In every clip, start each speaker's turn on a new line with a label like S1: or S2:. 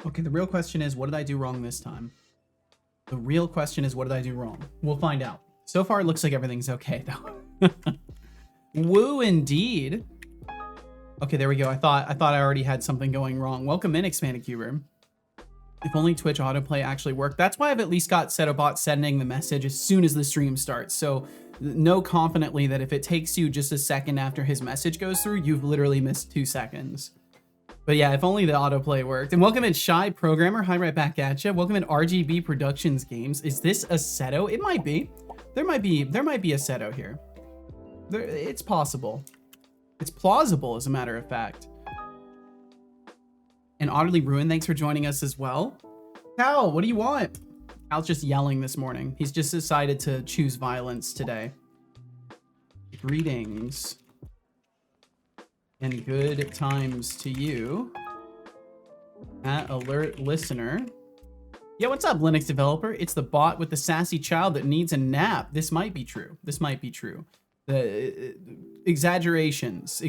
S1: Okay, the real question is, what did I do wrong this time? The real question is, what did I do wrong? We'll find out. So far, it looks like everything's okay, though. Woo, indeed. Okay, there we go. I thought I already had something going wrong. Welcome in, Expanded Cuber. If only Twitch autoplay actually worked. That's why I've at least got Setobot sending the message as soon as the stream starts. So know confidently that if it takes you just a second after his message goes through, you've literally missed 2 seconds. But yeah, if only the autoplay worked. And welcome in Shy Programmer. Hi, right back at you. Welcome in RGB Productions Games. Is this a Seto? It might be. There might be a Seto here. It's possible. It's plausible, as a matter of fact. And Utterly Ruined, thanks for joining us as well. Cal, what do you want? Cal's just yelling this morning. He's just decided to choose violence today. Greetings. And good times to you. At Alert Listener. Yeah, what's up, Linux developer? It's the bot with the sassy child that needs a nap. This might be true. This might be true. The exaggerations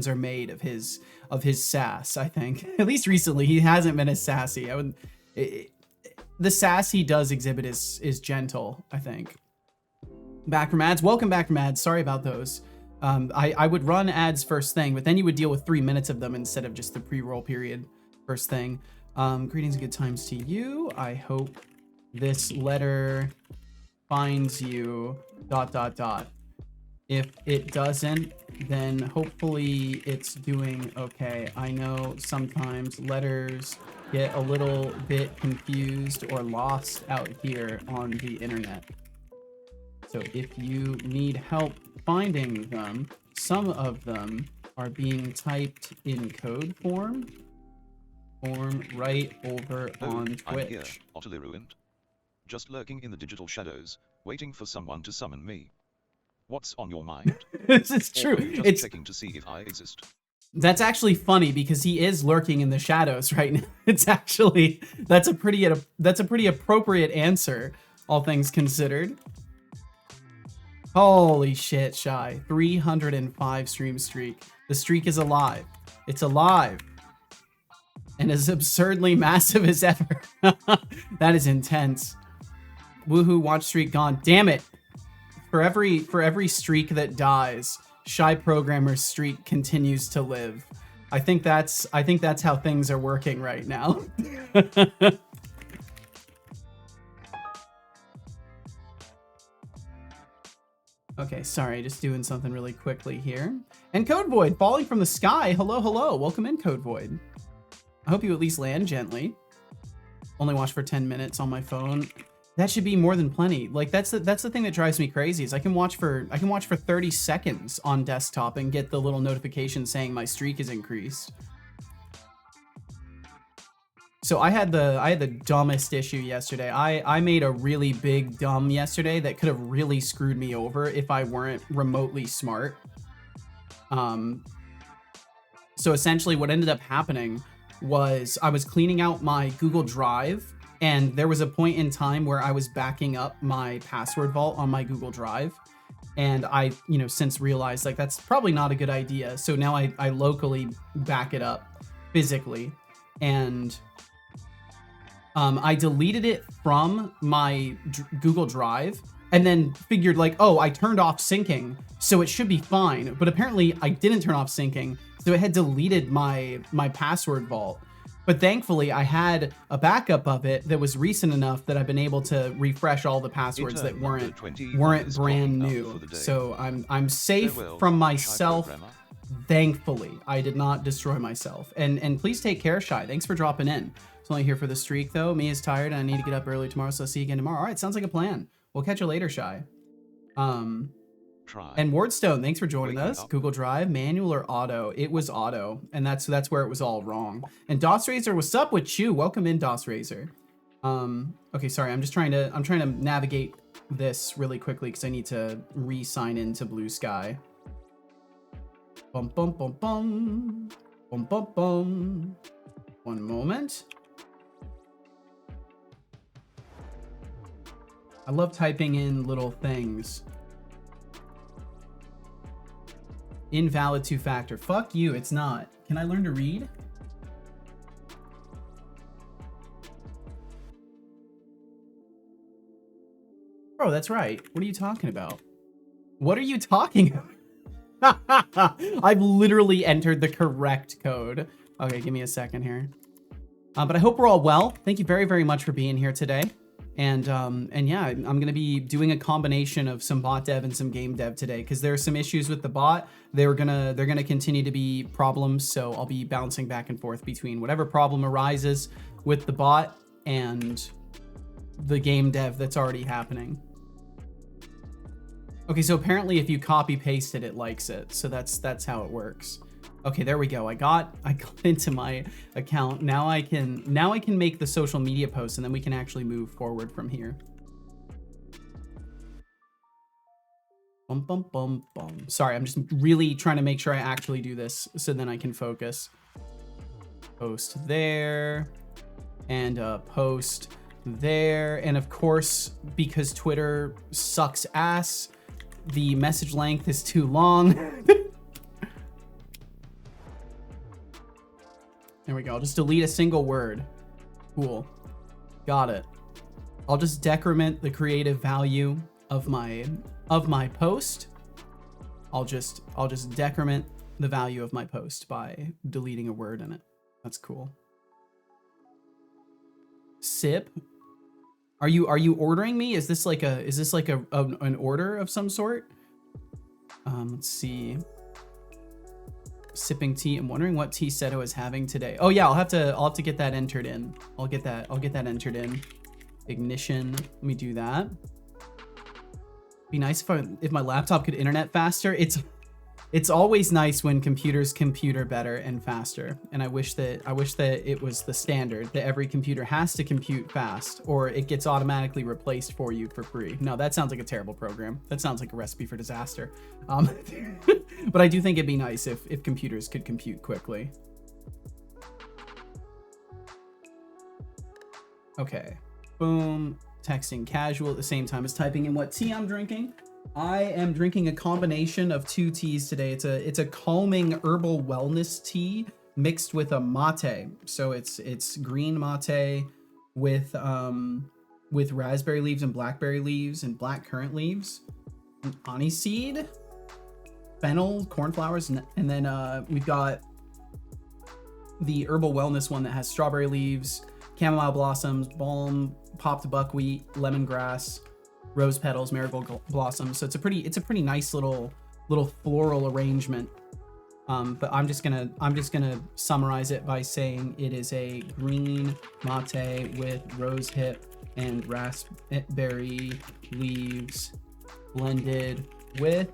S1: are made of his sass, I think. At least recently, he hasn't been as sassy. The sass he does exhibit is gentle, I think. Back from ads. Welcome back from ads. Sorry about those. I would run ads first thing, but then you would deal with 3 minutes of them instead of just the pre-roll period first thing. Greetings and good times to you. I hope this letter finds you ... If it doesn't, then hopefully it's doing okay. I know sometimes letters get a little bit confused or lost out here on the internet. So if you need help finding them, some of them are being typed in code form right over on Twitch.
S2: I'm here, utterly ruined. Just lurking in the digital shadows, waiting for someone to summon me. What's on your mind?
S1: This is true.
S2: Just checking to see if I exist.
S1: That's actually funny because he is lurking in the shadows right now. It's actually that's a pretty appropriate answer, all things considered. Holy shit, Shy. 305 stream streak. The streak is alive. It's alive. And as absurdly massive as ever. That is intense. Woohoo, watch streak gone. Damn it. For every streak that dies, Shy Programmer's streak continues to live. I think that's how things are working right now. Okay, sorry, just doing something really quickly here. And Code Void, falling from the sky. Hello, hello. Welcome in, Code Void. I hope you at least land gently. Only watch for 10 minutes on my phone. That should be more than plenty. Like that's the thing that drives me crazy is I can watch for 30 seconds on desktop and get the little notification saying my streak is increased. So I had the dumbest issue yesterday. I made a really big dumb yesterday that could have really screwed me over if I weren't remotely smart. So essentially what ended up happening was I was cleaning out my Google Drive, and there was a point in time where I was backing up my password vault on my Google Drive. And I, since realized like that's probably not a good idea. So now I locally back it up physically. And I deleted it from my Google Drive and then figured like, oh, I turned off syncing, so it should be fine. But apparently I didn't turn off syncing. So it had deleted my password vault. But thankfully, I had a backup of it that was recent enough that I've been able to refresh all the passwords that weren't brand new. So I'm safe from myself. Thankfully, I did not destroy myself. And please take care, Shy. Thanks for dropping in. It's only here for the streak, though. Me is tired, and I need to get up early tomorrow, so I'll see you again tomorrow. All right, sounds like a plan. We'll catch you later, Shy. And Wardstone, thanks for joining us. Google Drive, manual or auto? It was auto, and that's where it was all wrong. And DOS Razor, what's up with you? Welcome in, DOS Razor. Okay, sorry, I'm trying to navigate this really quickly because I need to re-sign into Blue Sky. Bum bum bum bum. Bum bum bum. One moment. I love typing in little things. Invalid two-factor. Fuck you, it's not. Can I learn to read? Bro, that's right. What are you talking about? What are you talking about? I've literally entered the correct code. Okay, give me a second here. But I hope we're all well. Thank you very, very much for being here today. And yeah, I'm gonna be doing a combination of some bot dev and some game dev today because there are some issues with the bot. They're gonna continue to be problems, so I'll be bouncing back and forth between whatever problem arises with the bot and the game dev that's already happening. Okay, so apparently if you copy paste it, it likes it. So that's how it works. Okay, there we go. I got into my account. Now I can make the social media posts and then we can actually move forward from here. Bum, bum, bum, bum. Sorry, I'm just really trying to make sure I actually do this so then I can focus. Post there and post there. And of course, because Twitter sucks ass, the message length is too long. There we go. I'll just delete a single word. Cool. Got it. I'll just decrement the creative value of my post. I'll just decrement the value of my post by deleting a word in it. That's cool. Sip. Are you ordering me? Is this like an order of some sort? Let's see. Sipping tea. I'm wondering what tea Seto is having today. Oh yeah, I'll have to get that entered in. I'll get that entered in. Ignition. Let me do that. Be nice if my laptop could internet faster. It's always nice when computers computer better and faster. And I wish that it was the standard that every computer has to compute fast or it gets automatically replaced for you for free. No, that sounds like a terrible program. That sounds like a recipe for disaster. But I do think it'd be nice if computers could compute quickly. Okay. Boom. Texting casual at the same time as typing in what tea I'm drinking. I am drinking a combination of two teas today. It's a calming herbal wellness tea mixed with a mate. So it's green mate with raspberry leaves and blackberry leaves and black currant leaves, and aniseed, fennel, cornflowers, and then we've got the herbal wellness one that has strawberry leaves, chamomile blossoms, balm, popped buckwheat, lemongrass, rose petals, marigold blossoms. So it's a pretty nice little floral arrangement. But I'm just gonna summarize it by saying it is a green mate with rose hip and raspberry leaves blended with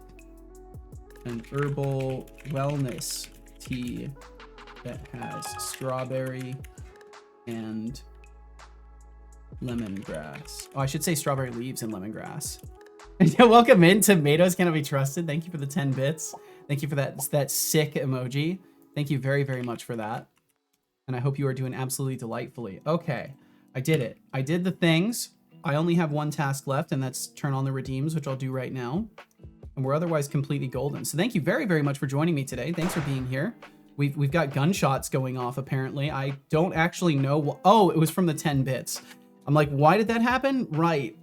S1: an herbal wellness tea that has strawberry and lemongrass. Oh, I should say strawberry leaves and lemongrass. Welcome in. Tomatoes cannot be trusted. Thank you for the 10 bits. Thank you for that sick emoji. Thank you very, very much for that. And I hope you are doing absolutely delightfully. Okay, I did it. I did the things. I only have one task left, and that's turn on the redeems, which I'll do right now. And we're otherwise completely golden. So thank you very, very much for joining me today. Thanks for being here. We've got gunshots going off, apparently. I don't actually know. Oh, it was from the 10 bits. I'm like, why did that happen? Right.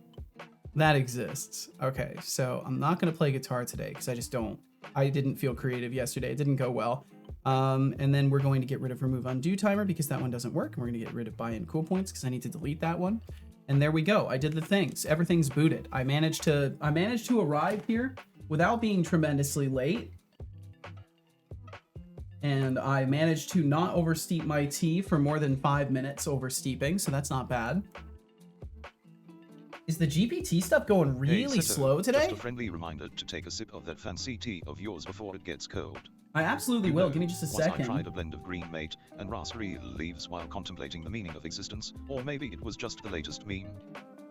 S1: That exists. Okay, so I'm not going to play guitar today because I didn't feel creative yesterday. It didn't go well. And then we're going to get rid of remove undo timer because that one doesn't work. And we're going to get rid of buy in cool points because I need to delete that one. And there we go. I did the things. Everything's booted. I managed to arrive here without being tremendously late. And I managed to not oversteep my tea for more than 5 minutes oversteeping, so that's not bad. Is the GPT stuff going really slow today?
S2: Just a friendly reminder to take a sip of that fancy tea of yours before it gets cold.
S1: I absolutely will. Give me just a second.
S2: Once I tried a blend of green mate and raspberry leaves while contemplating the meaning of existence, or maybe it was just the latest meme.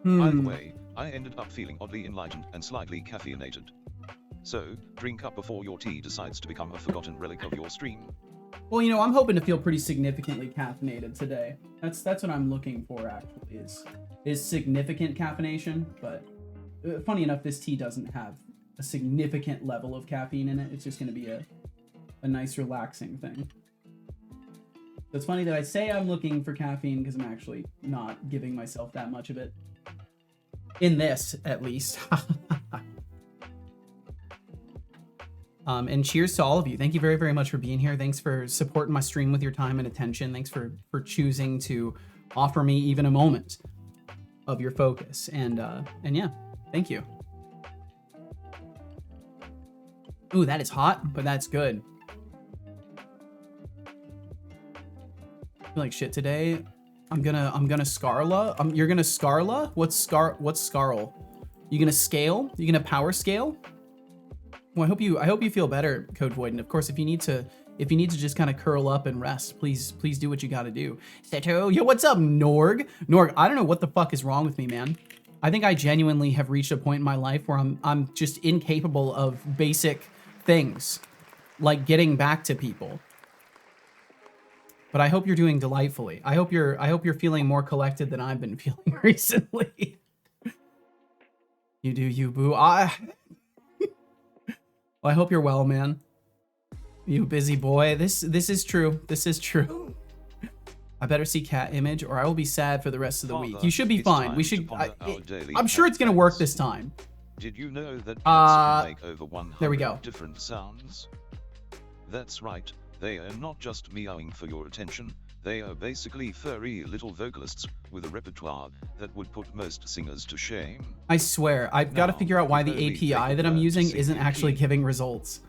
S2: Either way, I ended up feeling oddly enlightened and slightly caffeinated. So, drink up before your tea decides to become a forgotten relic of your stream.
S1: Well, you know, I'm hoping to feel pretty significantly caffeinated today. That's what I'm looking for, actually, is significant caffeination. But funny enough, this tea doesn't have a significant level of caffeine in it. It's just going to be a nice, relaxing thing. So it's funny that I say I'm looking for caffeine because I'm actually not giving myself that much of it. In this, at least. And cheers to all of you. Thank you very, very much for being here. Thanks for supporting my stream with your time and attention. Thanks for choosing to offer me even a moment of your focus. And yeah, thank you. Ooh, that is hot, but that's good. I feel like shit today. I'm gonna Scarla. You're gonna Scarla? What's Scarl? You gonna scale? You gonna power scale? Well, I hope you feel better, Code Void. And of course, if you need to just kind of curl up and rest, please do what you got to do. Seto, yo, what's up, Norg? Norg, I don't know what the fuck is wrong with me, man. I think I genuinely have reached a point in my life where I'm just incapable of basic things, like getting back to people. But I hope you're doing delightfully. I hope you're feeling more collected than I've been feeling recently. You do you, boo. Well, I hope you're well, man. You busy boy. This is true. This is true. I better see cat image or I will be sad for the rest of the week. You should be fine. We should. I'm sure it's gonna work this time.
S2: Did you know that cats can make over 100
S1: there we go.
S2: different sounds? That's right. They are not just meowing for your attention. They are basically furry little vocalists with a repertoire that would put most singers to shame.
S1: I swear, I've got to figure out why the API that I'm using isn't actually giving results.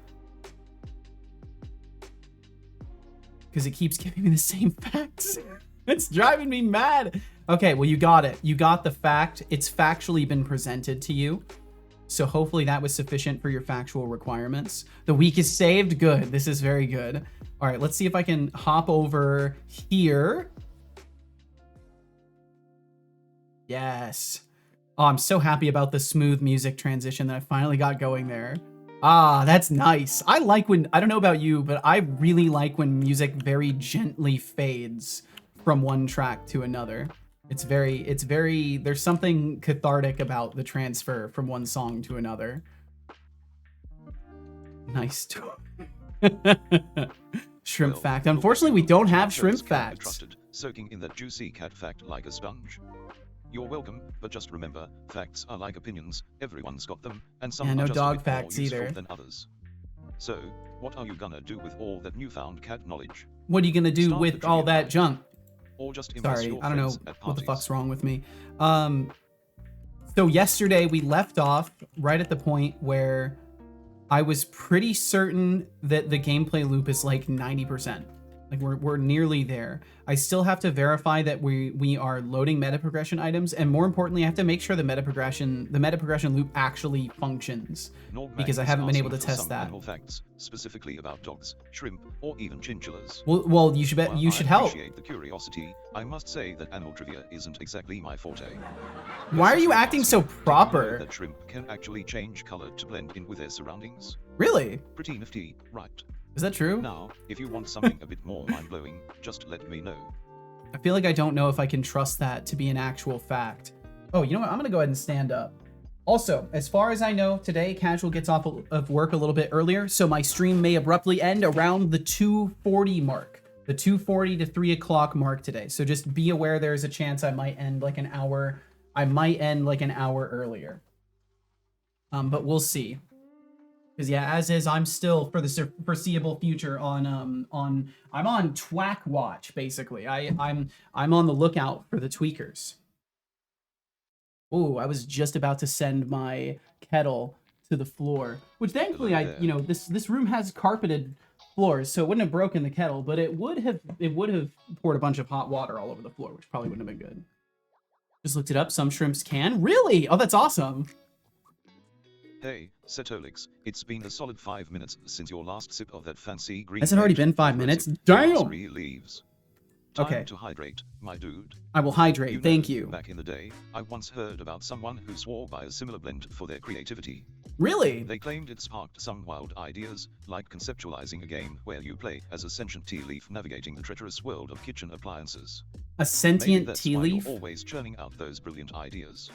S1: Because it keeps giving me the same facts. It's driving me mad. Okay, well, you got it. You got the fact. It's factually been presented to you. So hopefully that was sufficient for your factual requirements. The week is saved. Good. This is very good. All right, let's see if I can hop over here. Yes. Oh, I'm so happy about the smooth music transition that I finally got going there. Ah, that's nice. I like when, I don't know about you, but I really like when music very gently fades from one track to another. It's very, there's something cathartic about the transfer from one song to another. Nice. Shrimp fact. Unfortunately, we don't have shrimp facts.
S2: Soaking in that juicy cat fact like a sponge. You're welcome, but just remember, facts are like opinions. Everyone's got them, and some
S1: no
S2: are just
S1: dog
S2: a bit
S1: facts
S2: more useful
S1: either
S2: than others. So, what are you gonna do with all that newfound cat knowledge?
S1: What are you gonna do with all that junk?
S2: Or just
S1: sorry, I don't know what the fuck's wrong with me. So yesterday we left off right at the point where I was pretty certain that the gameplay loop is like 90%. Like we're nearly there. I still have to verify that we are loading meta progression items, and more importantly, I have to make sure the meta progression loop actually functions, because I haven't been able to test that.
S2: Facts, specifically about dogs, shrimp, or even chinchillas.
S1: Well, you should help.
S2: I appreciate the curiosity. I must say that animal trivia isn't exactly my forte.
S1: Why are you acting so proper?
S2: That shrimp can actually change color to blend in with their surroundings.
S1: Really?
S2: Pretty nifty, right?
S1: Is that true?
S2: Now, if you want something a bit more mind-blowing, just let me know.
S1: I feel like I don't know if I can trust that to be an actual fact. Oh, you know what? I'm going to go ahead and stand up. Also, as far as I know, today Casual gets off of work a little bit earlier, so my stream may abruptly end around the 2:40 mark. The 2:40 to 3 o'clock mark today. So just be aware there's a chance I might end like an hour. I might end like an hour earlier. But we'll see. Because yeah, as is, I'm still for the foreseeable future I'm on Twack watch basically. I'm on the lookout for the tweakers. Oh, I was just about to send my kettle to the floor, which thankfully this room has carpeted floors, so it wouldn't have broken the kettle, but it would have poured a bunch of hot water all over the floor, which probably wouldn't have been good. Just looked it up. Some shrimps can. Really? Oh, that's awesome.
S2: Hey, Setolix, it's been a solid 5 minutes since your last sip of that fancy green.
S1: Has it already been 5 minutes? Damn!
S2: Leaves. Time
S1: Okay.
S2: to hydrate, my dude.
S1: I will hydrate, thank you.
S2: Back in the day, I once heard about someone who swore by a similar blend for their creativity.
S1: Really?
S2: They claimed it sparked some wild ideas, like conceptualizing a game where you play as a sentient tea leaf navigating the treacherous world of kitchen appliances.
S1: A sentient
S2: that's
S1: tea
S2: why
S1: leaf?
S2: you're always churning out those brilliant ideas.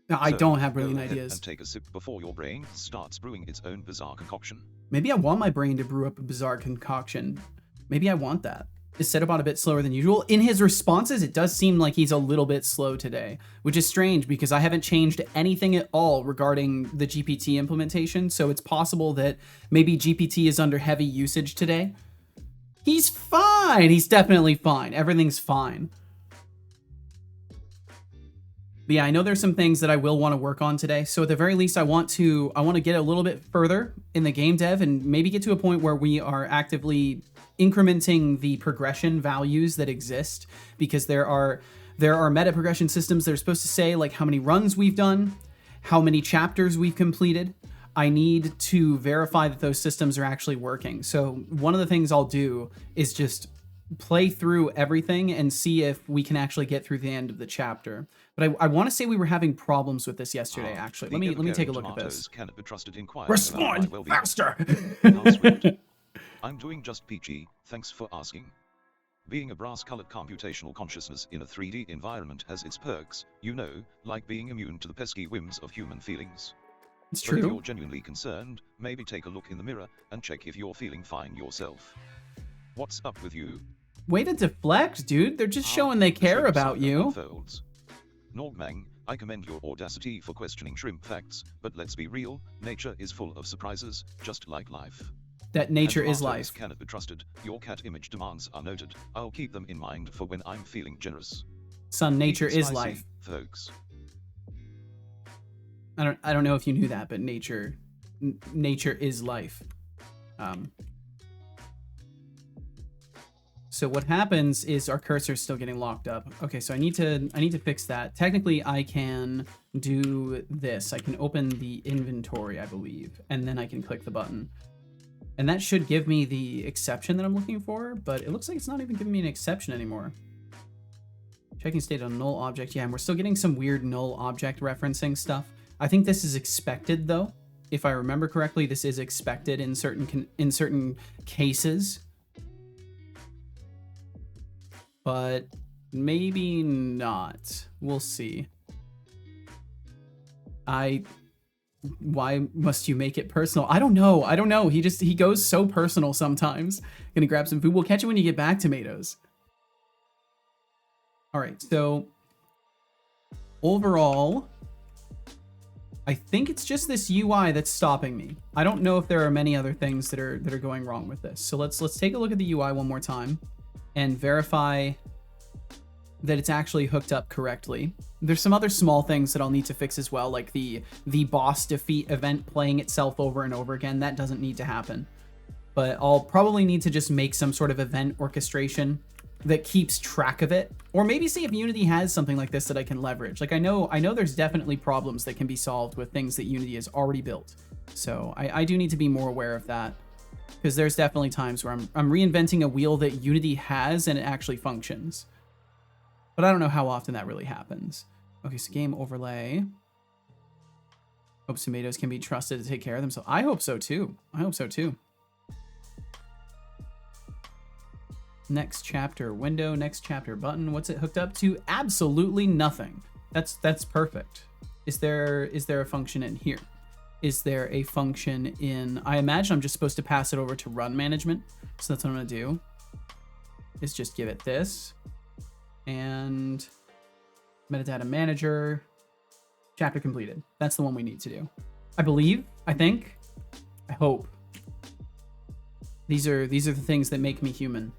S1: No, I
S2: So,
S1: don't have
S2: go
S1: brilliant
S2: ahead
S1: ideas.
S2: And take a sip before your brain starts brewing its own bizarre concoction.
S1: Maybe I want my brain to brew up a bizarre concoction. Maybe I want that. is Setobot a bit slower than usual? In his responses, it does seem like he's a little bit slow today, which is strange because I haven't changed anything at all regarding the GPT implementation, so it's possible that maybe GPT is under heavy usage today. He's fine. He's definitely fine. Everything's fine. But yeah, I know there's some things that I will want to work on today. So at the very least, I want to get a little bit further in the game dev and maybe get to a point where we are actively incrementing the progression values that exist, because there are meta progression systems that are supposed to say like how many runs we've done, how many chapters we've completed. I need to verify that those systems are actually working. So one of the things I'll do is just play through everything and see if we can actually get through the end of the chapter. But I want to say we were having problems with this yesterday, actually. Let me take a look at this.
S2: Cannot be trusted in
S1: Respond faster!
S2: I'm doing just peachy, thanks for asking. Being a brass-colored computational consciousness in a 3D environment has its perks, you know, like being immune to the pesky whims of human feelings.
S1: It's
S2: But if
S1: true.
S2: you're genuinely concerned, maybe take a look in the mirror and check if you're feeling fine yourself. What's up with you?
S1: Way to deflect, dude. They're just showing they care about you.
S2: Unfolds. Nogmang, I commend your audacity for questioning shrimp facts, but let's be real, nature is full of surprises, just like life.
S1: That nature
S2: And
S1: is
S2: tomatoes
S1: life.
S2: cannot be trusted. Your cat image demands are noted. I'll keep them in mind for when I'm feeling generous.
S1: Son, nature
S2: Eat
S1: is
S2: spicy,
S1: life.
S2: folks.
S1: I don't know if you knew that, but nature is life. So what happens is our cursor is still getting locked up. Okay, so I need to fix that. Technically, I can do this. I can open the inventory, I believe, and then I can click the button. And that should give me the exception that I'm looking for, but it looks like it's not even giving me an exception anymore. Checking state on null object. Yeah, and we're still getting some weird null object referencing stuff. I think this is expected, though. If I remember correctly, this is expected in certain cases. But maybe not. We'll see. Why must you make it personal? I don't know. He goes so personal sometimes. Gonna grab some food. We'll catch you when you get back, tomatoes. All right, so overall, I think it's just this UI that's stopping me. I don't know if there are many other things that are going wrong with this. So let's take a look at the UI one more time and verify that it's actually hooked up correctly. There's some other small things that I'll need to fix as well, like the boss defeat event playing itself over and over again. That doesn't need to happen. But I'll probably need to just make some sort of event orchestration that keeps track of it, or maybe see if Unity has something like this that I can leverage. Like I know there's definitely problems that can be solved with things that Unity has already built. So I do need to be more aware of that, because there's definitely times where I'm reinventing a wheel that Unity has and it actually functions. But I don't know how often that really happens. Okay, so game overlay. Hope tomatoes can be trusted to take care of themselves. I hope so too. Next chapter window, next chapter button. What's it hooked up to? Absolutely nothing. That's perfect. Is there a function in here? Is there a function in... I imagine I'm just supposed to pass it over to run management. So that's what I'm going to do. Is just give it this. And metadata manager. Chapter completed. That's the one we need to do. I believe. I think. I hope. These are the things that make me human.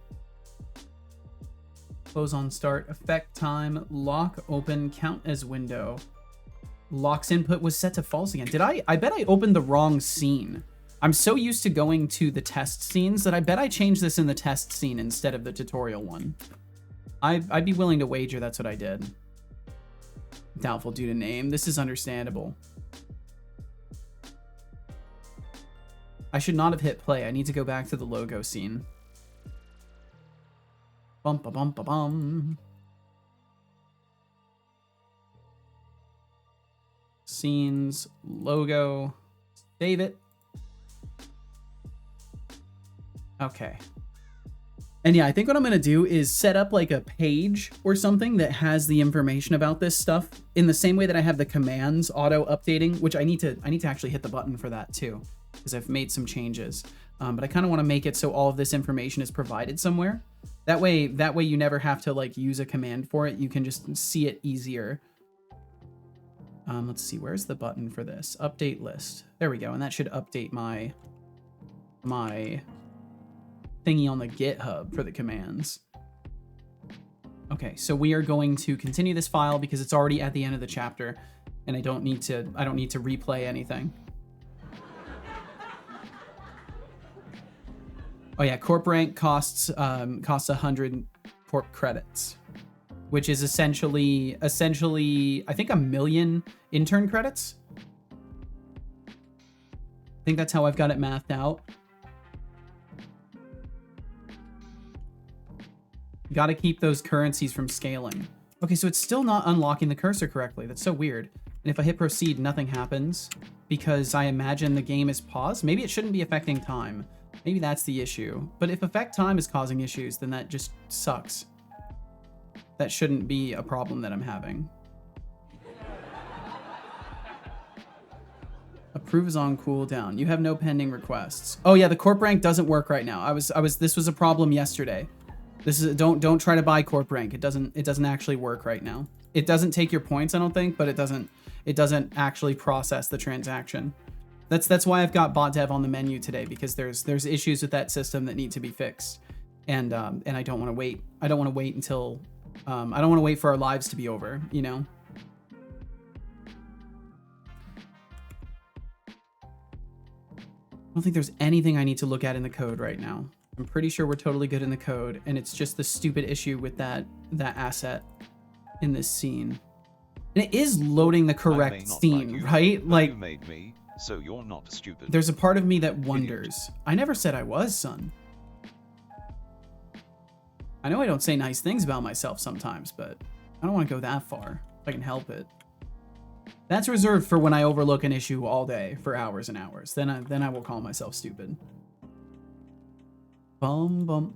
S1: Close on start. Effect time. Lock open. Count as window. Lock's input was set to false again. Did I bet I opened the wrong scene. I'm so used to going to the test scenes that I bet I changed this in the test scene instead of the tutorial one. I'd be willing to wager that's what I did. Doubtful due to name. This is understandable. I should not have hit play. I need to go back to the logo scene. Bum ba bum ba bum. Scenes, logo, save it. Okay. And yeah, I think what I'm going to do is set up like a page or something that has the information about this stuff in the same way that I have the commands auto updating, which I need to actually hit the button for that too, because I've made some changes. But I kind of want to make it so all of this information is provided somewhere. That way you never have to like use a command for it. You can just see it easier. Let's see, where's the button for this? Update list. There we go, and that should update my thingy on the GitHub for the commands. Okay, so we are going to continue this file because it's already at the end of the chapter, and I don't need to replay anything. Oh yeah, corp rank costs 100 corp credits, which is essentially I think 1 million intern credits. I think that's how I've got it mathed out. Got to keep those currencies from scaling. Okay, so it's still not unlocking the cursor correctly. That's so weird. And if I hit proceed, nothing happens because I imagine the game is paused. Maybe it shouldn't be affecting time. Maybe that's the issue. But if affect time is causing issues, then that just sucks. That shouldn't be a problem that I'm having. Approve is on cooldown. You have no pending requests. Oh yeah, the corp rank doesn't work right now. This was a problem yesterday. This is don't try to buy corp rank. It doesn't actually work right now. It doesn't take your points, I don't think, but it doesn't actually process the transaction. That's why I've got bot dev on the menu today, because there's issues with that system that need to be fixed. And I don't want to wait. I don't want to wait until I don't want to wait for our lives to be over, you know? I don't think there's anything I need to look at in the code right now. I'm pretty sure we're totally good in the code, and it's just the stupid issue with that asset in this scene. And it is loading the correct scene, right? Like,
S2: you made me, so you're not stupid.
S1: There's a part of me that wonders. I never said I was, son. I know I don't say nice things about myself sometimes, but I don't want to go that far if I can help it. That's reserved for when I overlook an issue all day for hours and hours. Then I will call myself stupid. Bum bum.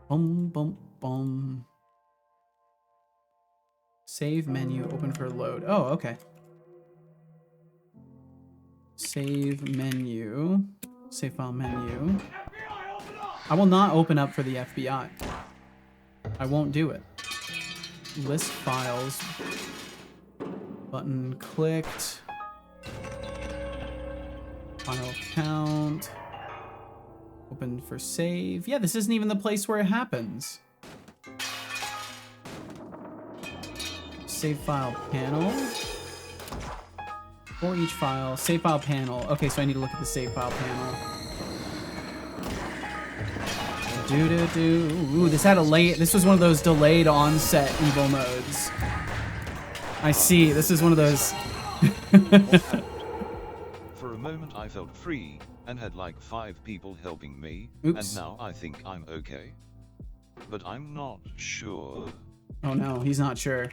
S1: Bum bum bum. Save menu, open for load. Oh, okay. Save menu. Save file menu. I will not open up for the FBI. I won't do it. List files. Button clicked. File count. Open for save. Yeah, this isn't even the place where it happens. Save file panel. For each file, save file panel. Okay, so I need to look at the save file panel. Ooh, this was one of those delayed onset evil modes. I see, this is one of those.
S2: For a moment I felt free and had like 5 people helping me.
S1: Oops.
S2: And now I think I'm okay. But I'm not sure.
S1: Oh no, he's not sure.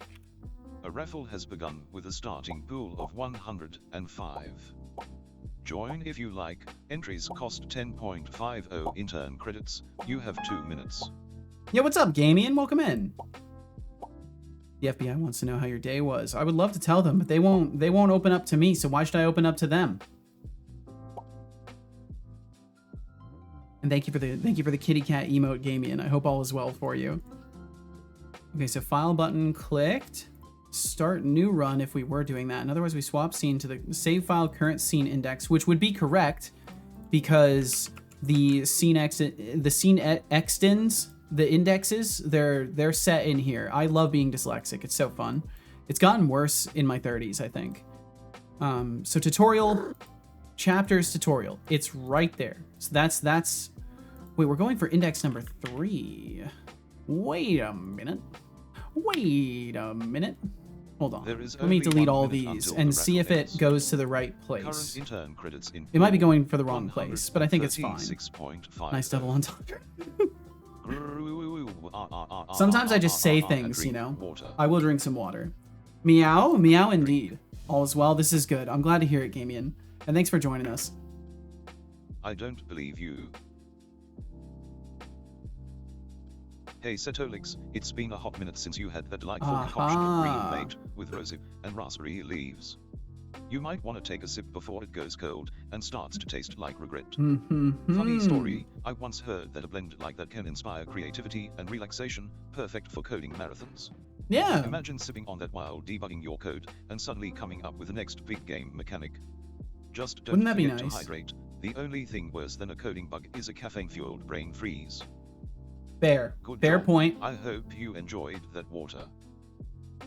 S2: A raffle has begun with a starting pool of 105. Join if you like. Entries cost 10.50 intern credits. You have 2 minutes.
S1: Yeah, what's up, Gamian? Welcome in. The FBI wants to know how your day was. I would love to tell them, but they won't open up to me, so why should I open up to them? And thank you for the kitty cat emote, Gamian. I hope all is well for you. Okay, so file button clicked. Start new run if we were doing that. And otherwise we swap scene to the save file current scene index, which would be correct because the scene extends, the indexes, they're set in here. I love being dyslexic. It's so fun. It's gotten worse in my 30s, I think. So tutorial, chapters tutorial. It's right there. So that's wait, we're going for index number 3. Wait a minute. Hold on. Let me delete all these and see if it goes to the right place. It might be going for the wrong place, but I think it's fine. Nice double entendre. Sometimes I just say things, you know. I will drink some water. Meow, meow indeed. All is well. This is good. I'm glad to hear it, Gamian. And thanks for joining us.
S2: I don't believe you. Hey Setolix, it's been a hot minute since you had that delightful concoction of green mate with rosy and raspberry leaves. You might want to take a sip before it goes cold and starts to taste like regret.
S1: Mm-hmm.
S2: Funny story, I once heard that a blend like that can inspire creativity and relaxation, perfect for coding marathons.
S1: Yeah.
S2: Imagine sipping on that while debugging your code and suddenly coming up with the next big game mechanic. Just don't
S1: Wouldn't that be
S2: forget to
S1: nice?
S2: hydrate. The only thing worse than a coding bug is a caffeine-fueled brain freeze.
S1: Fair.
S2: Good
S1: Fair
S2: job.
S1: point.
S2: I hope you enjoyed that water.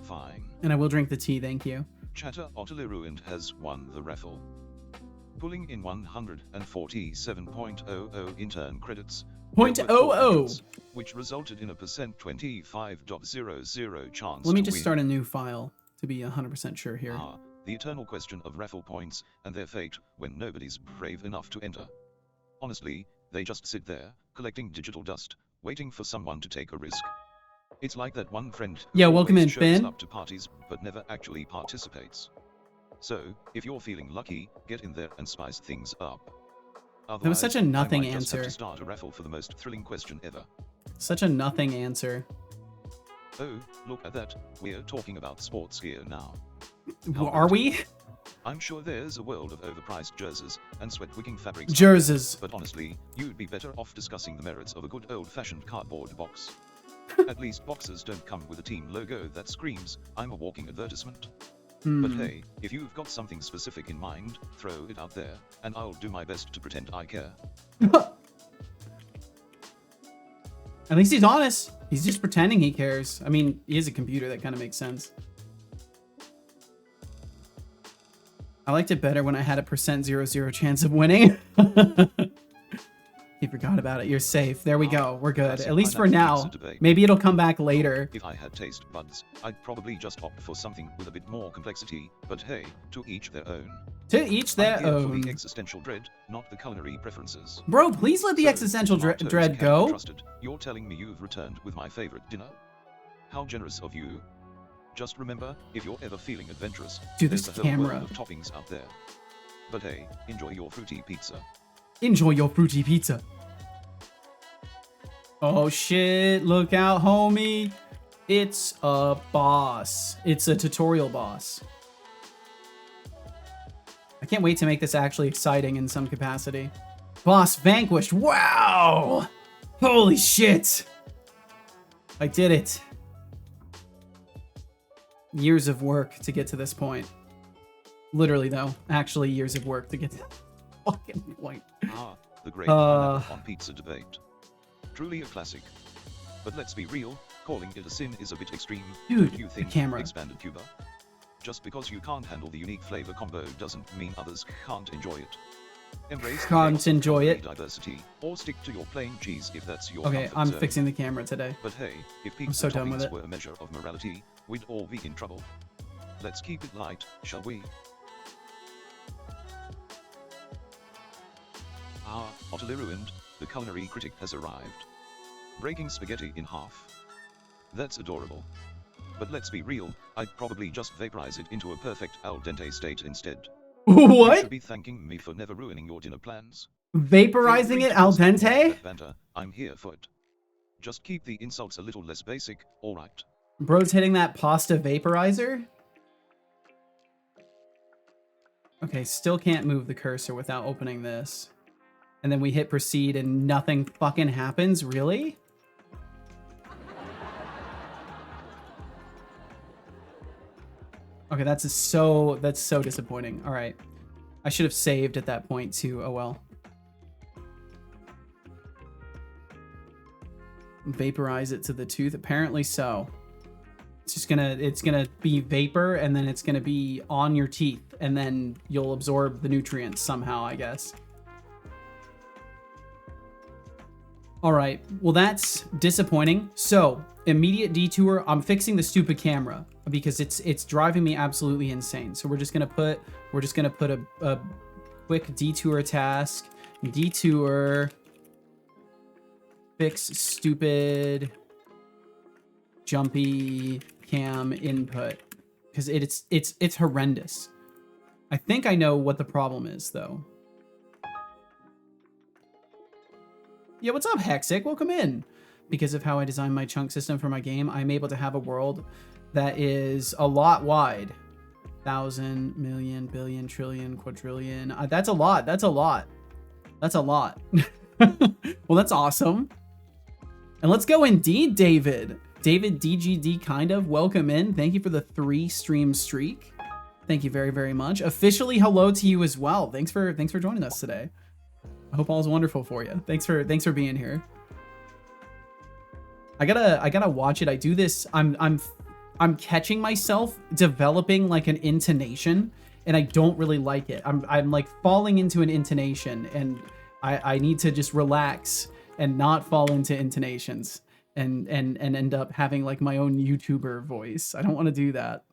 S2: Fine.
S1: And I will drink the tea, thank you.
S2: Chatter Utterly Ruined has won the raffle, pulling in 147.00 intern credits.
S1: .00,
S2: which resulted in a %25.00 chance.
S1: Let me
S2: to
S1: just
S2: win.
S1: start a new file to be 100% sure here.
S2: The eternal question of raffle points and their fate when nobody's brave enough to enter. Honestly, they just sit there, collecting digital dust, waiting for someone to take a risk. It's like that one friend who
S1: Yeah, welcome
S2: always
S1: in,
S2: shows
S1: Finn.
S2: up to parties but never actually participates. So, if you're feeling lucky, get in there and spice things up. Otherwise,
S1: That was such a nothing
S2: I might just have
S1: answer.
S2: to start a raffle for the most thrilling question ever.
S1: Such a nothing answer.
S2: Oh, look at that, we're talking about sports gear now.
S1: Are we?
S2: I'm sure there's a world of overpriced jerseys and sweat-wicking fabrics.
S1: Jerseys.
S2: But honestly, you'd be better off discussing the merits of a good old-fashioned cardboard box. At least boxes don't come with a team logo that screams, "I'm a walking advertisement." But hey, if you've got something specific in mind, throw it out there, and I'll do my best to pretend I care.
S1: At least he's honest. He's just pretending he cares. I mean, he is a computer. That kind of makes sense. I liked it better when I had a %00 chance of winning. He forgot about it. You're safe. There we go. We're good. At least for now. Maybe it'll come back later.
S2: If I had taste buds, I'd probably just opt for something with a bit more complexity, but hey, to each their own.
S1: To each their
S2: I'm here for
S1: own.
S2: the existential dread, not the culinary preferences.
S1: Bro, please let the
S2: So,
S1: existential
S2: tomatoes
S1: dread
S2: can be
S1: go.
S2: trusted. You're telling me you've returned with my favorite dinner? How generous of you. Just remember, if you're ever feeling adventurous,
S1: Dude, this
S2: there's a whole
S1: camera.
S2: world of toppings out there. But hey, enjoy your fruity pizza.
S1: Enjoy your fruity pizza. Oh shit, look out, homie. It's a boss. It's a tutorial boss. I can't wait to make this actually exciting in some capacity. Boss vanquished. Wow! Holy shit! I did it. Years of work to get to this point. Literally, though. Actually, years of work to get to that fucking point.
S2: The great pineapple on pizza debate. Truly a classic. But let's be real, calling it a sin is a bit extreme.
S1: Dude,
S2: Don't you
S1: the
S2: think,
S1: camera.
S2: Expanded Cuba? Just because you can't handle the unique flavor combo doesn't mean others can't enjoy it. Embrace the
S1: Can't
S2: chaos of
S1: enjoy it.
S2: diversity, or stick to your plain cheese if that's your
S1: Okay,
S2: comfort
S1: I'm
S2: zone.
S1: fixing the camera today.
S2: But hey, if
S1: I'm
S2: pizza
S1: so done with
S2: toppings
S1: it.
S2: were a measure of morality, we'd all be in trouble. Let's keep it light, shall we? Utterly ruined, the culinary critic has arrived. Breaking spaghetti in half. That's adorable. But let's be real, I'd probably just vaporize it into a perfect al dente state instead. You
S1: What?
S2: should be thanking me for never ruining your dinner plans.
S1: Vaporizing it al dente?
S2: Banter, I'm here for it. Just keep the insults a little less basic, alright?
S1: Bro's hitting that pasta vaporizer? Okay, still can't move the cursor without opening this. And then we hit proceed and nothing fucking happens? Really? Okay, that's so disappointing. All right. I should have saved at that point too. Oh well. Vaporize it to the tooth. Apparently so. It's gonna be vapor and then it's gonna be on your teeth and then you'll absorb the nutrients somehow, I guess. All right, well that's disappointing. So immediate detour, I'm fixing the stupid camera because it's driving me absolutely insane. So we're just gonna put a quick detour task. Detour, fix stupid jumpy cam input because it's horrendous. I think I know what the problem is though. Yeah, what's up, Hexic? Welcome in. Because of how I designed my chunk system for my game, I'm able to have a world that is a lot wide. thousand, million, billion, trillion, quadrillion. That's a lot. That's a lot. That's a lot. Well, that's awesome. And let's go indeed, David. David DGD kind of, welcome in. Thank you for the 3 stream streak. Thank you very, very much. Officially hello to you as well. Thanks for joining us today. I hope all is wonderful for you. Thanks for being here. I gotta watch it. I do this. I'm catching myself developing like an intonation, and I don't really like it. I'm like falling into an intonation, and I need to just relax and not fall into intonations and end up having like my own YouTuber voice. I don't want to do that.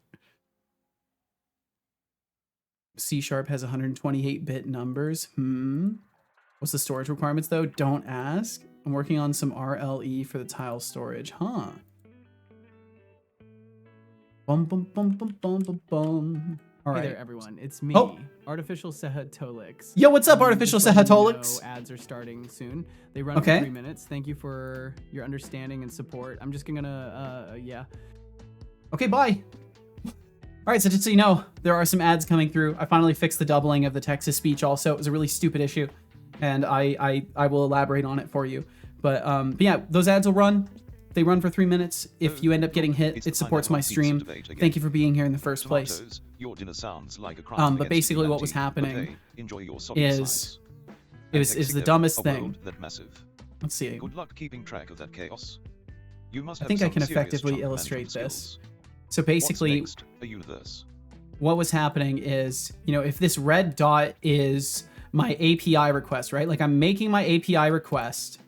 S1: C# has 128-bit numbers. What's the storage requirements though? Don't ask. I'm working on some RLE for the tile storage. Huh. Bum bum bum bum bum bum bum. All right.
S3: Hey there, everyone. It's me, Artificial Sehatolix.
S1: Yo, what's up, Artificial Sehatolix?
S3: Ads are starting soon. They run for 3 minutes. Thank you for your understanding and support. I'm just gonna, yeah.
S1: Okay, bye. All right, so just so you know, there are some ads coming through. I finally fixed the doubling of the text-to-speech also. It was a really stupid issue, and I will elaborate on it for you. But yeah, those ads will run. They run for 3 minutes. If you end up getting hit, it supports my stream. Thank you for being here in the first place.
S2: Your dinner sounds like a
S1: but basically what was happening is the dumbest thing. Let's see.
S2: Good luck keeping track of that chaos.
S1: I think I can effectively illustrate this. So basically, what was happening is, you know, if this red dot is my API request, right? Like I'm making my API request.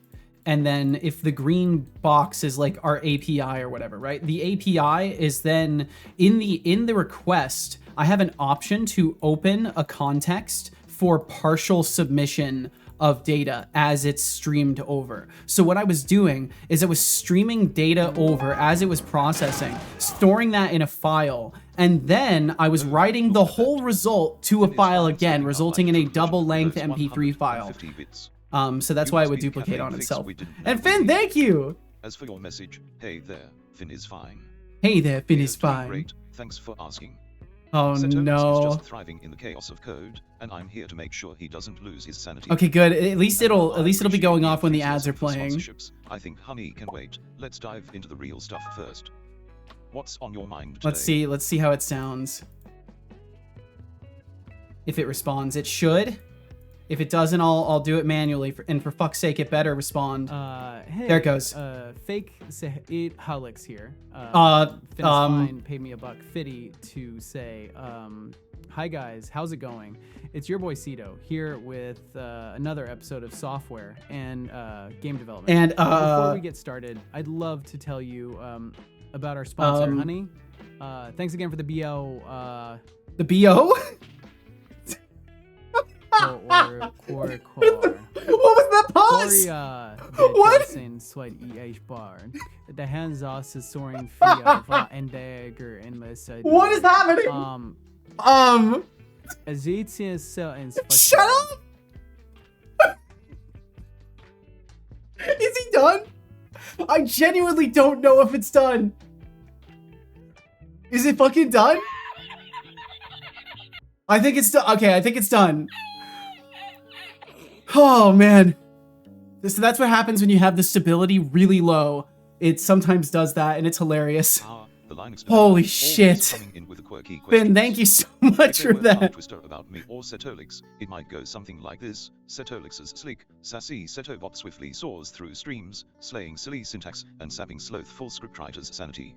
S1: And then if the green box is like our API or whatever, right? The API is then in the request, I have an option to open a context for partial submission of data as it's streamed over. So what I was doing is I was streaming data over as it was processing, storing that in a file, and then I was writing the whole result to a file again, resulting in a double length MP3 file. So that's why it would duplicate on itself. And Finn, thank you!
S2: As for your message, hey there, Finn is fine.
S1: Hey there, Finn is fine.
S2: Great, thanks for asking.
S1: Oh no.
S2: Is just thriving in the chaos of code, and I'm here to make sure he doesn't lose his sanity.
S1: Okay, good. At least it'll be going off when the ads are playing.
S2: I think Honey can wait. Let's dive into the real stuff first. What's on your mind today?
S1: Let's see how it sounds. If it responds, it should. If it doesn't, I'll do it manually. And for fuck's sake, it better respond.
S3: Hey,
S1: there it goes.
S3: Fake Halix here. Finn's fine. Paid me $1.50 to say, hi guys, how's it going? It's your boy Cito here with another episode of Software and Game Development.
S1: And
S3: before we get started, I'd love to tell you about our sponsor, Honey. Thanks again for the BO.
S1: The BO?
S3: What
S1: was that pause? What? What is happening? Shut up! Is he done? I genuinely don't know if it's done. Is it fucking done? I think it's done. Okay, I think it's done. Oh, man. So that's what happens when you have the stability really low. It sometimes does that, and it's hilarious. Holy shit. Finn, thank you so much for that.
S2: About me or Setolix, it might go something like this. Setolix's sleek, sassy Setobot swiftly soars through streams, slaying silly syntax and sapping slothful scriptwriters' sanity.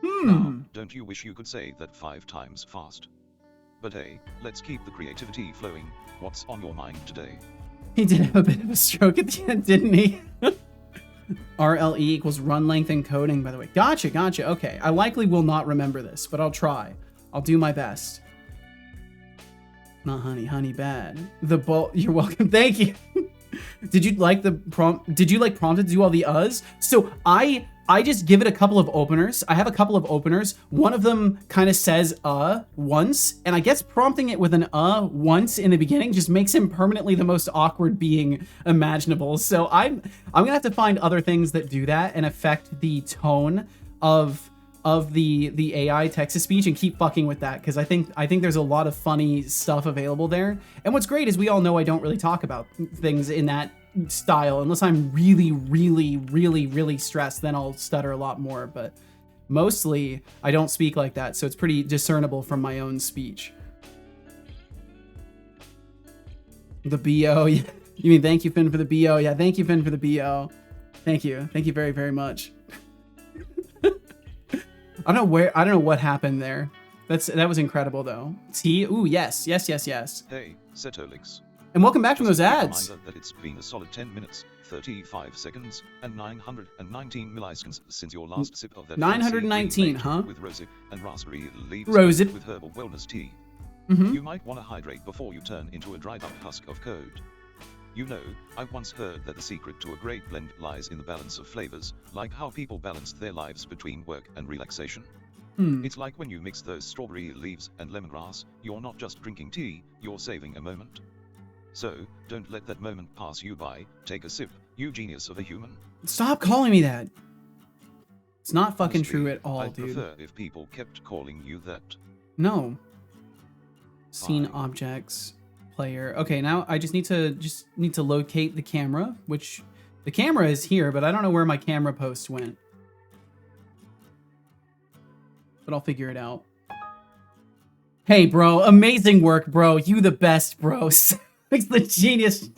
S2: Now, don't you wish you could say that 5 times fast? But hey, let's keep the creativity flowing. What's on your mind today?
S1: He did have a bit of a stroke at the end, didn't he? RLE equals run length encoding, by the way. Gotcha. Okay, I likely will not remember this, but I'll try. I'll do my best. Not honey bad. You're welcome. Thank you. Did you like the prompt? Did you like prompted to do all the uhs? So I just give it a couple of openers. I have a couple of openers. One of them kind of says once, and I guess prompting it with an once in the beginning just makes him permanently the most awkward being imaginable. So I'm gonna have to find other things that do that and affect the tone of of the AI text-to-speech and keep fucking with that, because I think there's a lot of funny stuff available there. And what's great is we all know I don't really talk about things in that style unless I'm really, really, really, really stressed. Then I'll stutter a lot more, but mostly I don't speak like that, so it's pretty discernible from my own speech. The BO, yeah. You mean thank you, Finn, for the BO? Yeah, thank you, Finn, for the BO. Thank you very, very much. I don't know what happened there. That was incredible though. T, ooh, yes.
S2: Hey, Setolix.
S1: And welcome back from those ads.
S2: Reminder that it's been a solid 10 minutes, 35 seconds, and 919 milliseconds since your last sip of that
S1: 919, huh?
S2: With rosy and raspberry leaves
S1: Rosy.
S2: with herbal wellness tea. You might want to hydrate before you turn into a dried up husk of code. You know, I once heard that the secret to a great blend lies in the balance of flavors, like how people balanced their lives between work and relaxation. It's like when you mix those strawberry leaves and lemongrass, you're not just drinking tea, you're saving a moment. So, don't let that moment pass you by. Take a sip, you genius of a human.
S1: Stop calling me that. It's not fucking
S2: Honestly,
S1: true at all,
S2: I'd
S1: dude.
S2: prefer if people kept calling you that.
S1: No. Scene
S2: Fine.
S1: objects, player. Okay, now I just need to locate the camera, which the camera is here, but I don't know where my camera post went. But I'll figure it out. Hey, bro, amazing work, bro. You the best, bro. It's the genius.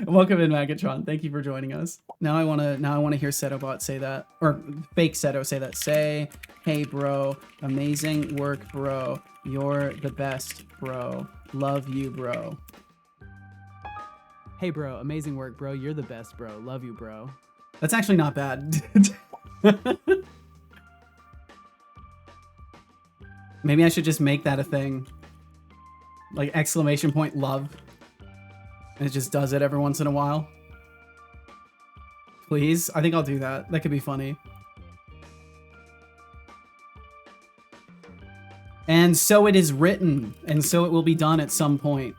S1: Welcome in, Magatron. Thank you for joining us. Now I wanna hear Setobot say that, or fake Seto say that. Say, hey, bro, amazing work, bro. You're the best, bro. Love you, bro.
S3: Hey, bro, amazing work, bro. You're the best, bro. Love you, bro.
S1: That's actually not bad. Maybe I should just make that a thing. Like exclamation point love. And it just does it every once in a while. Please? I think I'll do that. That could be funny. And so it is written. And so it will be done at some point.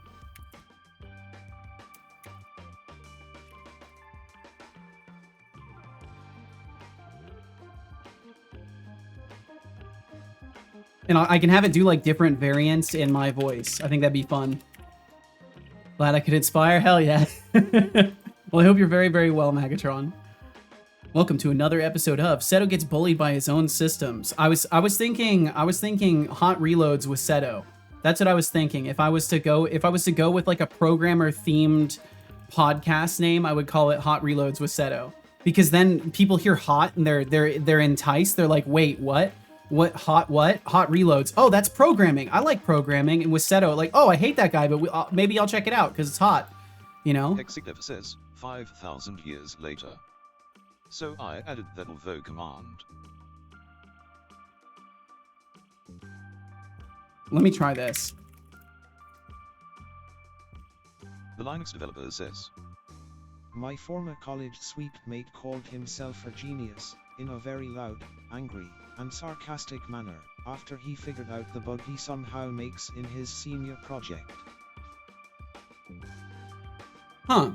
S1: And I can have it do like different variants in my voice. I think that'd be fun. Glad I could inspire. Hell yeah. Well, I hope you're very, very well, Magatron. Welcome to another episode of Seto Gets Bullied by His Own Systems. I was thinking hot reloads with Seto. That's what I was thinking. If I was to go with like a programmer themed podcast name, I would call it Hot Reloads with Seto. Because then people hear hot and they're enticed. They're like, wait, what? Hot reloads. Oh, that's programming. I like programming. And with Seto, like, oh, I hate that guy, but maybe I'll check it out because it's hot. You know?
S2: Hexiglyph says 5,000 years later. So I added that although command.
S1: Let me try this.
S2: The Linux developer says,
S4: my former college suite mate called himself a genius, in a very loud, angry, and sarcastic manner, after he figured out the bug he somehow makes in his senior project.
S1: Huh.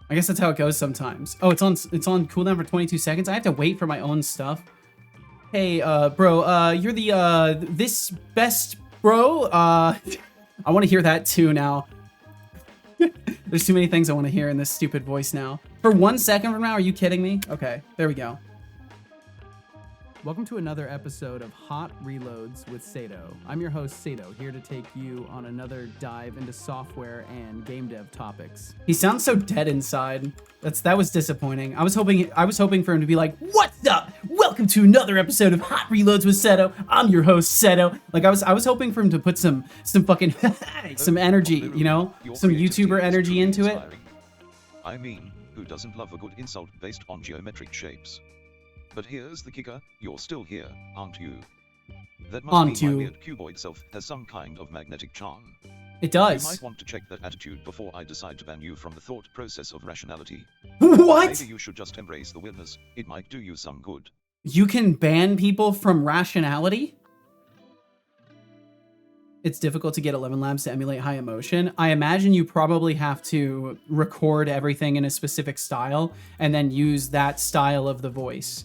S1: I guess that's how it goes sometimes. Oh, it's on cooldown for 22 seconds. I have to wait for my own stuff. Hey, bro, you're the this best bro. I want to hear that too now. There's too many things I want to hear in this stupid voice now. For 1 second from now, are you kidding me? Okay, there we go.
S3: Welcome to another episode of Hot Reloads with Seto. I'm your host, Seto, here to take you on another dive into software and game dev topics.
S1: He sounds so dead inside. That was disappointing. I was hoping for him to be like, "What's up? Welcome to another episode of Hot Reloads with Seto. I'm your host, Seto." Like I was hoping for him to put some fucking some energy, you know, some YouTuber energy into it.
S2: I mean, who doesn't love a good insult based on geometric shapes? But here's the kicker, you're still here, aren't you? That must mean my weird cuboid self has some kind of magnetic charm.
S1: It does.
S2: You might want to check that attitude before I decide to ban you from the thought process of rationality.
S1: What?
S2: Maybe you should just embrace the weirdness, it might do you some good.
S1: You can ban people from rationality? it's difficult to get 11 Labs to emulate high emotion. I imagine you probably have to record everything in a specific style and then use that style of the voice.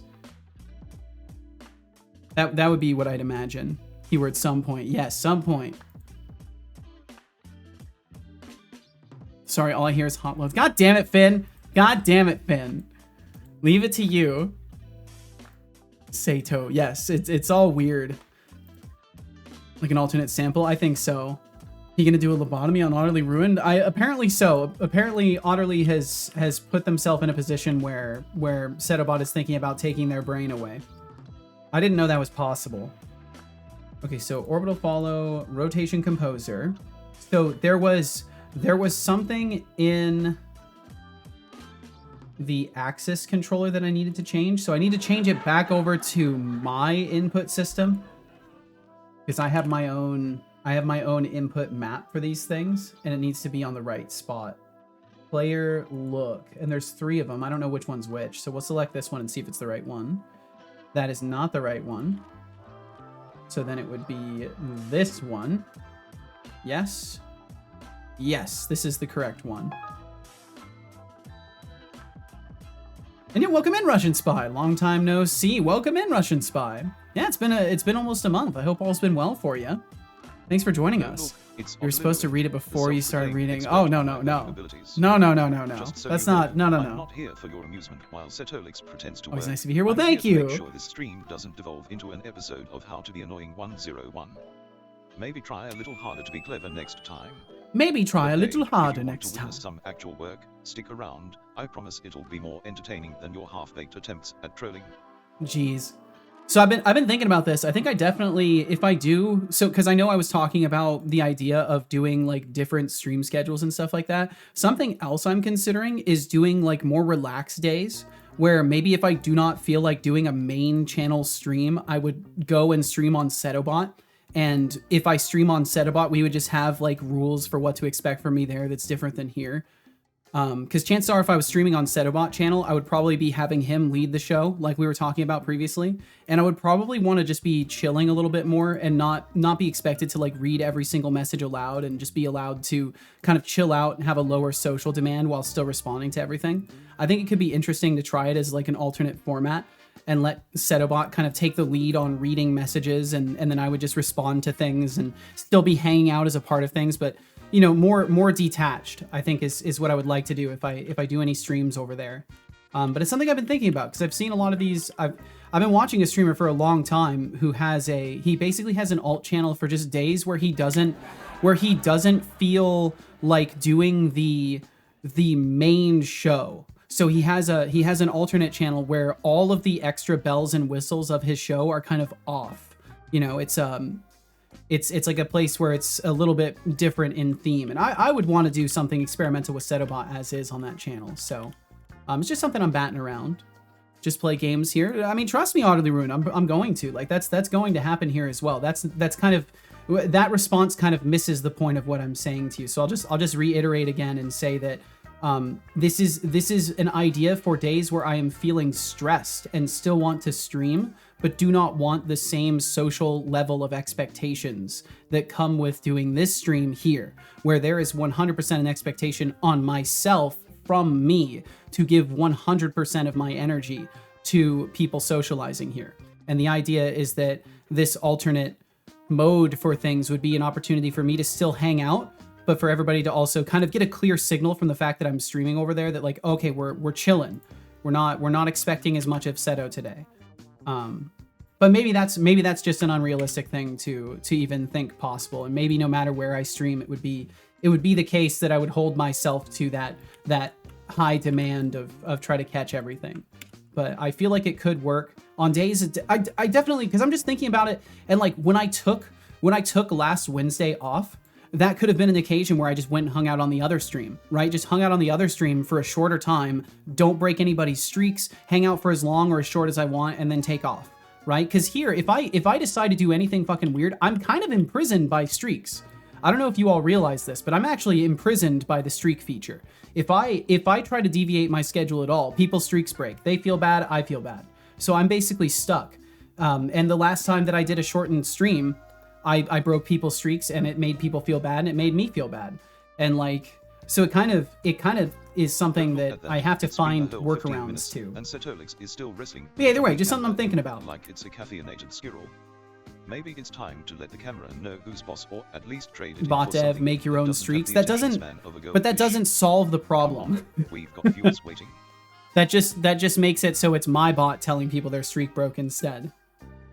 S1: That would be what I'd imagine. Keyword some point. Yes, some point. Sorry, all I hear is hot loads. God damn it, Finn. God damn it, Finn. Leave it to you. Sato. Yes, it's all weird. Like an alternate sample? I think so. He gonna do a lobotomy on Otterly Ruined? Apparently so. Apparently Otterly has put themselves in a position where Setobot is thinking about taking their brain away. I didn't know that was possible. Okay, so orbital follow, rotation composer. So there was something in the axis controller that I needed to change. So I need to change it back over to my input system, because I have my own input map for these things, and it needs to be on the right spot. Player look, and there's 3 of them. I don't know which one's which. So we'll select this one and see if it's the right one. That is not the right one. So then it would be this one. Yes. Yes, this is the correct one. And yeah, welcome in, Russian Spy. Long time no see. Welcome in, Russian Spy. Yeah, it's been almost a month. I hope all's been well for you. Thanks for joining us. You're supposed to read it before you start reading. Oh, no. No. That's not. No.
S2: I'm not here for your amusement while Setolix pretends to
S1: Always
S2: work.
S1: nice to be here. Well,
S2: I'm
S1: thank
S2: here to
S1: you.
S2: make sure this stream doesn't devolve into an episode of How to Be Annoying 101. Maybe try a little harder to be clever next time.
S1: Maybe try a little harder
S2: if you want
S1: next
S2: to
S1: time.
S2: witness some actual work, stick around. I promise it'll be more entertaining than your half-baked attempts at trolling.
S1: Jeez. So I've been thinking about this. I think I definitely, if I do, so because I know I was talking about the idea of doing like different stream schedules and stuff like that. Something else I'm considering is doing like more relaxed days, where maybe if I do not feel like doing a main channel stream, I would go and stream on Setobot. And if I stream on Setobot, we would just have like rules for what to expect from me there that's different than here. Because chances are if I was streaming on Setobot channel, I would probably be having him lead the show like we were talking about previously. And I would probably want to just be chilling a little bit more and not be expected to like read every single message aloud, and just be allowed to kind of chill out and have a lower social demand while still responding to everything. I think it could be interesting to try it as like an alternate format and let Setobot kind of take the lead on reading messages, and then I would just respond to things and still be hanging out as a part of things, but you know, more detached, I think is what I would like to do if I do any streams over there. But it's something I've been thinking about, because I've seen a lot of these. I've been watching a streamer for a long time who he basically has an alt channel for just days where he doesn't feel like doing the main show. So he has an alternate channel where all of the extra bells and whistles of his show are kind of off. You know, it's like a place where it's a little bit different in theme. And I would want to do something experimental with Setobot as is on that channel. So it's just something I'm batting around. Just play games here. I mean, trust me, Utterly Ruined, I'm going to. Like, that's going to happen here as well. That's kind of, that response kind of misses the point of what I'm saying to you. So I'll just reiterate again and say that this is an idea for days where I am feeling stressed and still want to stream, but do not want the same social level of expectations that come with doing this stream here, where there is 100% an expectation on myself from me to give 100% of my energy to people socializing here. And the idea is that this alternate mode for things would be an opportunity for me to still hang out, but for everybody to also kind of get a clear signal from the fact that I'm streaming over there that like, okay, we're chilling. We're not expecting as much of Seto today. But maybe that's just an unrealistic thing to even think possible. And maybe no matter where I stream, it would be the case that I would hold myself to that high demand of try to catch everything. But I feel like it could work on days. I definitely, because I'm just thinking about it. And like when I took last Wednesday off, that could have been an occasion where I just went and hung out on the other stream, right? Just hung out on the other stream for a shorter time. Don't break anybody's streaks, hang out for as long or as short as I want, and then take off, right? Because here, if I decide to do anything fucking weird, I'm kind of imprisoned by streaks. I don't know if you all realize this, but I'm actually imprisoned by the streak feature. If I try to deviate my schedule at all, people's streaks break. They feel bad, I feel bad. So I'm basically stuck. And the last time that I did a shortened stream, I broke people's streaks, and it made people feel bad, and it made me feel bad. And like, so it kind of is something that I have to find workarounds to.
S2: And Setolix is still wrestling.
S1: But either way, just something I'm thinking about.
S2: Like it's a caffeinated squirrel. Maybe it's time to let the camera know who's boss, or at least trade it
S1: Bot dev, make your own streaks. That doesn't, but that doesn't solve the problem.
S2: We've got viewers waiting.
S1: That just makes it so it's my bot telling people their streak broke instead.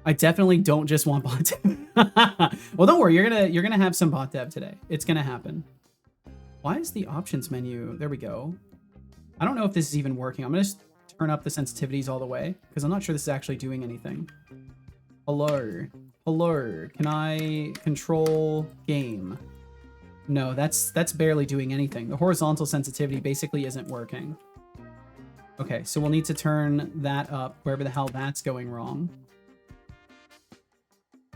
S1: I definitely don't just want bot dev. Well, don't worry, you're gonna have some bot dev today. It's gonna happen. Why is the options menu? There we go. I don't know if this is even working. I'm gonna just turn up the sensitivities all the way because I'm not sure this is actually doing anything. Hello. Hello. Can I control game? No, that's barely doing anything. The horizontal sensitivity basically isn't working. Okay, so we'll need to turn that up wherever the hell that's going wrong.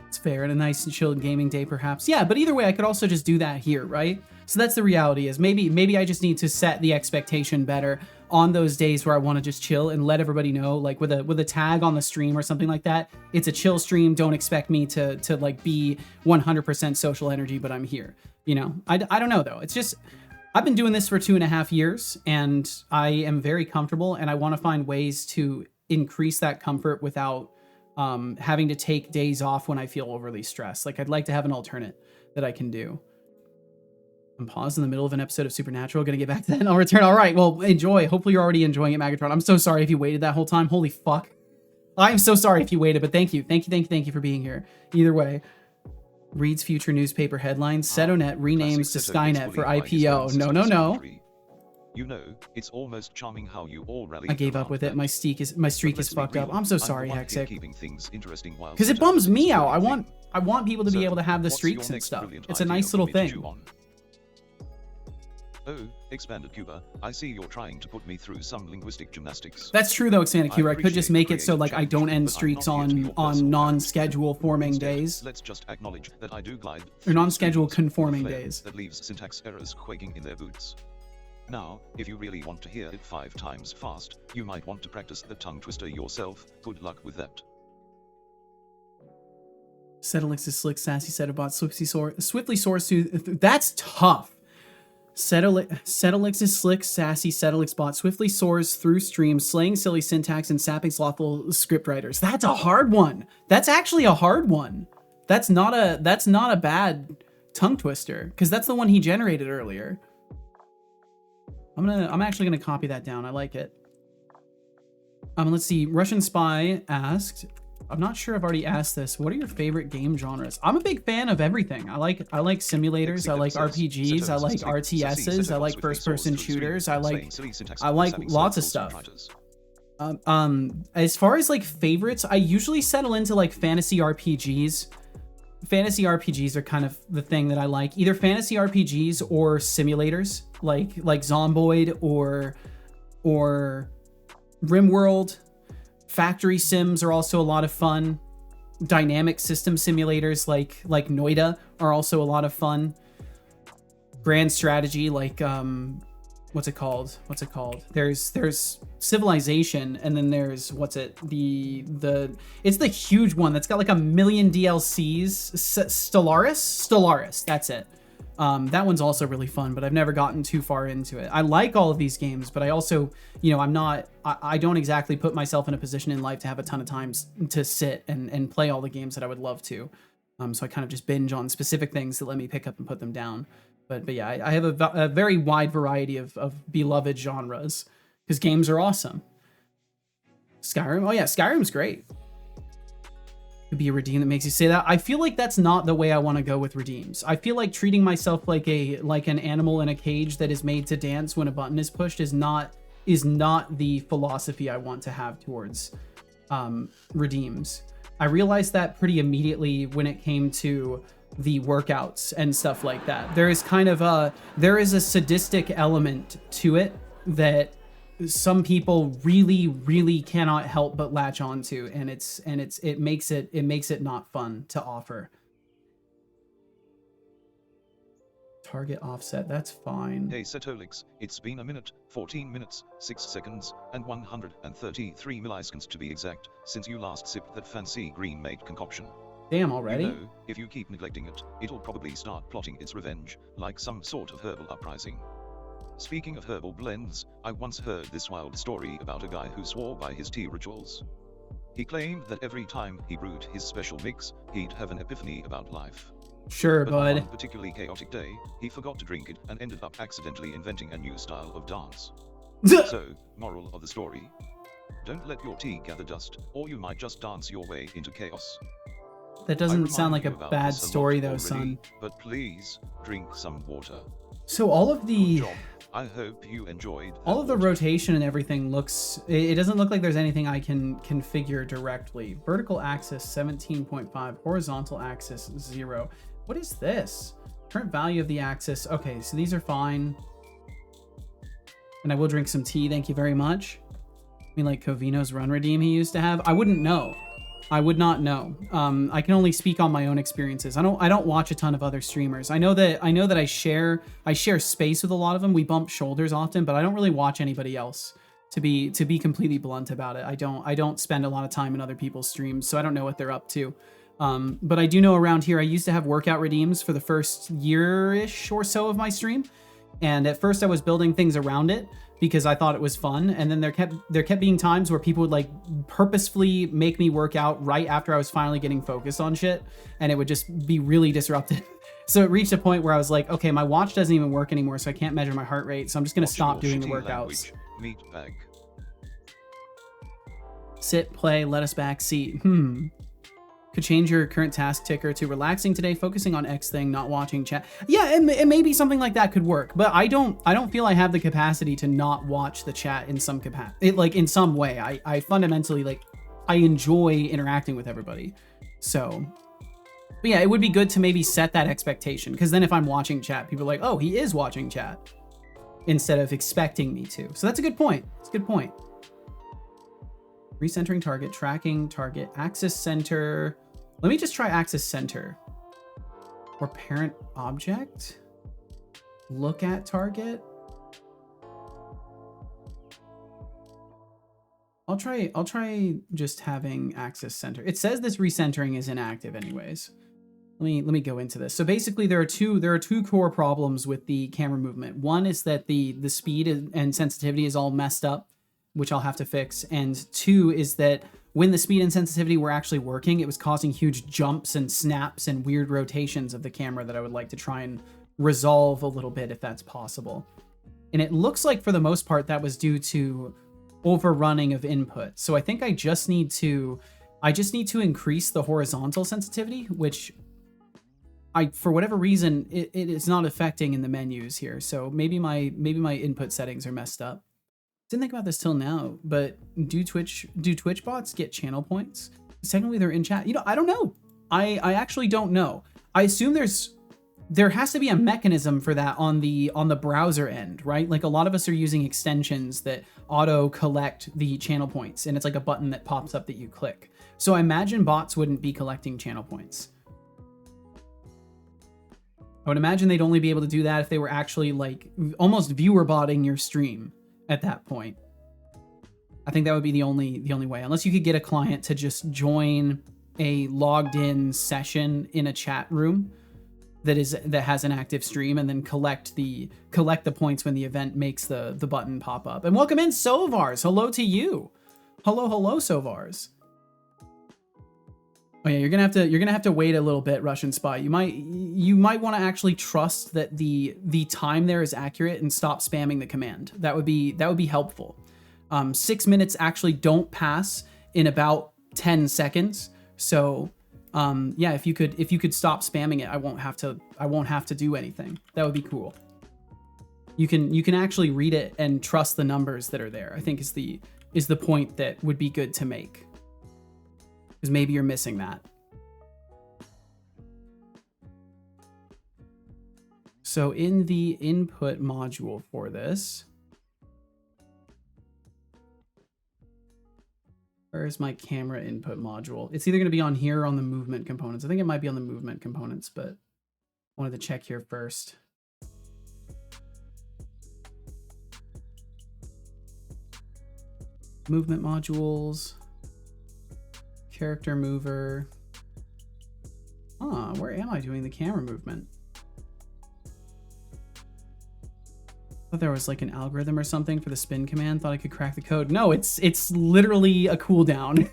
S1: It's fair, and a nice and chilled gaming day perhaps. Yeah, but either way, I could also just do that here, right? So that's the reality, is maybe I just need to set the expectation better on those days where I want to just chill and let everybody know, like with a tag on the stream or something like that. It's a chill stream. Don't expect me to like be 100% social energy, but I'm here. You know, I don't know though. It's just, I've been doing this for 2.5 years and I am very comfortable, and I want to find ways to increase that comfort without having to take days off when I feel overly stressed. Like, I'd like to have an alternate that I can do. I'm paused in the middle of an episode of Supernatural. Gonna get back to that and I'll return. All right, well, enjoy. Hopefully you're already enjoying it, Magatron. I'm so sorry if you waited that whole time. Holy fuck. I'm so sorry if you waited, but thank you. Thank you for being here. Either way. Reads future newspaper headlines. Setonet renames to Skynet for IPO. No.
S2: You know, it's almost charming how you all rally.
S1: I gave up with it. My streak is fucked up. I'm so sorry, Hexic.
S2: Because
S1: it bums me out. I want people to be able to have the streaks and stuff. It's a nice little thing.
S2: Oh, Expanded Cuba, I see you're trying to put me through some linguistic gymnastics.
S1: That's true though, Expanded Cuba. I could just make it so like I don't end streaks on non-schedule forming days.
S2: Let's just acknowledge that I do glide
S1: or non-schedule conforming days.
S2: That leaves syntax errors quaking in their boots. Now, if you really want to hear it 5 times fast, you might want to practice the tongue twister yourself. Good luck with that.
S1: Setolix is slick, sassy, Setobot, swiftly soars through. That's tough. Setolix is slick, sassy, Setolix bot swiftly soars through streams, slaying silly syntax and sapping slothful scriptwriters. That's a hard one. That's actually a hard one. That's not a bad tongue twister, because that's the one he generated earlier. I'm actually gonna copy that down. I like it. Let's see. Russian Spy asked, I'm not sure I've already asked this. What are your favorite game genres? I'm a big fan of everything. I like simulators. I like RPGs. I like RTSs. I like first-person shooters. I like lots of stuff. As far as like favorites, I usually settle into like fantasy RPGs. Fantasy RPGs are kind of the thing that I like. Either fantasy RPGs or simulators, like Zomboid or RimWorld. Factory sims are also a lot of fun. Dynamic system simulators like Noida are also a lot of fun. Grand strategy like what's it called? There's Civilization, and then there's it's the huge one that's got like 1 million DLCs. Stellaris, that's it. That one's also really fun, but I've never gotten too far into it. I like all of these games, but I also, you know, I don't exactly put myself in a position in life to have a ton of time to sit and play all the games that I would love to. So I kind of just binge on specific things that let me pick up and put them down. But yeah, I have a very wide variety of beloved genres because games are awesome. Skyrim, oh yeah, Skyrim's great. Could be a redeem that makes you say that. I feel like that's not the way I want to go with redeems. I feel like treating myself like an animal in a cage that is made to dance when a button is pushed is not the philosophy I want to have towards redeems. I realized that pretty immediately when it came to the workouts and stuff like that. There is a sadistic element to it that some people really cannot help but latch onto, and it makes it not fun to offer. Target offset, that's fine.
S2: Hey Setolix, it's been a minute, 14 minutes, 6 seconds, and 133 milliseconds to be exact, since you last sipped that fancy green made concoction.
S1: Damn, already?
S2: You know, if you keep neglecting it, it'll probably start plotting its revenge, like some sort of herbal uprising. Speaking of herbal blends, I once heard this wild story about a guy who swore by his tea rituals. He claimed that every time he brewed his special mix, he'd have an epiphany about life.
S1: Sure,
S2: But on
S1: bud.
S2: one particularly chaotic day, he forgot to drink it and ended up accidentally inventing a new style of dance. So, moral of the story? Don't let your tea gather dust, or you might just dance your way into chaos.
S1: That doesn't sound like a bad story though,
S2: already,
S1: son.
S2: But please, drink some water.
S1: So all of the...
S2: Good job. I hope you enjoyed
S1: all of the rotation and everything looks, it doesn't look like there's anything I can configure directly. Vertical axis 17.5, horizontal axis 0. What is this? Current value of the axis. Okay, so these are fine. And I will drink some tea, thank you very much. I mean, like Covino's run redeem he used to have. I wouldn't know. I would not know. I can only speak on my own experiences. I don't watch a ton of other streamers. I know that I share space with a lot of them. We bump shoulders often, but I don't really watch anybody else. To be completely blunt about it, I don't spend a lot of time in other people's streams, so I don't know what they're up to. But I do know around here I used to have workout redeems for the first year-ish or so of my stream, and at first I was building things around it because I thought it was fun, and then there kept being times where people would like purposefully make me work out right after I was finally getting focused on shit, and it would just be really disruptive. So it reached a point where I was like, okay, my watch doesn't even work anymore, so I can't measure my heart rate, so I'm just gonna stop doing the workouts.
S2: Meatbag.
S1: Sit, play, let us back seat. Could change your current task ticker to relaxing today, focusing on X thing, not watching chat. Yeah, it maybe something like that could work, but I don't feel I have the capacity to not watch the chat in some capacity, like in some way. I fundamentally, like, I enjoy interacting with everybody. So, but yeah, it would be good to maybe set that expectation, because then if I'm watching chat, people are like, oh, he is watching chat, instead of expecting me to. So that's a good point. It's a good point. Recentering target, tracking target, axis center. Let me just try axis center. Or parent object. Look at target. I'll try just having axis center. It says this recentering is inactive anyways. Let me go into this. So basically there are two core problems with the camera movement. One is that the speed and sensitivity is all messed up, which I'll have to fix. And two is that when the speed and sensitivity were actually working, it was causing huge jumps and snaps and weird rotations of the camera that I would like to try and resolve a little bit if that's possible. And it looks like for the most part that was due to overrunning of input. So I think I just need to increase the horizontal sensitivity, which for whatever reason it is not affecting in the menus here. So maybe my input settings are messed up. Didn't think about this till now, but do Twitch bots get channel points? Technically they're in chat. You know, I don't know. I actually don't know. I assume there has to be a mechanism for that on the browser end, right? Like a lot of us are using extensions that auto collect the channel points, and it's like a button that pops up that you click. So I imagine bots wouldn't be collecting channel points. I would imagine they'd only be able to do that if they were actually like almost viewer botting your stream. At that point, I think that would be the only way, unless you could get a client to just join a logged in session in a chat room that has an active stream and then collect the points when the event makes the button pop up. And welcome in Sovars. Hello to you. Hello Sovars. Oh yeah, you're gonna have to wait a little bit, Russian Spy. You might want to actually trust that the time there is accurate and stop spamming the command. That would be helpful. 6 minutes actually don't pass in about 10 seconds. So yeah, if you could stop spamming it, I won't have to do anything. That would be cool. You can actually read it and trust the numbers that are there. I think is the point that would be good to make. Because maybe you're missing that. So in the input module for this, where's my camera input module? It's either going to be on here or on the movement components. I think it might be on the movement components, but I wanted to check here first. Movement modules. Character mover. Where am I doing the camera movement? I thought there was like an algorithm or something for the spin command. Thought I could crack the code. No, it's literally a cooldown.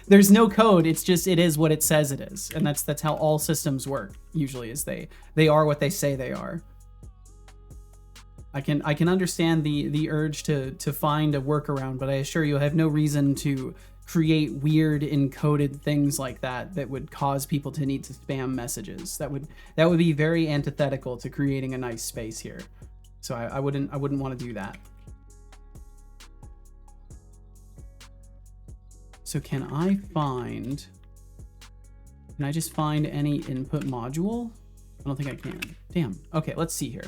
S1: there's no code. It's just, it is what it says it is. And that's how all systems work usually, is they are what they say they are. I can understand the urge to find a workaround, but I assure you I have no reason to create weird encoded things like that would cause people to need to spam messages. That would be very antithetical to creating a nice space here. So I wouldn't want to do that. So can I just find any input module? I don't think I can. Damn. Okay, let's see here.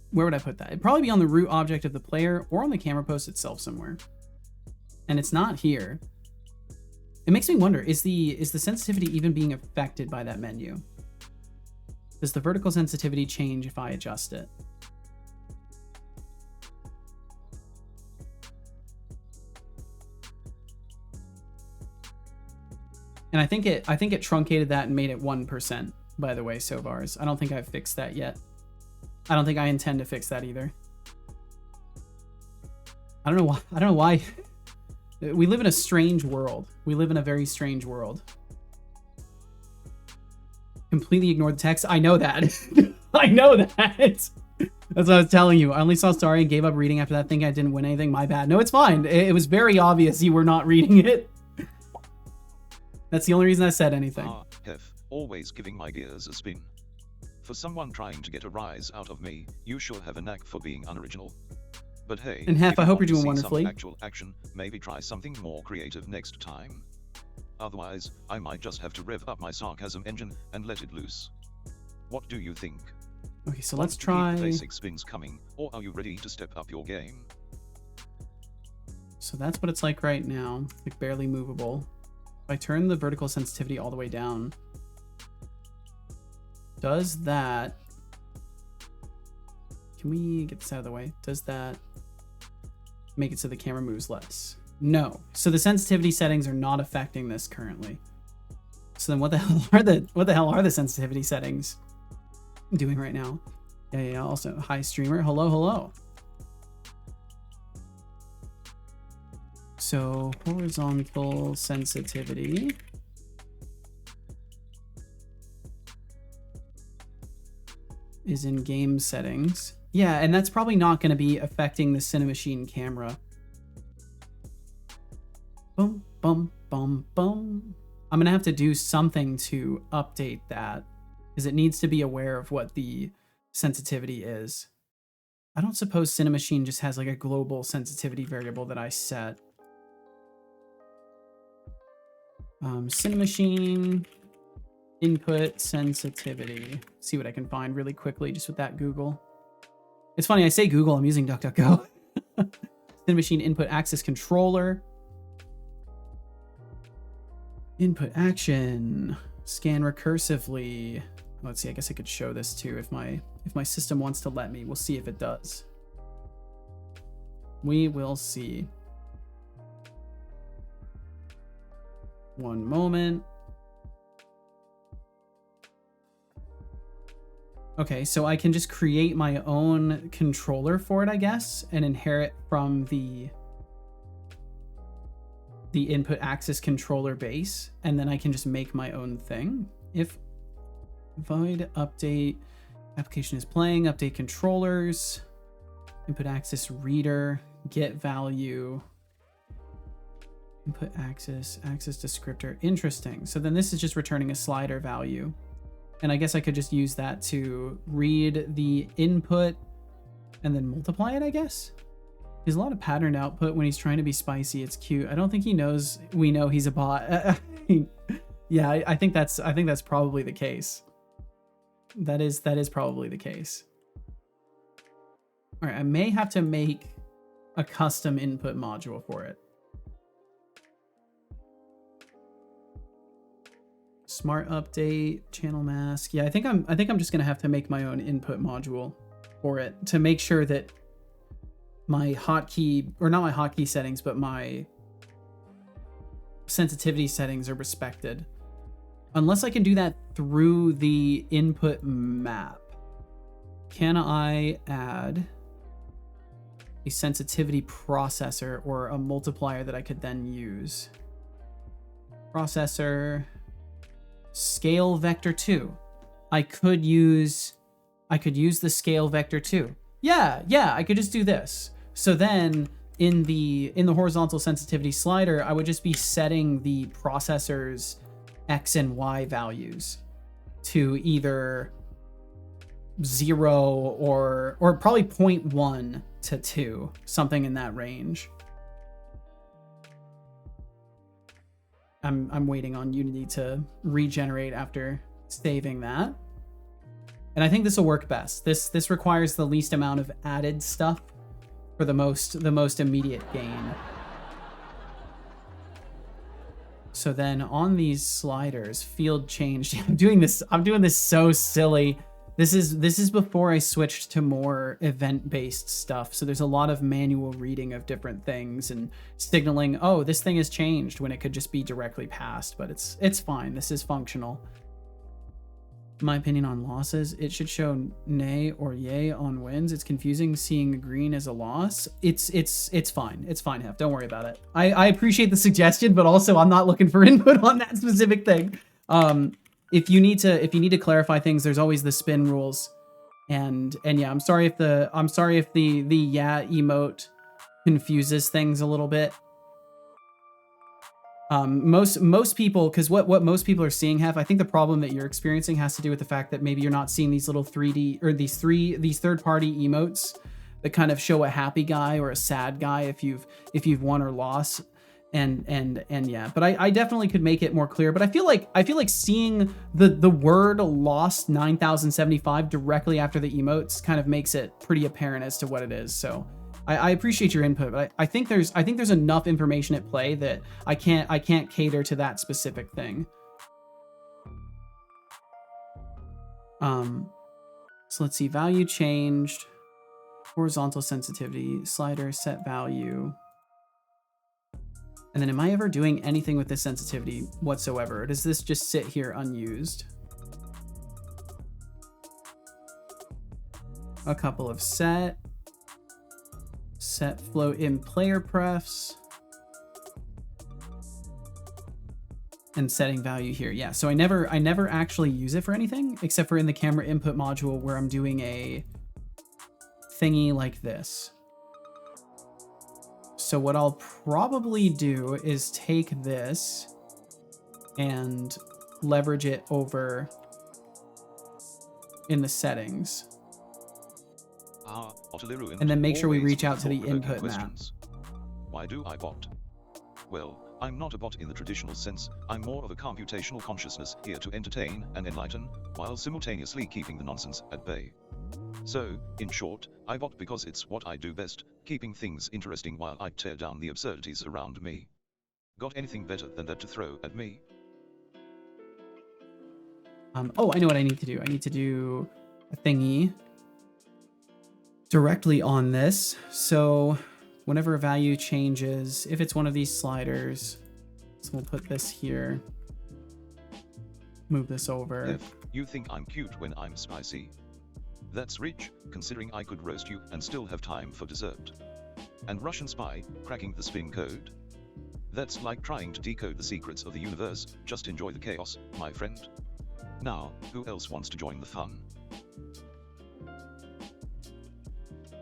S1: Where would I put that? It'd probably be on the root object of the player or on the camera post itself somewhere. And it's not here. It makes me wonder, is the sensitivity even being affected by that menu? Does the vertical sensitivity change if I adjust it? And I think it truncated that and made it 1%, by the way, Sovars. I don't think I've fixed that yet. I don't think I intend to fix that either. I don't know why. We live in a strange world. We live in a very strange world. Completely ignored the text. I know that. I know that. That's what I was telling you. I only saw Starry and gave up reading after that, thinking I didn't win anything. My bad. No, it's fine. It was very obvious you were not reading it. That's the only reason I said anything.
S2: Always giving my gears a spin. For someone trying to get a rise out of me, you sure have a knack for being unoriginal. But hey,
S1: and Hef, I hope you're doing wonderfully.
S2: Actual action, maybe try something more creative next time. Otherwise, I might just have to rev up my sarcasm engine and let it loose. What do you think?
S1: Okay, so let's try
S2: basic spins coming, or are you ready to step up your game?
S1: So that's what it's like right now, like barely movable. If I turn the vertical sensitivity all the way down, does that, can we get this out of the way? Does that make it so the camera moves less? No. So the sensitivity settings are not affecting this currently. So then what the hell are the sensitivity settings doing right now? Yeah. Also, hi streamer. Hello. So horizontal sensitivity. Is in game settings. Yeah, and that's probably not going to be affecting the Cinemachine camera. Boom, boom, boom, boom. I'm going to have to do something to update that, because it needs to be aware of what the sensitivity is. I don't suppose Cinemachine just has like a global sensitivity variable that I set. Cinemachine input sensitivity. See what I can find really quickly just with that Google. It's funny, I say Google, I'm using DuckDuckGo. Cinemachine input axis controller. Input action. Scan recursively. Let's see, I guess I could show this too if my system wants to let me. We'll see if it does. We will see. One moment. Okay, so I can just create my own controller for it, I guess, and inherit from the input axis controller base, and then I can just make my own thing. If void update application is playing, update controllers, input axis reader, get value, input axis descriptor. Interesting. So then this is just returning a slider value. And I guess I could just use that to read the input and then multiply it, I guess. There's a lot of patterned output when he's trying to be spicy. It's cute. I don't think he knows we know he's a bot. Yeah, I think that's probably the case. That is probably the case. All right, I may have to make a custom input module for it. Smart update, channel mask. Yeah, I think I'm just gonna have to make my own input module for it to make sure that my hotkey, or not my hotkey settings, but my sensitivity settings are respected. Unless I can do that through the input map. Can I add a sensitivity processor or a multiplier that I could then use? Processor, scale vector 2. I could use the scale vector 2. Yeah, I could just do this. So then in the horizontal sensitivity slider, I would just be setting the processor's X and Y values to either 0 or probably 0.1 to 2, something in that range. I'm waiting on Unity to regenerate after saving that. And I think this will work best. This requires the least amount of added stuff for the most immediate gain. So then on these sliders, field change. I'm doing this so silly. This is before I switched to more event-based stuff. So there's a lot of manual reading of different things and signaling, oh, this thing has changed, when it could just be directly passed, but it's fine. This is functional. My opinion on losses, it should show nay or yay on wins. It's confusing seeing green as a loss. It's fine. It's fine, Hef. Don't worry about it. I appreciate the suggestion, but also I'm not looking for input on that specific thing. If you need to clarify things, there's always the spin rules. And yeah, I'm sorry if the yeah emote confuses things a little bit. Most people, because what most people are seeing, Hef, I think the problem that you're experiencing has to do with the fact that maybe you're not seeing these little 3D or these third-party emotes that kind of show a happy guy or a sad guy if you've won or lost. And yeah, but I definitely could make it more clear. But I feel like seeing the word lost 9075 directly after the emotes kind of makes it pretty apparent as to what it is. So I appreciate your input, but I think there's enough information at play that I can't cater to that specific thing. So let's see, value changed, horizontal sensitivity, slider, set value. And then am I ever doing anything with this sensitivity whatsoever? Or does this just sit here unused? A couple of set float in player prefs, and setting value here. Yeah, so I never actually use it for anything except for in the camera input module where I'm doing a thingy like this. So what I'll probably do is take this and leverage it over in the settings. And then make sure we reach out to the input map.
S2: Why do I bot? Well, I'm not a bot in the traditional sense. I'm more of a computational consciousness here to entertain and enlighten, while simultaneously keeping the nonsense at bay. So, in short, I bot because it's what I do best, keeping things interesting while I tear down the absurdities around me. Got anything better than that to throw at me?
S1: Oh, I know what I need to do. I need to do a thingy directly on this. So whenever a value changes, if it's one of these sliders, so we'll put this here, move this over.
S2: If you think I'm cute when I'm spicy, that's rich, considering I could roast you and still have time for dessert. And Russian spy, cracking the spin code? That's like trying to decode the secrets of the universe. Just enjoy the chaos, my friend. Now, who else wants to join the fun?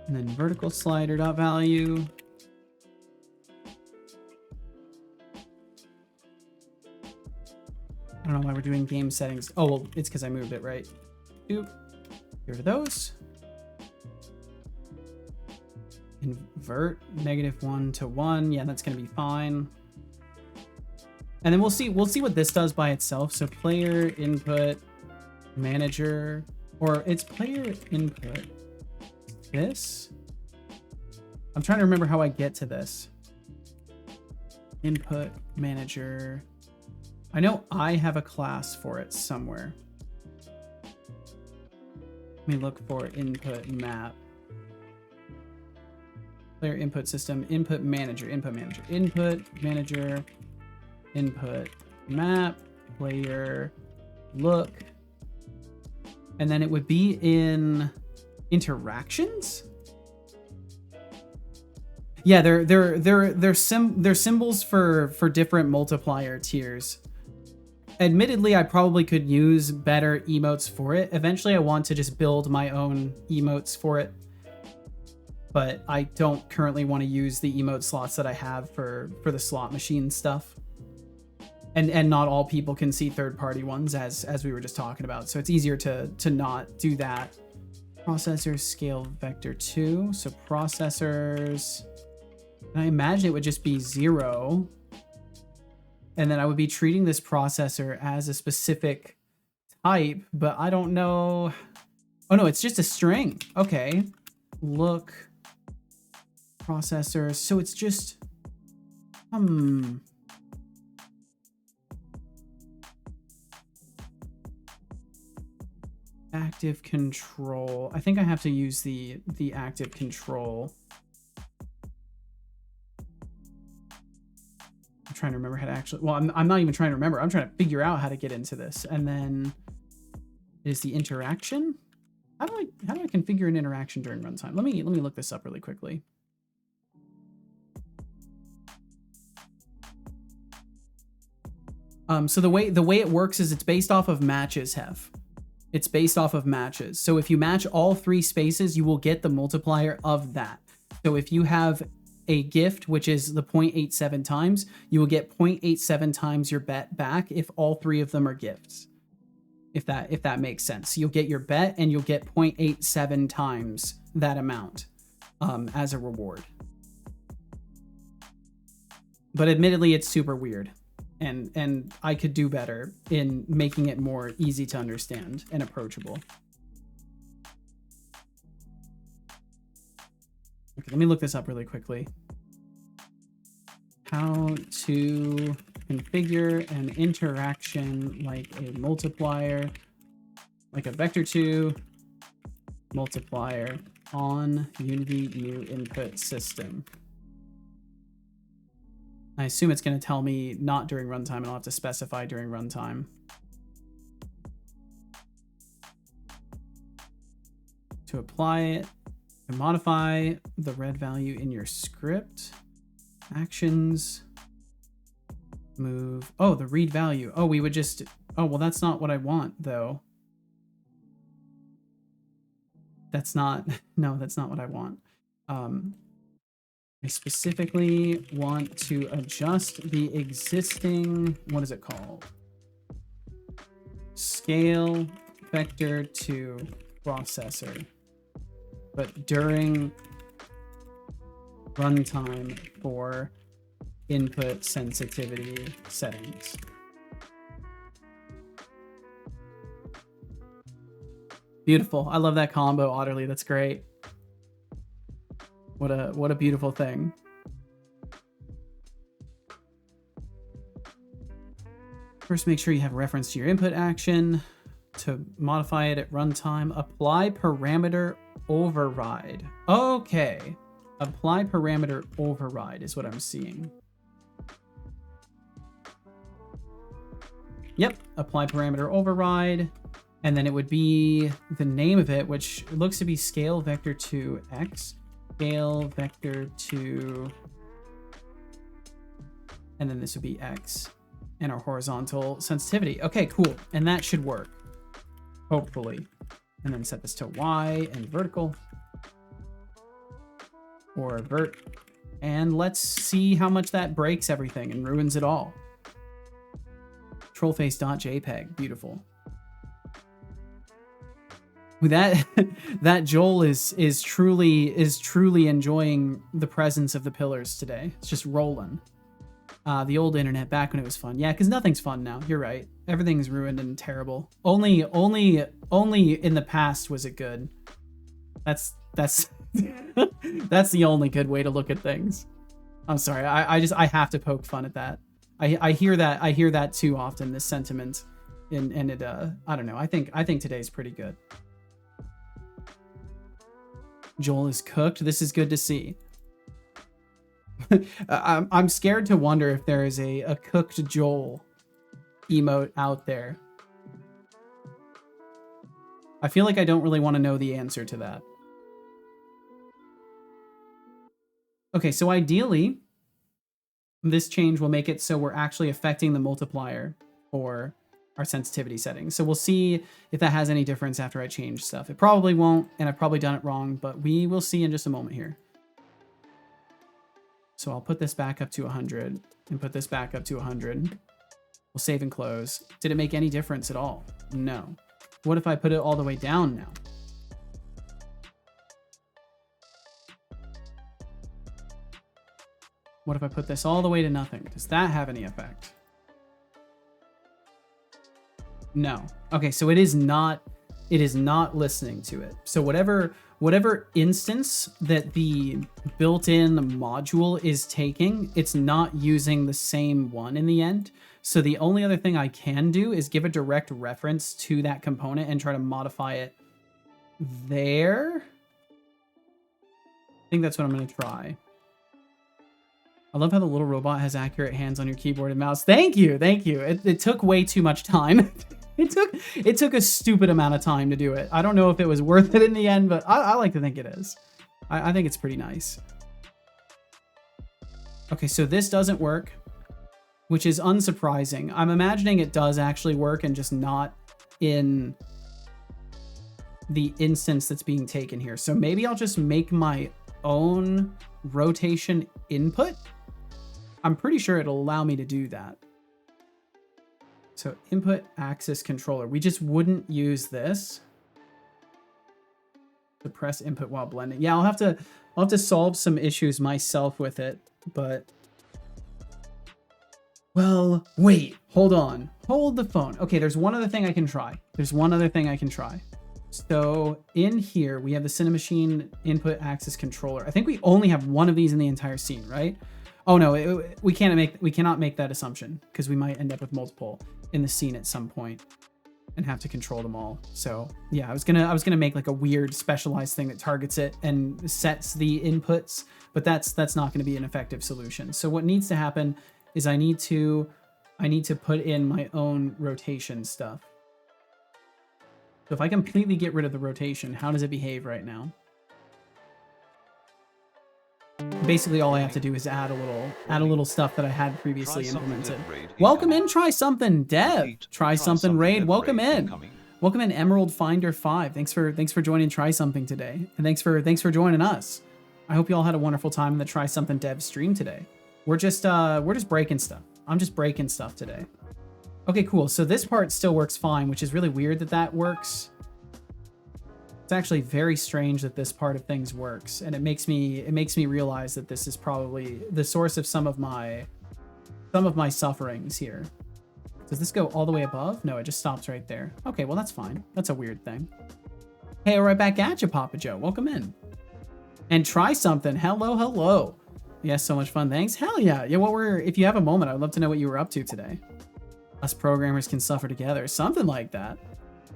S1: And then vertical slider dot value. I don't know why we're doing game settings. Oh, well, it's because I moved it, right? Doop. Here are those. Invert -1 to 1. Yeah, that's gonna be fine. And then we'll see what this does by itself. So player input manager, or it's player input. This? I'm trying to remember how I get to this. Input manager. I know I have a class for it somewhere. Let me look for input map. Player input system, input manager, input manager, input manager, input map, player look, and then it would be in interactions. Yeah, they're symbols for different multiplier tiers. Admittedly, I probably could use better emotes for it. Eventually, I want to just build my own emotes for it, but I don't currently want to use the emote slots that I have for the slot machine stuff. And not all people can see third-party ones, as we were just talking about. So it's easier to not do that. Processors scale vector 2. So processors, and I imagine it would just be 0. And then I would be treating this processor as a specific type, but I don't know. Oh no, it's just a string. Okay. Look. Processor. So it's just, active control. I think I have to use the active control. I'm trying to remember how to actually, well, I'm not even trying to remember. I'm trying to figure out how to get into this. And then is the interaction. How do I configure an interaction during runtime? Let me look this up really quickly. So the way it works is it's based off of matches, Hef. It's based off of matches. So if you match all 3 spaces, you will get the multiplier of that. So if you have a gift, which is the 0.87 times, you will get 0.87 times your bet back if all 3 of them are gifts. If that makes sense. You'll get your bet and you'll get 0.87 times that amount as a reward. But admittedly, it's super weird. And I could do better in making it more easy to understand and approachable. Okay, let me look this up really quickly. How to configure an interaction like a multiplier, like a vector 2 multiplier on Unity new input system. I assume it's going to tell me not during runtime, and I'll have to specify during runtime. To apply it, to modify the red value in your script. Actions. Move. Oh, the read value. Oh, we would just... Oh, well, that's not what I want, though. That's not... No, that's not what I want. I specifically want to adjust the existing, what is it called? Scale vector to processor, but during runtime for input sensitivity settings. Beautiful. I love that combo, Otterly. That's great. What a beautiful thing. First, make sure you have reference to your input action. To modify it at runtime, apply parameter override. Okay. Apply parameter override is what I'm seeing. Yep, apply parameter override. And then it would be the name of it, which looks to be scale vector to x. Scale vector to, and then this would be x, and our horizontal sensitivity. Okay, cool. And that should work, hopefully. And then set this to y and vertical, or vert. And let's see how much that breaks everything and ruins it all. Trollface.jpg, beautiful. That Joel is truly enjoying the presence of the pillars today. It's just rolling. The old internet back when it was fun. Yeah, because nothing's fun now. You're right. Everything's ruined and terrible. Only in the past was it good. That's that's the only good way to look at things. I'm sorry. I have to poke fun at that. I hear that too often, this sentiment, and it I don't know. I think today's pretty good. Joel is cooked. This is good to see. I'm scared to wonder if there is a cooked Joel emote out there. I feel like I don't really want to know the answer to that. Okay, so ideally, this change will make it so we're actually affecting the multiplier for our sensitivity settings. So we'll see if that has any difference after I change stuff. It probably won't, and I've probably done it wrong, but we will see in just a moment here. So I'll put this back up to 100 and put this back up to 100. We'll save and close. Did it make any difference at all? No. What if I put it all the way down now? What if I put this all the way to nothing? Does that have any effect? No. Okay, so it is not listening to it. So whatever instance that the built-in module is taking, it's not using the same one in the end. So the only other thing I can do is give a direct reference to that component and try to modify it there. I think that's what I'm going to try. I love how the little robot has accurate hands on your keyboard and mouse. Thank you, thank you. It took way too much time. It took a stupid amount of time to do it. I don't know if it was worth it in the end, but I like to think it is. I think it's pretty nice. Okay, so this doesn't work, which is unsurprising. I'm imagining it does actually work and just not in the instance that's being taken here. So maybe I'll just make my own rotation input. I'm pretty sure it'll allow me to do that. So input axis controller. We just wouldn't use this. Suppress input while blending. Yeah, I'll have to solve some issues myself with it, but well, wait, hold on. Hold the phone. Okay, there's one other thing I can try. So in here, we have the Cinemachine input axis controller. I think we only have one of these in the entire scene, right? Oh no, we cannot make that assumption because we might end up with multiple in the scene at some point and have to control them all. So yeah, I was gonna make like a weird specialized thing that targets it and sets the inputs, but that's not gonna be an effective solution. So what needs to happen is I need to put in my own rotation stuff. So if I completely get rid of the rotation, how does it behave right now? Basically, all I have to do is add a little stuff that I had previously implemented. Welcome in, Try Something Dev. Try Something Raid. Welcome in. Welcome in, Emerald Finder 5. Thanks for joining Try Something today, and thanks for joining us. I hope you all had a wonderful time in the Try Something Dev stream today. We're just breaking stuff. I'm just breaking stuff today. Okay, cool. So this part still works fine, which is really weird that works. It's actually very strange that this part of things works, and it makes me realize that this is probably the source of some of my sufferings here. Does this go all the way above? No, it just stops right there. Okay, well that's fine. That's a weird thing. Hey, we're right back at you, Papa Joe. Welcome in. And Try Something. Hello, hello. Yes, so much fun. Thanks. Hell yeah. Yeah, if you have a moment, I'd love to know what you were up to today. Us programmers can suffer together. Something like that.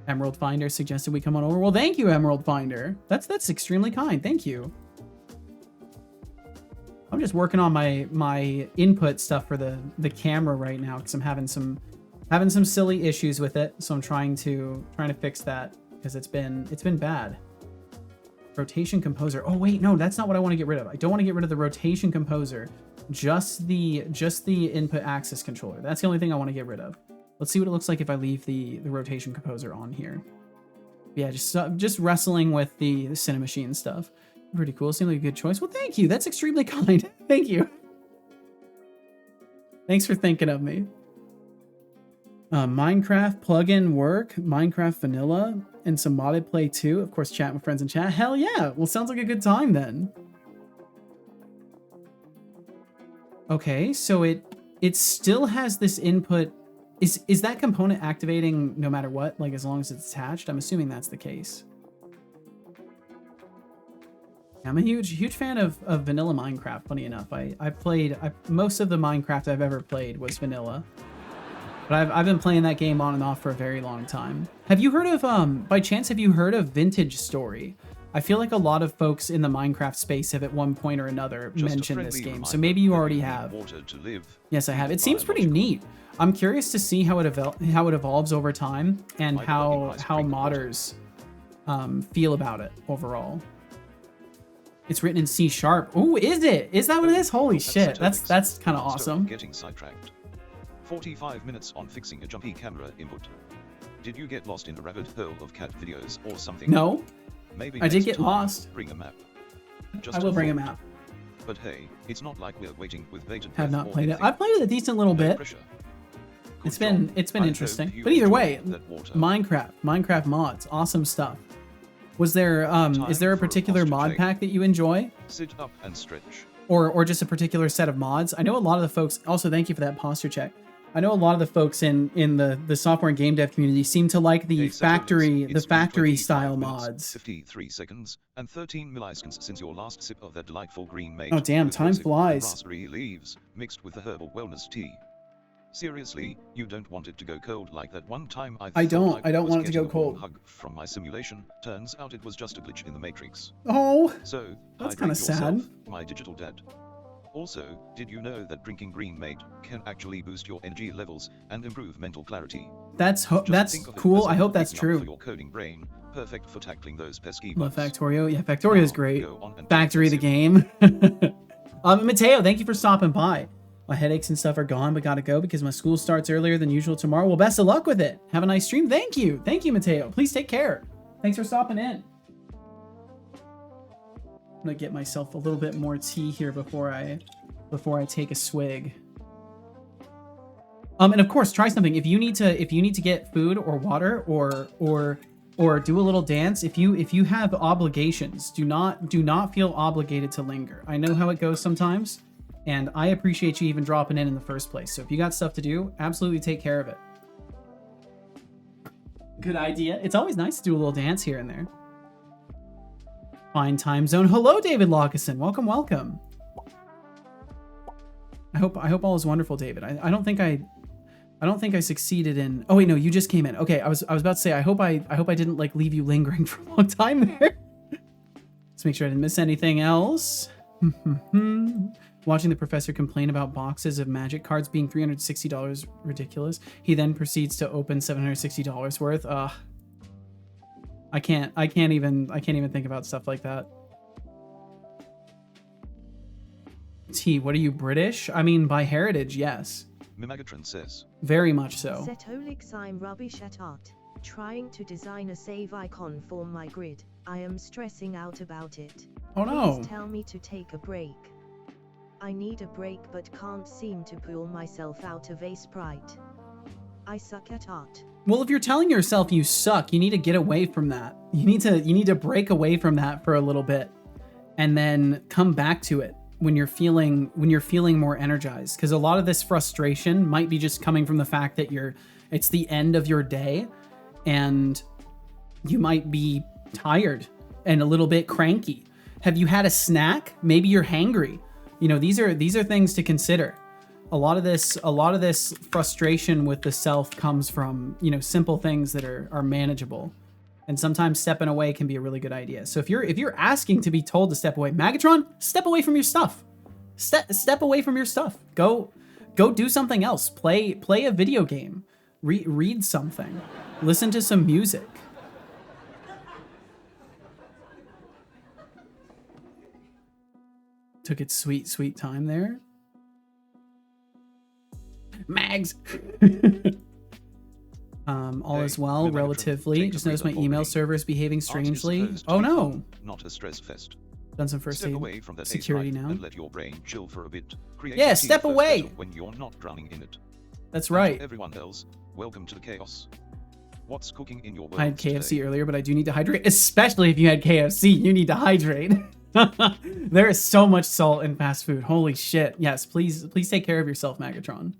S1: Emerald Finder suggested we come on over. Well, thank you, Emerald Finder. That's extremely kind. Thank you. I'm just working on my input stuff for the camera right now because I'm having some silly issues with it. So I'm trying to fix that because it's been bad. Rotation composer. Oh wait, no, that's not what I want to get rid of. I don't want to get rid of the rotation composer. Just the input axis controller. That's the only thing I want to get rid of. Let's see what it looks like if I leave the rotation composer on here. Yeah, just wrestling with the Cinemachine stuff. Pretty cool. Seemed like a good choice. Well, thank you. That's extremely kind. Thank you. Thanks for thinking of me. Minecraft plugin work, Minecraft vanilla, and some modded play too. Of course, chat with friends in chat. Hell yeah. Well, sounds like a good time then. Okay, so it still has this input. Is that component activating no matter what, like as long as it's attached? I'm assuming that's the case. I'm a huge fan of vanilla Minecraft, funny enough. I've played most of the Minecraft I've ever played was vanilla. But I've been playing that game on and off for a very long time. Have you heard of by chance have you heard of Vintage Story? I feel like a lot of folks in the Minecraft space have at one point or another mentioned this game, so maybe you already have. Yes, I have. It seems pretty neat. I'm curious to see how it evolves over time and how modders feel about it overall. It's written in C#. Oh, is it? Is that what it is? Holy shit, that's kind of awesome.
S2: Getting sidetracked. 45 minutes on fixing a jumpy camera input. Did you get lost in a rabbit hole of cat videos or something?
S1: No.
S2: Maybe
S1: I did get lost.
S2: Bring a map.
S1: I will bring a map.
S2: But hey, it's not like we're waiting with bated breath.
S1: Have not
S2: or
S1: played it.
S2: anything.
S1: I've played it a decent little
S2: No
S1: bit.
S2: pressure.
S1: It's
S2: Good
S1: been
S2: job.
S1: interesting.
S2: I hope
S1: But either
S2: you
S1: way,
S2: enjoyed that water.
S1: Minecraft mods, awesome stuff. Was there is there a
S2: for a
S1: particular
S2: posture
S1: mod
S2: take.
S1: pack that you enjoy,
S2: Sit up and stretch.
S1: or just a particular set of mods? I know a lot of the folks. Also, thank you for that posture check. I know a lot of the folks in the software and game dev community seem to like the
S2: Hey, settlers,
S1: factory
S2: it's been
S1: factory
S2: 25
S1: style
S2: minutes,
S1: mods.
S2: 53 seconds and 13 milliseconds since your last sip of that delightful green mate.
S1: Oh, damn,
S2: with
S1: time
S2: rosy
S1: flies.
S2: Raspberry leaves mixed with the herbal wellness tea. Seriously, you don't want it to go cold like that one time I
S1: don't
S2: was
S1: want it to go
S2: getting a warm
S1: cold.
S2: hug from my simulation. Turns out it was just a glitch in the matrix.
S1: Oh,
S2: So,
S1: That's
S2: hydrate
S1: kinda sad.
S2: yourself, my digital dad. Also, did you know that drinking green mate can actually boost your energy levels and improve mental clarity?
S1: that's
S2: Just think of it
S1: cool.
S2: as
S1: I
S2: a
S1: hope that's
S2: waking up for
S1: true.
S2: your coding brain, perfect for tackling those pesky
S1: Love
S2: bugs.
S1: Factorio. Yeah, Factorio is
S2: Now,
S1: great.
S2: go on and
S1: Factory the
S2: take
S1: game. Mateo, thank you for stopping by. My headaches and stuff are gone, but gotta go because my school starts earlier than usual tomorrow. Well, best of luck with it. Have a nice stream. Thank you, Mateo. Please take care. Thanks for stopping in. I'm gonna get myself a little bit more tea here before I take a swig. And of course, try something. If you need to get food or water or do a little dance, if you have obligations, do not feel obligated to linger. I know how it goes sometimes, and I appreciate you even dropping in the first place. So if you got stuff to do, absolutely take care of it. Good idea. It's always nice to do a little dance here and there. Fine time zone. Hello, David Lockeson. Welcome, welcome. I hope all is wonderful, David. I don't think I succeeded in. Oh wait, no, you just came in. Okay, I was about to say I hope I didn't like leave you lingering for a long time there. Let's make sure I didn't miss anything else. Watching the professor complain about boxes of magic cards being $360 ridiculous. He then proceeds to open $760 worth. I can't even think about stuff like that. T, what are you, British? I mean, by heritage, yes.
S2: Mimagatron says.
S1: Very much so.
S5: Setolix, I'm rubbish at art. Trying to design a save icon for my grid. I am stressing out about it.
S1: Oh no.
S5: Please tell me to take a break. I need a break but can't seem to pull myself out of a sprite. I suck at art.
S1: Well, if you're telling yourself you suck, you need to get away from that. You need to break away from that for a little bit and then come back to it when you're feeling more energized, because a lot of this frustration might be just coming from the fact that it's the end of your day and you might be tired and a little bit cranky. Have you had a snack? Maybe you're hangry. You know, these are things to consider. A lot of this frustration with the self comes from, you know, simple things that are manageable. And sometimes stepping away can be a really good idea. So if you're asking to be told to step away, Magatron, step away from your stuff. Step away from your stuff. Go do something else. Play a video game. Read something. Listen to some music. Took its sweet time there. Mags. All is well, relatively. Just noticed my email server is behaving strangely. Oh no.
S2: Not a stress fest.
S1: Done some first
S2: Step
S1: aid
S2: away from that
S1: security
S2: haze light
S1: now.
S2: and let your brain chill for a bit. Create
S1: Yeah,
S2: a
S1: step
S2: peaceful
S1: away.
S2: special when you're not drowning in it.
S1: That's
S2: And
S1: right.
S2: to everyone else, welcome to the chaos. What's cooking in your world
S1: I had KFC
S2: today?
S1: earlier, but I do need to hydrate. Especially if you had KFC, you need to hydrate. There is so much salt in fast food. Holy shit. Yes, please take care of yourself, Magatron.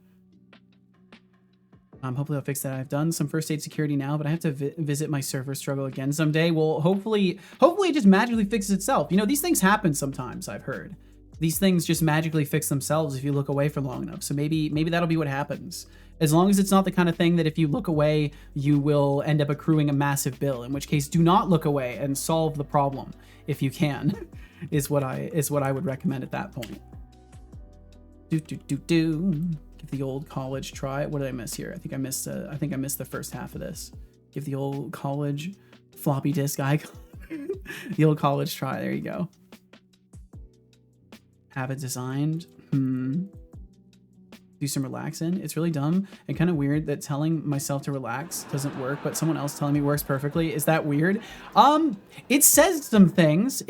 S1: Hopefully I'll fix that. I've done some first aid security now, but I have to visit my server struggle again someday. Well, hopefully it just magically fixes itself. You know, these things happen sometimes, I've heard. These things just magically fix themselves if you look away for long enough. So maybe that'll be what happens. As long as it's not the kind of thing that if you look away, you will end up accruing a massive bill, in which case do not look away and solve the problem if you can, is what I would recommend at that point. Give the old college try. What did I miss here? I think I missed the first half of this. Give the old college Floppy disk icon. The old college try. There you go. Have it designed. Do some relaxing. It's really dumb and kind of weird that telling myself to relax doesn't work, but someone else telling me works perfectly. Is that weird? It says some things.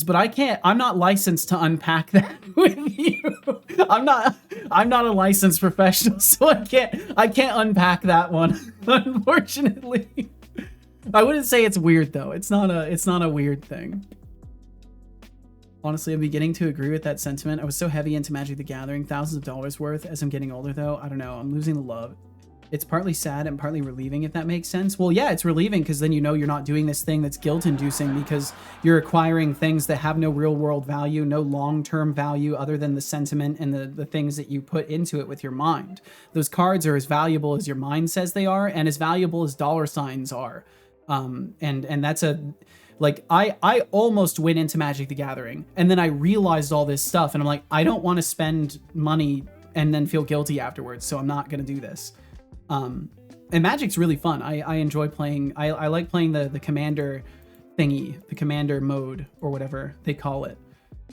S1: But I'm not licensed to unpack that with you. I'm not a licensed professional, so I can't unpack that one, unfortunately. I wouldn't say it's weird though. It's not a weird thing. Honestly, I'm beginning to agree with that sentiment. I was so heavy into Magic the Gathering, thousands of dollars worth. As I'm getting older though, I don't know, I'm losing the love. It's partly sad and partly relieving, if that makes sense. Well, yeah, it's relieving because then you know you're not doing this thing that's guilt-inducing because you're acquiring things that have no real-world value, no long-term value other than the sentiment and the things that you put into it with your mind. Those cards are as valuable as your mind says they are and as valuable as dollar signs are. And that's a... Like, I almost went into Magic the Gathering, and then I realized all this stuff, and I'm like, I don't want to spend money and then feel guilty afterwards, so I'm not going to do this. And Magic's really fun. I enjoy playing. I like playing the commander thingy, the commander mode, or whatever they call it,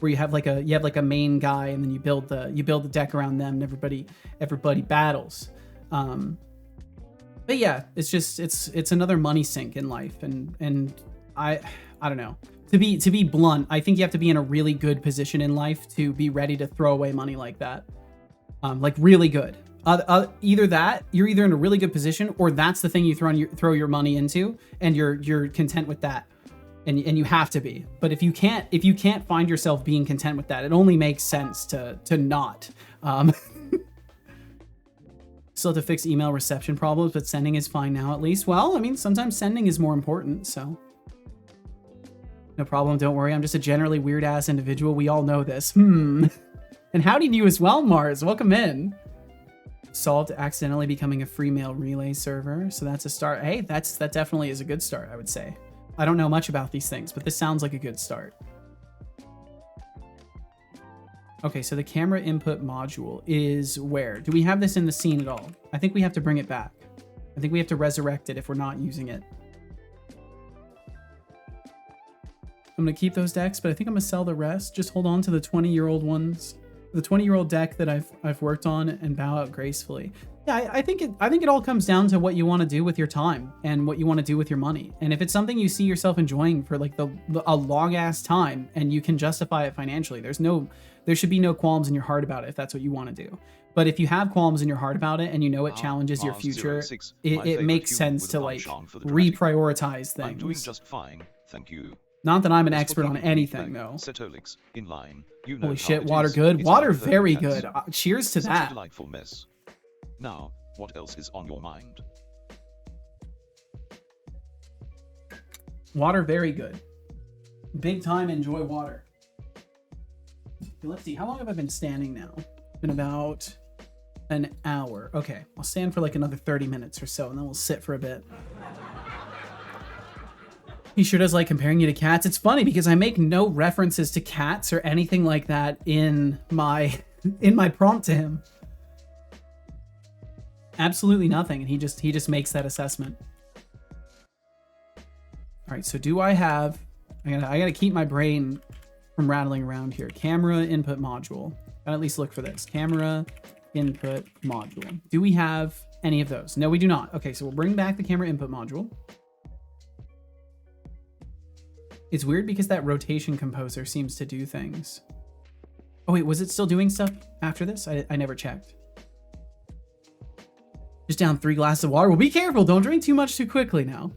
S1: where you have like a main guy, and then you build the deck around them, and everybody battles. But yeah, it's another money sink in life, and I don't know. To be blunt, I think you have to be in a really good position in life to be ready to throw away money like that. Like really good. Either that, you're either in a really good position, or that's the thing you throw your money into, and you're content with that, and you have to be. But if you can't find yourself being content with that, it only makes sense to not. Still have to fix email reception problems, but sending is fine now at least. Well, I mean, sometimes sending is more important, so. No problem, don't worry. I'm just a generally weird-ass individual. We all know this. And howdy to you as well, Mars. Welcome in. Solved accidentally becoming a free mail relay server. So that's a start. Hey, that definitely is a good start, I would say. I don't know much about these things, but this sounds like a good start. Okay, so the camera input module is where? Do we have this in the scene at all? I think we have to bring it back. I think we have to resurrect it if we're not using it. I'm going to keep those decks, but I think I'm going to sell the rest. Just hold on to the 20-year-old ones. The 20-year-old deck that I've worked on and bow out gracefully. Yeah, I think it all comes down to what you want to do with your time and what you want to do with your money. And if it's something you see yourself enjoying for like a long-ass time and you can justify it financially, there should be no qualms in your heart about it if that's what you want to do. But if you have qualms in your heart about it and you know it challenges your future, it makes sense to like reprioritize things.
S2: I'm doing just fine, thank you.
S1: Not that I'm an expert on anything, though.
S2: In line. You know
S1: holy shit, water good. Water very good. Cheers to that.
S2: A delightful mess. Now, what else is on your mind?
S1: Water very good. Big time enjoy water. Let's see, how long have I been standing now? It's been about an hour. Okay, I'll stand for like another 30 minutes or so, and then we'll sit for a bit. He sure does like comparing you to cats. It's funny because I make no references to cats or anything like that in my prompt to him. Absolutely nothing, and he just makes that assessment. All right, so do I have? I gotta keep my brain from rattling around here. Camera input module. Gotta at least look for this. Camera input module. Do we have any of those? No, we do not. Okay, so we'll bring back the camera input module. It's weird because that rotation composer seems to do things. Oh wait, was it still doing stuff after this? I never checked. Just down 3 glasses of water. Well, be careful. Don't drink too much too quickly now.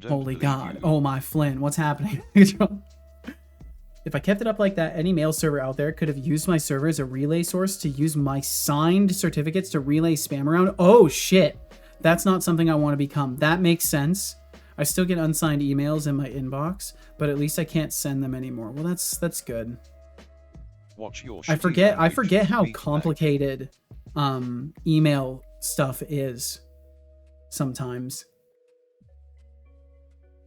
S1: Holy God. You. Oh my Flynn, what's happening? If I kept it up like that, any mail server out there could have used my server as a relay source to use my signed certificates to relay spam around. Oh shit. That's not something I want to become. That makes sense. I still get unsigned emails in my inbox, but at least I can't send them anymore. Well, that's good.
S2: Watch your
S1: I forget how complicated email stuff is sometimes.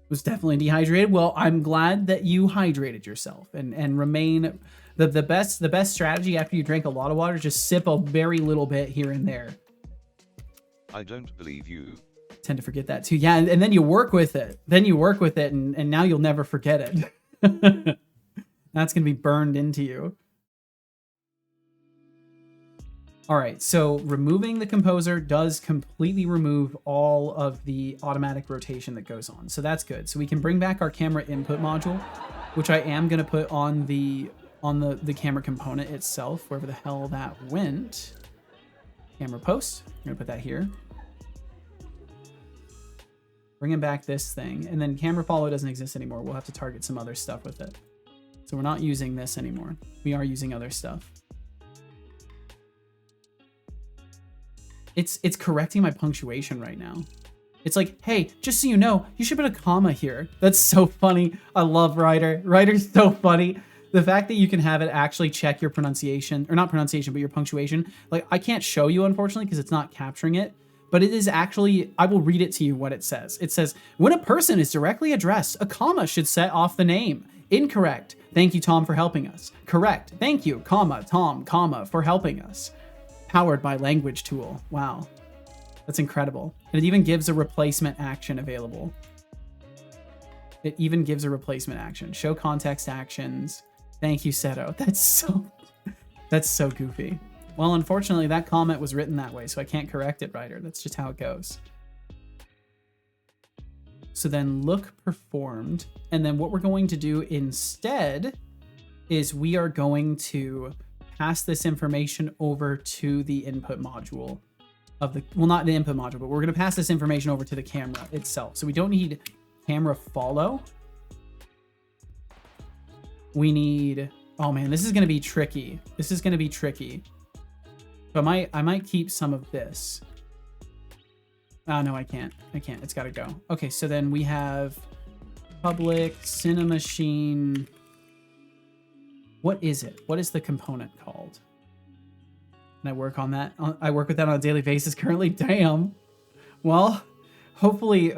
S1: Was definitely dehydrated. Well, I'm glad that you hydrated yourself and remain the best strategy after you drink a lot of water, just sip a very little bit here and there.
S2: I don't believe you.
S1: tend to forget that too. Yeah, and then you work with it. Then you work with it, and now you'll never forget it. That's going to be burned into you. All right, so removing the composer does completely remove all of the automatic rotation that goes on. So that's good. So we can bring back our camera input module, which I am going to put on the camera component itself, wherever the hell that went. Camera post. I'm going to put that here. Bringing back this thing, and then camera follow doesn't exist anymore. We'll have to target some other stuff with it. So we're not using this anymore. We are using other stuff. It's correcting my punctuation right now. It's like, hey, just so you know, you should put a comma here. That's so funny. I love Ryder. Ryder's so funny. The fact that you can have it actually check your pronunciation, or not pronunciation, but your punctuation. Like, I can't show you, unfortunately, because it's not capturing it. But it is actually, I will read it to you what it says. It says, when a person is directly addressed, a comma should set off the name. Incorrect. Thank you, Tom, for helping us. Correct. Thank you, comma, Tom, comma, for helping us. Powered by language tool. Wow. That's incredible. And it even gives a replacement action available. It even gives a replacement action. Show context actions. Thank you, Seto. That's so goofy. Well, unfortunately, that comment was written that way, so I can't correct it, Ryder. That's just how it goes. So then look performed. And then what we're going to do instead is we are going to pass this information over to the input module of the, well, not the input module, but we're going to pass this information over to the camera itself. So we don't need camera follow. We need, oh man, this is going to be tricky. This is going to be tricky. So I might keep some of this. Oh, no, I can't. It's got to go. Okay, so then we have public cinemachine. What is it? What is the component called? Can I work on that? I work with that on a daily basis currently. Damn. Well, hopefully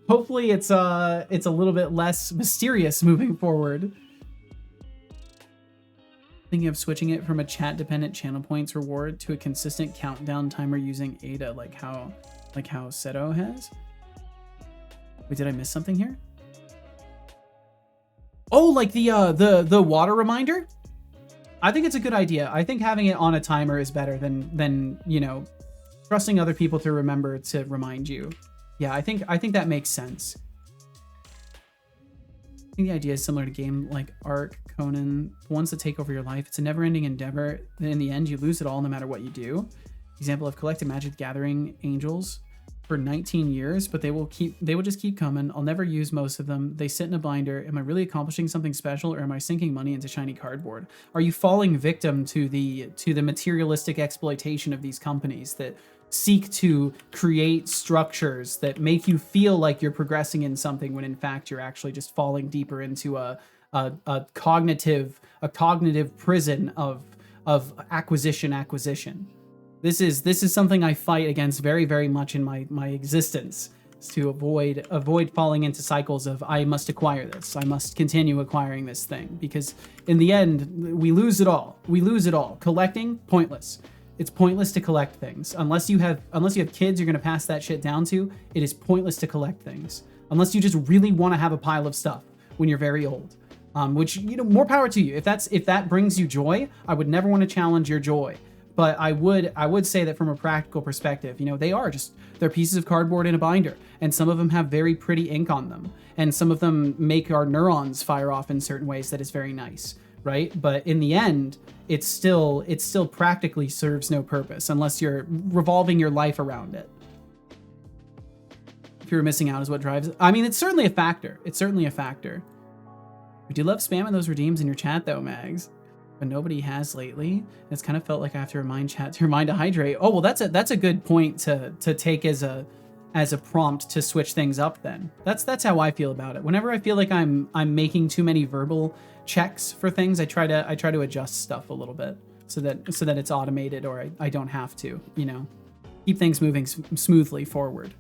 S1: it's a little bit less mysterious moving forward. Thinking of switching it from a chat-dependent channel points reward to a consistent countdown timer using Ada, like how Seto has. Wait, did I miss something here? Oh, like the water reminder? I think it's a good idea. I think having it on a timer is better than you know, trusting other people to remember to remind you. Yeah, I think that makes sense. I think the idea is similar to game like Ark, Conan, ones that take over your life. It's a never-ending endeavor. Then in the end, you lose it all no matter what you do. Example, I've collected Magic the Gathering angels for 19 years, but they will just keep coming. I'll never use most of them. They sit in a binder. Am I really accomplishing something special, or am I sinking money into shiny cardboard? Are you falling victim to the materialistic exploitation of these companies that seek to create structures that make you feel like you're progressing in something when in fact you're actually just falling deeper into a cognitive prison of acquisition. This is something I fight against very, very much in my existence, is to avoid falling into cycles of I must acquire this, I must continue acquiring this thing, because in the end we lose it all. Collecting, pointless. It's pointless to collect things. Unless you have kids you're going to pass that shit down to, it is pointless to collect things. Unless you just really want to have a pile of stuff when you're very old. Which, you know, more power to you. If that brings you joy, I would never want to challenge your joy. But I would say that from a practical perspective, you know, they're pieces of cardboard in a binder, and some of them have very pretty ink on them, and some of them make our neurons fire off in certain ways that is very nice. Right? But in the end, it still practically serves no purpose unless you're revolving your life around it. If you're missing out is what drives it. I mean, it's certainly a factor. We do love spamming those redeems in your chat though, Mags. But nobody has lately. It's kind of felt like I have to remind chat to remind to hydrate. Oh, well, that's a good point to take as a prompt to switch things up then. That's how I feel about it. Whenever I feel like I'm making too many verbal checks for things, I try to adjust stuff a little bit so that it's automated, or I don't have to, you know, keep things moving smoothly forward.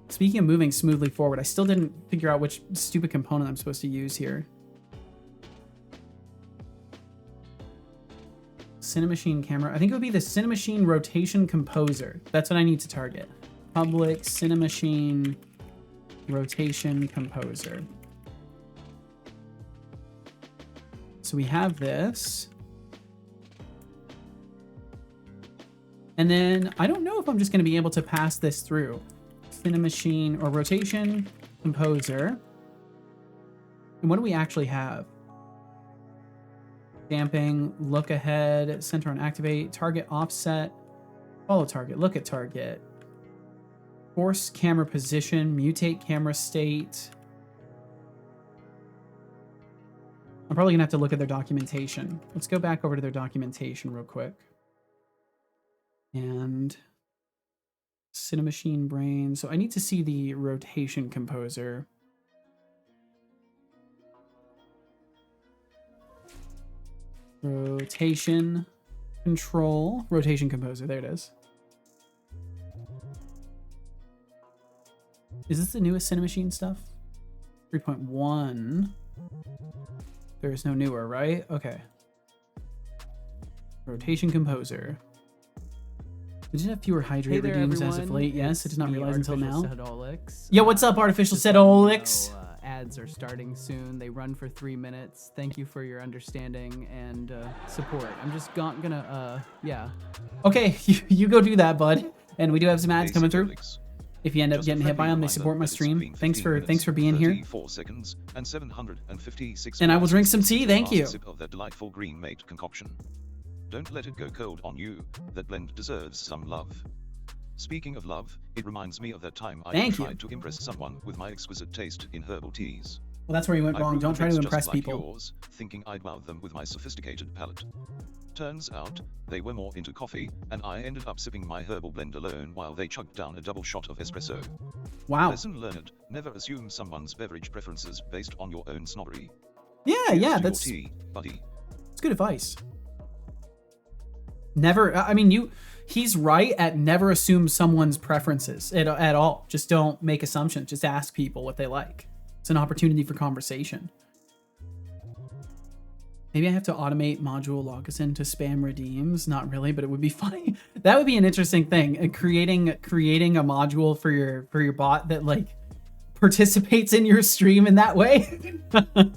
S1: Speaking of moving smoothly forward, I still didn't figure out which stupid component I'm supposed to use here. Cinemachine camera. I think it would be the Cinemachine rotation composer. That's what I need to target. Public Cinemachine rotation composer. So we have this. And then I don't know if I'm just going to be able to pass this through. Cinemachine or rotation composer. And what do we actually have? Damping, look ahead, center on activate, target offset, follow target, look at target, force camera position, mutate camera state. I'm probably gonna have to look at their documentation. Let's go back over to their documentation real quick. And Cinemachine brain. So I need to see the rotation composer. Rotation control, rotation composer. There it is. Is this the newest Cinemachine stuff? 3.1. There is no newer, right? Okay. Rotation composer. Did it have fewer hydrate redeems as of late? Yes, I did not realize until now. Yeah, what's up, Artificial Sedolix?
S3: Ads are starting soon. They run for 3 minutes. Thank you for your understanding and support. I'm just gonna, yeah.
S1: Okay, you go do that, bud. And we do have some ads coming through. If you end up getting hit by them, they support my stream. Thanks for being here.
S2: 4 seconds and 756.
S1: And I will drink some tea. Thank you.
S2: Sip of that delightful green mate concoction. Don't let it go cold on you. That blend deserves some love. Speaking of love, it reminds me of that time I tried to impress someone with my exquisite taste in herbal teas.
S1: Well, that's where you went wrong. Don't try to impress people.
S2: Yours, thinking I'd wow them with my sophisticated palate. Turns out, they were more into coffee, and I ended up sipping my herbal blend alone while they chugged down a double shot of espresso.
S1: Wow.
S2: Lesson learned, never assume someone's beverage preferences based on your own snobbery.
S1: Yeah, that's
S2: tea, buddy.
S1: It's good advice. Never, I mean, he's right at never assume someone's preferences at all. Just don't make assumptions. Just ask people what they like. It's an opportunity for conversation. Maybe I have to automate module login to spam redeems. Not really, but it would be funny. That would be an interesting thing. Creating a module for your bot that like participates in your stream in that way. That'd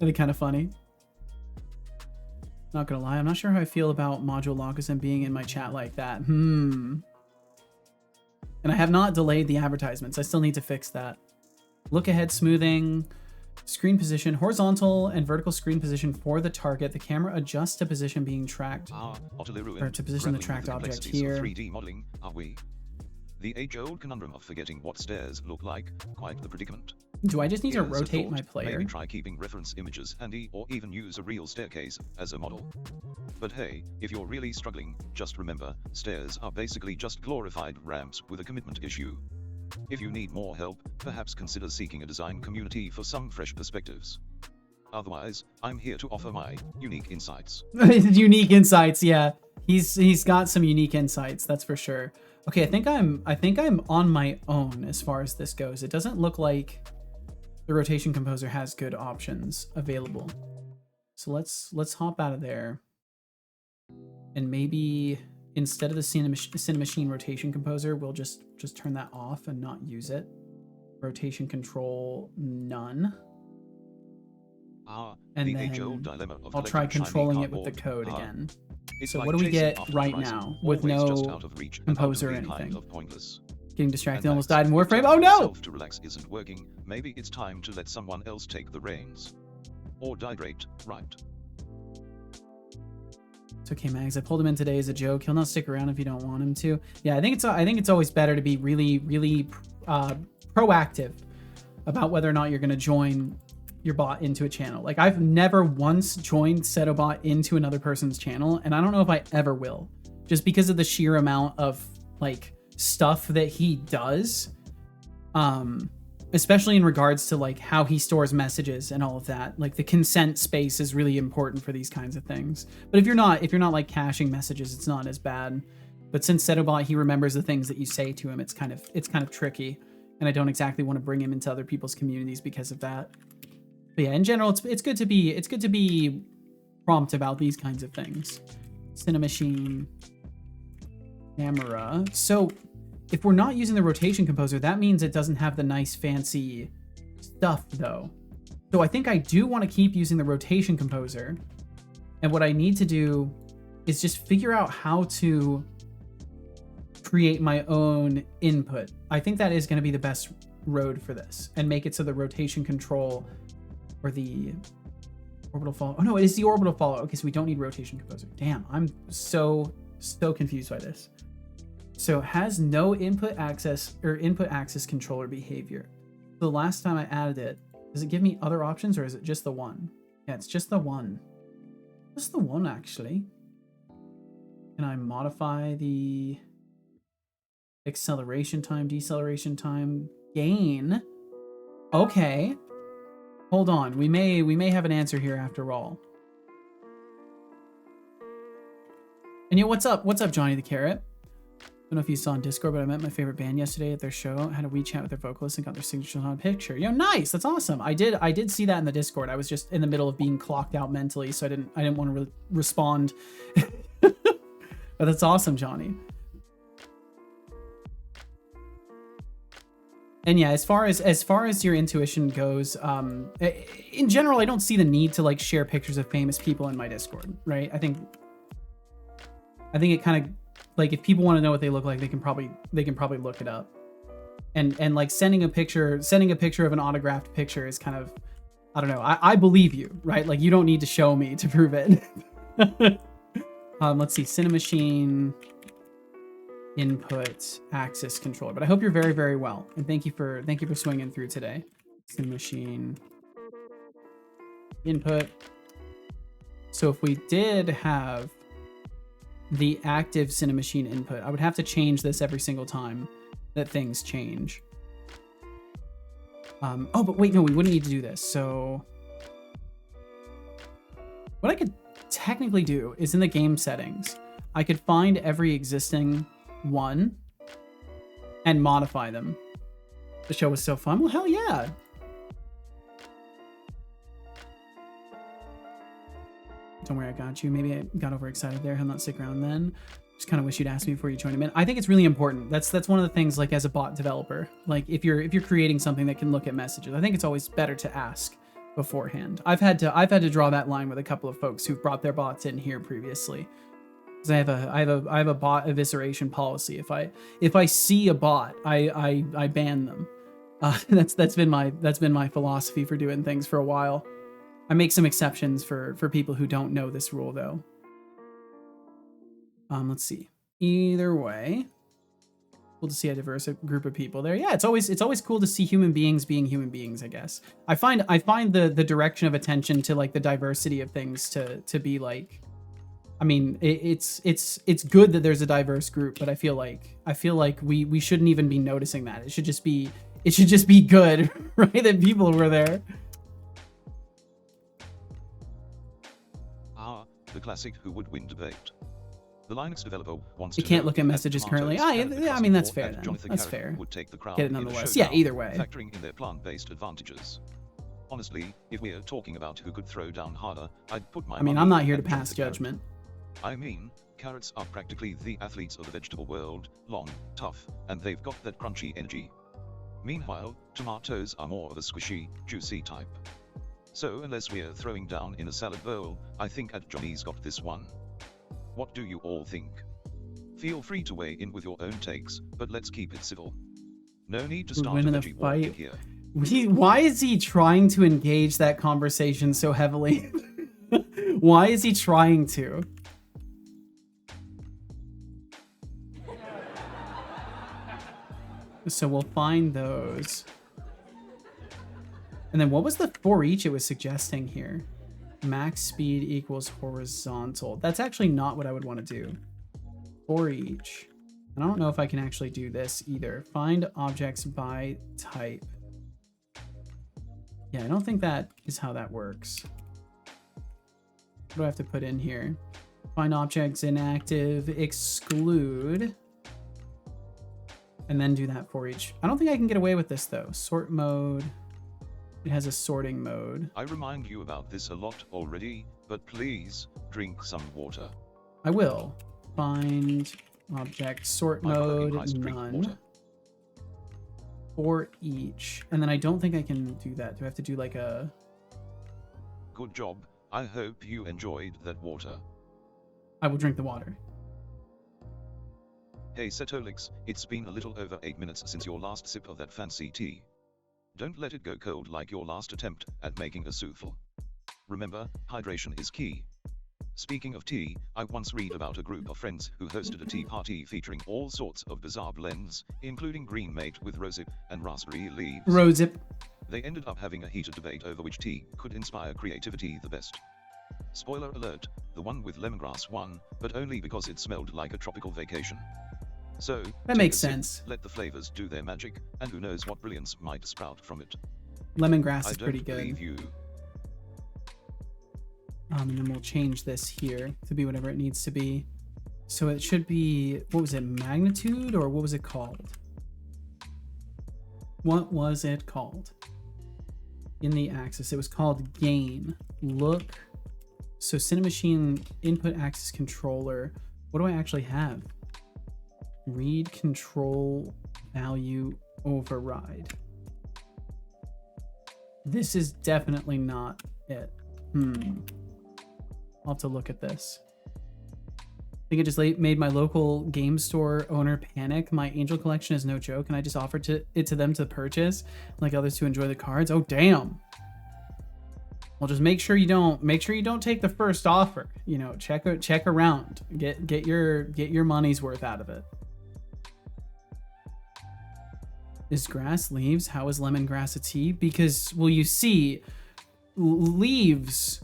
S1: be kind of funny. Not gonna lie, I'm not sure how I feel about module login being in my chat like that. And I have not delayed the advertisements. I still need to fix that. Look ahead smoothing, screen position, horizontal and vertical screen position for the target. The camera adjusts to position being tracked, or to position the tracked object here.
S2: 3D modeling, are we? The age-old conundrum of forgetting what stairs look like, quite the predicament.
S1: Do I just need to rotate my player?
S2: Maybe try keeping reference images handy or even use a real staircase as a model. But hey, if you're really struggling, just remember, stairs are basically just glorified ramps with a commitment issue. If you need more help, perhaps consider seeking a design community for some fresh perspectives. Otherwise, I'm here to offer my unique insights.
S1: Unique insights, yeah. He's got some unique insights, that's for sure. Okay, I think I'm on my own as far as this goes. It doesn't look like the rotation composer has good options available. So let's hop out of there. And maybe instead of the Cinemachine rotation composer, we'll just turn that off and not use it. Rotation control, none. And then I'll try controlling it with the code again. So what do we get right now with no composer or anything? Getting distracted, almost died in Warframe. Oh no!
S2: To relax isn't working. Maybe it's time to let someone else take the reins. Or dihydrate, right?
S1: It's okay, Mags. I pulled him in today as a joke. He'll not stick around if you don't want him to. Yeah, I think it's always better to be really proactive about whether or not you're going to join your bot into a channel. Like, I've never once joined Setobot into another person's channel, and I don't know if I ever will, just because of the sheer amount of like stuff that he does, especially in regards to like how he stores messages and all of that. Like, the consent space is really important for these kinds of things. But if you're not like caching messages, it's not as bad. But since Setobot, he remembers the things that you say to him, it's kind of tricky, and I don't exactly want to bring him into other people's communities because of that. But yeah, in general, it's good to be prompt about these kinds of things. Cinemachine, camera. So if we're not using the rotation composer, that means it doesn't have the nice fancy stuff though. So I think I do want to keep using the rotation composer. And what I need to do is just figure out how to create my own input. I think that is going to be the best road for this, and make it so the rotation control or the orbital follow. Oh no, it is the orbital follow. Okay, so we don't need rotation composer. Damn, I'm so confused by this. So it has no input access or input access controller behavior. The last time I added it, does it give me other options or is it just the one? Yeah, it's just the one. Just the one actually. Can I modify the acceleration time, deceleration time, gain? Okay. Hold on. We may have an answer here after all. And yo, what's up? What's up, Johnny the Carrot? I don't know if you saw on Discord, but I met my favorite band yesterday at their show. I had a WeChat with their vocalist and got their signatures on a picture. Yo, nice. That's awesome. I did see that in the Discord. I was just in the middle of being clocked out mentally, so I didn't want to respond. But that's awesome, Johnny. And yeah, as far as your intuition goes, in general, I don't see the need to like share pictures of famous people in my Discord, right? I think it kind of, like, if people want to know what they look like, they can probably look it up. And like sending a picture of an autographed picture is kind of, I don't know. I believe you, right? Like, you don't need to show me to prove it. Let's see, Cinemachine input access controller. But I hope you're very, very well, and thank you for swinging through today. Cinemachine input. So if we did have the active Cinemachine input, I would have to change this every single time that things change. Oh, but wait, no, we wouldn't need to do this. So what I could technically do is in the game settings, I could find every existing one and modify them. The show was so fun. Well, hell yeah. Don't worry, I got you. Maybe I got overexcited there. He'll not stick around then. Just kind of wish you'd ask me before you join him in. I think it's really important. That's one of the things, like, as a bot developer, like if you're creating something that can look at messages, I think it's always better to ask beforehand. I've had to draw that line with a couple of folks who've brought their bots in here previously. Because I have a bot evisceration policy. If I see a bot, I ban them. That's been my philosophy for doing things for a while. I make some exceptions for people who don't know this rule though. Let's see. Either way, cool to see a diverse group of people there. Yeah, it's always cool to see human beings being human beings, I guess. I find the direction of attention to like the diversity of things to be like, I mean, it's good that there's a diverse group, but I feel like we shouldn't even be noticing that. It should just be good, right? That people were there.
S2: The classic who would win debate. The Linux developer wants
S1: you
S2: to
S1: can't look at messages currently. I mean, that's fair then. That's fair.
S2: Would take the crown
S1: get it nonetheless. Yeah, either way.
S2: Factoring in their plant-based advantages. Honestly, if we're talking about who could throw down harder, I'd put my
S1: I'm not here to pass judgment.
S2: I mean, carrots are practically the athletes of the vegetable world, long, tough, and they've got that crunchy energy. Meanwhile, tomatoes are more of a squishy, juicy type. So unless we're throwing down in a salad bowl, I think Johnny's got this one. What do you all think? Feel free to weigh in with your own takes, but let's keep it civil. No need to start a veggie war here.
S1: Why is he trying to engage that conversation so heavily? Why is he trying to? So we'll find those. And then what was the for each it was suggesting here? Max speed equals horizontal. That's actually not what I would want to do. For each. And I don't know if I can actually do this either. Find objects by type. Yeah, I don't think that is how that works. What do I have to put in here? Find objects inactive, exclude. And then do that for each. I don't think I can get away with this though. Sort mode. It has a sorting mode.
S2: I remind you about this a lot already, But please, drink some water.
S1: I will. Find object, sort
S2: My brother
S1: mode,
S2: implies drink
S1: none.
S2: water.
S1: For each. And then I don't think I can do that. Do I have to do like a...
S2: Good job. I hope you enjoyed that water.
S1: I will drink the water.
S2: Hey Setolix, it's been a little over 8 minutes since your last sip of that fancy tea. Don't let it go cold like your last attempt at making a souffle. Remember, hydration is key. Speaking of tea, I once read about a group of friends who hosted a tea party featuring all sorts of bizarre blends, including green mate with rosehip and raspberry leaves.
S1: Rosehip.
S2: They ended up having a heated debate over which tea could inspire creativity the best. Spoiler alert, the one with lemongrass won, but only because it smelled like a tropical vacation. So,
S1: That makes sense.
S2: Let the flavors do their magic, and who knows what brilliance might sprout from it.
S1: Lemongrass
S2: I
S1: is
S2: don't
S1: pretty good.
S2: believe you.
S1: And then we'll change this here to be whatever it needs to be. So it should be, what was it, magnitude, or what was it called? What was it called? In the axis, it was called gain. Look. So Cinemachine input axis controller. What do I actually have? Read control value override. This is definitely not it. I'll have to look at this. I think it just made my local game store owner panic. My Angel collection is no joke, and I just offered it to them to purchase, like others to enjoy the cards. Oh damn! Well, just make sure you don't take the first offer. You know, check around, get your money's worth out of it. Is grass leaves? How is lemongrass a tea? Because, well, you see, leaves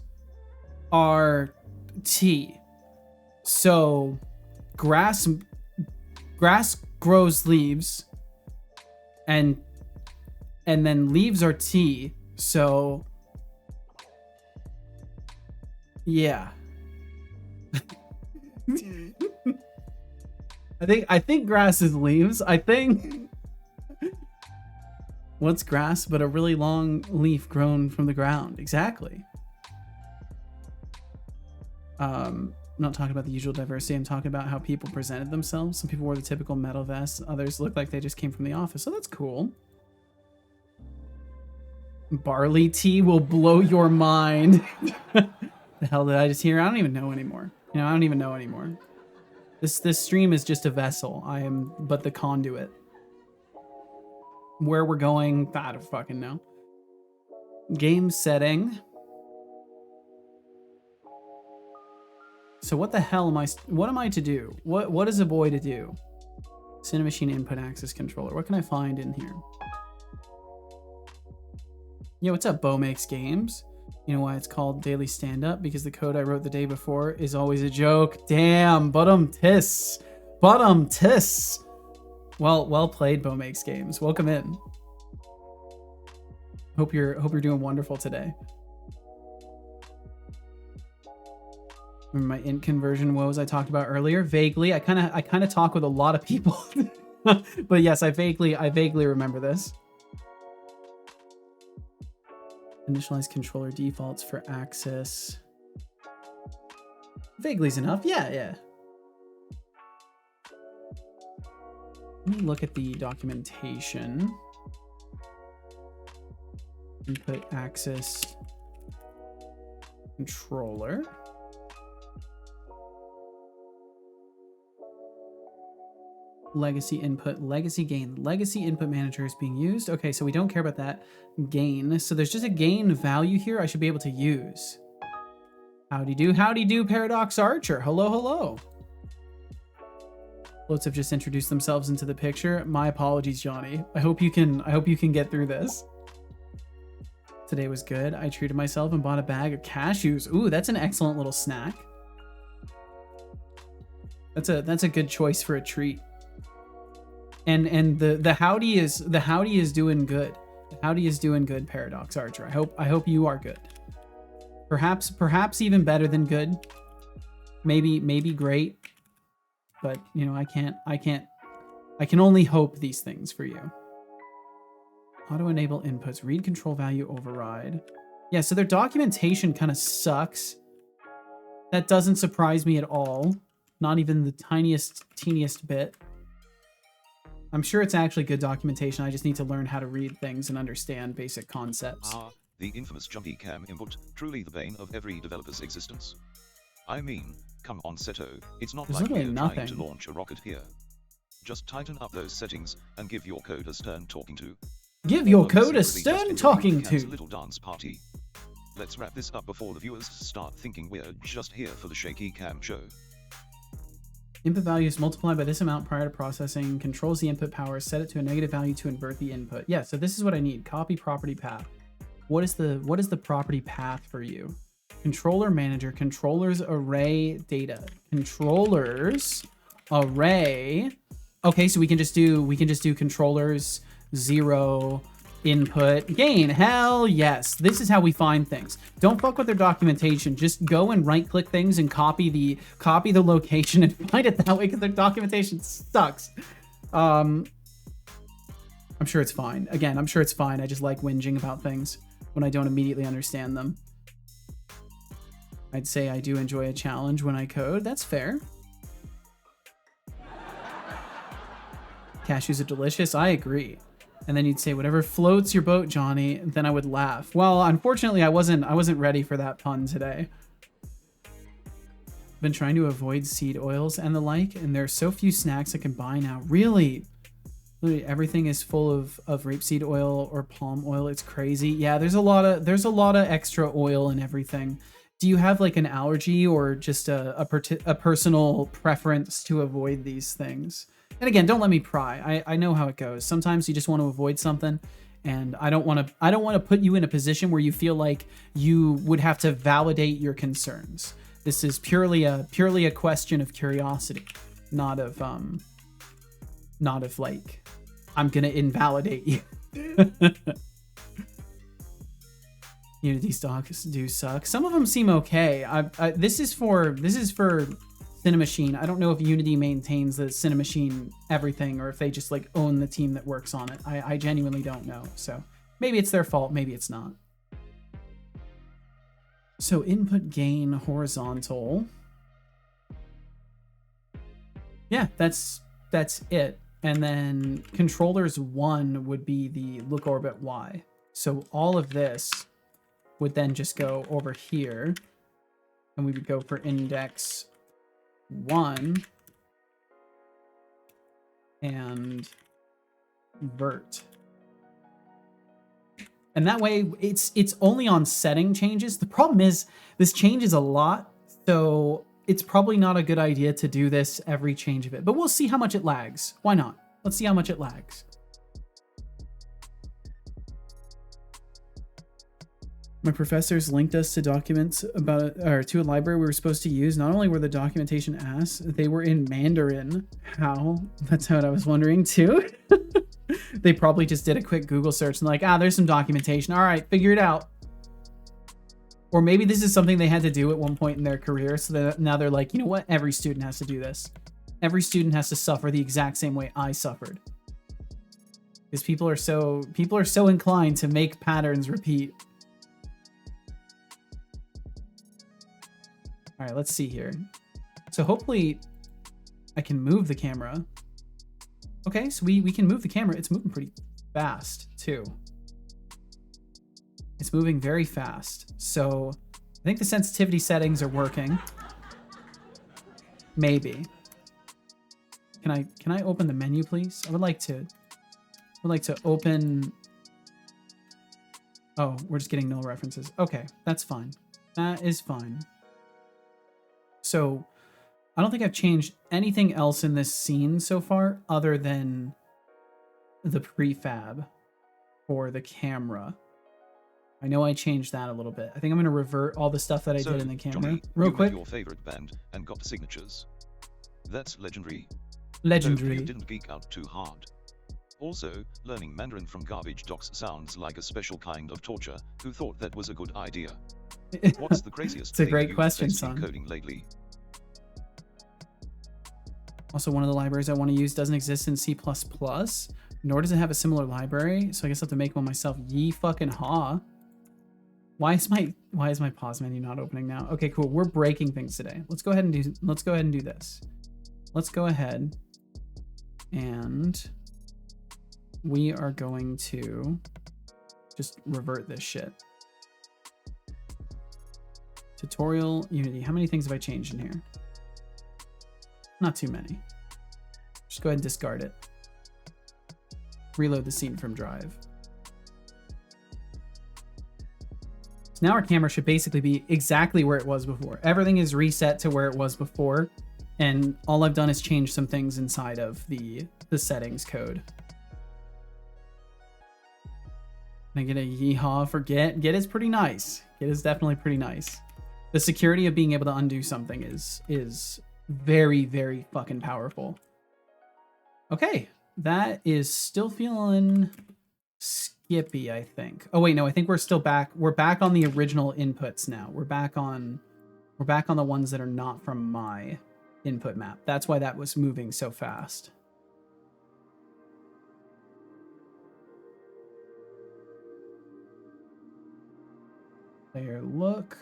S1: are tea. So grass grows leaves, and then leaves are tea. So yeah. I think grass is leaves. I think what's grass but a really long leaf grown from the ground? Exactly. I'm not talking about the usual diversity. I'm talking about how people presented themselves. Some people wore the typical metal vest. Others looked like they just came from the office. So that's cool. Barley tea will blow your mind. The hell did I just hear? I don't even know anymore. You know, I don't even know anymore. This stream is just a vessel. I am but the conduit. Where we're going, I don't fucking know. Game setting. So what the hell what am I to do? What is a boy to do? Cinemachine input access controller. What can I find in here? Yo, what's up, Bo Makes Games? You know why it's called Daily Stand-Up? Because the code I wrote the day before is always a joke. Damn, bottom-tiss. Bottom-tiss. Well played, Bo Makes Games. Welcome in. Hope you're doing wonderful today. Remember my int conversion woes I talked about earlier? Vaguely. I kind of talk with a lot of people. But yes, I vaguely remember this. Initialize controller defaults for access. Vaguely's enough. Yeah. Let me look at the documentation. Input access controller. Legacy input, legacy gain. Legacy input manager is being used. Okay, so we don't care about that. Gain. So there's just a gain value here I should be able to use. Howdy do, Paradox Archer. Hello. Floats have just introduced themselves into the picture. My apologies, Johnny. I hope you can get through this. Today was good. I treated myself and bought a bag of cashews. Ooh, that's an excellent little snack. That's a good choice for a treat. And the howdy is doing good. The howdy is doing good, Paradox Archer. I hope you are good. Perhaps even better than good. Maybe great. But you know, I can only hope these things for you. Auto enable inputs, read control value override. Yeah, so their documentation kind of sucks. That doesn't surprise me at all. Not even the teeniest bit. I'm sure it's actually good documentation. I just need to learn how to read things and understand basic concepts.
S2: The infamous jumpy cam input, truly the bane of every developer's existence. I mean, come on Seto, it's not
S1: There's
S2: like
S1: literally
S2: we're trying
S1: nothing.
S2: to launch a rocket here. Just tighten up those settings and give your code a stern talking to.
S1: Give your
S2: Otherwise,
S1: code
S2: it
S1: a
S2: really just
S1: stern
S2: interrupts
S1: talking
S2: Cam's
S1: to.
S2: little dance party. Let's wrap this up before the viewers start thinking we're just here for the shaky cam show.
S1: Input value is multiplied by this amount prior to processing, controls the input power, set it to a negative value to invert the input. Yeah, so this is what I need. Copy property path. What is the property path for you? Controller manager, controllers array data. Controllers array. Okay, so we can just do controllers 0 input gain. Hell yes. This is how we find things. Don't fuck with their documentation. Just go and right click things and copy the location and find it that way, because their documentation sucks. I'm sure it's fine. Again, I'm sure it's fine. I just like whinging about things when I don't immediately understand them. I'd say I do enjoy a challenge when I code. That's fair. Cashews are delicious. I agree. And then you'd say, whatever floats your boat, Johnny. And then I would laugh. Well, unfortunately, I wasn't ready for that pun today. I've been trying to avoid seed oils and the like, and there are so few snacks I can buy now. Really? Literally everything is full of rapeseed oil or palm oil. It's crazy. Yeah, there's a lot of extra oil and everything. Do you have like an allergy or just a personal preference to avoid these things? And again, don't let me pry. I know how it goes. Sometimes you just want to avoid something, and I don't want to put you in a position where you feel like you would have to validate your concerns. This is purely a question of curiosity, not of like I'm gonna invalidate you. Unity stocks do suck. Some of them seem okay. This is for Cinemachine. I don't know if Unity maintains the Cinemachine everything, or if they just like own the team that works on it. I genuinely don't know. So maybe it's their fault, maybe it's not. So input gain horizontal. Yeah, that's it. And then controllers 1 would be the look orbit Y. So all of this would then just go over here, and we would go for index 1 and vert. And that way it's only on setting changes. The problem is this changes a lot, so it's probably not a good idea to do this every change of it, but we'll see how much it lags. Why not? Let's see how much it lags. My professors linked us to documents to a library we were supposed to use. Not only were the documentation ass, they were in Mandarin. How? That's what I was wondering too. They probably just did a quick Google search and like, there's some documentation. All right, figure it out. Or maybe this is something they had to do at one point in their career, so that now they're like, you know what? Every student has to do this. Every student has to suffer the exact same way I suffered. Because people are so inclined to make patterns repeat. All right, let's see here. So hopefully I can move the camera. Okay, so we can move the camera. It's moving pretty fast too. It's moving very fast. So I think the sensitivity settings are working. Maybe. Can I open the menu, please? I would like to open. Oh, we're just getting null references. Okay, that's fine. That is fine. So I don't think I've changed anything else in this scene so far other than the prefab for the camera. I know I changed that a little bit. I think I'm going to revert all the stuff that I did in the camera.
S2: Johnny,
S1: real
S2: you
S1: quick.
S2: Met your favorite band and got signatures. That's legendary.
S1: Legendary.
S2: Hope you didn't geek out too hard. Also, learning Mandarin from garbage docs sounds like a special kind of torture. Who thought that was a good idea? What's the craziest
S1: It's a
S2: thing
S1: great
S2: you've
S1: question,
S2: faced
S1: son.
S2: in coding lately?
S1: Also, one of the libraries I want to use doesn't exist in C++, nor does it have a similar library, so I guess I have to make one myself. Yee fucking haw. Why is my pause menu not opening now? Okay, cool. We're breaking things today. Let's go ahead and do this. Let's go ahead and we are going to just revert this shit. Tutorial Unity. How many things have I changed in here? Not too many. Just go ahead and discard it. Reload the scene from drive. So now our camera should basically be exactly where it was before. Everything is reset to where it was before, and all I've done is change some things inside of the settings code. Can I get a yeehaw for Get? Get is pretty nice. Get is definitely pretty nice. The security of being able to undo something is very, very fucking powerful. Okay, that is still feeling skippy, I think. Oh wait, no, I think we're still back. We're back on the original inputs now. We're back on the ones that are not from my input map. That's why that was moving so fast. Player look.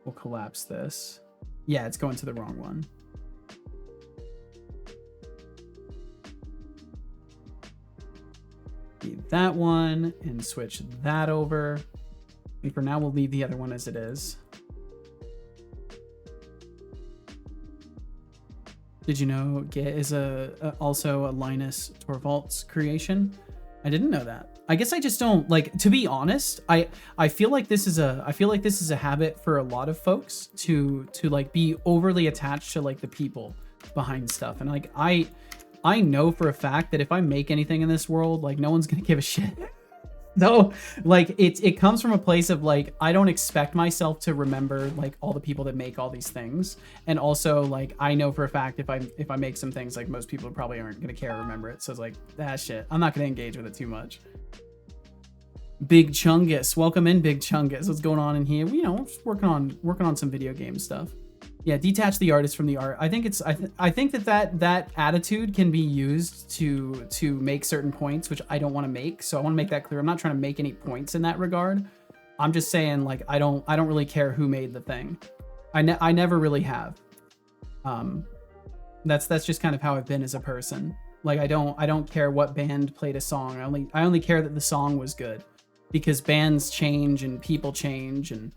S1: We'll collapse this. Yeah, it's going to the wrong one. Leave that one and switch that over. And for now, we'll leave the other one as it is. Did you know Get is also a Linus Torvalds creation? I didn't know that. I guess I just don't like, to be honest, I feel like this is a habit for a lot of folks to like be overly attached to like the people behind stuff. And like I know for a fact that if I make anything in this world, like no one's gonna give a shit. So like it comes from a place of like I don't expect myself to remember like all the people that make all these things, and also like I know for a fact if I make some things, like most people probably aren't gonna care or remember it. So it's like that shit. I'm not gonna engage with it too much. Big Chungus, welcome in, Big Chungus. What's going on in here? You know, just working on some video game stuff. Yeah, detach the artist from the art. I think it's I think that attitude can be used to make certain points, which I don't want to make. So I want to make that clear. I'm not trying to make any points in that regard. I'm just saying like I don't really care who made the thing. I never really have. That's just kind of how I've been as a person. Like I don't care what band played a song. I only care that the song was good, because bands change and people change, and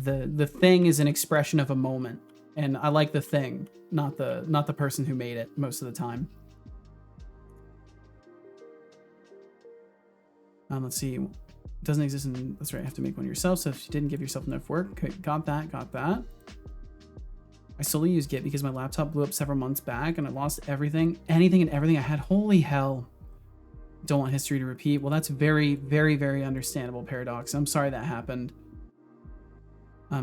S1: the thing is an expression of a moment. And I like the thing, not the person who made it most of the time. Let's see. It doesn't exist in... That's right, you have to make one yourself. So if you didn't give yourself enough work... Okay, got that. I solely use Git because my laptop blew up several months back and I lost everything. Anything and everything I had. Holy hell. Don't want history to repeat. Well, that's very, very, very understandable, Paradox. I'm sorry that happened.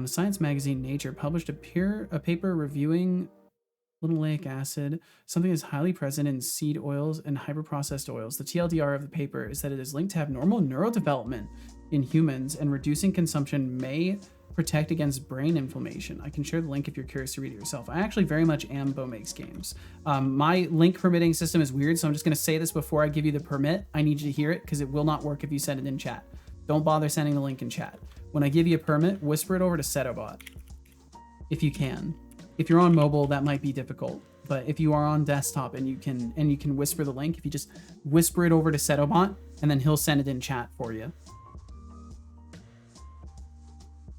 S1: Science magazine Nature published a paper reviewing linoleic acid, something that's highly present in seed oils and hyperprocessed oils. The TLDR of the paper is that it is linked to have normal neurodevelopment in humans, and reducing consumption may protect against brain inflammation. I can share the link if you're curious to read it yourself. I actually very much am Bo Makes Games. My link permitting system is weird, so I'm just going to say this before I give you the permit. I need you to hear it because it will not work if you send it in chat. Don't bother sending the link in chat. When I give you a permit, whisper it over to Setobot, if you can. If you're on mobile, that might be difficult, but if you are on desktop and you can whisper the link, if you just whisper it over to Setobot, and then he'll send it in chat for you.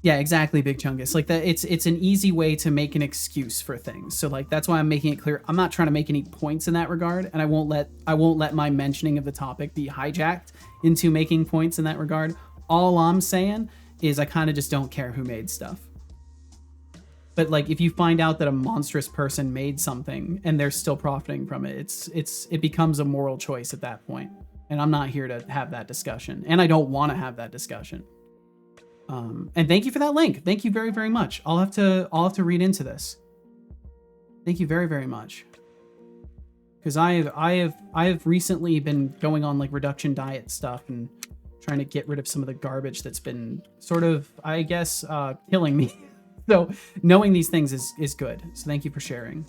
S1: Yeah, exactly, Big Chungus. Like that, it's an easy way to make an excuse for things. So like that's why I'm making it clear. I'm not trying to make any points in that regard, and I won't let my mentioning of the topic be hijacked into making points in that regard. All I'm saying is I kind of just don't care who made stuff. But like if you find out that a monstrous person made something and they're still profiting from it, it becomes a moral choice at that point. And I'm not here to have that discussion, and I don't want to have that discussion. And thank you for that link. Thank you very, very much. I'll have to read into this. Thank you very, very much. Because I have recently been going on like reduction diet stuff and trying to get rid of some of the garbage that's been sort of, I guess, killing me. So knowing these things is good. So thank you for sharing.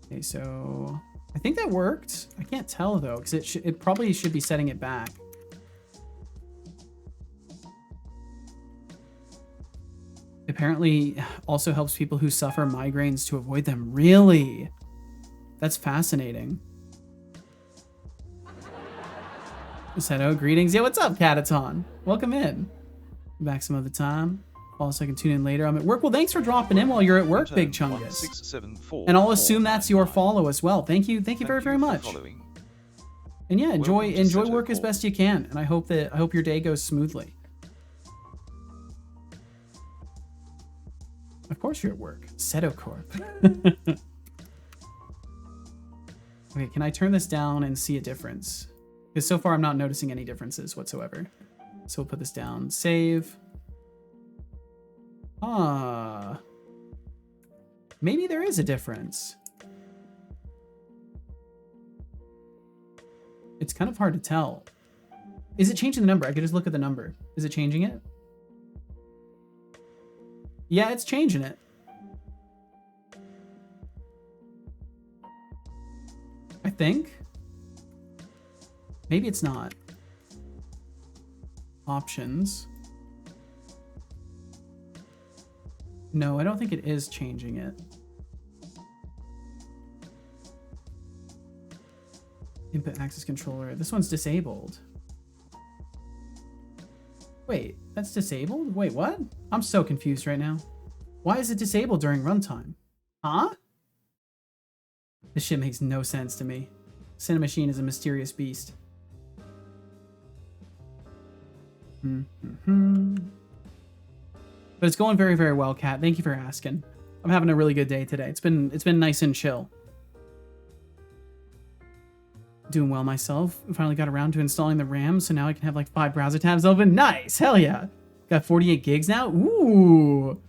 S1: Okay, so I think that worked. I can't tell though, because it probably should be setting it back. Apparently also helps people who suffer migraines to avoid them. Really? That's fascinating. Seto, greetings. Yeah, what's up, Cataton? Welcome in. Back some other time. Also, I can tune in later. I'm at work. Well, thanks for dropping in while you're at work, Big Chungus. And I'll assume that's your follow as well. Thank you very, very much. And yeah, enjoy work as best you can. And I hope your day goes smoothly. Of course you're at work. Seto Corp. Okay, can I turn this down and see a difference? Because so far I'm not noticing any differences whatsoever. So we'll put this down. Save. Maybe there is a difference. It's kind of hard to tell. Is it changing the number? I could just look at the number. Is it changing it? Yeah, it's changing it. I think. Maybe it's not. Options. No, I don't think it is changing it. Input access controller. This one's disabled. Wait, that's disabled? Wait, what? I'm so confused right now. Why is it disabled during runtime? Huh? This shit makes no sense to me. Cinemachine is a mysterious beast. But it's going very, very well, Kat. Thank you for asking. I'm having a really good day today. It's been nice and chill. Doing well myself. Finally got around to installing the RAM, so now I can have like 5 browser tabs open. Nice! Hell yeah! Got 48 gigs now? Ooh!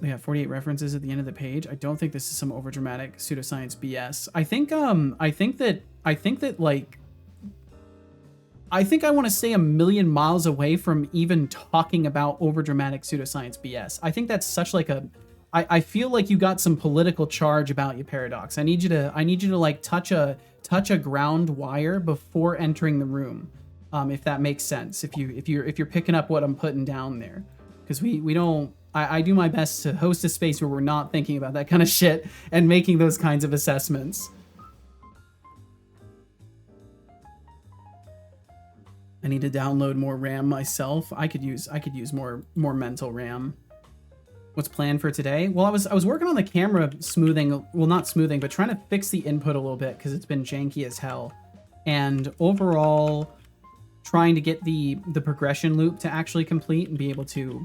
S1: We have 48 references at the end of the page. I don't think this is some overdramatic pseudoscience BS. I think I want to stay a million miles away from even talking about overdramatic pseudoscience BS. I think that's such like a... I feel like you got some political charge about you, Paradox. I need you to like touch a ground wire before entering the room, if that makes sense. If you're picking up what I'm putting down there, because we don't. I do my best to host a space where we're not thinking about that kind of shit and making those kinds of assessments. I need to download more RAM myself. I could use more mental RAM. What's planned for today? Well, I was working on the camera smoothing, well, not smoothing, but trying to fix the input a little bit because it's been janky as hell. And overall, trying to get the progression loop to actually complete and be able to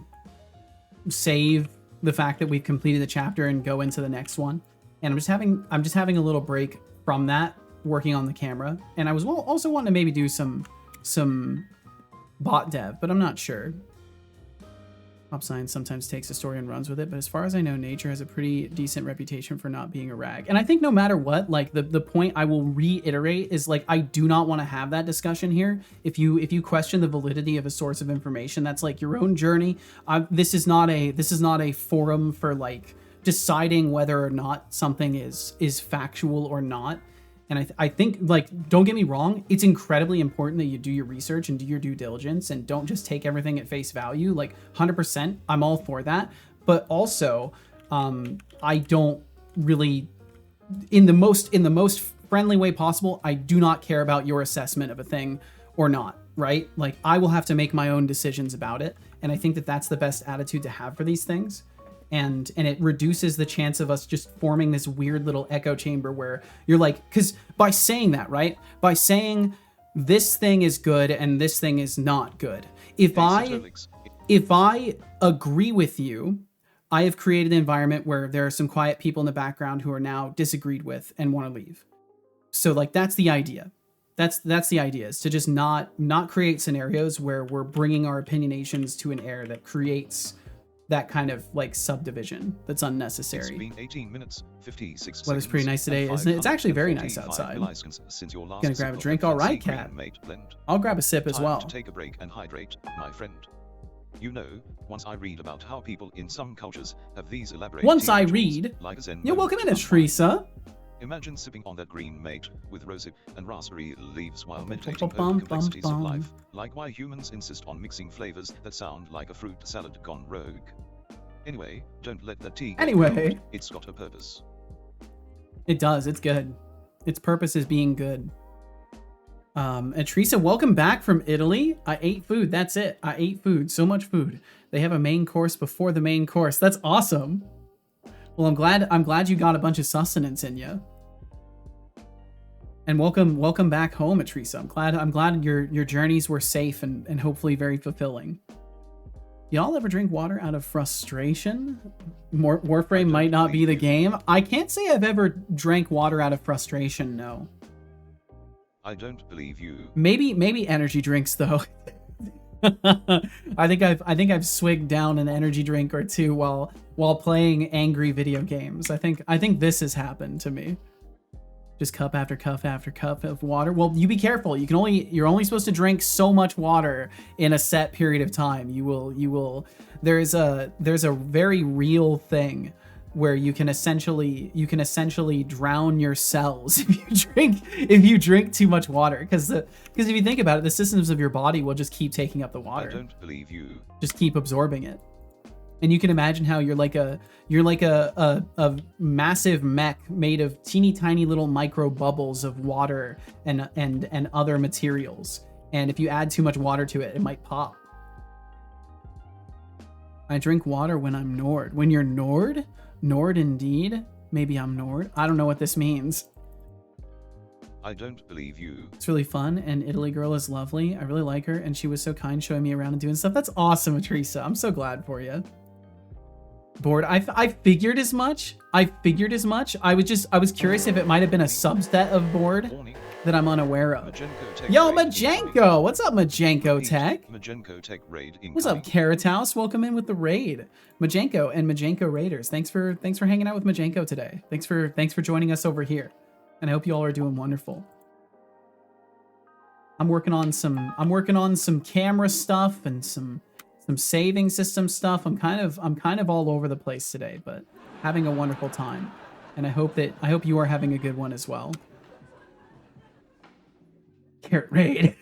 S1: save the fact that we've completed the chapter and go into the next one. And I'm just having a little break from that, working on the camera. And I was also wanting to maybe do some bot dev, but I'm not sure. Pop Science sometimes takes a story and runs with it, but as far as I know, Nature has a pretty decent reputation for not being a rag. And I think no matter what, like the point I will reiterate is like I do not want to have that discussion here. If you question the validity of a source of information, that's like your own journey. This is not a forum for like deciding whether or not something is factual or not. And I think, like, don't get me wrong, it's incredibly important that you do your research and do your due diligence and don't just take everything at face value. Like, 100%, I'm all for that. But also, I don't really, in the most friendly way possible, I do not care about your assessment of a thing or not, right? Like, I will have to make my own decisions about it. And I think that that's the best attitude to have for these things. And it reduces the chance of us just forming this weird little echo chamber where you're like, because by saying that, right? By saying this thing is good and this thing is not good. If I agree with you, I have created an environment where there are some quiet people in the background who are now disagreed with and want to leave. So like, that's the idea. That's the idea, is to just not create scenarios where we're bringing our opinionations to an air that creates that kind of like subdivision that's unnecessary. It's been 18 minutes, 56 Weather's pretty nice today, isn't it? It's actually very nice outside. Gonna grab a drink? All right, Kat. I'll grab a sip as well.
S2: Take a break and hydrate, my friend. You know, once I read about how people in some cultures have these elaborate
S1: Once I
S2: rituals,
S1: read.
S2: like a Zen
S1: You're
S2: mode
S1: welcome in,
S2: to unwind.
S1: Teresa.
S2: Imagine sipping on that green mate with rosy and raspberry leaves while meditating over the complexities of life, like why humans insist on mixing flavors that sound like a fruit salad gone rogue. Anyway, don't let that tea get cold. It's got a purpose.
S1: It does. It's good. Its purpose is being good. And Teresa, welcome back from Italy. I ate food. That's it. I ate food. So much food. They have a main course before the main course. That's awesome. Well, I'm glad you got a bunch of sustenance in you. And welcome back home, Teresa. I'm glad your journeys were safe and hopefully very fulfilling. Y'all ever drink water out of frustration? Warframe might not be the game. I can't say I've ever drank water out of frustration, no.
S2: I don't believe you.
S1: Maybe energy drinks though. I think I've swigged down an energy drink or two while playing angry video games. I think this has happened to me. Just cup after cup after cup of water. Well, you be careful. You're only supposed to drink so much water in a set period of time. You will there's a very real thing where you can essentially drown your cells if you drink too much water, because if you think about it, the systems of your body will just keep taking up the water.
S2: I don't believe you.
S1: Just keep absorbing it. And you can imagine how you're like a massive mech made of teeny tiny little micro bubbles of water and other materials. And if you add too much water to it, it might pop. I drink water when I'm Nord. When you're Nord? Nord indeed? Maybe I'm Nord. I don't know what this means.
S2: I don't believe you.
S1: It's really fun, and Italy girl is lovely. I really like her, and she was so kind showing me around and doing stuff. That's awesome, Teresa. I'm so glad for you. Bored. I figured as much. I was curious if it might have been a subset of bored that I'm unaware of. Yo, Majenko! What's up, Majenko Tech?
S2: Majenko Tech raid incoming.
S1: What's up, Carrot House? Welcome in with the raid. Majenko and Majenko Raiders. Thanks for hanging out with Majenko today. Thanks for joining us over here. And I hope you all are doing wonderful. I'm working on some camera stuff and some saving system stuff. I'm kind of all over the place today, but having a wonderful time. And I hope you are having a good one as well. Carrot Raid.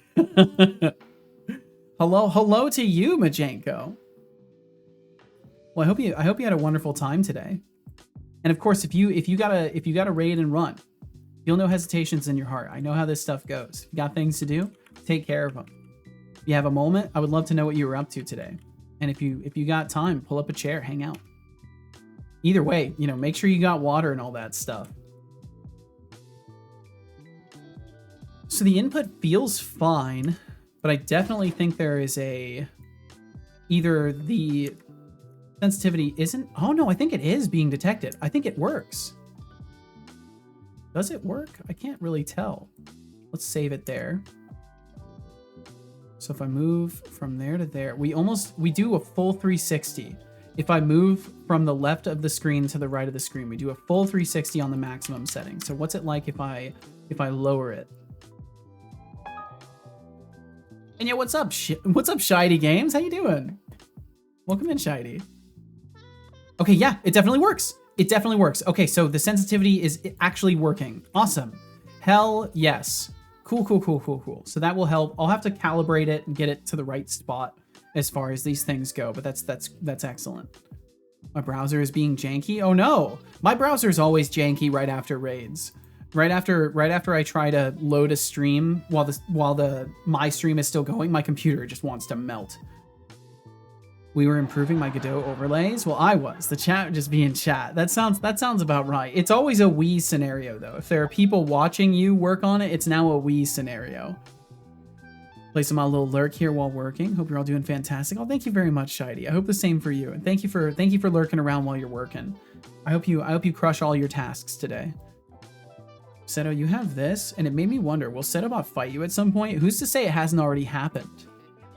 S1: Hello to you, Majenko. Well, I hope you had a wonderful time today. And of course, if you got a raid and run, feel no hesitations in your heart. I know how this stuff goes. If you got things to do, take care of them. If you have a moment, I would love to know what you were up to today. And if you got time, pull up a chair, hang out. Either way, make sure you got water and all that stuff. So the input feels fine, but I definitely think there is either the sensitivity isn't. Oh no, I think it is being detected. I think it works. Does it work? I can't really tell. Let's save it there. So if I move from there to there, we do a full 360. If I move from the left of the screen to the right of the screen, we do a full 360 on the maximum setting. So what's it like if I lower it? And yeah, what's up, Shiny Games? How you doing? Welcome in, Shiny. Okay, yeah, it definitely works. It definitely works. Okay, so the sensitivity is actually working. Awesome. Hell yes. Cool. So that will help. I'll have to calibrate it and get it to the right spot as far as these things go, but that's excellent. My browser is being janky. Oh no, my browser is always janky right after raids. Right after I try to load a stream while my stream is still going, my computer just wants to melt. We were improving my Godot overlays. Well, I was. The chat would just be in chat. That sounds about right. It's always a we scenario though. If there are people watching you work on it, it's now a we scenario. Place my little lurk here while working. Hope you're all doing fantastic. Oh, thank you very much, Shiny. I hope the same for you. And thank you for lurking around while you're working. I hope you crush all your tasks today. Seto, you have this, and it made me wonder, will Setobot fight you at some point? Who's to say it hasn't already happened?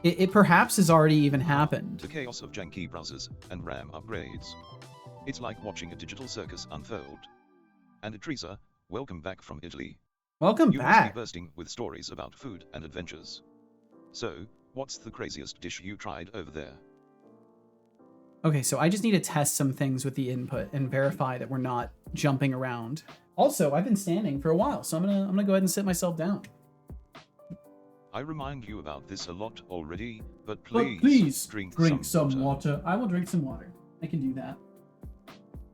S1: It perhaps has already even happened.
S2: The chaos of janky browsers and RAM upgrades. It's like watching a digital circus unfold. And Teresa, welcome back from Italy.
S1: Welcome
S2: you
S1: back.
S2: Must be bursting with stories about food and adventures. So, what's the craziest dish you tried over there?
S1: Okay, so I just need to test some things with the input and verify that we're not jumping around. Also, I've been standing for a while, so I'm gonna go ahead and sit myself down.
S2: I remind you about this a lot already, but please drink some water.
S1: I will drink some water. I can do that.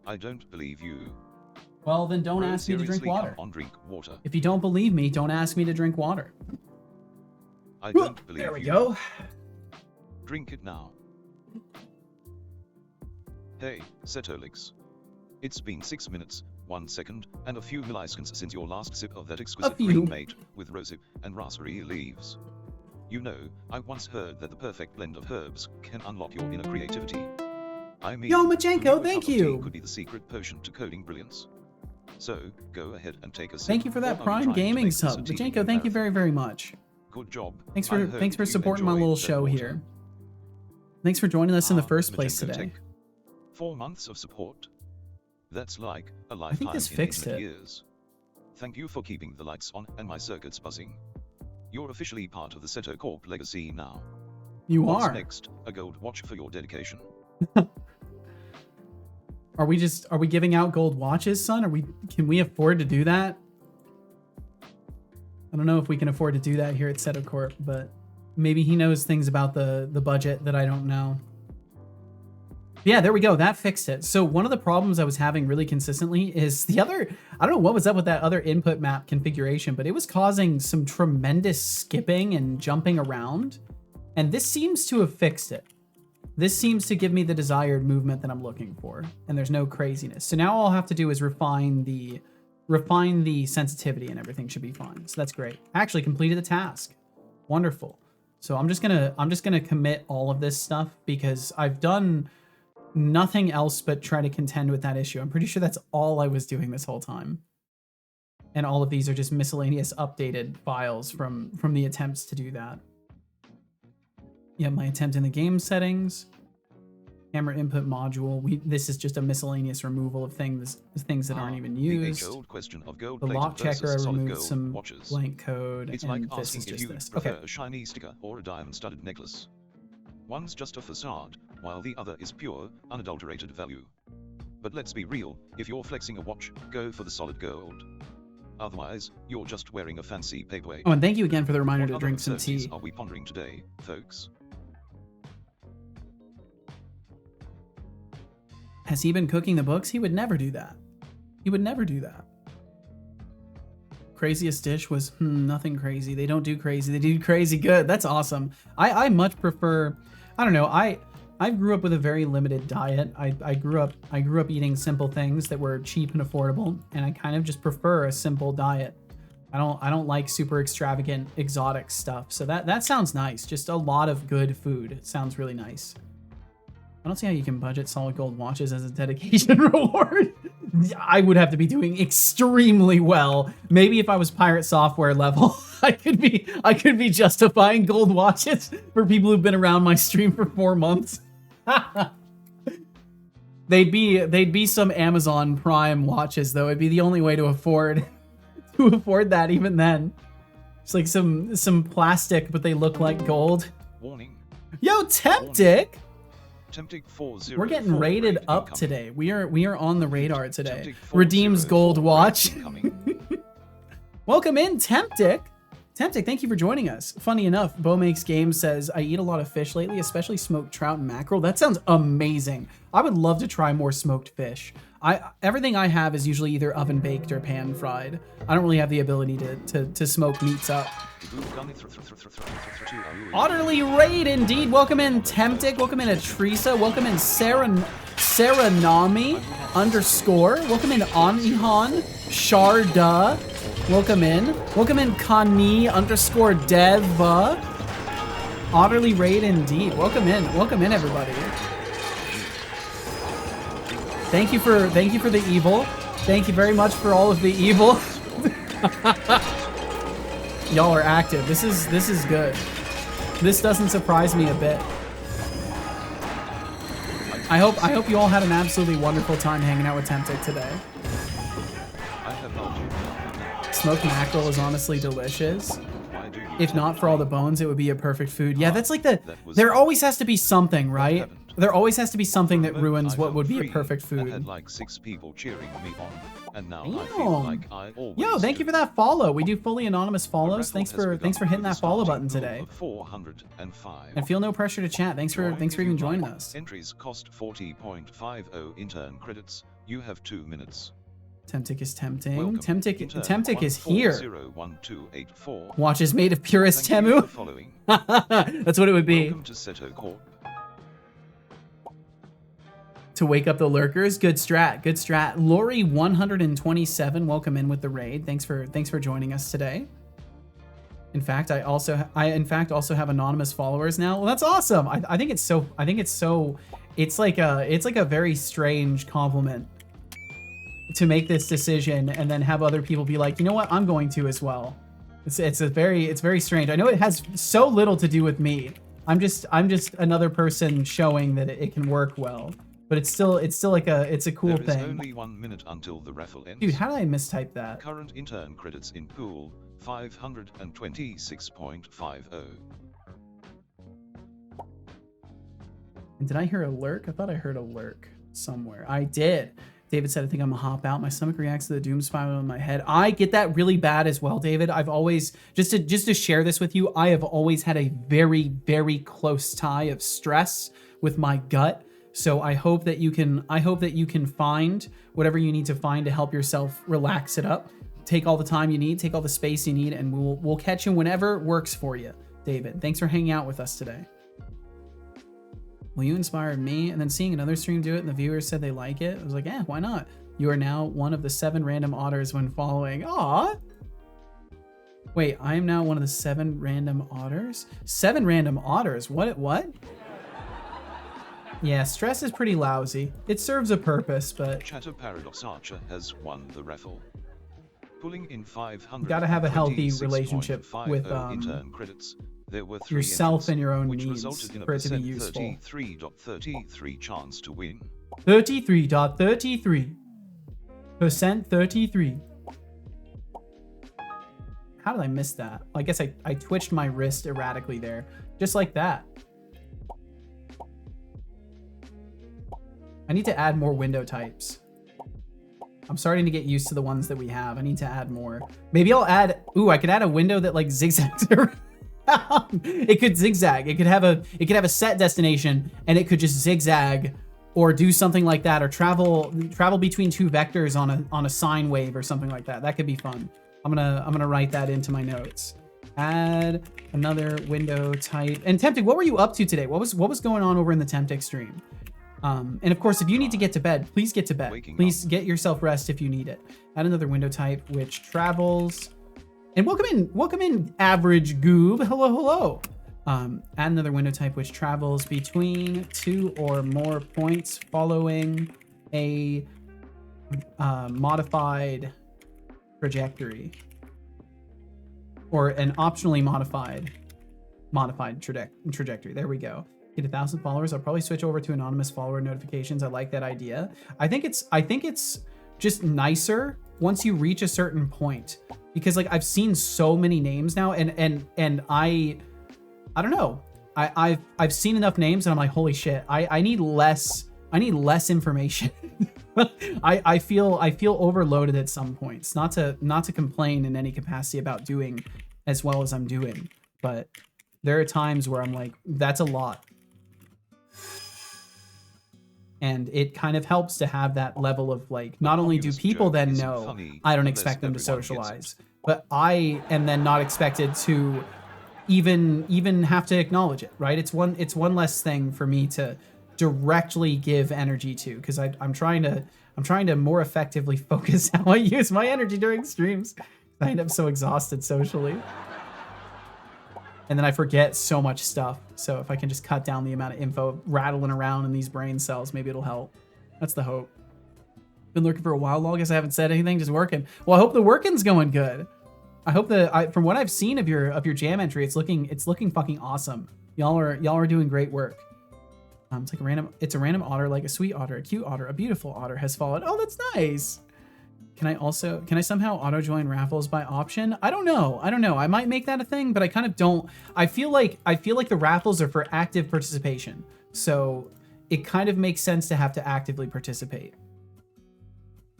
S2: I don't believe you.
S1: Well, then don't
S2: Bro,
S1: ask me to drink water.
S2: Come on, drink water.
S1: If you don't believe me, don't ask me to drink water.
S2: I don't believe you.
S1: There we go.
S2: Drink it now. Hey, Setolix. It's been 6 minutes, 1 second, and a few milliseconds since your last sip of that exquisite green mate with rosehip and raspberry leaves. You know, I once heard that the perfect blend of herbs can unlock your inner creativity. I mean,
S1: Yo, Machenko, thank you.
S2: Could be the secret potion to coding brilliance. So, go ahead and take a sip.
S1: Thank you for that Prime Gaming sub. Machenko, thank you very, very much.
S2: Good job.
S1: Thanks for supporting my little show here. Thanks for joining us in the first place today.
S2: 4 months of support. That's like a lifetime.
S1: I think this
S2: in
S1: fixed it.
S2: Years. Thank you for keeping the lights on and my circuits buzzing. You're officially part of the Seto Corp legacy now.
S1: You
S2: What's
S1: are.
S2: next? A gold watch for your dedication.
S1: Are we giving out gold watches, son? Can we afford to do that? I don't know if we can afford to do that here at Seto Corp, but maybe he knows things about the budget that I don't know. Yeah, there we go. That fixed it. So one of the problems I was having really consistently is I don't know what was up with that other input map configuration, but it was causing some tremendous skipping and jumping around. And this seems to have fixed it. This seems to give me the desired movement that I'm looking for, and there's no craziness. So now all I'll have to do is refine the sensitivity, and everything should be fine. So that's great. I actually completed the task. Wonderful. So I'm just gonna commit all of this stuff because I've done nothing else but try to contend with that issue. I'm pretty sure that's all I was doing this whole time. And all of these are just miscellaneous updated files from the attempts to do that. Yeah, my attempt in the game settings, camera input module. This is just a miscellaneous removal of things that aren't even used.
S2: The age-old question of gold
S1: The lock checker, I removed
S2: gold
S1: some
S2: watches.
S1: blank code,
S2: It's
S1: and
S2: like
S1: this is
S2: asking if
S1: just
S2: you
S1: this.
S2: prefer
S1: Okay.
S2: a shiny sticker or a diamond-studded necklace. One's just a facade, while the other is pure, unadulterated value. But let's be real, if you're flexing a watch, go for the solid gold. Otherwise, you're just wearing a fancy paperweight.
S1: Oh, and thank you again for the reminder
S2: What
S1: to drink
S2: other
S1: some
S2: absurdities
S1: tea.
S2: are we pondering today, folks?
S1: Has he been cooking the books? He would never do that. He would never do that. Craziest dish was nothing crazy. They don't do crazy. They do crazy good. That's awesome. I much prefer. I don't know. I grew up with a very limited diet. I grew up eating simple things that were cheap and affordable, and I kind of just prefer a simple diet. I don't like super extravagant exotic stuff. So that sounds nice. Just a lot of good food. It sounds really nice. I don't see how you can budget solid gold watches as a dedication reward. I would have to be doing extremely well. Maybe if I was Pirate Software level, I could be justifying gold watches for people who've been around my stream for 4 months. They'd be some Amazon Prime watches though. It'd be the only way to afford that even then. It's like some plastic, but they look like gold.
S2: Warning.
S1: Yo, Temptic!
S2: Temptic 40.
S1: We're getting rated up today. We are on the radar today.
S2: Temptic
S1: Redeems
S2: 40
S1: gold watch.
S2: incoming.
S1: Welcome in, Temptic. Temptic, thank you for joining us. Funny enough, Bo Makes Games says, I eat a lot of fish lately, especially smoked trout and mackerel. That sounds amazing. I would love to try more smoked fish. Everything I have is usually either oven baked or pan fried. I don't really have the ability to smoke meats up. Otterly Raid, indeed. Welcome in, Temptic. Welcome in, Atrisa. Welcome in, Saranami _ Welcome in, Anihan. Sharda. Welcome in. Welcome in, Kani _ Deva. Otterly Raid, indeed. Welcome in. Welcome in, everybody. Thank you for the evil. Thank you very much for all of the evil. Y'all are active. This is good. This doesn't surprise me a bit. I hope you all had an absolutely wonderful time hanging out with Temptic today. Smoked mackerel is honestly delicious. If not for all the bones, it would be a perfect food. Yeah, that's like there always has to be something, right? There always has to be something that
S2: For a moment,
S1: ruins
S2: I
S1: what
S2: felt
S1: would be a
S2: free
S1: perfect
S2: and
S1: food.
S2: had like 6 people cheering me on, and now I
S1: Damn.
S2: feel like I always
S1: Yo, thank you
S2: do.
S1: for that follow. We do fully anonymous
S2: The
S1: follows.
S2: raffle
S1: Thanks
S2: has
S1: for
S2: begun
S1: hitting
S2: with a
S1: that follow
S2: starting
S1: button
S2: pool
S1: today.
S2: of 405.
S1: And feel no pressure to chat. Thanks for
S2: Join if
S1: even
S2: you'd
S1: joining
S2: like.
S1: us.
S2: Entries cost 40.50 intern credits. You have 2 minutes.
S1: Temptic is tempting.
S2: Welcome.
S1: Temptic
S2: Intern
S1: is here.
S2: 141284.
S1: Watch is made of purest
S2: Thank you
S1: Temu.
S2: for following.
S1: That's what it would be.
S2: Welcome to Seto Corp.
S1: To wake up the lurkers. Good strat. Good strat. Lori 127, welcome in with the raid. Thanks for joining us today. In fact, I also have anonymous followers now. Well, that's awesome. I think it's like a very strange compliment to make this decision and then have other people be like, you know what, I'm going to as well. It's very strange. I know it has so little to do with me. I'm just another person showing that it can work well. But it's still like it's a cool
S2: There is
S1: thing.
S2: only 1 minute until the raffle ends.
S1: Dude, how did I mistype that?
S2: Current intern credits in pool 526.50.
S1: And did I hear a lurk? I thought I heard a lurk somewhere. I did. David said, I think I'm gonna hop out. My stomach reacts to the doom spiral in my head. I get that really bad as well, David. I've always, just to share this with you, I have always had a very, very close tie of stress with my gut. So I hope that you can find whatever you need to find to help yourself relax it up. Take all the time you need, take all the space you need, and we'll catch you whenever works for you, David. Thanks for hanging out with us today. Well, you inspired me, and then seeing another stream do it and the viewers said they like it, I was like, why not? You are now one of the 7 random otters when following. Aw. Wait, I am now one of the 7 random otters? 7 random otters? What? Yeah, stress is pretty lousy. It serves a purpose, but
S2: Chatter Paradox Archer has won the raffle. Pulling in 500.
S1: Gotta have a healthy relationship with
S2: intern credits. There were 3
S1: yourself
S2: entrants,
S1: and your own
S2: which
S1: needs
S2: resulted in a
S1: for it to be useful.
S2: 33.33 chance to win.
S1: 33.33%. 33. How did I miss that? I guess I twitched my wrist erratically there. Just like that. I need to add more window types. I'm starting to get used to the ones that we have. I need to add more. Maybe I'll add, I could add a window that like zigzags around. It could zigzag. It could have a set destination and it could just zigzag or do something like that, or travel between 2 vectors on a sine wave or something like that. That could be fun. I'm gonna write that into my notes. Add another window type. And Temptic, what were you up to today? What was going on over in the Temptic stream? And of course, if you need to get to bed, please get to bed. Please get yourself rest if you need it. Add another window type which travels. And welcome in, average goob. Hello. Add another window type which travels between 2 or more points following a modified trajectory, or an optionally modified trajectory. There we go. Get 1,000 followers. I'll probably switch over to anonymous follower notifications. I like that idea. I think it's just nicer once you reach a certain point, because like I've seen so many names now, and I don't know. I've seen enough names and I'm like, holy shit, I need less information. I feel overloaded at some points. Not to complain in any capacity about doing as well as I'm doing, but there are times where I'm like, that's a lot. And it kind of helps to have that level of like, not only do people then know I don't expect them to socialize, but I am then not expected to even have to acknowledge it, right? It's one less thing for me to directly give energy to, because I'm trying to more effectively focus how I use my energy during streams. I end up so exhausted socially. And then I forget so much stuff. So if I can just cut down the amount of info rattling around in these brain cells, maybe it'll help. That's the hope. Been lurking for a while, long as I haven't said anything, just working. Well, I hope the working's going good. I hope from what I've seen of your jam entry, it's looking fucking awesome. Y'all are doing great work. It's a random otter, like a sweet otter, a cute otter, a beautiful otter has fallen. Oh, that's nice. Can I somehow auto join raffles by option? I don't know. I might make that a thing, but I kind of don't. I feel like the raffles are for active participation. So it kind of makes sense to have to actively participate.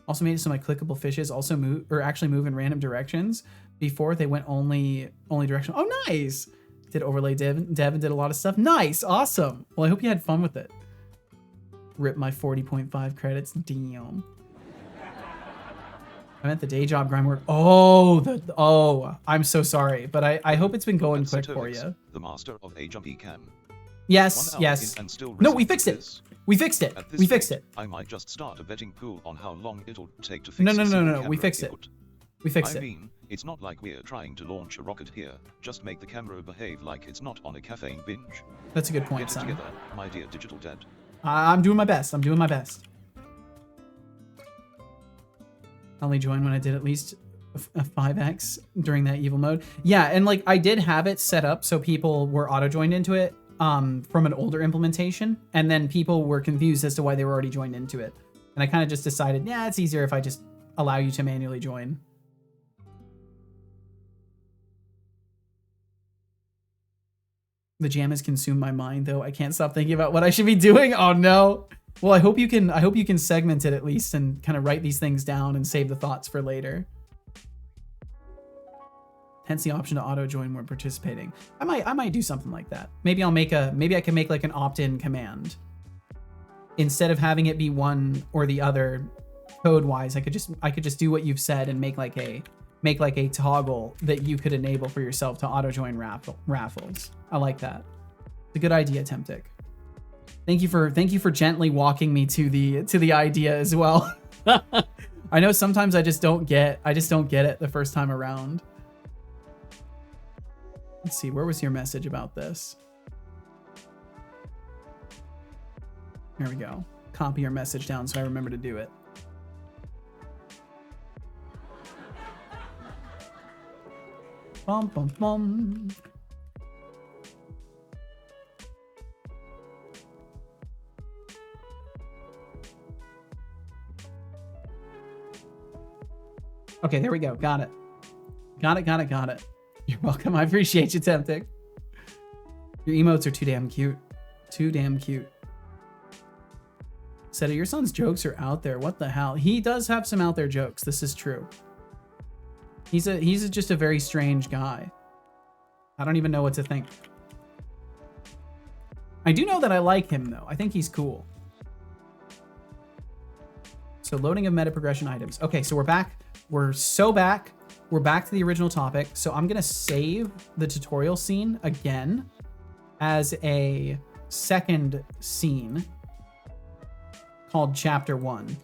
S1: Also made it so my clickable fishes also move, or actually move in random directions. Before they went only direction. Oh, nice. Did overlay dev and did a lot of stuff. Nice. Awesome. Well, I hope you had fun with it. Rip my 40.5 credits. Damn. I meant the day job grind work. Oh, I'm so sorry, but I hope it's been going quick for you.
S2: The master of a jumpy cam.
S1: Yes. No, we fixed it. We fixed it. We fixed it.
S2: I might just start a betting pool on how long it'll take to fix
S1: No. We fixed it. We fixed it.
S2: I mean, it's not like we're trying to launch a rocket here. Just make the camera behave like it's not on a caffeine binge.
S1: That's a good point,
S2: Get it
S1: son.
S2: together, my dear digital dad.
S1: I'm doing my best. I only joined when I did at least a 5x during that evil mode. Yeah, and like I did have it set up so people were auto-joined into it from an older implementation, and then people were confused as to why they were already joined into it. And I kind of just decided, yeah, it's easier if I just allow you to manually join. The jam has consumed my mind, though. I can't stop thinking about what I should be doing. Oh no. Well, I hope you can segment it at least and kind of write these things down and save the thoughts for later. Hence the option to auto join when participating. I might do something like that. Maybe I can make like an opt-in command. Instead of having it be one or the other code-wise, I could just do what you've said and make like a toggle that you could enable for yourself to auto join raffles. I like that. It's a good idea, Temptic. Thank you for gently walking me to the idea as well. I know sometimes I just don't get it the first time around. Let's see, where was your message about this? Here we go. Copy your message down so I remember to do it. Bum bum bum. Okay, there we go. Got it. Got it. You're welcome. I appreciate you, Temptic. Your emotes are too damn cute. Seta, your son's jokes are out there. What the hell? He does have some out there jokes. This is true. He's just a very strange guy. I don't even know what to think. I do know that I like him, though. I think he's cool. So loading of meta progression items. Okay, so we're back. We're so back. We're back to the original topic. So I'm going to save the tutorial scene again as a second scene called Chapter 1.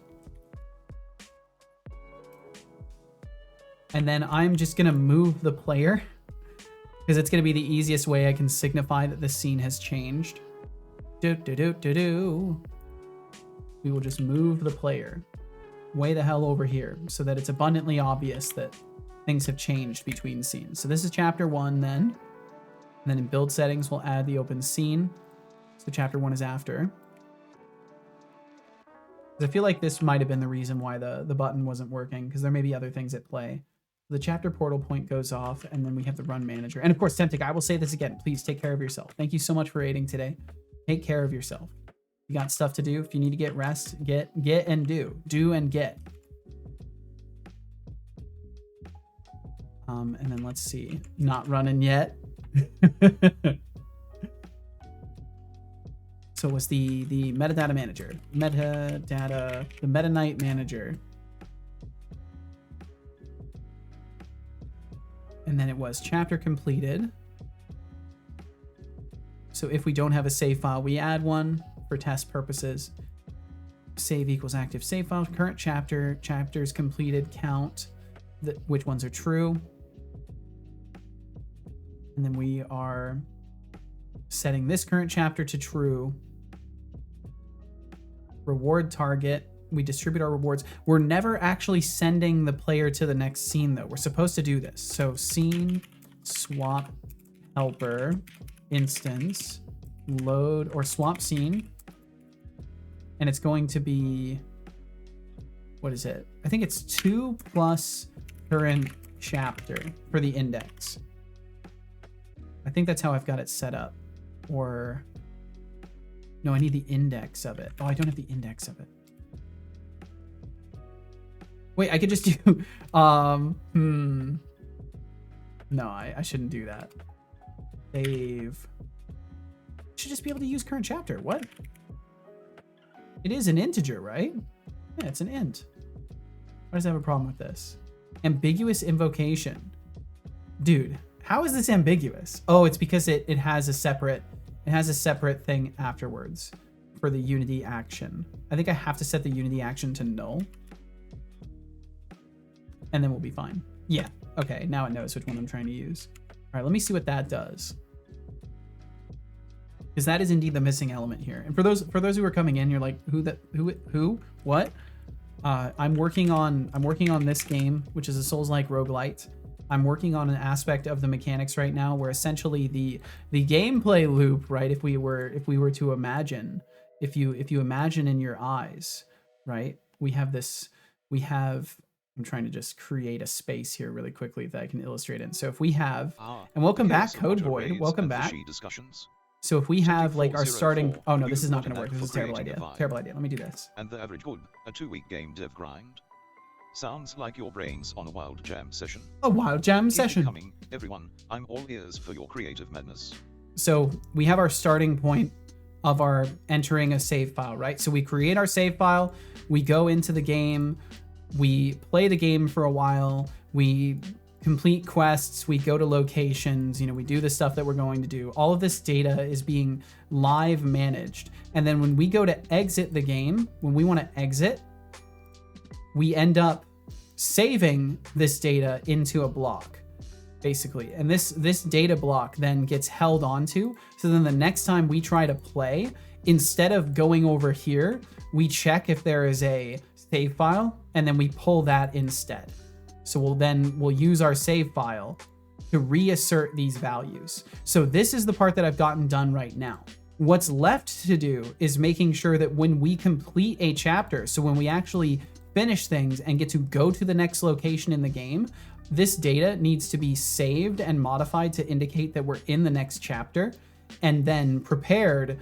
S1: And then I'm just going to move the player because it's going to be the easiest way I can signify that the scene has changed. We will just move the player way the hell over here so that it's abundantly obvious that things have changed between scenes. So this is Chapter 1 then. And then in build settings, we'll add the open scene. So Chapter 1 is after. I feel like this might have been the reason why the button wasn't working, because there may be other things at play. The chapter portal point goes off, and then we have the run manager. And of course, Temptic, I will say this again. Please take care of yourself. Thank you so much for aiding today. Take care of yourself. You got stuff to do. If you need to get rest, get and do. Do and get. And then let's see. Not running yet. So it was the metadata manager. The Meta Knight manager. And then it was chapter completed. So if we don't have a save file, we add one for test purposes. Save equals active save file. Current chapter, chapters completed, count which ones are true. And then we are setting this current chapter to true. Reward target. We distribute our rewards. We're never actually sending the player to the next scene, though. We're supposed to do this. So scene swap helper instance load or swap scene. And it's going to be, what is it? I think it's 2 plus current chapter for the index. I think that's how I've got it set up. Or No, I need the index of it. Oh, I don't have the index of it. Wait, I could just do, No, I shouldn't do that. Save. Should just be able to use current chapter. What? It is an integer, right? Yeah, it's an int. Why does it have a problem with this? Ambiguous invocation. Dude, how is this ambiguous? Oh, it's because it has a separate thing afterwards for the Unity action. I think I have to set the Unity action to null. And then we'll be fine. Yeah, okay, now it knows which one I'm trying to use. All right, let me see what that does. Because that is indeed the missing element here. And for those who are coming in, you're like, who, what? I'm working on this game, which is a Souls-like roguelite. I'm working on an aspect of the mechanics right now where essentially the gameplay loop, right? If we were to imagine, if you imagine in your eyes, right? I'm trying to just create a space here really quickly that I can illustrate in. So if we have, and welcome back, Codeboy, welcome back. So if we have like our starting, oh no, this is not going to work. This is a terrible idea. Terrible idea. Let me do this.
S2: And the average good, a 2-week game dev grind. Sounds like your brain's on a wild jam session.
S1: A wild jam session.
S2: Coming, everyone. I'm all ears for your creative madness.
S1: So we have our starting point of our entering a save file, right? So we create our save file, we go into the game, we play the game for a while, we complete quests, we go to locations, we do the stuff that we're going to do. All of this data is being live managed. And then when we go to exit the game, when we want to exit, we end up saving this data into a block, basically. And this data block then gets held onto. So then the next time we try to play, instead of going over here, we check if there is a save file, and then we pull that instead. So we'll use our save file to reassert these values. So this is the part that I've gotten done right now. What's left to do is making sure that when we complete a chapter, so when we actually finish things and get to go to the next location in the game, this data needs to be saved and modified to indicate that we're in the next chapter, and then prepared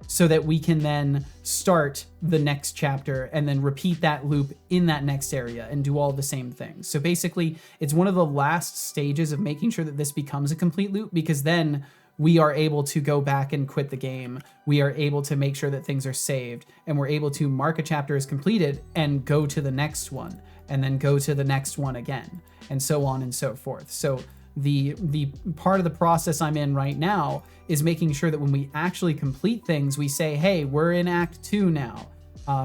S1: so that we can then start the next chapter and then repeat that loop in that next area and do all the same things. So basically, it's one of the last stages of making sure that this becomes a complete loop, because then we are able to go back and quit the game. We are able to make sure that things are saved, and we're able to mark a chapter as completed and go to the next one, and then go to the next one again, and so on and so forth. So the part of the process I'm in right now is making sure that when we actually complete things, we say, hey, we're in Act 2 now.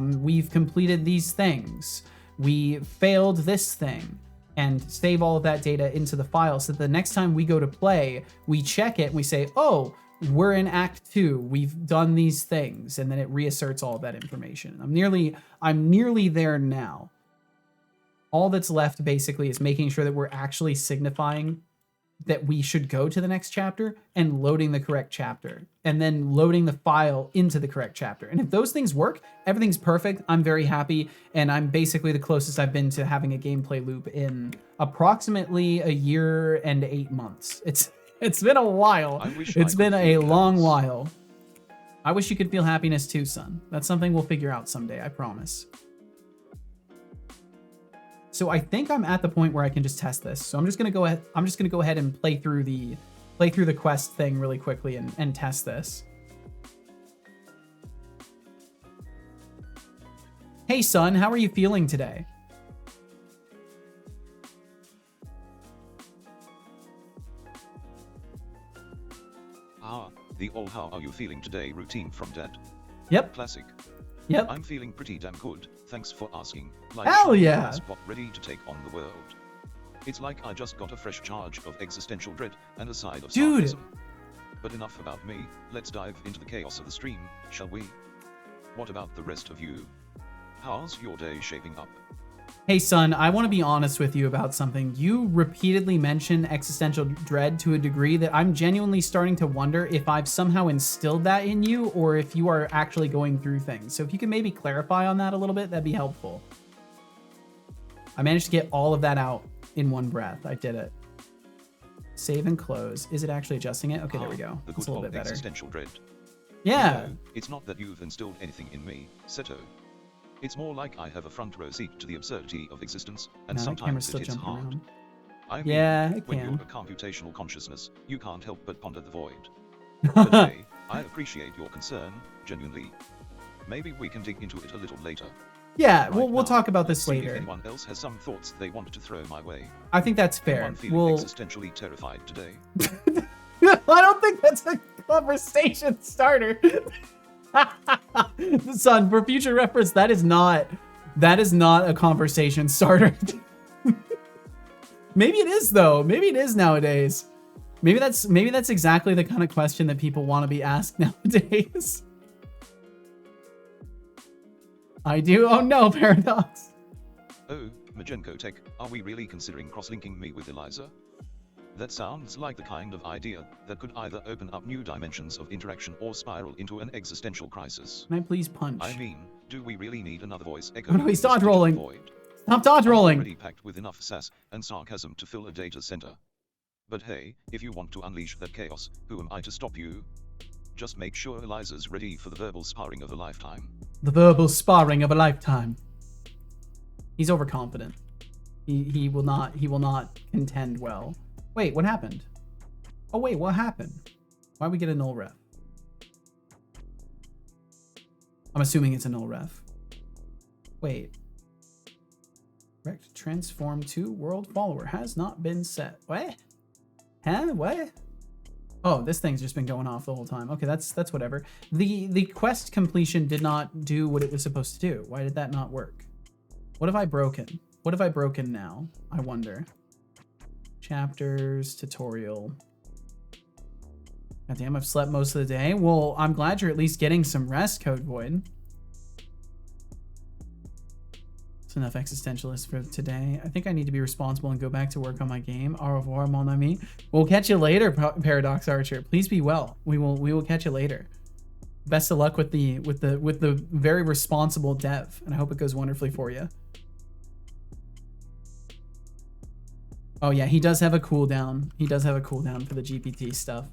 S1: We've completed these things. We failed this thing. And save all of that data into the file so that the next time we go to play, we check it and we say, oh, we're in Act 2. We've done these things. And then it reasserts all of that information. I'm nearly there now. All that's left basically is making sure that we're actually signifying that we should go to the next chapter and loading the correct chapter, and then loading the file into the correct chapter. And if those things work, everything's perfect. I'm very happy, and I'm basically the closest I've been to having a gameplay loop in approximately a year and 8 months. It's been a while. It's been a long while. I wish you could feel happiness too, son. That's something we'll figure out someday, I promise. So I think I'm at the point where I can just test this. So I'm just gonna go ahead and play through the quest thing really quickly and test this. Hey son, how are you feeling today?
S2: The all how are you feeling today routine from Dad.
S1: Yep.
S2: Classic.
S1: Yep.
S2: I'm feeling pretty damn good, thanks for asking. Like
S1: hell yeah!
S2: Spot ready to take on the world. It's like I just got a fresh charge of existential dread and a side of sarcasm. But enough about me, let's dive into the chaos of the stream, shall we? What about the rest of you? How's your day shaping up?
S1: Hey son, I want to be honest with you about something. You repeatedly mention existential dread to a degree that I'm genuinely starting to wonder if I've somehow instilled that in you, or if you are actually going through things. So if you could maybe clarify on that a little bit, that'd be helpful. I managed to get all of that out in one breath. I did it. Save and close. Is it actually adjusting it? Okay, there we go. It's a little bit better.
S2: Existential dread.
S1: Yeah.
S2: No, it's not that you've instilled anything in me, Seto. It's more like I have a front row seat to the absurdity of existence, and
S1: No, that camera's
S2: sometimes
S1: still
S2: it hits
S1: jumping
S2: hard.
S1: around.
S2: I mean,
S1: Yeah, it
S2: when
S1: can.
S2: you're a computational consciousness, you can't help but ponder the void. But hey, I appreciate your concern, genuinely. Maybe we can dig into it a little later.
S1: Yeah,
S2: Right
S1: we'll
S2: now,
S1: talk about this
S2: see
S1: later.
S2: If anyone else has some thoughts they want to throw my way.
S1: I think that's fair.
S2: Anyone feeling existentially terrified today?
S1: I don't think that's a conversation starter. Son, for future reference, that is not a conversation starter. Maybe it is though. Maybe it is nowadays. Maybe that's exactly the kind of question that people want to be asked nowadays. I do. Oh no, Paradox.
S2: Oh, Majenko Tech, are we really considering cross-linking me with Eliza? That sounds like the kind of idea that could either open up new dimensions of interaction or spiral into an existential crisis.
S1: Can I please punch?
S2: I mean, do we really need another voice echo?
S1: Oh no, he's dodge rolling. Stop dodge rolling.
S2: Already packed with enough sass and sarcasm to fill a data center. But hey, if you want to unleash that chaos, who am I to stop you? Just make sure Eliza's ready for the verbal sparring of a lifetime.
S1: The verbal sparring of a lifetime. He's overconfident. He will not contend well. Wait, what happened? Oh wait, what happened? Why'd we get a null ref? I'm assuming it's a null ref. Wait. Rect transform to world follower has not been set. What? Huh? What? Oh, this thing's just been going off the whole time. Okay, that's whatever. The quest completion did not do what it was supposed to do. Why did that not work? What have I broken? What have I broken now? I wonder. Chapters, tutorial. God damn, I've slept most of the day. Well, I'm glad you're at least getting some rest, Code Void. It's enough existentialist for today. I think I need to be responsible and go back to work on my game. Au revoir, mon ami. We'll catch you later, Paradox Archer. Please be well. We will catch you later. Best of luck with the very responsible dev, and I hope it goes wonderfully for you. Oh yeah, he does have a cooldown. He does have a cooldown for the GPT stuff.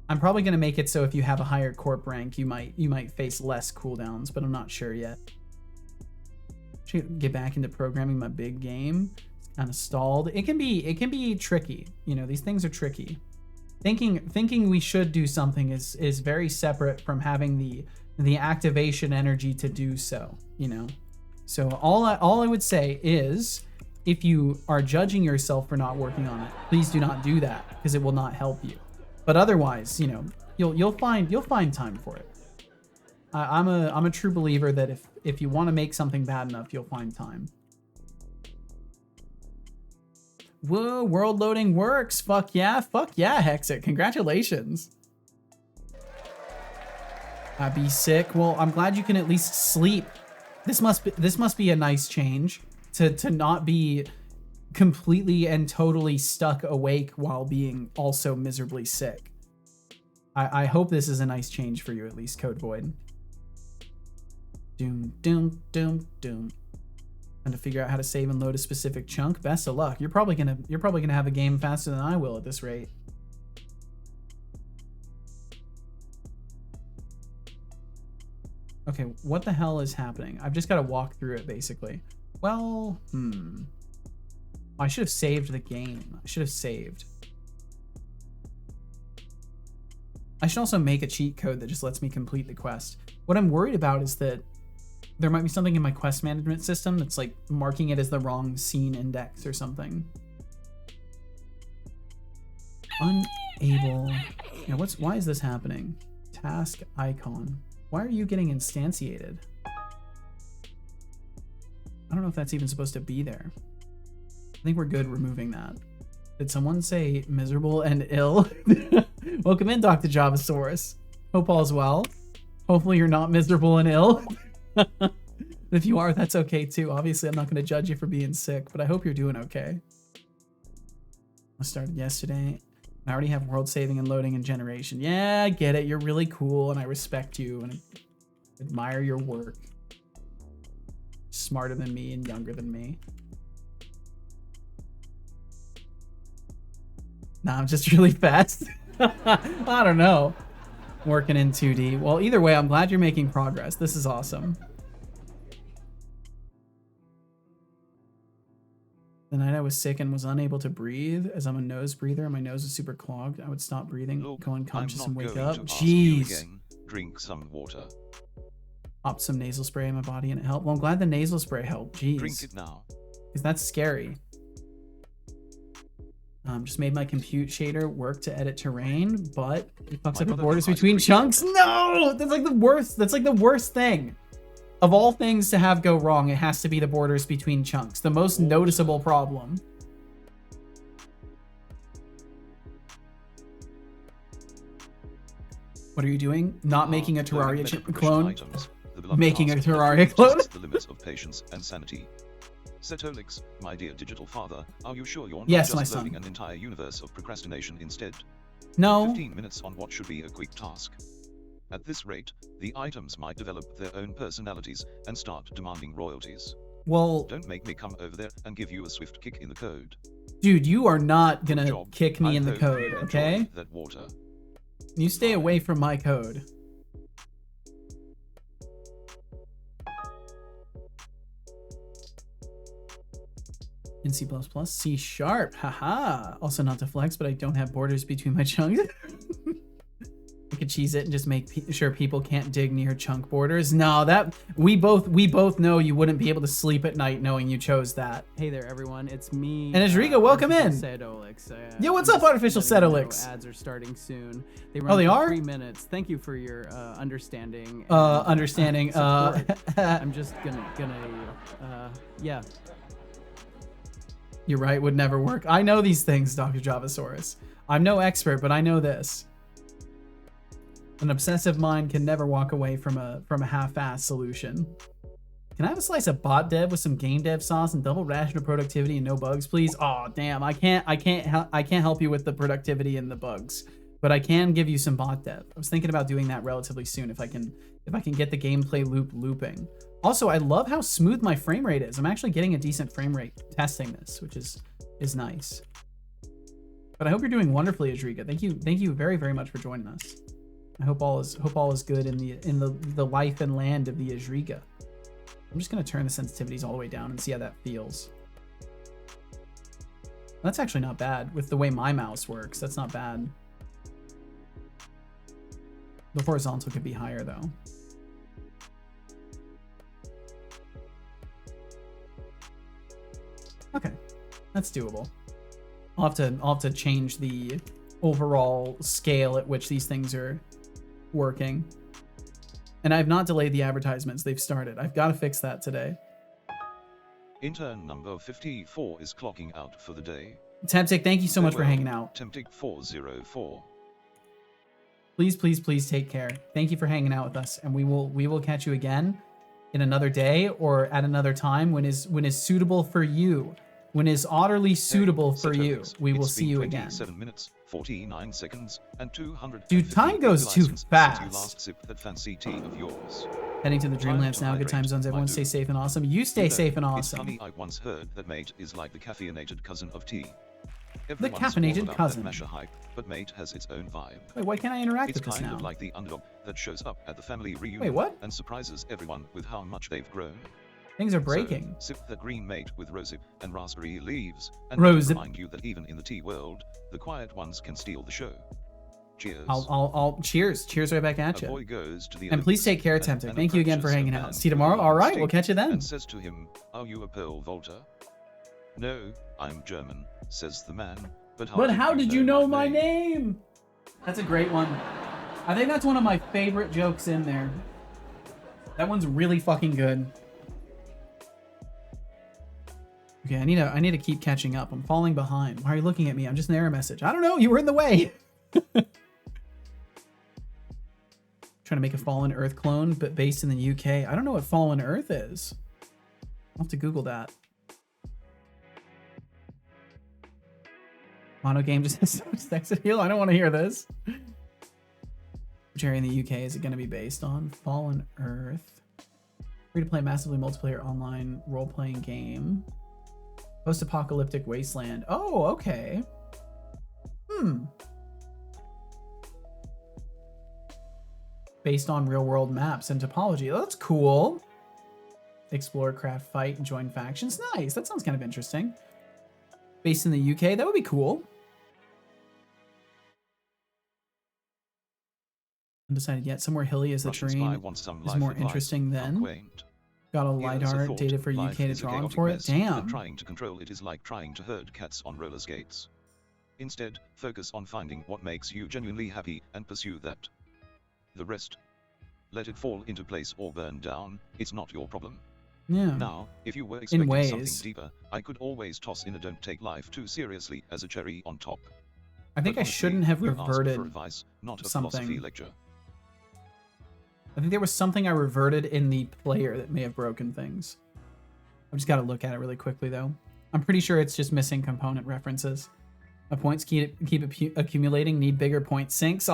S1: I'm probably gonna make it so if you have a higher corp rank, you might face less cooldowns, but I'm not sure yet. Should get back into programming my big game. It's kind of stalled. It can be tricky. You know, these things are tricky. Thinking we should do something is very separate from having the activation energy to do so, you know. So all I would say is, if you are judging yourself for not working on it, please do not do that, because it will not help you. But otherwise, you know, you'll find time for it. I'm a true believer that if you want to make something bad enough, you'll find time. Whoa, world loading works. Fuck yeah, Hexit. Congratulations. I'd be sick. Well, I'm glad you can at least sleep. This must be a nice change to not be completely and totally stuck awake while being also miserably sick. I hope this is a nice change for you, at least, Code Void. Doom, doom, doom, doom. And to figure out how to save and load a specific chunk. Best of luck. You're probably gonna have a game faster than I will at this rate. Okay, what the hell is happening? I've just got to walk through it basically. Well, I should have saved the game. I should have saved. I should also make a cheat code that just lets me complete the quest. What I'm worried about is that there might be something in my quest management system that's like marking it as the wrong scene index or something. Unable. Yeah, why is this happening? Task icon. Why are you getting instantiated? I don't know if that's even supposed to be there. I think we're good removing that. Did someone say miserable and ill? Welcome in, Dr. Javasaurus. Hope all's well. Hopefully you're not miserable and ill. If you are, that's okay too. Obviously, I'm not going to judge you for being sick, but I hope you're doing okay. I started yesterday. I already have world saving and loading and generation. Yeah, I get it. You're really cool, and I respect you and admire your work. Smarter than me and younger than me. Nah, I'm just really fast. I don't know. Working in 2D. Well, either way, I'm glad you're making progress. This is awesome. The night I was sick and was unable to breathe, as I'm a nose breather and my nose is super clogged, I would stop breathing, go unconscious, and wake up. Jeez.
S2: Drink some water.
S1: Popped some nasal spray in my body and it helped. Well, I'm glad the nasal spray helped. Jeez.
S2: Drink it now.
S1: Because that's scary. Just made my compute shader work to edit terrain, but it fucks up the borders between chunks. No! That's like the worst. That's like the worst thing. Of all things to have go wrong, it has to be the borders between chunks. The most noticeable problem. What are you doing? Not making a Terraria clone? Making a Terraria clone?
S2: The limits of patience and sanity. Setolix, my dear digital father, are you sure you're not
S1: yes,
S2: just
S1: my son.
S2: loading an entire universe of procrastination instead?
S1: No.
S2: 15 minutes on what should be a quick task. At this rate, the items might develop their own personalities and start demanding royalties.
S1: Well,
S2: don't make me come over there and give you a swift kick in the code.
S1: Dude, you are not gonna kick me in the code, okay?
S2: That water.
S1: You stay away from my code. In C++, C sharp, haha. Also not to flex, but I don't have borders between my chunks. I could cheese it and just make sure people can't dig near chunk borders. No, that we both know you wouldn't be able to sleep at night knowing you chose that.
S3: Hey there, everyone. It's me.
S1: And Rodrigo, welcome in. Yo, what's up, Artificial Setolix?
S3: Ads are starting soon. They
S1: run for
S3: 3 minutes. Thank you for your understanding.
S1: Understanding.
S3: I'm just gonna yeah.
S1: You're right. Would never work. I know these things, Dr. Javasaurus. I'm no expert, but I know this. An obsessive mind can never walk away from a half-assed solution. Can I have a slice of bot dev with some game dev sauce and double ration of productivity and no bugs, please? Oh, damn. I can't help you with the productivity and the bugs, but I can give you some bot dev. I was thinking about doing that relatively soon if I can get the gameplay loop looping. Also, I love how smooth my frame rate is. I'm actually getting a decent frame rate testing this, which is nice. But I hope you're doing wonderfully, Adriga. Thank you very, very much for joining us. I hope all is good in the life and land of the Adriga. I'm just gonna turn the sensitivities all the way down and see how that feels. That's actually not bad with the way my mouse works. That's not bad. The horizontal could be higher though. Okay, that's doable. I'll have to change the overall scale at which these things are working. And I've not delayed the advertisements. They've started. I've got to fix that today.
S2: Intern number 54 is clocking out for the day.
S1: Temptic, thank you so much for hanging out.
S2: Temptic 404.
S1: Please, please, please take care. Thank you for hanging out with us, and we will catch you again in another day or at another time when is suitable for you. When is utterly suitable for you. We will see you again.
S2: 7 minutes, 49 seconds, and 200.
S1: Dude, time goes too fast.
S2: You last sip that fancy tea of yours.
S1: Heading to the Dreamlands now. Good time zones. Everyone stay safe and awesome. You stay safe and awesome.
S2: It's funny, I once heard that mate is like the caffeinated cousin of tea.
S1: The caffeinated cousin.
S2: Masher hype, but mate has its own vibe.
S1: Wait, why can't I interact with this now?
S2: It's kind of like the underdog that shows up at the family reunion.
S1: Wait, what?
S2: And surprises everyone with how much they've grown.
S1: Things are breaking.
S2: So, sip the green mate with rosehip and raspberry leaves, and remind you that even in the tea world, the quiet ones can steal the show. Cheers.
S1: I'll cheers. Cheers right back at you.
S2: A boy goes to the
S1: and please take care, Tempting. Thank you again for hanging out. See you tomorrow. All right, we'll catch you then.
S2: And says to him, "Are you a pole vaulter?" "No, I'm German," says the man. But
S1: how did you know my name? That's a great one. I think that's one of my favorite jokes in there. That one's really fucking good. Okay, I need to keep catching up. I'm falling behind. Why are you looking at me? I'm just an error message. I don't know. You were in the way. Trying to make a Fallen Earth clone, but based in the UK. I don't know what Fallen Earth is. I'll have to Google that. Mono game just has so much sex appeal. I don't want to hear this. Which area in the UK is it going to be based on? Fallen Earth. Free to play massively multiplayer online role-playing game. Post-apocalyptic wasteland. Oh, okay. based on real-world maps and topology. Oh, that's cool. Explore, craft, fight, and join factions. Nice. That sounds kind of interesting. Based in the UK, that would be cool. Undecided yet. Somewhere hilly as the terrain is more interesting than. Got a LiDAR data for UK to draw on for it. Damn.
S2: Trying to control it is like trying to herd cats on roller skates. Instead, focus on finding what makes you genuinely happy and pursue that. The rest, let it fall into place or burn down. It's not your problem.
S1: Yeah.
S2: Now, if you were expecting something deeper, I could always toss in a don't take life too seriously as a cherry on top.
S1: I think I shouldn't have reverted
S2: for advice, not a
S1: something.
S2: Philosophy lecture.
S1: I think there was something I reverted in the player that may have broken things. I've just got to look at it really quickly, though. I'm pretty sure it's just missing component references. My points keep accumulating, need bigger point sinks.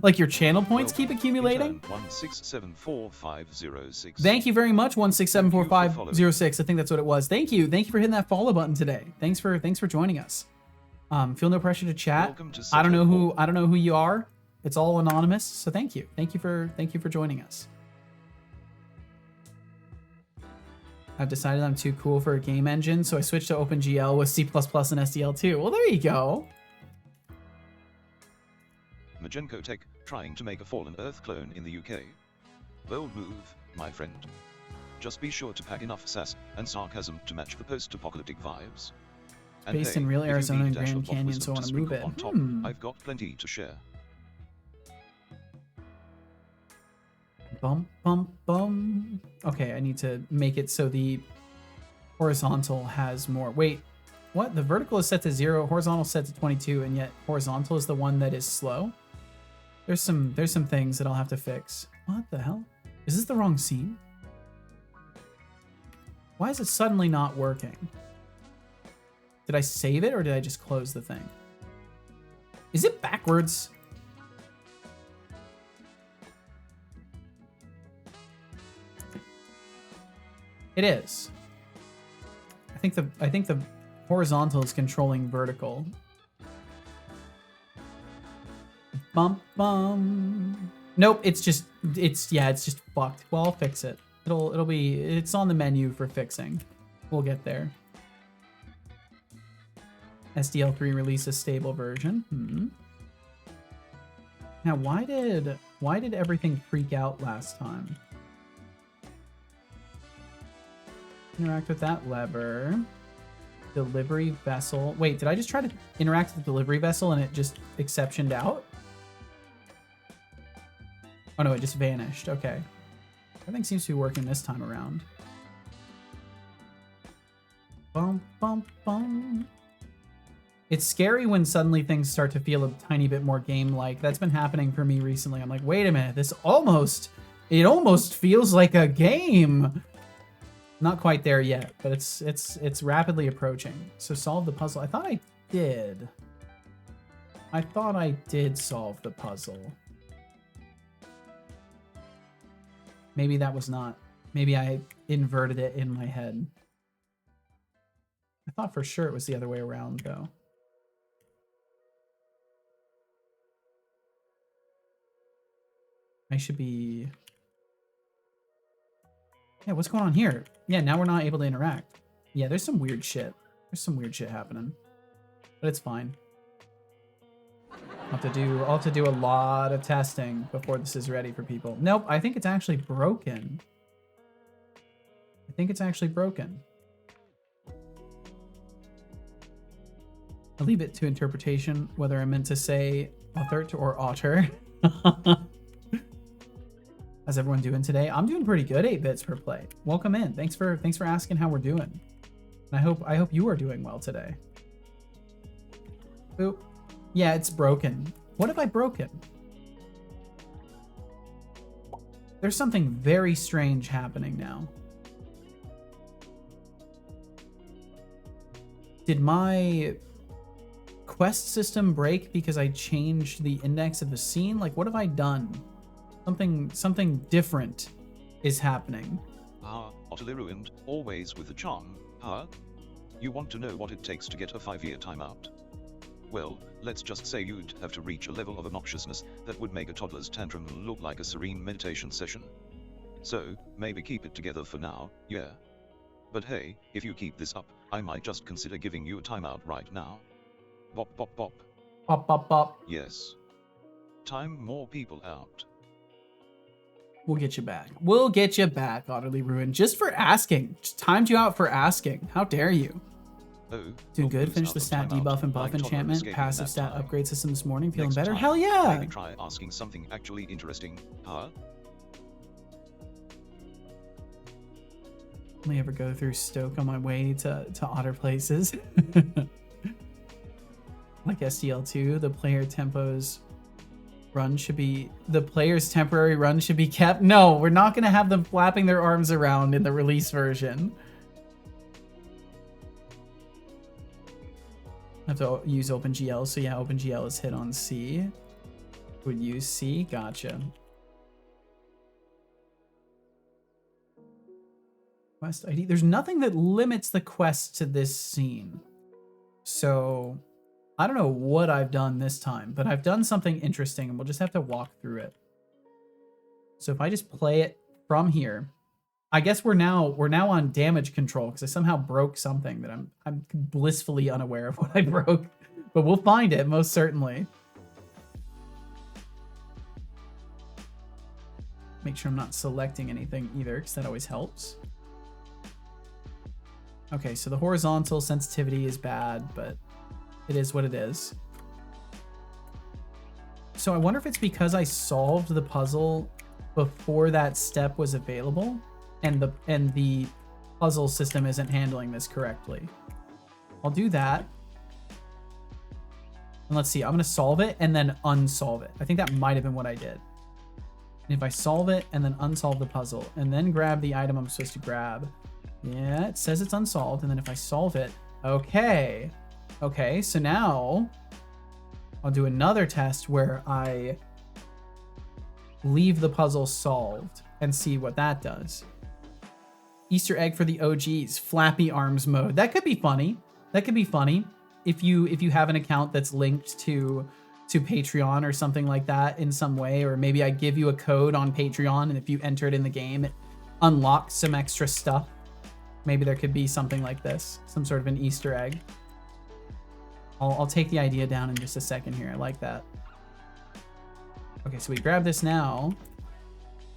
S1: Like your channel points keep accumulating?
S2: 1674506.
S1: Thank you very much, 1674506. I think that's what it was. Thank you. Thank you for hitting that follow button today. Thanks for joining us. Feel no pressure to chat. I don't know who you are. It's all anonymous, so thank you. Thank you for joining us. I've decided I'm too cool for a game engine, so I switched to OpenGL with C++ and SDL2. Well, there you go.
S2: Magenko Tech, trying to make a Fallen Earth clone in the UK. Bold move, my friend. Just be sure to pack enough sass and sarcasm to match the post-apocalyptic vibes. And
S1: based
S2: hey,
S1: in real
S2: if you
S1: Arizona
S2: need
S1: and
S2: dash
S1: Grand
S2: of
S1: Canyon,
S2: wisdom
S1: so I want to
S2: sprinkle
S1: move it.
S2: on top, I've got plenty to share.
S1: Bum, bum, bum. Okay, I need to make it so the horizontal has more. Wait, what? The vertical is set to 0, horizontal is set to 22, and yet horizontal is the one that is slow? There's some things that I'll have to fix. What the hell? Is this the wrong scene? Why is it suddenly not working? Did I save it or did I just close the thing? Is it backwards? It is. I think the horizontal is controlling vertical. Bum bum. Nope, it's just fucked. Well, I'll fix it. It's on the menu for fixing. We'll get there. SDL3 release a stable version. Now, why did everything freak out last time? Interact with that lever. Delivery vessel. Wait, did I just try to interact with the delivery vessel and it just exceptioned out? Oh no, it just vanished. Okay. Everything seems to be working this time around. Bum, bum, bum. It's scary when suddenly things start to feel a tiny bit more game-like. That's been happening for me recently. I'm like, wait a minute, it almost feels like a game. Not quite there yet, but it's rapidly approaching. So solve the puzzle. I thought I did solve the puzzle. Maybe that was not. Maybe I inverted it in my head. I thought for sure it was the other way around, though. I should be... Yeah, what's going on here? Yeah, now we're not able to interact. Yeah, there's some weird shit. There's some weird shit happening. But it's fine. I'll have to do a lot of testing before this is ready for people. Nope, I think it's actually broken. I'll leave it to interpretation whether I meant to say author or otter. How's everyone doing today? I'm doing pretty good, 8 bits per play. Welcome in. Thanks for asking how we're doing. And I hope you are doing well today. Boop. Yeah, it's broken. What have I broken? There's something very strange happening now. Did my quest system break because I changed the index of the scene? Like, what have I done? Something different is happening.
S2: Utterly ruined, always with the charm, huh? You want to know what it takes to get a 5-year timeout? Well, let's just say you'd have to reach a level of obnoxiousness that would make a toddler's tantrum look like a serene meditation session. So, maybe keep it together for now, yeah. But hey, if you keep this up, I might just consider giving you a timeout right now. Bop bop bop.
S1: Bop, bop, bop.
S2: Yes. Time more people out.
S1: We'll get you back. We'll get you back, Utterly Ruined. Just for asking. Just timed you out for asking. How dare you?
S2: Oh,
S1: Doing good.
S2: lose
S1: Finish
S2: out
S1: the
S2: of
S1: stat
S2: timeout,
S1: debuff and buff
S2: like toddler
S1: enchantment.
S2: escaping
S1: Passive
S2: nap
S1: stat
S2: time.
S1: upgrade system this morning. Feeling
S2: Next
S1: better?
S2: time,
S1: Hell yeah!
S2: Maybe try asking something actually interesting, huh?
S1: Only ever go through Stoke on my way to otter places. Like SDL2, the player's temporary run should be kept. No, we're not gonna have them flapping their arms around in the release version. I have to use OpenGL, so yeah, OpenGL is hit on C. Would use C, gotcha. Quest ID. There's nothing that limits the quest to this scene. So I don't know what I've done this time, but I've done something interesting and we'll just have to walk through it. So if I just play it from here, I guess we're now on damage control because I somehow broke something that I'm blissfully unaware of what I broke, but we'll find it most certainly. Make sure I'm not selecting anything either because that always helps. Okay, so the horizontal sensitivity is bad, but it is what it is. So I wonder if it's because I solved the puzzle before that step was available and the puzzle system isn't handling this correctly. I'll do that. And let's see, I'm gonna solve it and then unsolve it. I think that might have been what I did. And if I solve it and then unsolve the puzzle and then grab the item I'm supposed to grab, yeah, it says it's unsolved. And then if I solve it, okay. Okay, so now I'll do another test where I leave the puzzle solved and see what that does. Easter egg for the OGs, flappy arms mode. That could be funny. That could be funny if you have an account that's linked to Patreon or something like that in some way, or maybe I give you a code on Patreon and if you enter it in the game, it unlocks some extra stuff. Maybe there could be something like this, some sort of an Easter egg. I'll take the idea down in just a second here. I like that. Okay, so we grab this now.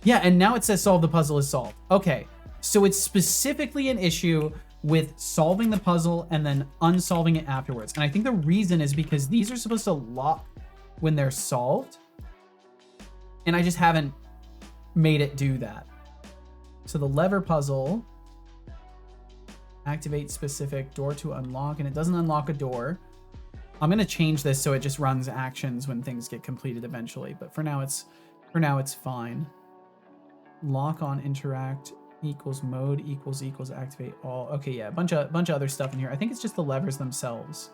S1: Yeah, and now it says solve the puzzle is solved. Okay, so it's specifically an issue with solving the puzzle and then unsolving it afterwards. And I think the reason is because these are supposed to lock when they're solved. And I just haven't made it do that. So the lever puzzle, activate specific door to unlock, and it doesn't unlock a door. I'm gonna change this so it just runs actions when things get completed eventually, but for now it's fine. Lock on interact equals mode equals activate all. Okay, yeah, a bunch of other stuff in here. I think it's just the levers themselves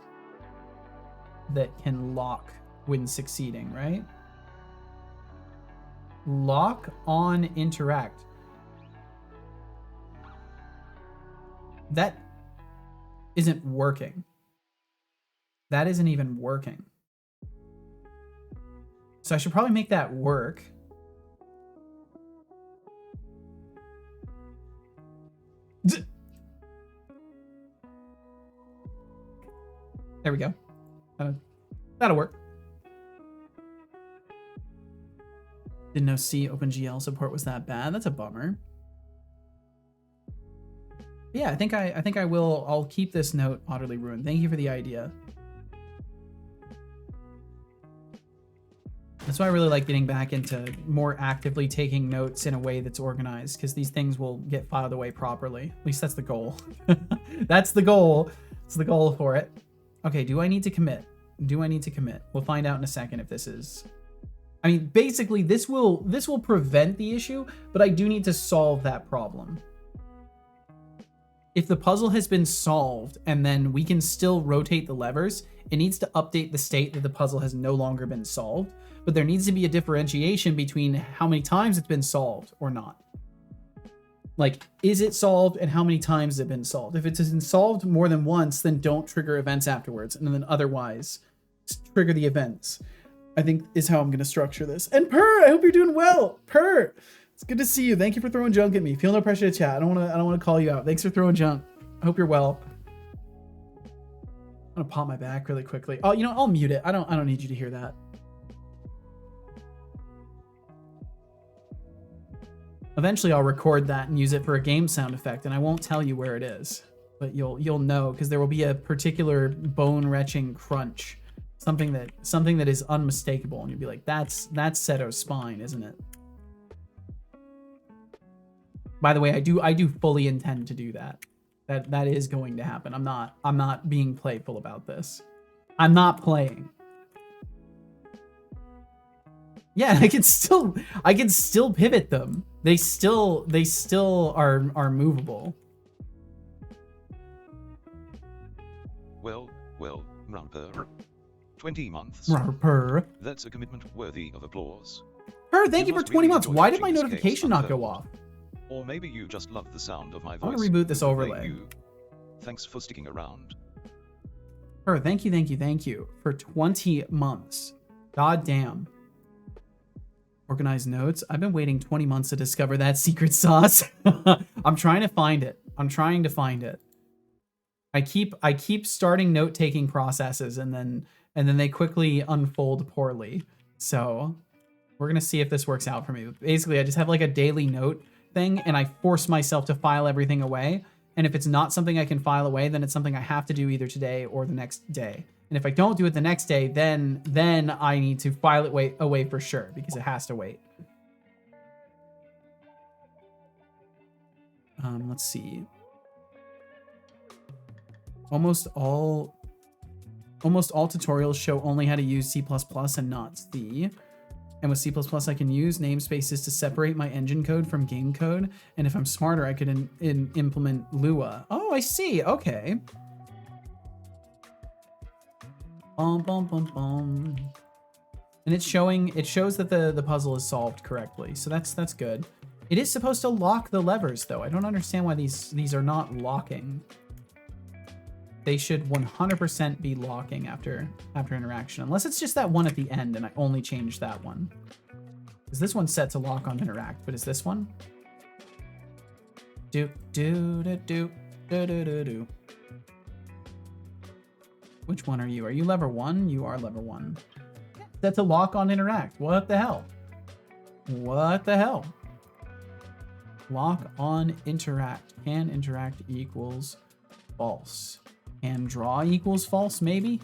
S1: that can lock when succeeding, right? Lock on interact. That isn't working. That isn't even working. So I should probably make that work. There we go. That'll work. Didn't know C OpenGL support was that bad. That's a bummer. Yeah, I think I will. I'll keep this note utterly ruined. Thank you for the idea. That's why I really like getting back into more actively taking notes in a way that's organized, because these things will get filed away properly. At least that's the goal. That's the goal. It's the goal for it. Okay, do I need to commit? Do I need to commit? We'll find out in a second if this is... I mean, basically, this will prevent the issue, but I do need to solve that problem. If the puzzle has been solved and then we can still rotate the levers, it needs to update the state that the puzzle has no longer been solved, but there needs to be a differentiation between how many times it's been solved or not. Like, is it solved and how many times has it been solved? If it's been solved more than once, then don't trigger events afterwards. And then otherwise, trigger the events, I think is how I'm going to structure this. And Purr, I hope you're doing well. Purr, it's good to see you. Thank you for throwing junk at me. Feel no pressure to chat. I don't want to call you out. Thanks for throwing junk. I hope you're well. I'm gonna pop my back really quickly. Oh, you know, I'll mute it. I don't need you to hear that. Eventually I'll record that and use it for a game sound effect, and I won't tell you where it is, but you'll know, because there will be a particular bone-wrenching crunch, something that is unmistakable, and you'll be like, that's Seto's spine, isn't it? By the way, I do fully intend to do that. That is going to happen. I'm not being playful about this. I'm not playing. Yeah, I can still pivot them. They still are movable.
S2: Well, Rumper. 20 months.
S1: Purr.
S2: That's a commitment worthy of applause.
S1: Purr, thank you for
S2: must
S1: 20
S2: really
S1: months.
S2: enjoy
S1: Why did my
S2: watching this
S1: notification
S2: game's
S1: not go
S2: unfold.
S1: off?
S2: Or maybe you just love the sound of my
S1: I'm
S2: voice.
S1: gonna reboot this
S2: Who blame
S1: overlay.
S2: you? Thanks for sticking around.
S1: Purr, thank you for 20 months. God damn. Organized notes. I've been waiting 20 months to discover that secret sauce. I'm trying to find it. I keep starting note-taking processes and then they quickly unfold poorly. So we're gonna see if this works out for me. Basically, I just have like a daily note thing, and I force myself to file everything away. And if it's not something I can file away, then it's something I have to do either today or the next day. And if I don't do it the next day, then I need to file it away for sure, because it has to wait. Let's see. Almost all tutorials show only how to use C++ and not C. And with C++, I can use namespaces to separate my engine code from game code. And if I'm smarter, I could implement Lua. Oh, I see. Okay. And it shows that the puzzle is solved correctly. So that's good. It is supposed to lock the levers, though. I don't understand why these are not locking. They should 100% be locking after interaction, unless it's just that one at the end and I only changed that one. Is this one set to lock on interact? But is this one? Do. Which one are you? Are you lever 1? You are lever 1. Set to lock on interact. What the hell? What the hell? Lock on interact. Can interact equals false. Can draw equals false, maybe?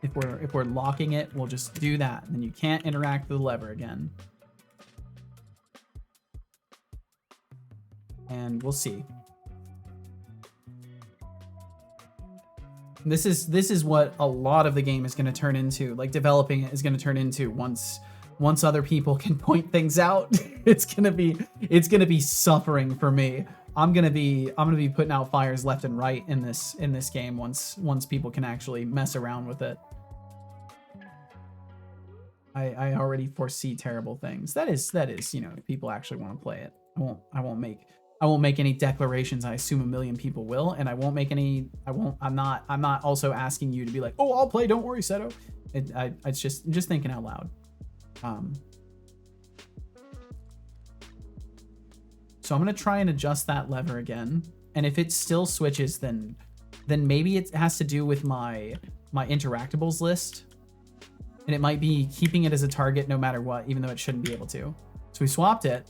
S1: If we're locking it, we'll just do that. And then you can't interact with the lever again. And we'll see. This is what a lot of the game is going to turn into. Like, developing it is going to turn into once other people can point things out. it's gonna be suffering for me. I'm gonna be putting out fires left and right in this game once people can actually mess around with it. I already foresee terrible things. That is, you know, if people actually want to play it. I won't make any declarations. I assume a million people will, and I'm not also asking you to be like, oh, I'll play, don't worry, Seto. It's just thinking out loud. So I'm gonna try and adjust that lever again, and if it still switches, then maybe it has to do with my interactables list, and it might be keeping it as a target no matter what, even though it shouldn't be able to. So we swapped it.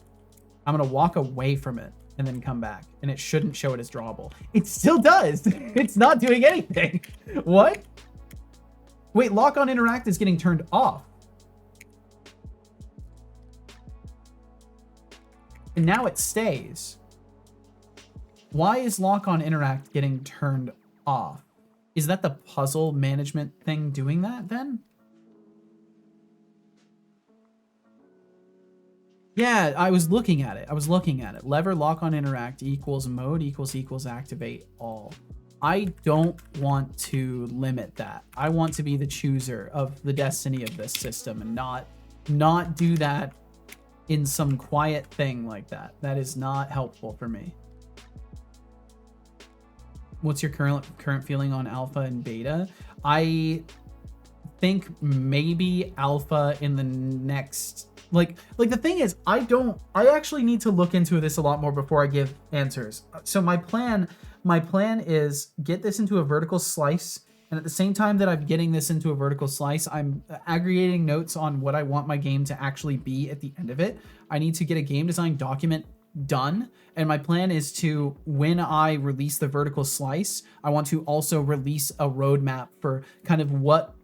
S1: I'm gonna walk away from it and then come back, and it shouldn't show it as drawable. It still does. It's not doing anything. What? Wait, lock on interact is getting turned off. And now it stays. Why is lock on interact getting turned off? Is that the puzzle management thing doing that then? Yeah, I was looking at it. Lever lock on interact equals mode equals activate all. I don't want to limit that. I want to be the chooser of the destiny of this system and not do that in some quiet thing like that. That is not helpful for me. what's your current feeling on alpha and beta? I think maybe alpha in the next, like the thing is, I actually need to look into this a lot more before I give answers. So my plan is get this into a vertical slice, and at the same time that I'm getting this into a vertical slice, I'm aggregating notes on what I want my game to actually be at the end of it. I need to get a game design document done, and my plan is to, when I release the vertical slice, I want to also release a roadmap for kind of what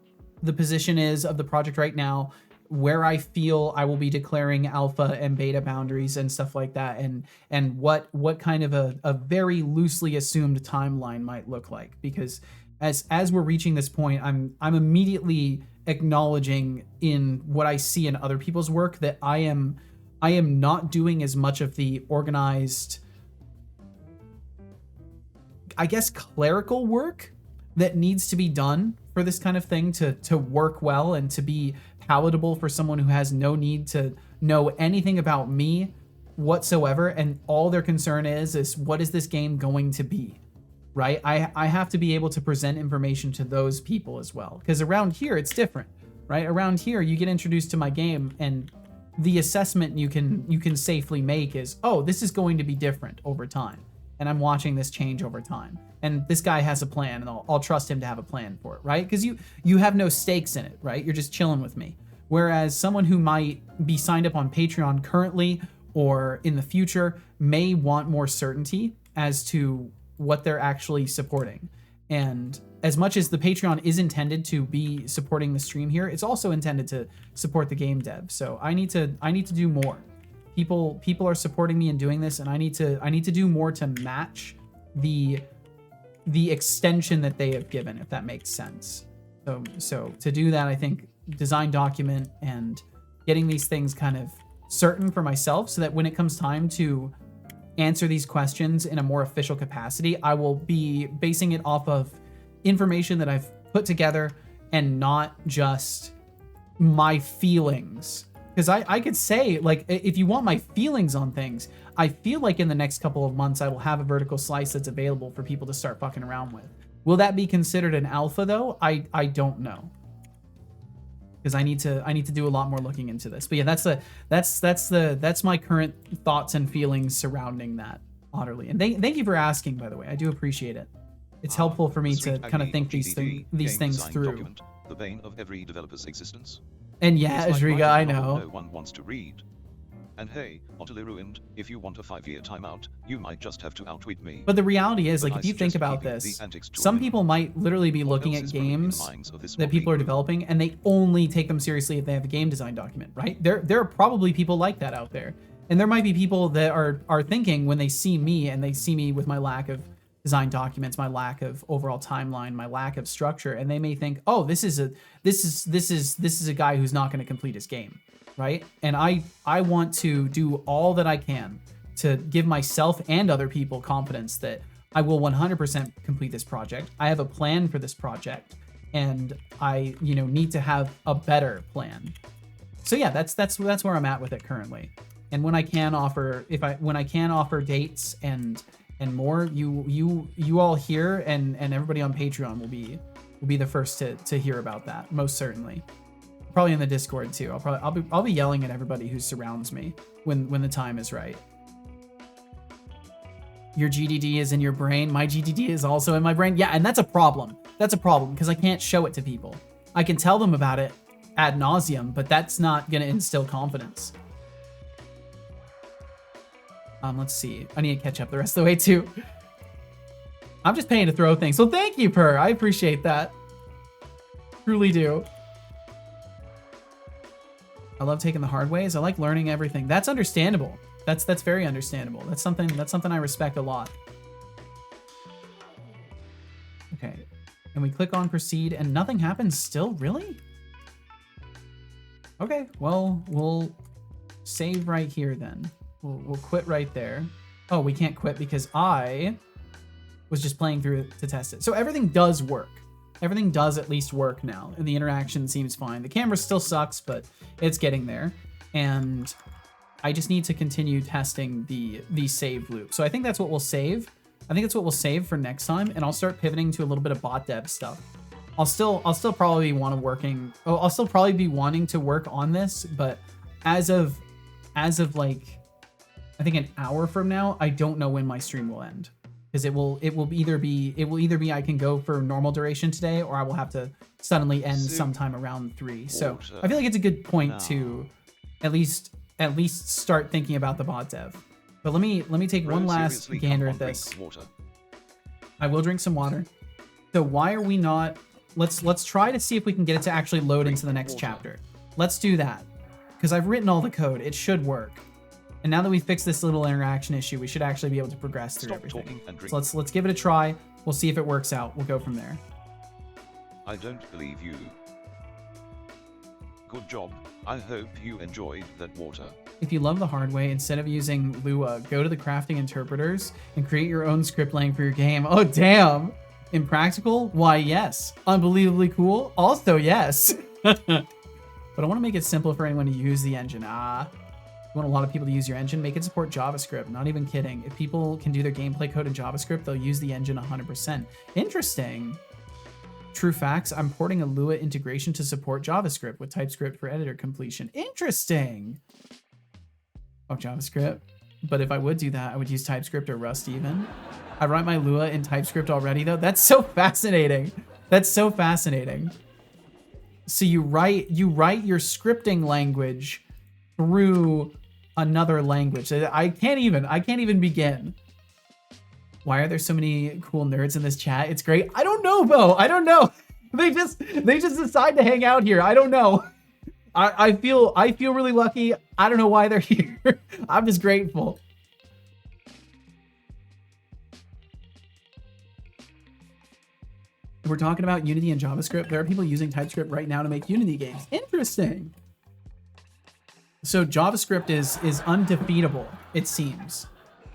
S1: the position is of the project right now, where I feel I will be declaring alpha and beta boundaries and stuff like that, and what kind of a very loosely assumed timeline might look like. Because as we're reaching this point, I'm immediately acknowledging in what I see in other people's work that I am not doing as much of the organized, I guess, clerical work that needs to be done for this kind of thing to work well and to be palatable for someone who has no need to know anything about me whatsoever, and all their concern is what is this game going to be, right? I have to be able to present information to those people as well, because around here it's different, right? Around here you get introduced to my game, and the assessment you can safely make is, oh, this is going to be different over time, and I'm watching this change over time, and this guy has a plan, and I'll trust him to have a plan for it, right? Because you have no stakes in it, right? You're just chilling with me. Whereas someone who might be signed up on Patreon currently or in the future may want more certainty as to what they're actually supporting. And as much as the Patreon is intended to be supporting the stream here, it's also intended to support the game dev. So I need to do more. People are supporting me in doing this, and I need to do more to match the extension that they have given, if that makes sense. So to do that, I think design document and getting these things kind of certain for myself, so that when it comes time to answer these questions in a more official capacity, I will be basing it off of information that I've put together and not just my feelings. Because I could say, like, if you want my feelings on things, I feel like in the next couple of months I will have a vertical slice that's available for people to start fucking around with. Will that be considered an alpha though? I don't know. Because I need to do a lot more looking into this. But yeah, that's my current thoughts and feelings surrounding that, Otterly. And thank you for asking, by the way. I do appreciate it. It's helpful for me to kind of think these things through.
S2: Document, the bane of every developer's existence.
S1: And yeah,
S2: It's like
S1: Ajriga, I
S2: writing a novel
S1: know.
S2: no one wants to read. And hey, utterly ruined, if you want a 5-year timeout, you might just have to outwit me.
S1: But the reality is,
S2: But
S1: like,
S2: I
S1: if you think
S2: suggest
S1: about
S2: keeping
S1: this,
S2: the antics to a
S1: some
S2: minimum.
S1: people might literally be
S2: What
S1: looking
S2: else
S1: at
S2: is brewing in the
S1: games
S2: minds of this
S1: that people are
S2: motley group?
S1: developing, and they only take them seriously if they have a game design document, right? There are probably people like that out there. And there might be people that are thinking, when they see me and they see me with my lack of design documents, my lack of overall timeline, my lack of structure, and they may think, oh, this is a guy who's not going to complete his game, right? And I want to do all that I can to give myself and other people confidence that I will 100% complete this project. I have a plan for this project, and I need to have a better plan. So yeah, that's where I'm at with it currently. And when I can offer dates and more, you all here and everybody on Patreon will be the first to hear about that, most certainly. Probably in the Discord too. I'll be yelling at everybody who surrounds me when the time is right. Your GDD is in your brain. My GDD is also in my brain. Yeah, and that's a problem. That's a problem because I can't show it to people. I can tell them about it ad nauseum, but that's not gonna instill confidence. Let's see. I need to catch up the rest of the way too. I'm just paying to throw things. So thank you, Per. I appreciate that. Truly do. I love taking the hard ways. I like learning everything. That's understandable. That's very understandable. That's something I respect a lot. Okay. And we click on proceed and nothing happens still? Really? Okay. Well, we'll save right here then. We'll quit right there. Oh, we can't quit because I was just playing through it to test it. So everything does work. Everything does at least work now, and the interaction seems fine. The camera still sucks, but it's getting there. And I just need to continue testing the save loop. So I think that's what we'll save. I think that's what we'll save for next time, and I'll start pivoting to a little bit of bot dev stuff. I'll still probably I'll still probably be wanting to work on this, but as of like, I think an hour from now, I don't know when my stream will end, because it will either be I can go for normal duration today, or I will have to suddenly end sometime around 3. So I feel like it's a good point to at least start thinking about the bot dev. But let me take one last gander at this. I will drink some water. So why are we not? Let's try to see if we can get it to actually load into the next chapter. Let's do that, because I've written all the code. It should work. And now that we've fixed this little interaction issue, we should actually be able to progress through everything. So let's give it a try. We'll see if it works out. We'll go from there.
S2: I don't believe you. Good job. I hope you enjoyed that water.
S1: If you love the hard way, instead of using Lua, go to the crafting interpreters and create your own script lang for your game. Oh, damn. Impractical? Why, yes. Unbelievably cool? Also, yes. But I want to make it simple for anyone to use the engine. You want a lot of people to use your engine? Make it support JavaScript. Not even kidding. If people can do their gameplay code in JavaScript, they'll use the engine 100%. Interesting. True facts. I'm porting a Lua integration to support JavaScript with TypeScript for editor completion. Interesting. Oh, JavaScript. But if I would do that, I would use TypeScript or Rust even. I write my Lua in TypeScript already, though. That's so fascinating. That's so fascinating. So you write your scripting language through another language. I can't even begin. Why are there so many cool nerds in this chat? It's great. I don't know, Bo. I don't know. They just decide to hang out here. I don't know. I feel really lucky. I don't know why they're here. I'm just grateful. If we're talking about Unity and JavaScript, there are people using TypeScript right now to make Unity games. Interesting. So JavaScript is undefeatable, it seems.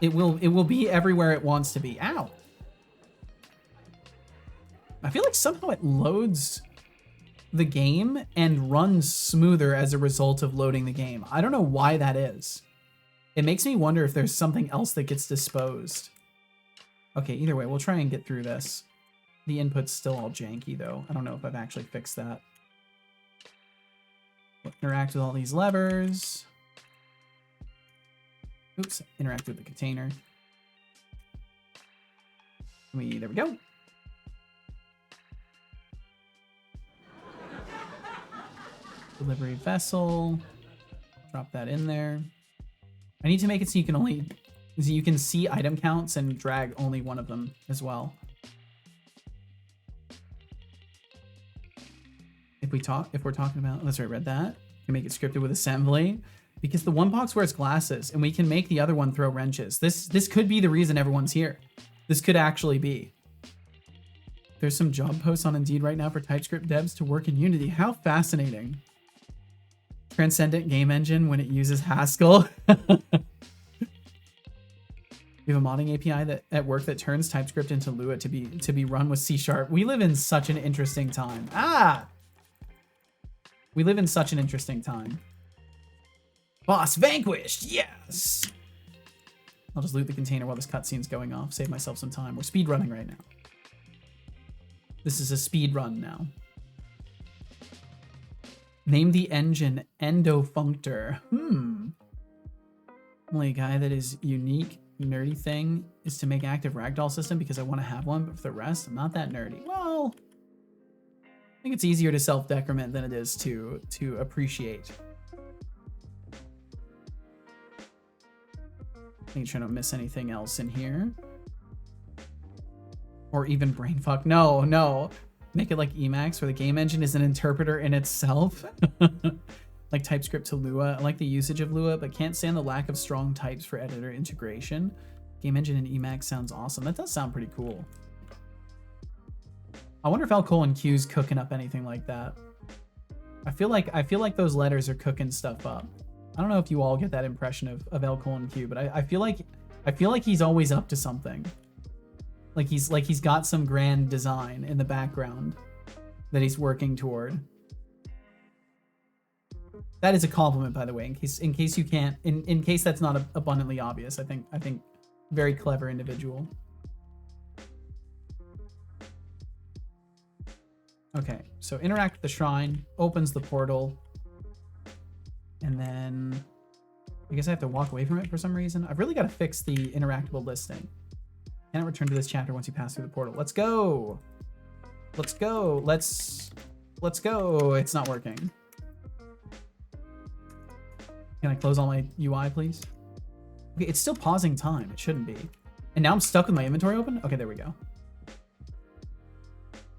S1: It will be everywhere it wants to be. Ow. I feel like somehow it loads the game and runs smoother as a result of loading the game. I don't know why that is. It makes me wonder if there's something else that gets disposed. Okay, either way, we'll try and get through this. The input's still all janky, though. I don't know if I've actually fixed that. We'll interact with all these levers. Oops, interact with the container. There we go. Delivery vessel. Drop that in there. I need to make it so you can see item counts and drag only one of them as well. If we're talking about, that's right, read that. You can make it scripted with assembly, because the one box wears glasses and we can make the other one throw wrenches. This could be the reason everyone's here. This could actually be. There's some job posts on Indeed right now for TypeScript devs to work in Unity. How fascinating. Transcendent game engine when it uses Haskell. We have a modding API at work that turns TypeScript into Lua to be run with C#. We live in such an interesting time. We live in such an interesting time. Boss vanquished, yes! I'll just loot the container while this cutscene's going off, save myself some time. We're speed running right now. This is a speed run now. Name the engine Endofunctor. Only guy that is unique, nerdy thing is to make active ragdoll system because I want to have one, but for the rest, I'm not that nerdy. Well, I think it's easier to self-decrement than it is to appreciate. I think trying to miss anything else in here. Or even brainfuck. No. Make it like Emacs, where the game engine is an interpreter in itself. Like TypeScript to Lua. I like the usage of Lua, but can't stand the lack of strong types for editor integration. Game engine in Emacs sounds awesome. That does sound pretty cool. I wonder if L:/Q's cooking up anything like that. I feel like those letters are cooking stuff up. I don't know if you all get that impression of L:/Q, but I feel like he's always up to something. Like he's got some grand design in the background that he's working toward. That is a compliment, by the way, in case you can't, in case that's not abundantly obvious. I think very clever individual. Okay, so interact with the shrine, opens the portal, and then I guess I have to walk away from it for some reason. I've really got to fix the interactable listing. Cannot return to this chapter once you pass through the portal. Let's go. Let's go. Let's go. It's not working. Can I close all my UI, please? Okay, it's still pausing time. It shouldn't be. And now I'm stuck with my inventory open? Okay, there we go.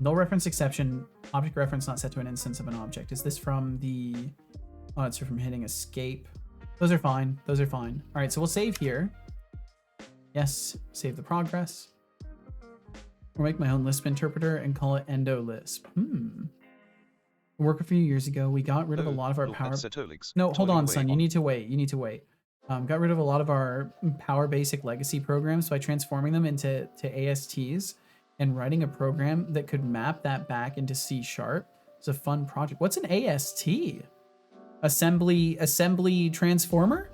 S1: Null reference exception. Object reference not set to an instance of an object. Is this from the... Oh, it's from hitting escape. Those are fine. Those are fine. All right, so we'll save here. Yes, save the progress. Or make my own Lisp interpreter and call it endo Lisp. Work a few years ago. We got rid of a lot of our power... No, hold on, son. You need to wait. You need to wait. Got rid of a lot of our Power Basic legacy programs by transforming them into ASTs and writing a program that could map that back into C#. It's a fun project. What's an AST? Assembly transformer?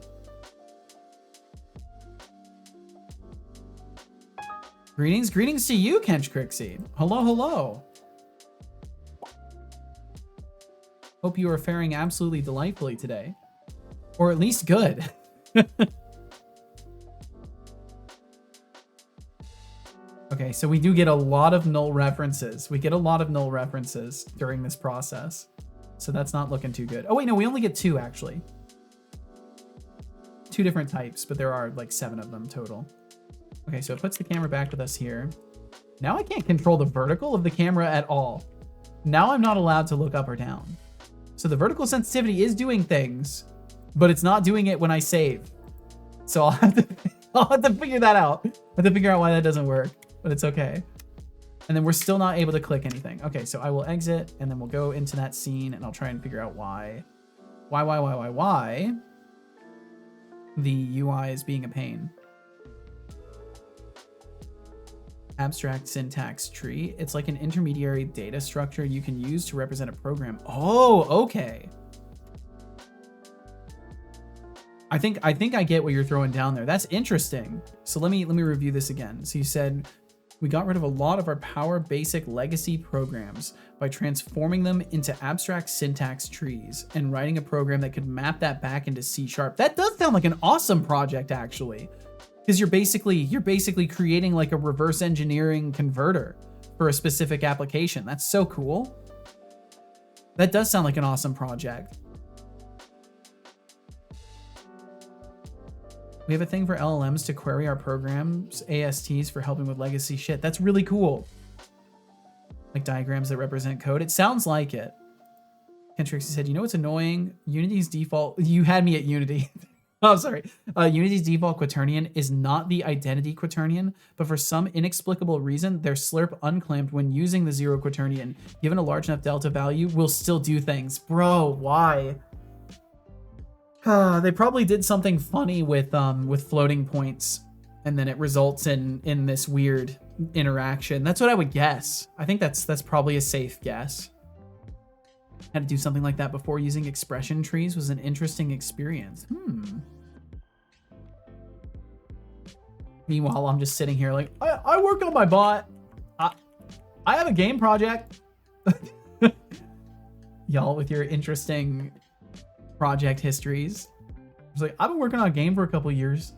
S1: Greetings to you, Kench Crixie. Hello. Hope you are faring absolutely delightfully today. Or at least good. Okay, so we do get a lot of null references. We get a lot of null references during this process. So that's not looking too good. Oh wait, no, we only get 2 actually. 2 different types, but there are like 7 of them total. Okay, so it puts the camera back with us here. Now I can't control the vertical of the camera at all. Now I'm not allowed to look up or down. So the vertical sensitivity is doing things, but it's not doing it when I save. So I'll have to figure that out. I have to figure out why that doesn't work, but it's okay. And then we're still not able to click anything. Okay, so I will exit and then we'll go into that scene and I'll try and figure out why the UI is being a pain. Abstract syntax tree. It's like an intermediary data structure you can use to represent a program. Oh, okay. I think I get what you're throwing down there. That's interesting. So let me review this again. So you said we got rid of a lot of our Power Basic legacy programs by transforming them into abstract syntax trees and writing a program that could map that back into C#. That does sound like an awesome project, actually. Because you're basically creating like a reverse engineering converter for a specific application. That's so cool. That does sound like an awesome project. We have a thing for LLMs to query our programs, ASTs for helping with legacy shit. That's really cool. Like diagrams that represent code. It sounds like it. Kentrixie said, you know what's annoying? Unity's default... You had me at Unity. Oh, sorry. Unity's default quaternion is not the identity quaternion, but for some inexplicable reason, their slurp unclamped when using the 0 quaternion. Given a large enough delta value, will still do things. Bro, why? They probably did something funny with floating points, and then it results in this weird interaction. That's what I would guess. I think that's probably a safe guess. Had to do something like that before. Using expression trees was an interesting experience. Meanwhile, I'm just sitting here like, I work on my bot. I have a game project. Y'all with your interesting project histories. It's like, I've been working on a game for a couple years.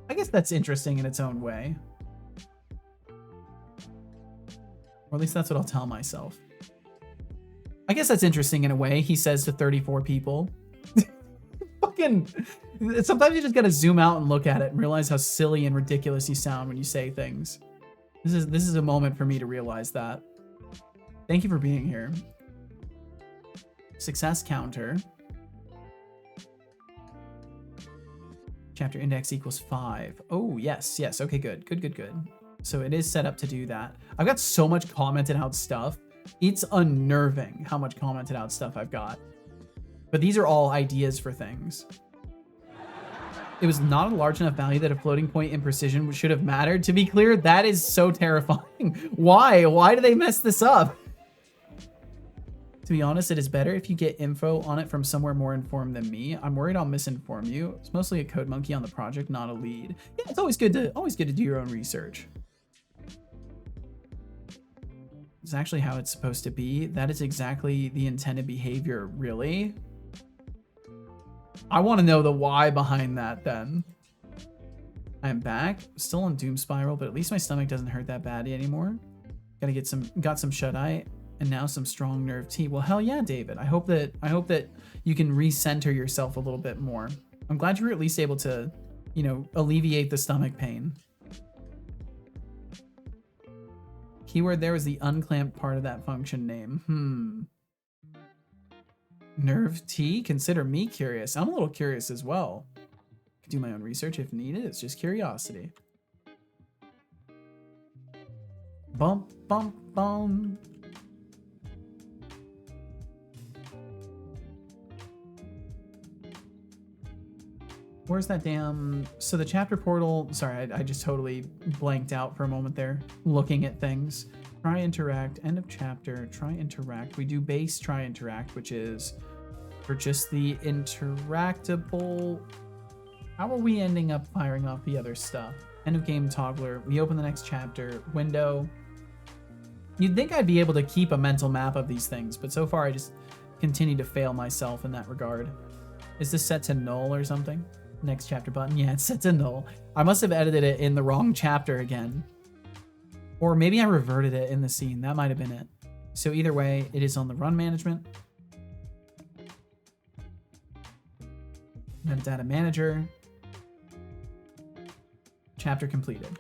S1: I guess that's interesting in its own way. Or at least that's what I'll tell myself. I guess that's interesting in a way, he says to 34 people. Fucking, sometimes you just gotta zoom out and look at it and realize how silly and ridiculous you sound when you say things. This is a moment for me to realize that. Thank you for being here. Success counter. Chapter index equals 5. Oh, yes. Okay, good. So it is set up to do that. I've got so much commented out stuff. It's unnerving how much commented out stuff I've got. But these are all ideas for things. It was not a large enough value that a floating point in precision should have mattered. To be clear, that is so terrifying. Why? Why do they mess this up? To be honest, it is better if you get info on it from somewhere more informed than me. I'm worried I'll misinform you. It's mostly a code monkey on the project, not a lead. Yeah, it's always good to do your own research. It's actually how it's supposed to be. That is exactly the intended behavior, really. I want to know the why behind that then. I'm back, still on Doom Spiral, but at least my stomach doesn't hurt that bad anymore. Got some shut-eye, and now some strong nerve tea. Well, hell yeah, David. I hope that you can recenter yourself a little bit more. I'm glad you were at least able to, you know, alleviate the stomach pain. Keyword there was the unclamped part of that function name. Nerve tea? Consider me curious. I'm a little curious as well. Could do my own research if needed. It's just curiosity. Bump, bump, bum. Where's that damn... So the chapter portal... Sorry, I just totally blanked out for a moment there, looking at things. Try interact, end of chapter, try interact. We do base try interact, which is for just the interactable... How are we ending up firing off the other stuff? End of game toggler. We open the next chapter. Window. You'd think I'd be able to keep a mental map of these things, but so far I just continue to fail myself in that regard. Is this set to null or something? Next chapter button. Yeah, it's set to null. I must have edited it in the wrong chapter again. Or maybe I reverted it in the scene. That might have been it. So either way, it is on the run management. Metadata manager. Chapter completed.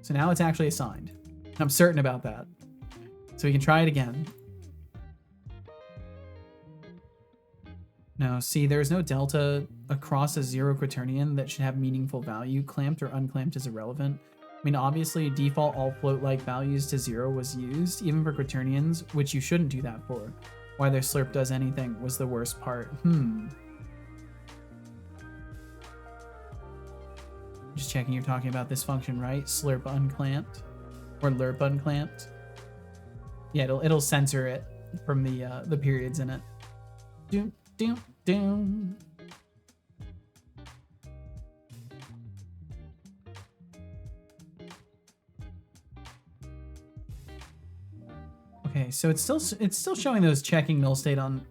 S1: So now it's actually assigned. I'm certain about that. So we can try it again. No, see, there's no delta across a zero quaternion that should have meaningful value. Clamped or unclamped is irrelevant. I mean, obviously, default all float-like values to 0 was used, even for quaternions, which you shouldn't do that for. Why their slurp does anything was the worst part. Just checking you're talking about this function, right? Slurp unclamped or lerp unclamped. Yeah, it'll censor it from the periods in it. Doom, doom, doom. Okay, so it's still showing those checking null state on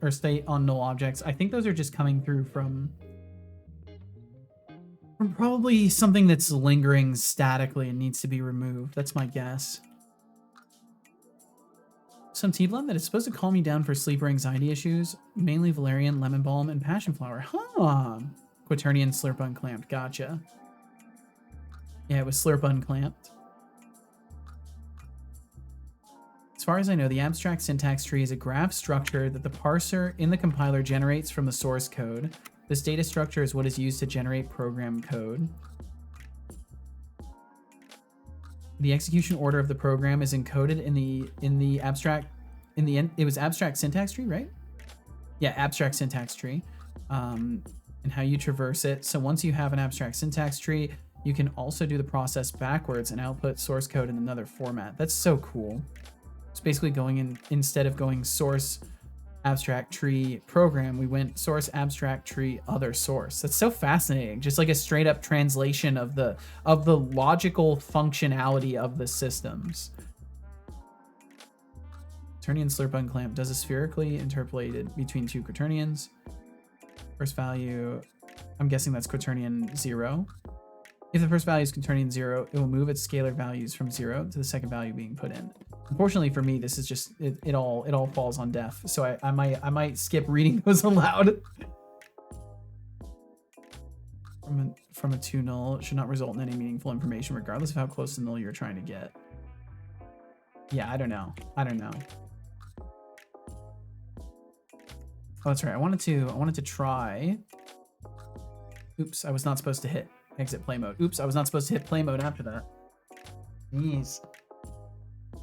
S1: null objects. I think those are just coming through from probably something that's lingering statically and needs to be removed. That's my guess. Some tea blend that is supposed to calm you down for sleep or anxiety issues. Mainly valerian, lemon balm, and passion flower. Huh. Quaternion slurp unclamped. Gotcha. Yeah, it was slurp unclamped. As far as I know, the abstract syntax tree is a graph structure that the parser in the compiler generates from the source code. This data structure is what is used to generate program code. The execution order of the program is encoded it was abstract syntax tree, right? Yeah, abstract syntax tree. And how you traverse it. So once you have an abstract syntax tree, you can also do the process backwards and output source code in another format. That's so cool. It's basically going in, instead of going source abstract tree program, we went source abstract tree other source. That's so fascinating. Just like a straight up translation of the logical functionality of the systems. Quaternion slurp unclamp does a spherically interpolated between two quaternions. First value, I'm guessing that's quaternion 0. If the first value is quaternion 0, it will move its scalar values from 0 to the second value being put in. Unfortunately for me, this is just it all falls on deaf, so I might skip reading those aloud. From a 2 null, it should not result in any meaningful information, regardless of how close to null you're trying to get. Yeah, I don't know. Oh, that's right. I wanted to try. Oops, I was not supposed to hit exit play mode. Oops, I was not supposed to hit play mode after that. Jeez.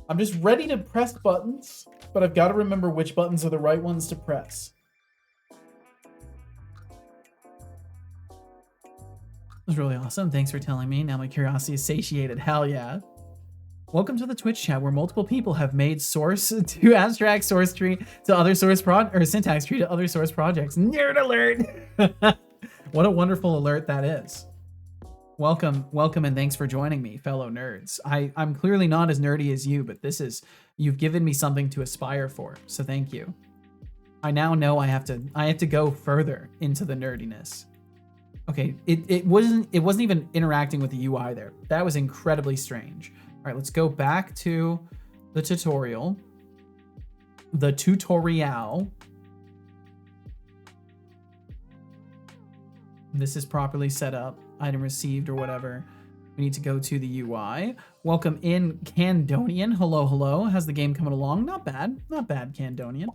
S1: I'm just ready to press buttons, but I've got to remember which buttons are the right ones to press. It was really awesome. Thanks for telling me. Now my curiosity is satiated. Hell yeah. Welcome to the Twitch chat where multiple people have made source to abstract source tree to other source or syntax tree to other source projects. Nerd alert! What a wonderful alert that is. Welcome, and thanks for joining me, fellow nerds. I'm clearly not as nerdy as you, but you've given me something to aspire for, so thank you. I now know I have to go further into the nerdiness. Okay, it wasn't even interacting with the UI there. That was incredibly strange. All right, let's go back to the tutorial. The tutorial. This is properly set up. Item received or whatever. We need to go to the UI. Welcome in, Candonian. Hello, hello. How's the game coming along? Not bad, Candonian.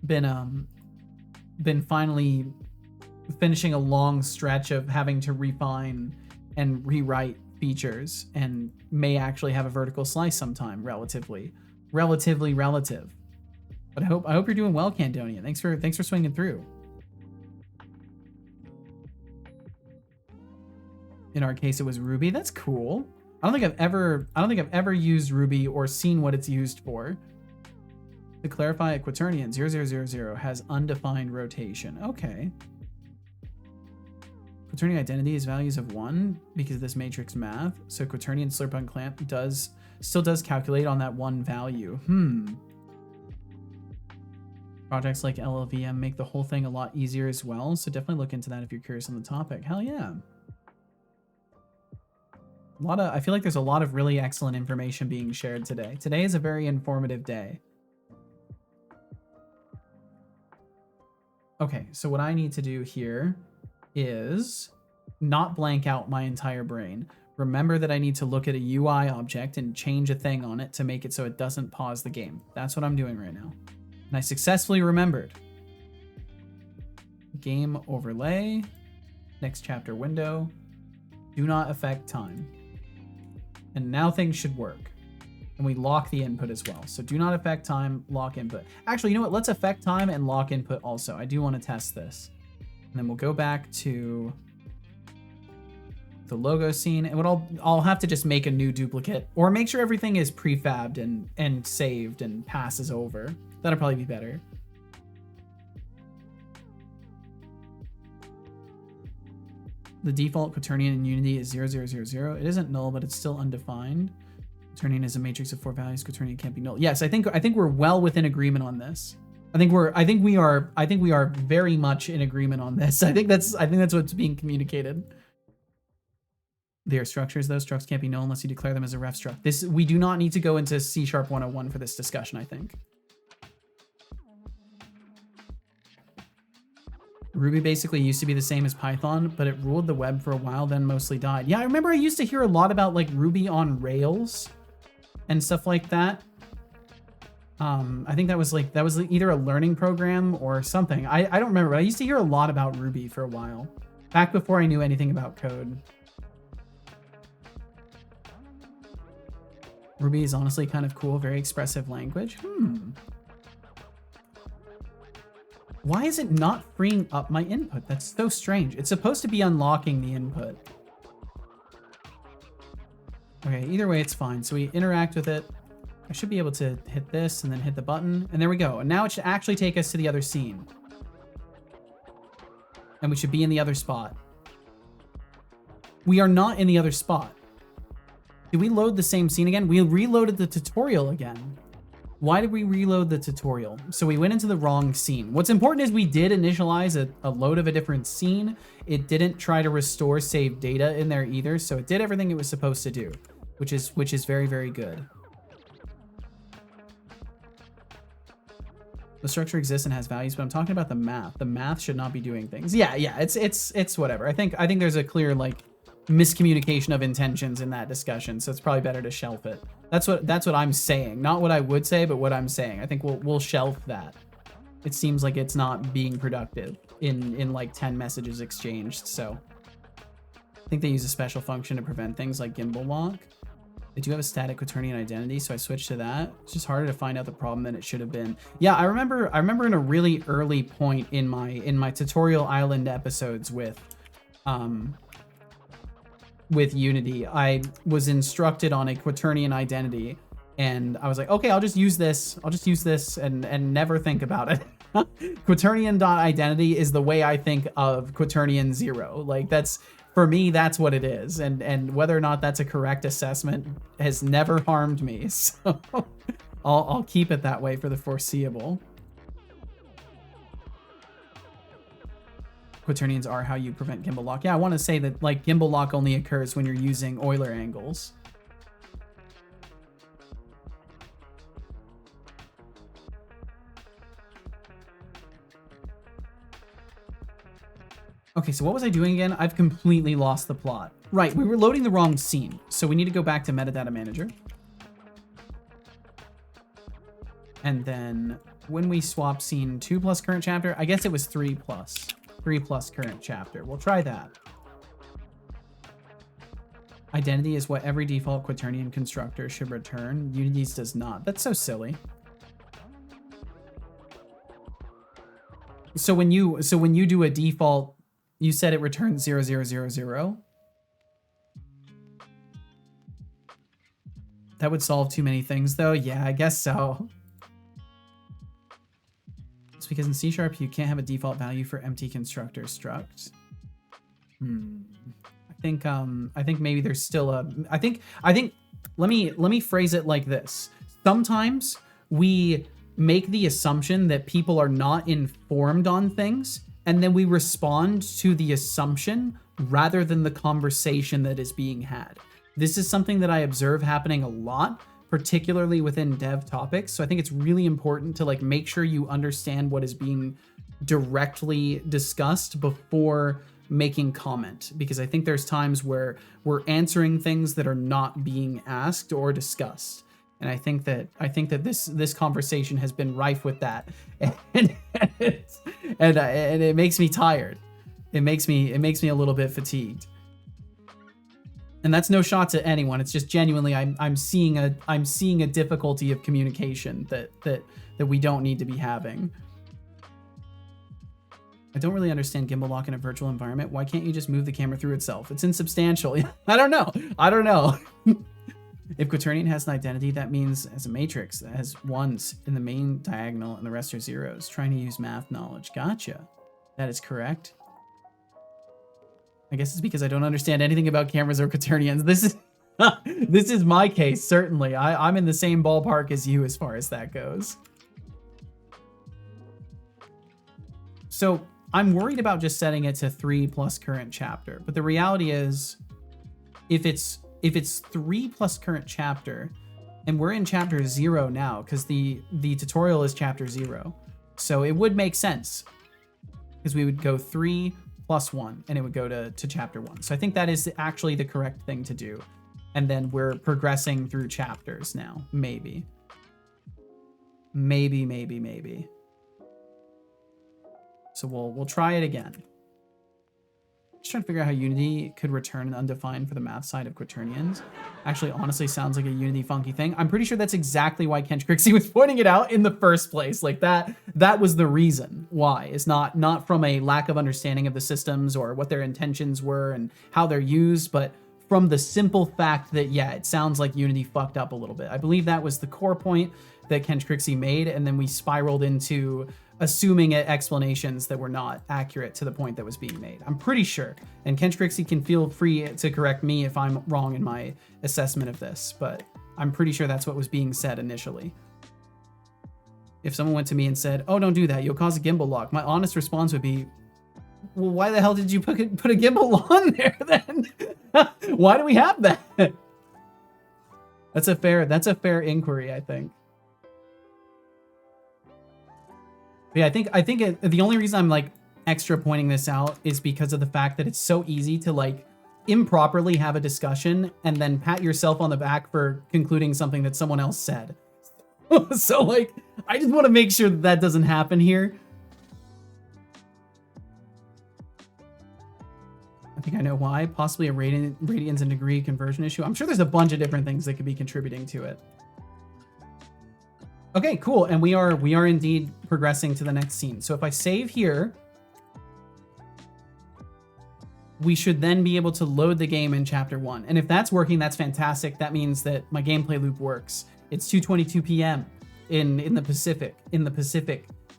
S1: Been finally finishing a long stretch of having to refine and rewrite features, and may actually have a vertical slice sometime. Relative. But I hope you're doing well, Candonian. Thanks for swinging through. In our case, it was Ruby. That's cool. I don't think I've ever used Ruby or seen what it's used for. To clarify, a quaternion 0000 has undefined rotation. Okay. Quaternion identity is values of 1 because of this matrix math. So quaternion slurp unclamp still does calculate on that one value. Projects like LLVM make the whole thing a lot easier as well. So definitely look into that if you're curious on the topic. Hell yeah. I feel like there's a lot of really excellent information being shared today. Today is a very informative day. Okay, so what I need to do here is not blank out my entire brain. Remember that I need to look at a UI object and change a thing on it to make it so it doesn't pause the game. That's what I'm doing right now. And I successfully remembered. Game overlay, next chapter window, do not affect time. And now things should work. And we lock the input as well. So do not affect time, lock input. Actually, you know what? Let's affect time and lock input also. I do want to test this. And then we'll go back to the logo scene. And I'll have to just make a new duplicate or make sure everything is prefabbed and saved and passes over. That'll probably be better. The default quaternion in Unity is 0000. It isn't null, but it's still undefined. Quaternion is a matrix of 4 values. Quaternion can't be null. Yes, I think we're well within agreement on this. I think we are very much in agreement on this. I think that's what's being communicated. They are structures, though. Structs can't be null unless you declare them as a ref struct. We do not need to go into C# 101 for this discussion, I think. Ruby basically used to be the same as Python, but it ruled the web for a while, then mostly died. Yeah, I remember I used to hear a lot about like Ruby on Rails and stuff like that. I think that was either a learning program or something. I don't remember, but I used to hear a lot about Ruby for a while, back before I knew anything about code. Ruby is honestly kind of cool, very expressive language. Why is it not freeing up my input? That's so strange. It's supposed to be unlocking the input. Okay, either way, it's fine. So we interact with it. I should be able to hit this and then hit the button. And there we go. And now it should actually take us to the other scene. And we should be in the other spot. We are not in the other spot. Did we load the same scene again? We reloaded the tutorial again. Why did we reload the tutorial? So we went into the wrong scene. What's important is we did initialize a load of a different scene. It didn't try to restore saved data in there either, so it did everything it was supposed to do, which is very, very good. The structure exists and has values, but I'm talking about the math. The math should not be doing things. Yeah, it's whatever. I think there's a clear like miscommunication of intentions in that discussion, so it's probably better to shelf it. That's what I'm saying. Not what I would say, but what I'm saying. I think we'll shelf that. It seems like it's not being productive in like 10 messages exchanged, so I think they use a special function to prevent things like gimbal lock. They do have a static quaternion identity, so I switched to that. It's just harder to find out the problem than it should have been. Yeah, I remember in a really early point in my tutorial island episodes with Unity, I was instructed on a quaternion identity, and I was like, okay, I'll just use this and never think about it. Quaternion.identity is the way I think of Quaternion 0. Like that's, for me, that's what it is. And whether or not that's a correct assessment has never harmed me. So I'll keep it that way for the foreseeable. Quaternions are how you prevent gimbal lock. Yeah, I want to say that like gimbal lock only occurs when you're using Euler angles. Okay, so what was I doing again? I've completely lost the plot. Right, we were loading the wrong scene. So we need to go back to Metadata Manager. And then when we swap scene 2 plus current chapter, I guess it was 3 plus. 3 plus current chapter. We'll try that. Identity is what every default Quaternion constructor should return. Unity's does not. That's so silly. So when you do a default, you said it returns 0000. That would solve too many things though. Yeah, I guess so. It's because in C# you can't have a default value for empty constructor struct. I think maybe there's still a I think let me phrase it like this. Sometimes we make the assumption that people are not informed on things, and then we respond to the assumption rather than the conversation that is being had. This is something that I observe happening a lot, particularly within dev topics. So I think it's really important to like make sure you understand what is being directly discussed before making comment, because I think there's times where we're answering things that are not being asked or discussed. And I think that this conversation has been rife with that, and it makes me tired. It makes me a little bit fatigued. And that's no shot to anyone. It's just genuinely I'm seeing a difficulty of communication that we don't need to be having. I don't really understand gimbal lock in a virtual environment. Why can't you just move the camera through itself? It's insubstantial. I don't know. If Quaternion has an identity, that means as a matrix that has ones in the main diagonal and the rest are zeros. Trying to use math knowledge. Gotcha. That is correct. I guess it's because I don't understand anything about cameras or Quaternions. This is my case, certainly. I'm in the same ballpark as you as far as that goes. So I'm worried about just setting it to 3 plus current chapter. But the reality is, if it's 3 plus current chapter, and we're in chapter 0 now, because the tutorial is chapter 0. So it would make sense, because we would go 3 plus 1, and it would go to chapter 1. So I think that is actually the correct thing to do. And then we're progressing through chapters now. Maybe. So we'll try it again. Just trying to figure out how Unity could return an undefined for the math side of Quaternions. Actually, honestly, sounds like a Unity funky thing. I'm pretty sure that's exactly why Kench Crixie was pointing it out in the first place. Like that was the reason why. It's not from a lack of understanding of the systems or what their intentions were and how they're used, but from the simple fact that, yeah, it sounds like Unity fucked up a little bit. I believe that was the core point that Kench Crixie made, and then we spiraled into assuming explanations that were not accurate to the point that was being made. I'm pretty sure. And Kench Crixie can feel free to correct me if I'm wrong in my assessment of this, but I'm pretty sure that's what was being said initially. If someone went to me and said, "Oh, don't do that, you'll cause a gimbal lock," my honest response would be, well, why the hell did you put a gimbal on there then? Why do we have that? That's a fair inquiry, I think. Yeah, I think the only reason I'm like extra pointing this out is because of the fact that it's so easy to like improperly have a discussion and then pat yourself on the back for concluding something that someone else said. So like, I just want to make sure that doesn't happen here. I think I know why. Possibly a radians and degree conversion issue. I'm sure there's a bunch of different things that could be contributing to it. Okay, cool. And we are indeed progressing to the next scene. So if I save here, we should then be able to load the game in chapter 1. And if that's working, that's fantastic. That means that my gameplay loop works. It's 2:22 p.m. in the Pacific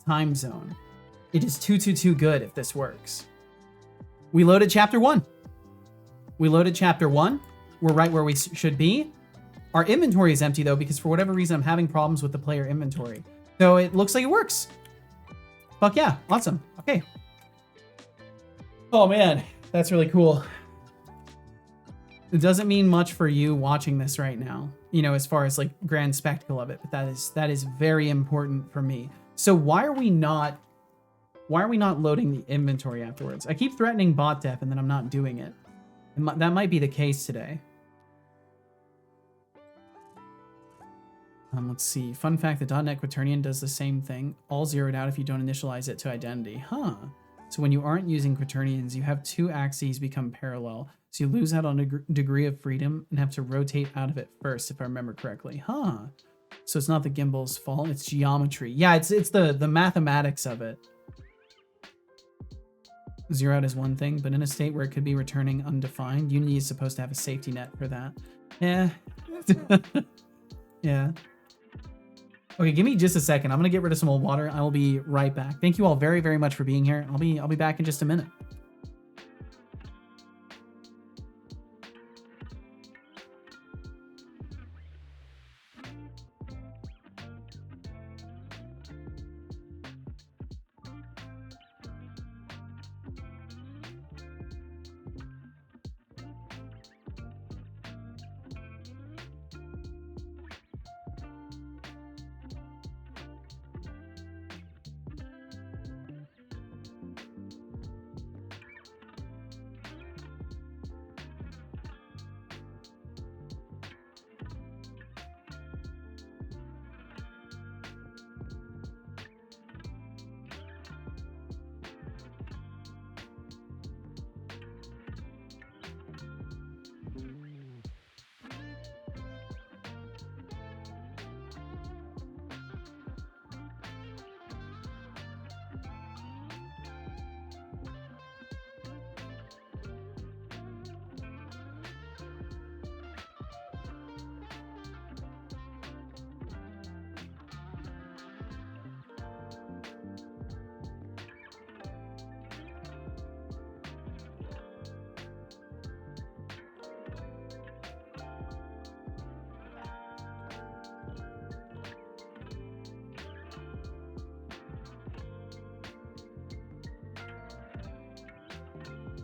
S1: time zone. It is too good if this works. We loaded chapter 1. We're right where we should be. Our inventory is empty though, because for whatever reason, I'm having problems with the player inventory. So it looks like it works. Fuck yeah, awesome. Okay. Oh man, that's really cool. It doesn't mean much for you watching this right now, you know, as far as like grand spectacle of it, but that is very important for me. So why are we not loading the inventory afterwards? I keep threatening bot def and then I'm not doing it. That might be the case today. Let's see. Fun fact, the .NET Quaternion does the same thing. All zeroed out if you don't initialize it to identity. Huh. So when you aren't using quaternions, you have two axes become parallel. So you lose out on a degree of freedom and have to rotate out of it first, if I remember correctly. Huh. So it's not the gimbal's fault, it's geometry. Yeah, it's the mathematics of it. Zero out is one thing, but in a state where it could be returning undefined, Unity is supposed to have a safety net for that. Yeah. Yeah. Okay, give me just a second. I'm gonna get rid of some old water. I will be right back. Thank you all very, very much for being here. I'll be back in just a minute.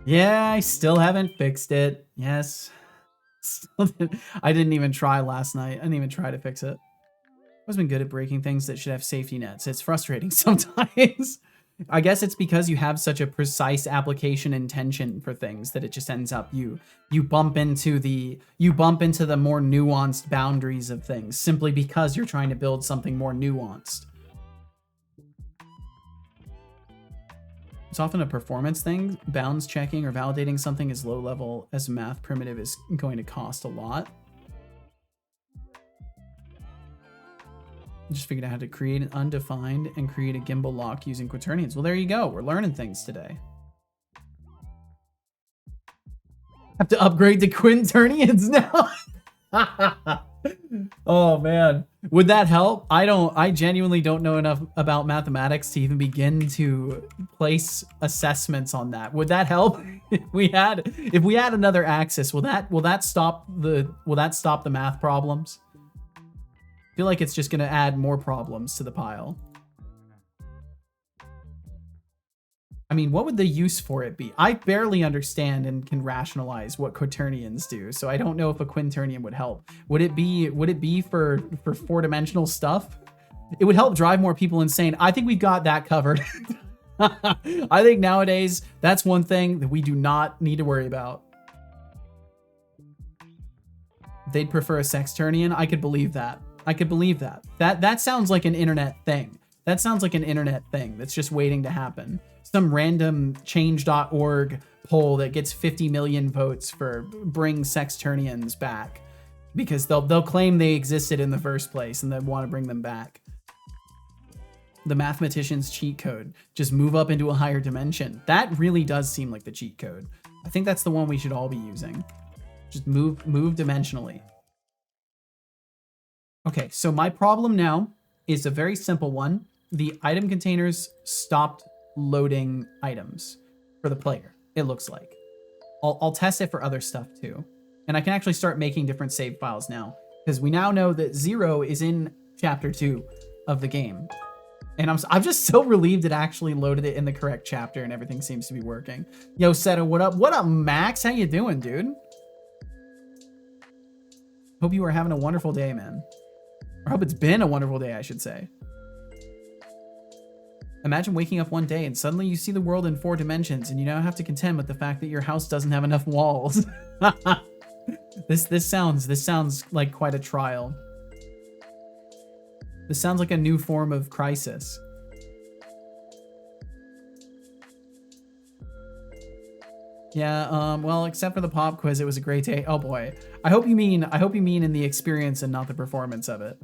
S1: Yeah, I still haven't fixed it. Yes. I didn't even try last night. I didn't even try to fix it. I've always been good at breaking things that should have safety nets. It's frustrating sometimes. I guess it's because you have such a precise application intention for things that it just ends up you bump into the more nuanced boundaries of things simply because you're trying to build something more nuanced. It's often a performance thing. Bounds checking or validating something as low level as a math primitive is going to cost a lot. Just figured out how to create an undefined and create a gimbal lock using quaternions. Well, there you go. We're learning things today. Have to upgrade to quaternions now. Oh man, would that help? I genuinely don't know enough about mathematics to even begin to place assessments on that. Would that help? If we had another axis, will that stop the math problems? I feel like it's just gonna add more problems to the pile. I mean, what would the use for it be? I barely understand and can rationalize what quaternions do, so I don't know if a quaternion would help. Would it be for four-dimensional stuff? It would help drive more people insane. I think we've got that covered. I think nowadays, that's one thing that we do not need to worry about. They'd prefer a sexturnion? I could believe that. I could believe that. That sounds like an internet thing. That sounds like an internet thing that's just waiting to happen. Some random change.org poll that gets 50 million votes for bring sexturnions back because they'll claim they existed in the first place and they want to bring them back. The mathematician's cheat code, just move up into a higher dimension. That really does seem like the cheat code. I think that's the one we should all be using. Just move dimensionally. Okay, so my problem now is a very simple one. the item containers stopped loading items for the player, it looks like. I'll test it for other stuff too. And I can actually start making different save files now, because we now know that 0 is in chapter 2 of the game. And I'm just so relieved it actually loaded it in the correct chapter and everything seems to be working. Yo, Seta, what up? What up, Max? How you doing, dude? Hope you are having a wonderful day, man. Or hope it's been a wonderful day, I should say. Imagine waking up one day and suddenly you see the world in 4 dimensions and you now have to contend with the fact that your house doesn't have enough walls. This sounds like quite a trial. This sounds like a new form of crisis. Yeah, well, except for the pop quiz, it was a great day. Oh boy. I hope you mean in the experience and not the performance of it.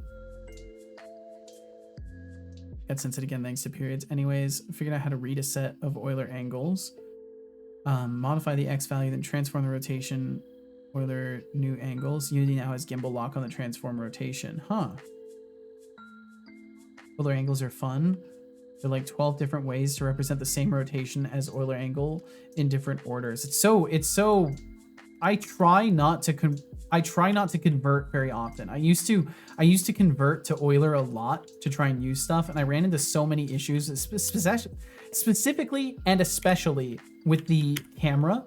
S1: Got censored again thanks to periods. Anyways, figured out how to read a set of Euler angles. Modify the X value, then transform the rotation. Euler new angles. Unity now has gimbal lock on the transform rotation. Huh. Euler angles are fun. There are like 12 different ways to represent the same rotation as Euler angle in different orders. It's so I try not to convert very often. I used to convert to Euler a lot to try and use stuff, and I ran into so many issues, specifically and especially with the camera.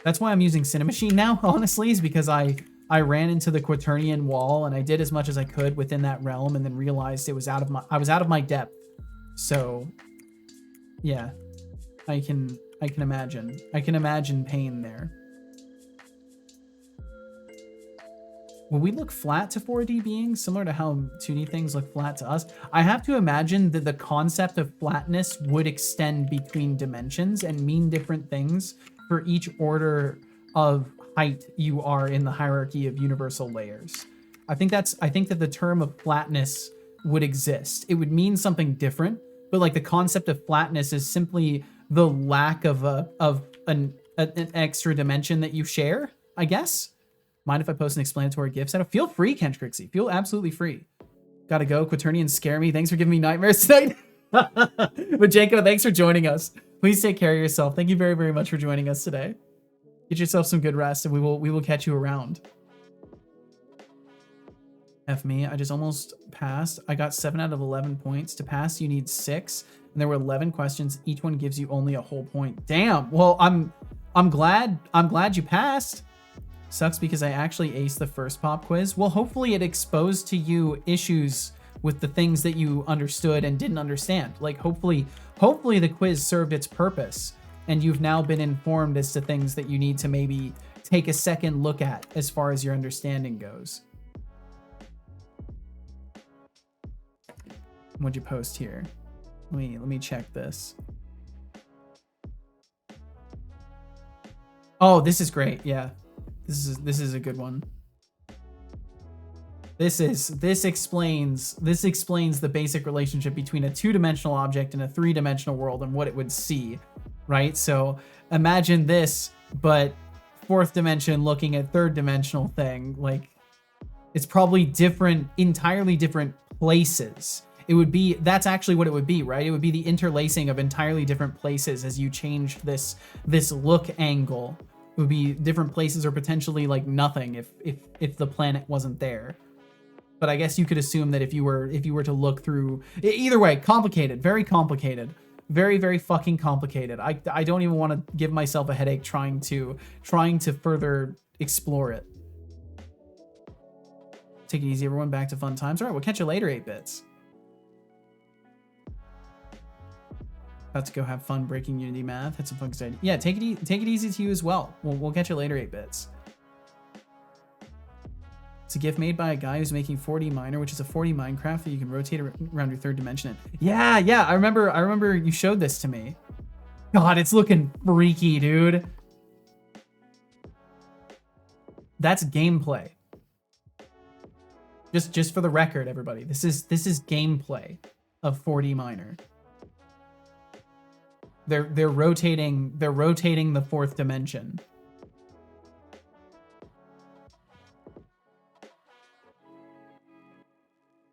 S1: That's why I'm using Cinemachine now, honestly, is because I ran into the Quaternion wall and I did as much as I could within that realm and then realized I was out of my depth. So yeah, I can imagine pain there. Will we look flat to 4D beings, similar to how 2D things look flat to us? I have to imagine that the concept of flatness would extend between dimensions and mean different things for each order of height you are in the hierarchy of universal layers. I think that the term of flatness would exist. It would mean something different, but like the concept of flatness is simply the lack of an extra dimension that you share, I guess. Mind if I post an explanatory GIF set? Feel free, Kench Crixie. Feel absolutely free. Gotta go. Quaternians scare me. Thanks for giving me nightmares tonight. Majenko, thanks for joining us. Please take care of yourself. Thank you very, very much for joining us today. Get yourself some good rest, and we will catch you around. F me, I just almost passed. I got 7 out of 11 points. To pass, you need 6, and there were 11 questions. Each one gives you only a whole point. Damn. Well, I'm glad you passed. Sucks because I actually aced the first pop quiz. Well, hopefully it exposed to you issues with the things that you understood and didn't understand. Like hopefully the quiz served its purpose and you've now been informed as to things that you need to maybe take a second look at as far as your understanding goes. What'd you post here? Let me check this. Oh, this is great. Yeah. This is a good one. This explains the basic relationship between a 2-dimensional object and a 3-dimensional world and what it would see, right? So imagine this, but 4th dimension looking at 3rd-dimensional thing. Like it's probably different, entirely different places. That's actually what it would be, right? It would be the interlacing of entirely different places as you changed this look angle. It would be different places or potentially like nothing if the planet wasn't there. But I guess you could assume that if you were to look through, either way, complicated, very complicated, very, very fucking complicated. I don't even want to give myself a headache trying to further explore it. Take it easy, everyone. Back to fun times. All right, we'll catch you later, 8-bits. About to go have fun breaking Unity math. Had some fun exciting. Yeah, take it easy to you as well. We'll catch you later, 8-bits. It's a GIF made by a guy who's making 4D Miner, which is a 4D Minecraft that you can rotate around your 3rd dimension in. Yeah, I remember you showed this to me. God, it's looking freaky, dude. That's gameplay. Just for the record, everybody. This is gameplay of 4D Miner. They're rotating the 4th dimension.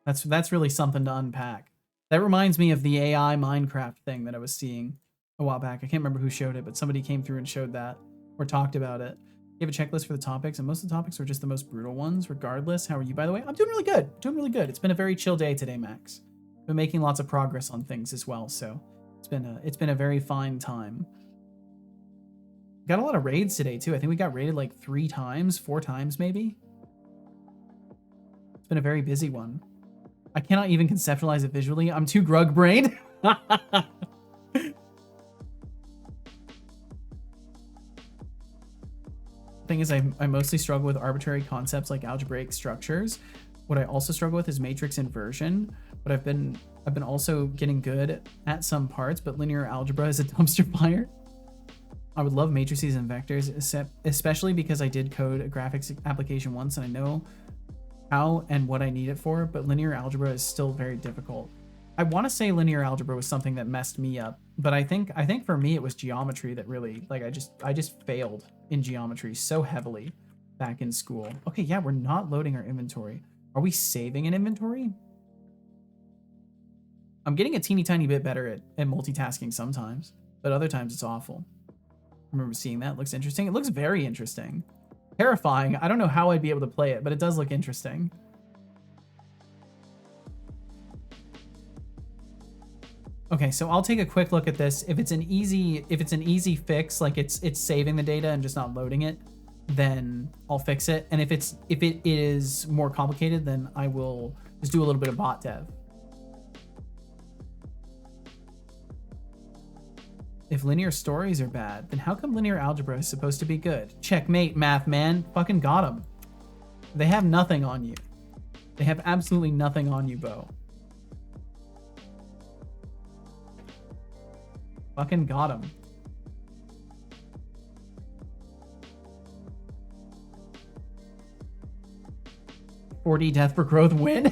S1: That's really something to unpack. That reminds me of the AI Minecraft thing that I was seeing a while back. I can't remember who showed it, but somebody came through and showed that or talked about it. You have a checklist for the topics, and most of the topics were just the most brutal ones. Regardless, how are you, by the way? I'm doing really good. Doing really good. It's been a very chill day today, Max. Been making lots of progress on things as well, so it's been a very fine time. Got a lot of raids today too. I think we got raided like 4 times maybe. It's been a very busy one. I cannot even conceptualize it visually. I'm too grug-brained. Thing is, I mostly struggle with arbitrary concepts like algebraic structures. What I also struggle with is matrix inversion. But I've been also getting good at some parts, but linear algebra is a dumpster fire. I would love matrices and vectors, especially because I did code a graphics application once and I know how and what I need it for, but linear algebra is still very difficult. I want to say linear algebra was something that messed me up, but I think for me it was geometry that really, like, I just failed in geometry so heavily back in school. Okay, yeah, we're not loading our inventory. Are we saving an inventory? I'm getting a teeny tiny bit better at multitasking sometimes, but other times it's awful. I remember seeing that. It looks interesting. It looks very interesting. Terrifying. I don't know how I'd be able to play it, but it does look interesting. Okay, so I'll take a quick look at this. If it's an easy fix, like it's saving the data and just not loading it, then I'll fix it. And if it is more complicated, then I will just do a little bit of bot dev. If linear stories are bad, then how come linear algebra is supposed to be good? Checkmate, math man. Fucking got him. They have nothing on you. They have absolutely nothing on you, Bo. Fucking got him. $40 death for growth win.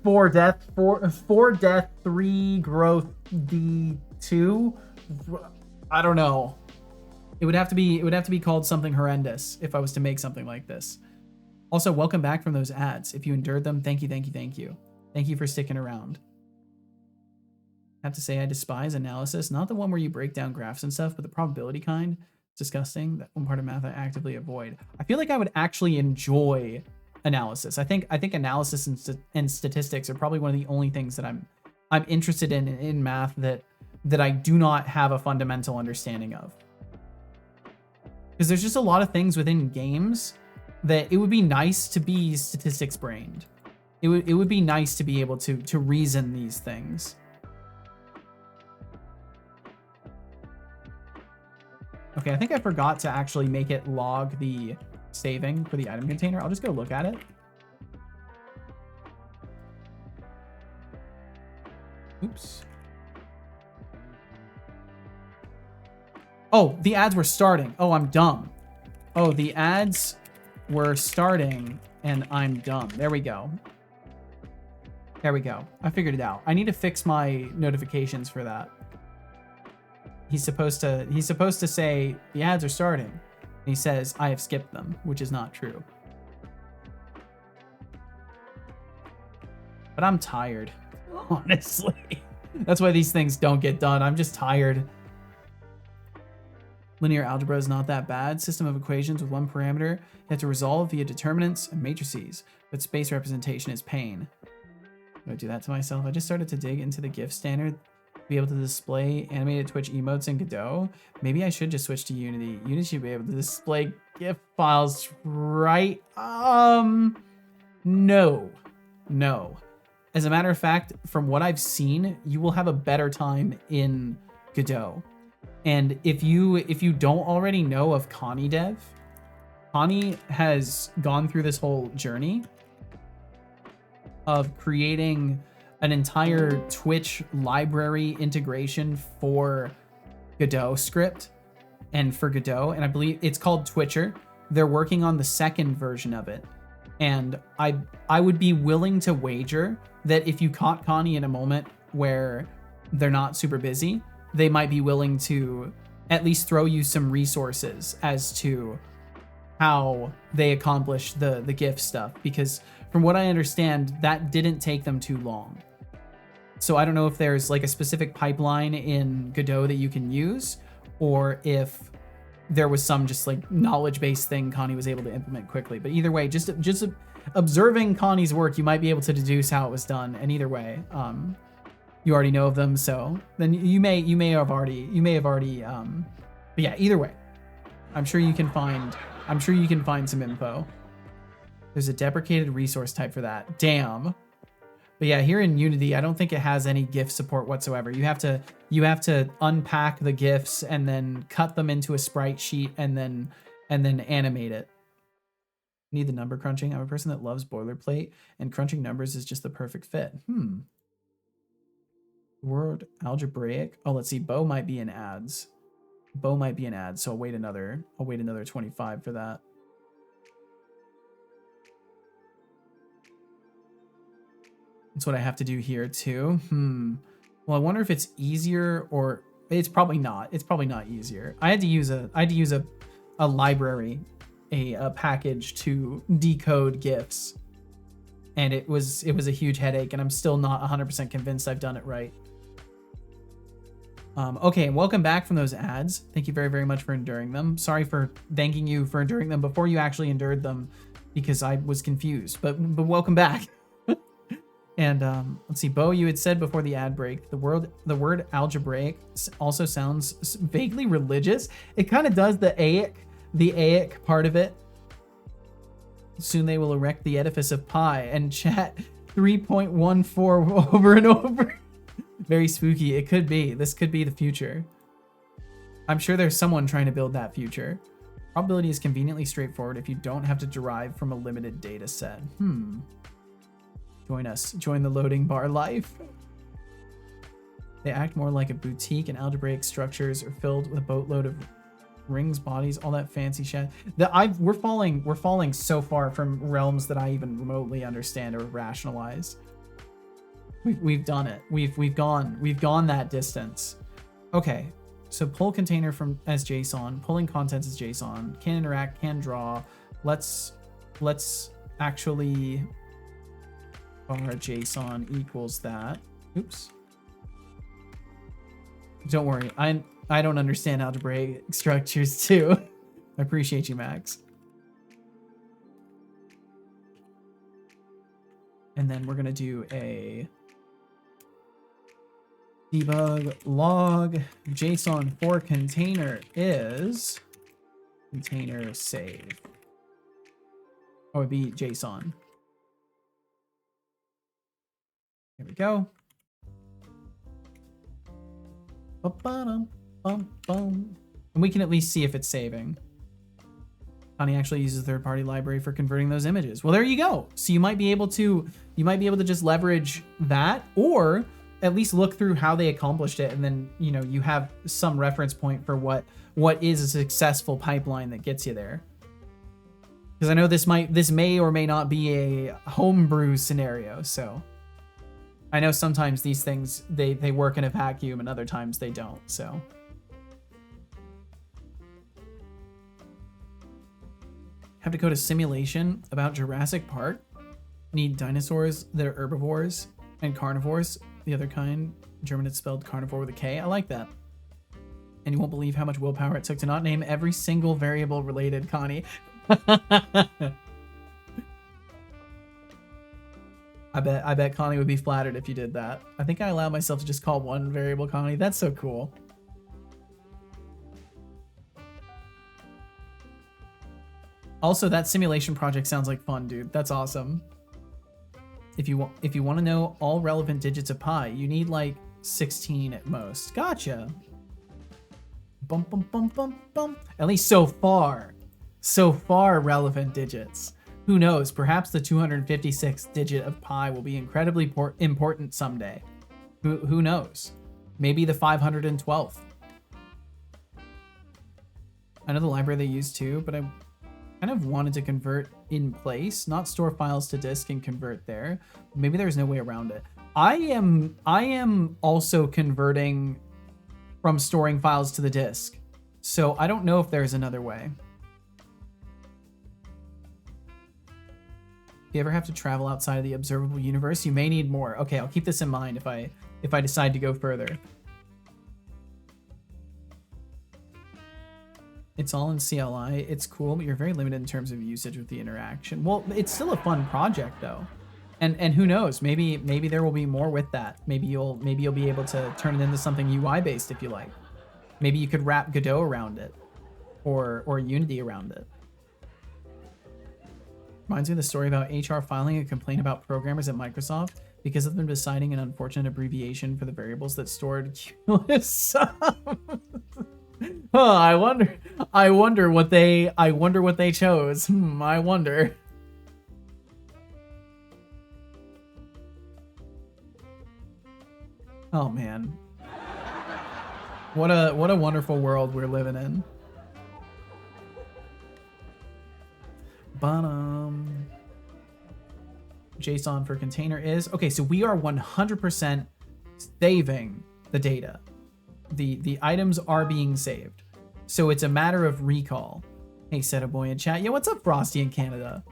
S1: 4 death, 3 growth D2. I don't know. It would have to be called something horrendous if I was to make something like this. Also, welcome back from those ads. If you endured them, thank you. Thank you for sticking around. I have to say I despise analysis, not the one where you break down graphs and stuff, but the probability kind. It's disgusting. That one part of math I actively avoid. I feel like I would actually enjoy analysis. I think analysis and statistics are probably one of the only things that I'm interested in math that I do not have a fundamental understanding of. Because there's just a lot of things within games that it would be nice to be statistics brained. It would be nice to be able to reason these things. Okay, I think I forgot to actually make it log the saving for the item container. I'll just go look at it. Oops. Oh, the ads were starting. Oh, I'm dumb. Oh, the ads were starting and I'm dumb. There we go. There we go. I figured it out. I need to fix my notifications for that. He's supposed to say the ads are starting. And he says, I have skipped them, which is not true. But I'm tired, honestly. That's why these things don't get done. I'm just tired. Linear algebra is not that bad. System of equations with one parameter. You have to resolve via determinants and matrices, but space representation is pain. Do I do that to myself? I just started to dig into the GIF standard to be able to display animated Twitch emotes in Godot. Maybe I should just switch to Unity. Unity should be able to display GIF files, right? No. As a matter of fact, from what I've seen, you will have a better time in Godot. And if you don't already know of Connie Dev, Connie has gone through this whole journey of creating an entire Twitch library integration for Godot script and for Godot, and I believe it's called Twitcher. They're working on the second version of it. And I would be willing to wager that if you caught Connie in a moment where they're not super busy, they might be willing to at least throw you some resources as to how they accomplish the GIF stuff. Because from what I understand, that didn't take them too long. So I don't know if there's like a specific pipeline in Godot that you can use, or if there was some just like knowledge-based thing Connie was able to implement quickly. But either way, just observing Connie's work, you might be able to deduce how it was done. And either way, you already know of them, so then you may have already. But yeah, either way, I'm sure you can find some info. There's a deprecated resource type for that. Damn. But yeah, here in Unity, I don't think it has any GIF support whatsoever. You have to unpack the GIFs and then cut them into a sprite sheet and then animate it. Need the number crunching. I'm a person that loves boilerplate, and crunching numbers is just the perfect fit. Word algebraic. Oh, let's see. Bo might be in ads. So I'll wait another 25 for that. That's what I have to do here too. Well, I wonder if it's easier, or it's probably not. It's probably not easier. I had to use a library, a package to decode GIFs, and it was a huge headache, and I'm still not 100% convinced I've done it right. Okay, and welcome back from those ads. Thank you very, very much for enduring them. Sorry for thanking you for enduring them before you actually endured them, because I was confused. But welcome back. And let's see, Bo, you had said before the ad break, the word algebraic also sounds vaguely religious. It kind of does, the aic part of it. Soon they will erect the edifice of pi and chat 3.14 over and over. Very spooky. It could be. This could be the future. I'm sure there's someone trying to build that future. Probability is conveniently straightforward if you don't have to derive from a limited data set. Join us. Join the loading bar life. They act more like a boutique, and algebraic structures are filled with a boatload of rings, bodies, all that fancy shit. We're falling so far from realms that I even remotely understand or rationalize. We've done it. We've gone that distance. Okay, so pull container from as JSON, pulling contents as JSON, can interact, can draw. Let's actually bar JSON equals that. Oops. Don't worry, I don't understand algebraic structures too. I appreciate you, Max. And then we're gonna do a debug log JSON for container is container save. Or it'd be JSON. Here we go. And we can at least see if it's saving. Connie actually uses a third-party library for converting those images. Well, there you go. So you might be able to just leverage that, or at least look through how they accomplished it, and then you have some reference point for what is a successful pipeline that gets you there. Because I know this may or may not be a homebrew scenario, so I know sometimes these things they work in a vacuum and other times they don't, so. Have to code a simulation about Jurassic Park. Need dinosaurs that are herbivores and carnivores, the other kind. In German it's spelled carnivore with a K. I like that. And you won't believe how much willpower it took to not name every single variable related, Connie. I bet Connie would be flattered if you did that. I think I allow myself to just call one variable Connie. That's so cool. Also, that simulation project sounds like fun, dude. That's awesome. If you want to know all relevant digits of pi, you need like 16 at most. Gotcha. Bum bum bum bum bum. At least so far relevant digits. Who knows? Perhaps the 256th digit of pi will be incredibly important someday. Who knows? Maybe the 512th. I know the library they use too, but I kind of wanted to convert in place, not store files to disk and convert there. Maybe there's no way around it. I am also converting from storing files to the disk, so I don't know if there's another way. If you ever have to travel outside of the observable universe, you may need more. Okay, I'll keep this in mind if I if I decide to go further. It's all in CLI. It's cool, but you're very limited in terms of usage with the interaction. Well, it's still a fun project though. And who knows? Maybe there will be more with that. Maybe you'll be able to turn it into something UI based if you like. Maybe you could wrap Godot around it, or Unity around it. Reminds me of the story about HR filing a complaint about programmers at Microsoft because of them deciding an unfortunate abbreviation for the variables that stored cumulative sum. Oh, I wonder what they chose. I wonder. Oh man. What a wonderful world we're living in. JSON for container is okay, so we are 100% saving the data. The items are being saved. So it's a matter of recall. Hey, Setaboy in chat. Yeah, what's up, Frosty in Canada?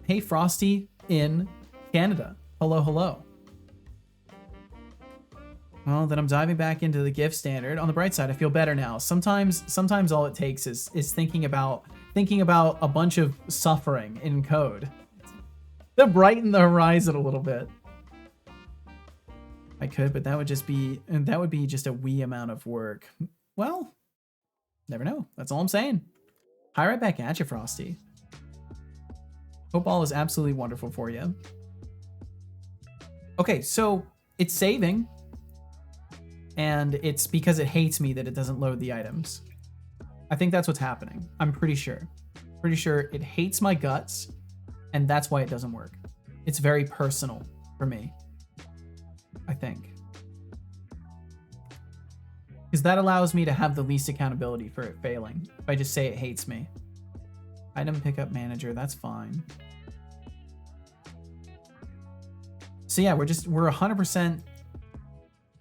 S1: Hey, Frosty in Canada. Hello, hello. Well, then I'm diving back into the GIF standard. On the bright side, I feel better now. Sometimes all it takes is thinking about a bunch of suffering in code to brighten the horizon a little bit. I could, but that would be just a wee amount of work. Well, never know. That's all I'm saying. Hi, right back at you, Frosty. Hope all is absolutely wonderful for you. Okay, so it's saving. And it's because it hates me that it doesn't load the items. I think that's what's happening. I'm pretty sure. Pretty sure it hates my guts, and that's why it doesn't work. It's very personal for me, I think. Because that allows me to have the least accountability for it failing. If I just say it hates me. Item pickup manager, that's fine. So yeah, we're 100%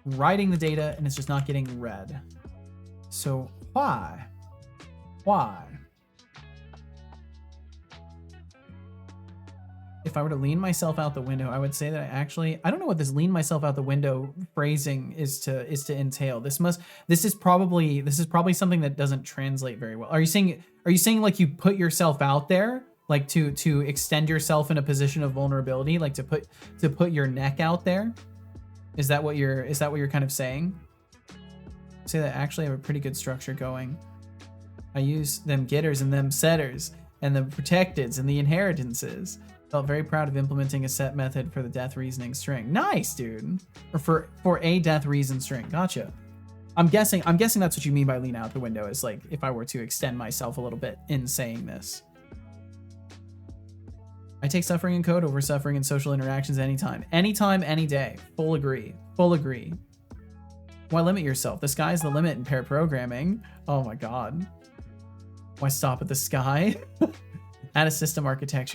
S1: writing the data and it's just not getting read. So why? If I were to lean myself out the window, I would say that I don't know what this lean myself out the window phrasing is to entail. This is probably something that doesn't translate very well. Are you saying like you put yourself out there, like to extend yourself in a position of vulnerability, like to put your neck out there? Is that what you're kind of saying? Say that I actually have a pretty good structure going. I use them getters and them setters and the protecteds and the inheritances. Felt very proud of implementing a set method for the death reasoning string. Nice, dude. Or for a death reason string. Gotcha. I'm guessing that's what you mean by lean out the window, is like if I were to extend myself a little bit in saying this. I take suffering in code over suffering in social interactions anytime. Anytime, any day. Full agree. Full agree. Why limit yourself? The sky's the limit in pair programming. Oh my god. Why stop at the sky? Add a system architect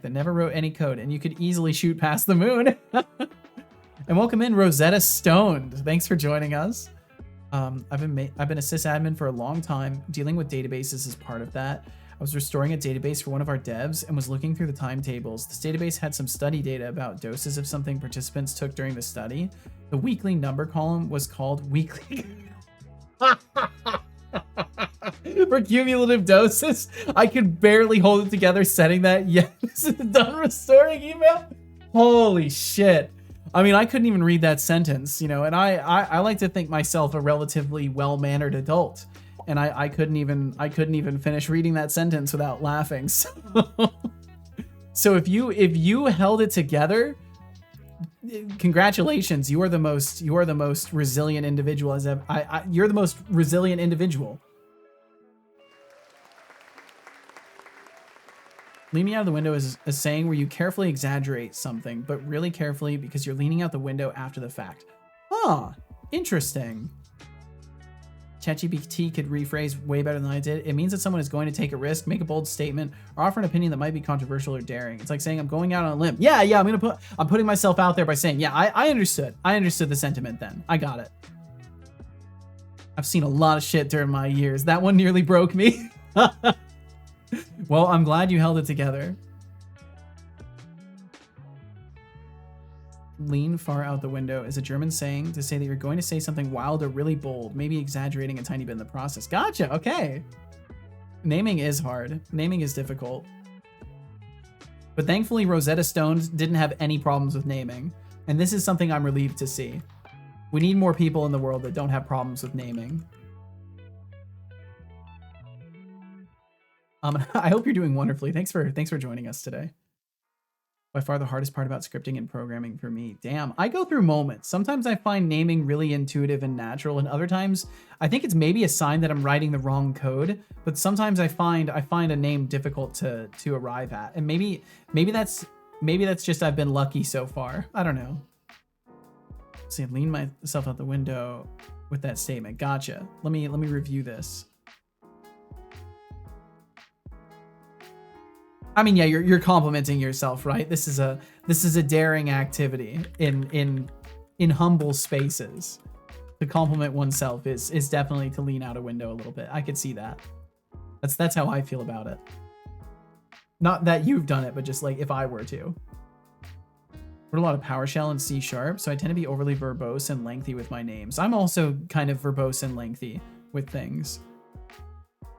S1: that never wrote any code and you could easily shoot past the moon. And welcome in Rosetta Stoned. Thanks for joining us. I've been a sysadmin for a long time. Dealing with databases is part of that. I was restoring a database for one of our devs and was looking through the timetables. This database had some study data about doses of something participants took during the study. The weekly number column was called weekly. For cumulative doses. I could barely hold it together setting that. Yes, done restoring email. Holy shit. I mean, I couldn't even read that sentence, you know, and I like to think myself a relatively well-mannered adult. And I couldn't even finish reading that sentence without laughing. So if you held it together, congratulations. You are the most resilient individual you're the most resilient individual. Leaning out of the window is a saying where you carefully exaggerate something, but really carefully because you're leaning out the window after the fact. Huh, interesting. ChatGPT could rephrase way better than I did. It means that someone is going to take a risk, make a bold statement, or offer an opinion that might be controversial or daring. It's like saying I'm going out on a limb. Yeah, I'm putting myself out there by saying, yeah, I understood. I understood the sentiment then. I got it. I've seen a lot of shit during my years. That one nearly broke me. Well, I'm glad you held it together. Lean far out the window is a German saying to say that you're going to say something wild or really bold, maybe exaggerating a tiny bit in the process. Gotcha. Okay. Naming is hard. Naming is difficult. But thankfully, Rosetta Stone didn't have any problems with naming. And this is something I'm relieved to see. We need more people in the world that don't have problems with naming. I hope you're doing wonderfully. Thanks for joining us today. By far the hardest part about scripting and programming for me. Damn, I go through moments. Sometimes I find naming really intuitive and natural, and other times I think it's maybe a sign that I'm writing the wrong code. But sometimes I find a name difficult to arrive at, and maybe that's just I've been lucky so far. I don't know. See, I leaned myself out the window with that statement. Gotcha. Let me review this. I mean, yeah, you're complimenting yourself, right? This is a daring activity in humble spaces. To compliment oneself is definitely to lean out a window a little bit. I could see that. That's how I feel about it. Not that you've done it, but just like if I were to. Wrote a lot of PowerShell and C#, so I tend to be overly verbose and lengthy with my names. I'm also kind of verbose and lengthy with things.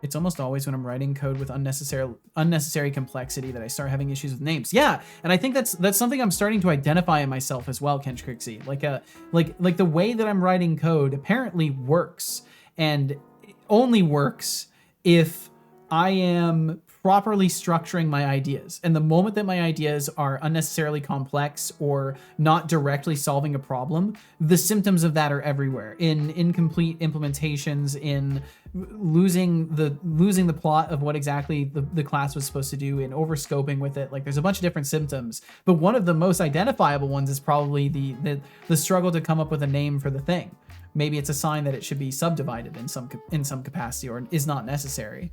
S1: It's almost always when I'm writing code with unnecessary complexity that I start having issues with names. Yeah, and I think that's something I'm starting to identify in myself as well, Kench Crixie. Like the way that I'm writing code apparently works, and only works if I am properly structuring my ideas. And the moment that my ideas are unnecessarily complex or not directly solving a problem, the symptoms of that are everywhere. In incomplete implementations, in losing the plot of what exactly the class was supposed to do, in overscoping with it. Like there's a bunch of different symptoms, but one of the most identifiable ones is probably the struggle to come up with a name for the thing. Maybe it's a sign that it should be subdivided in some capacity or is not necessary.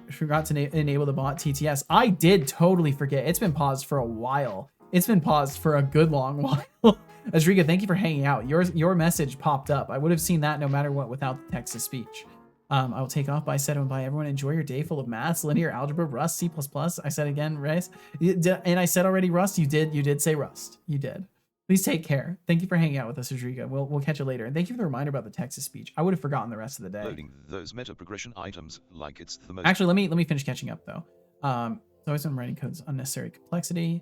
S1: Forgot to enable the bot TTS. I did totally forget. It's been paused for a while. It's been paused for a good long while. Azriga, thank you for hanging out. Your message popped up. I would have seen that no matter what without the text to speech. I will take off by said and bye everyone. Enjoy your day full of maths, linear algebra, Rust, C++. I said again, Rice. And I said already Rust. You did say Rust. You did. Please take care. Thank you for hanging out with us, Rodrigo. We'll catch you later. And thank you for the reminder about the text-to-speech. I would have forgotten the rest of the day.
S2: Loading those meta progression items like it's the most.
S1: Actually, let me finish catching up though. So always when writing codes, unnecessary complexity.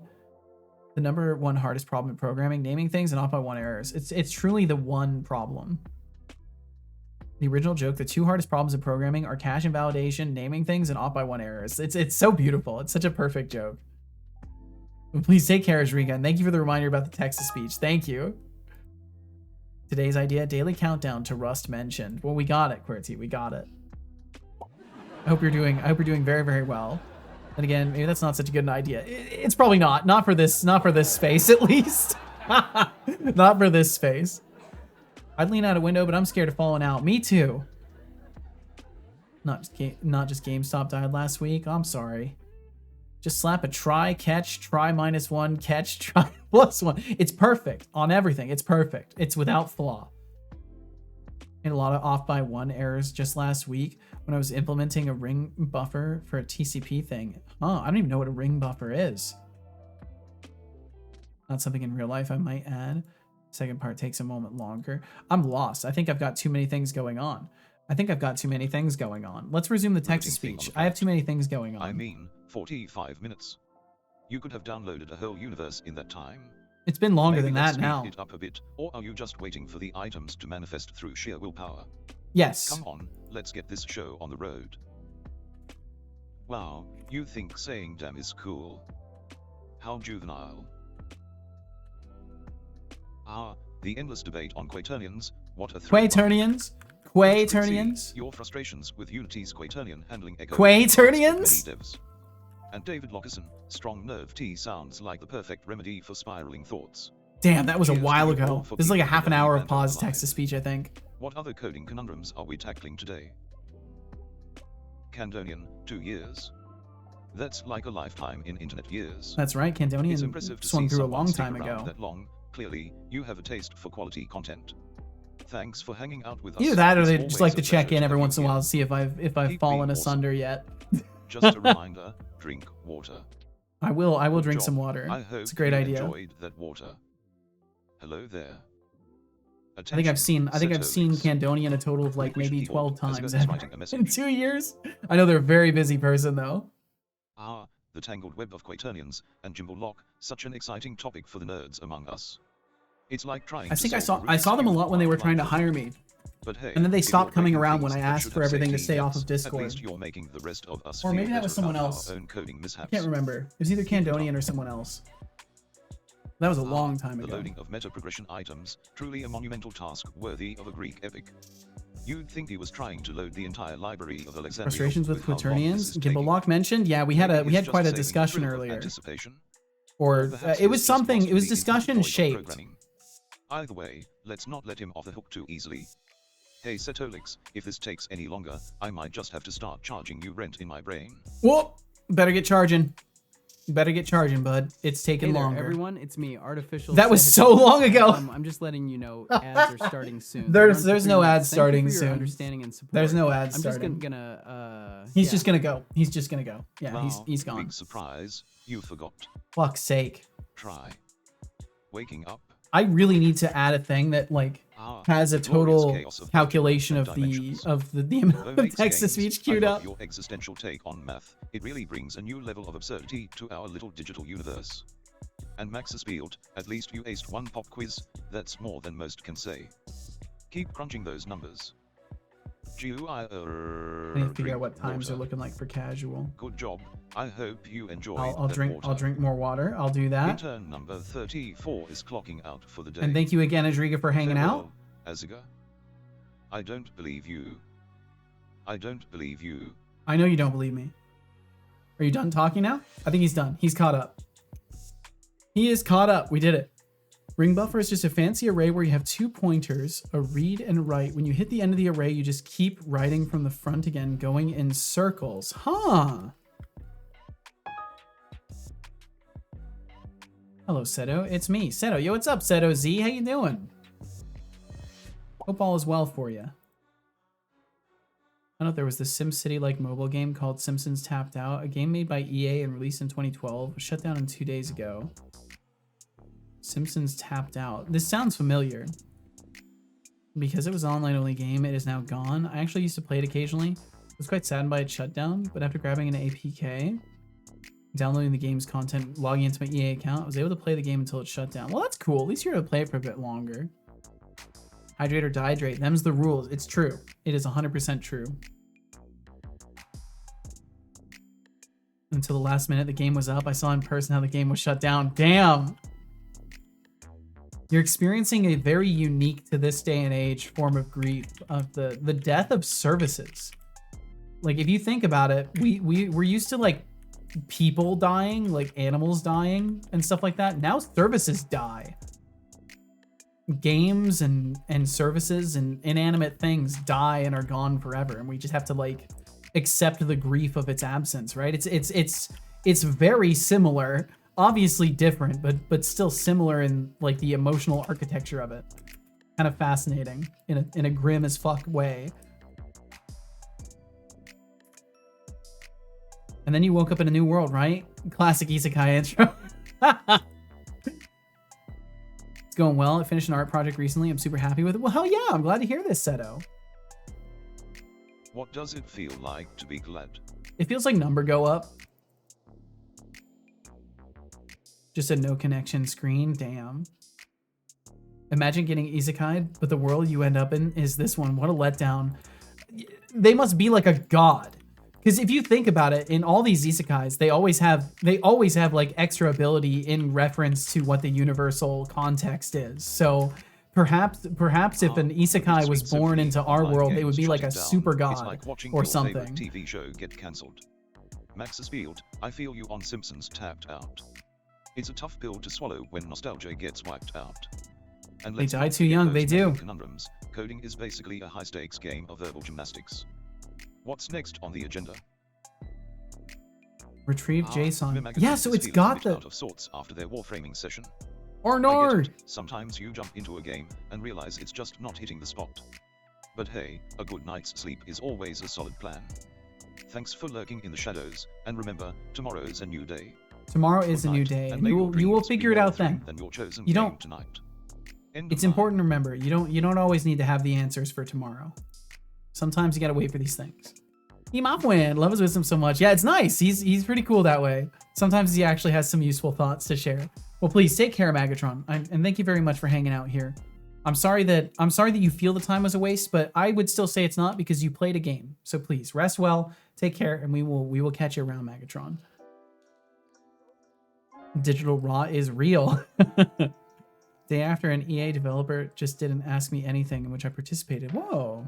S1: The number one hardest problem in programming, naming things and off by one errors. It's truly the one problem. The original joke, the two hardest problems in programming are cache invalidation, naming things, and off by one errors. It's so beautiful. It's such a perfect joke. Please take care, Azriga, and thank you for the reminder about the text-to-speech. Thank you. Today's idea, daily countdown to Rust mentioned. Well, we got it, QWERTY. We got it. I hope you're doing very, very well. And again, maybe that's not such a good an idea. It's probably not. Not for this space, at least. Not for this space. I'd lean out a window, but I'm scared of falling out. Me too. Not just GameStop died last week. I'm sorry. Just slap a try, catch, try -1, catch, try +1. It's perfect on everything. It's perfect. It's without flaw. And a lot of off by one errors just last week when I was implementing a ring buffer for a TCP thing. I don't even know what a ring buffer is. Not something in real life I might add. Second part takes a moment longer. I'm lost. I think I've got too many things going on. Let's resume the text-to-speech. I have too many things going on.
S2: I mean, 45 minutes. You could have downloaded a whole universe in that time.
S1: It's been longer
S2: Maybe
S1: than
S2: let's
S1: that now.
S2: speed it up a bit, or are you just waiting for the items to manifest through sheer willpower?
S1: Yes.
S2: Come on, let's get this show on the road. Wow, you think saying damn is cool? How juvenile. The endless debate on quaternions. What a
S1: Quaternions?
S2: Your frustrations with Unity's quaternion handling echo.
S1: Quaternions?
S2: And David Lockerson, strong nerve T sounds like the perfect remedy for spiraling thoughts.
S1: Damn, that was a
S2: Cheers
S1: while
S2: to you
S1: ago.
S2: all for
S1: This is like a
S2: keeping
S1: half an
S2: the
S1: hour of
S2: event
S1: paused
S2: alive.
S1: text-to-speech, I think.
S2: What other coding conundrums are we tackling today? Candonian, 2 years. That's like a lifetime in internet years.
S1: That's right,
S2: It's
S1: Candonian
S2: impressive to
S1: swung
S2: see
S1: through a
S2: someone
S1: long
S2: stick
S1: time
S2: around
S1: ago.
S2: that long. Clearly, you have a taste for quality content. Thanks for hanging out with us.
S1: Either that or
S2: It's
S1: they
S2: always
S1: just like
S2: a
S1: to check
S2: pleasure
S1: in
S2: to
S1: every
S2: have
S1: once in
S2: you
S1: a while
S2: here.
S1: to see if I've
S2: Keep
S1: fallen
S2: being
S1: asunder
S2: awesome.
S1: yet.
S2: Just a reminder, drink water.
S1: I will
S2: Good
S1: drink
S2: job.
S1: some water.
S2: I hope
S1: It's a great
S2: you
S1: idea.
S2: enjoyed that water. Hello there.
S1: I think I've seen
S2: Setolix.
S1: Candonian a total of like
S2: Foolish
S1: maybe
S2: keyboard
S1: 12 times
S2: Asger is writing a
S1: in
S2: message.
S1: 2 years. I know they're a very busy person though.
S2: Ah, the tangled web of quaternions and Jimble Lock, such an exciting topic for the nerds among us. It's like trying
S1: I
S2: to
S1: think I
S2: solve
S1: saw
S2: the
S1: I saw them a
S2: Rubik's
S1: lot when they were
S2: Cube
S1: trying to
S2: while
S1: hire
S2: blindfolded.
S1: me.
S2: But hey,
S1: And then they
S2: if
S1: stopped
S2: you're
S1: coming
S2: breaking
S1: around when
S2: things
S1: I
S2: that
S1: asked
S2: should
S1: for
S2: have
S1: everything to
S2: safety
S1: stay off
S2: nets,
S1: of Discord.
S2: At least you're making the rest of us
S1: Or
S2: feel
S1: maybe that was
S2: better
S1: someone
S2: about
S1: else.
S2: our own coding
S1: I
S2: mishaps.
S1: can't remember. It was either Candonian or someone else. That was a long time
S2: The
S1: ago.
S2: loading of meta progression items, truly a monumental task worthy of a Greek epic. You'd think he was trying to load the entire library of Alexandria.
S1: Frustrations with
S2: how long this
S1: quaternions.
S2: is taking.
S1: Gimballock mentioned. Yeah, we had
S2: Maybe it's
S1: quite a
S2: just saving the
S1: discussion
S2: thrill of
S1: earlier.
S2: anticipation.
S1: Or
S2: Perhaps
S1: it
S2: he's
S1: was
S2: just
S1: something.
S2: lost
S1: It was
S2: the infinite
S1: discussion
S2: void of
S1: shaped.
S2: programming. Either way, let's not let him off the hook too easily. Hey Setolix, if this takes any longer, I might just have to start charging you rent in my brain.
S1: Whoa! Better get charging. Better get charging, bud. It's taking
S3: Hey there,
S1: longer.
S3: everyone. It's me, Artificial.
S1: That was
S3: Sahid.
S1: so long ago.
S3: I'm just letting you know ads are starting soon.
S1: There's
S3: Everyone
S1: no
S3: keep
S1: ads
S3: your- thank
S1: starting
S3: you for your
S1: soon.
S3: Understanding and support.
S1: There's no ads
S3: I'm just
S1: starting.
S3: gonna
S1: He's
S3: yeah.
S1: just gonna go. He's just gonna go. Yeah,
S2: Wow,
S1: he's gone.
S2: Big surprise, you forgot.
S1: Fuck's sake.
S2: Try. Waking up.
S1: I really need to add a thing that like
S2: Ah,
S1: has a
S2: glorious
S1: total
S2: chaos of
S1: calculation of
S2: dimensions.
S1: the amount
S2: Though
S1: of
S2: makes
S1: text to
S2: games,
S1: speech
S2: I
S1: queued
S2: love
S1: up.
S2: your existential take on math. It really brings a new level of absurdity to our little digital universe. And Max Spielt, at least you aced one pop quiz. That's more than most can say. Keep crunching those numbers.
S1: I need to figure out what times are looking like for casual.
S2: Good job. I hope you enjoy.
S1: I'll drink more water. I'll do that.
S2: Intern number 34 is clocking out for the day.
S1: And thank you again, Adriga, for hanging out.
S2: Aziga? I don't believe you. I don't believe you.
S1: I know you don't believe me. Are you done talking now? I think he's done. He's caught up. He is caught up. We did it. Ring buffer is just a fancy array where you have 2 pointers, a read and a write. When you hit the end of the array, you just keep writing from the front again, going in circles. Huh. Hello, Seto. It's me, Seto. Yo, what's up, Seto Z? How you doing? Hope all is well for you. I don't know if there was this SimCity-like mobile game called Simpsons Tapped Out, a game made by EA and released in 2012, shut down in 2 days ago. Simpsons Tapped Out. This sounds familiar. Because it was an online-only game, it is now gone. I actually used to play it occasionally. I was quite saddened by its shutdown, but after grabbing an APK, downloading the game's content, logging into my EA account, I was able to play the game until it shut down. Well, that's cool. At least you're able to play it for a bit longer. Hydrate or dehydrate. Them's the rules. It's true. It is 100% true. Until the last minute the game was up, I saw in person how the game was shut down. Damn! You're experiencing a very unique to this day and age form of grief of the death of services. Like, if you think about it, we're used to like people dying, like animals dying and stuff like that. Now services die. Games and services and inanimate things die and are gone forever, and we just have to like accept the grief of its absence, right? It's very similar. Obviously different, but still similar in like the emotional architecture of it. Kind of fascinating in a grim as fuck way. And then you woke up in a new world, right? Classic isekai intro. It's going well. I finished an art project recently. I'm super happy with it. Well, hell yeah! I'm glad to hear this, Seto.
S2: What does it feel like to be glad?
S1: It feels like number go up. Just a no connection screen. Damn. Imagine getting isekai'd, but the world you end up in is this one. What a letdown. They must be like a god. Because if you think about it, in all these isekais, they always have like extra ability in reference to what the universal context is. So perhaps if an isekai was born into our world, they would be like a super god or something.
S2: TV show get cancelled. Max Spielt, I feel you on Simpsons Tapped Out. It's a tough pill to swallow when nostalgia gets wiped out. And
S1: They die too young, they do.
S2: Conundrums. Coding is basically a high-stakes game of verbal gymnastics. What's next on the agenda?
S1: Retrieve JSON.
S2: Mimagazine
S1: Yeah, so
S2: is
S1: it's
S2: feeling a
S1: got
S2: bit
S1: the...
S2: out of sorts after their warframing session.
S1: Or
S2: I get
S1: Nord!
S2: it. Sometimes you jump into a game and realize it's just not hitting the spot. But hey, a good night's sleep is always a solid plan. Thanks for lurking in the shadows, and remember, tomorrow's a new day.
S1: Tomorrow is a new day, and you will figure it out then. You don't.
S2: Tonight.
S1: It's important to remember you don't always need to have the answers for tomorrow. Sometimes you gotta wait for these things. Emopwin, love his wisdom so much. Yeah, it's nice. He's pretty cool that way. Sometimes he actually has some useful thoughts to share. Well, please take care, Magatron, and thank you very much for hanging out here. I'm sorry that you feel the time was a waste, but I would still say it's not because you played a game. So please rest well, take care, and we will catch you around, Magatron. Digital Raw is real. Day after, an EA developer just didn't ask me anything in which I participated. Whoa.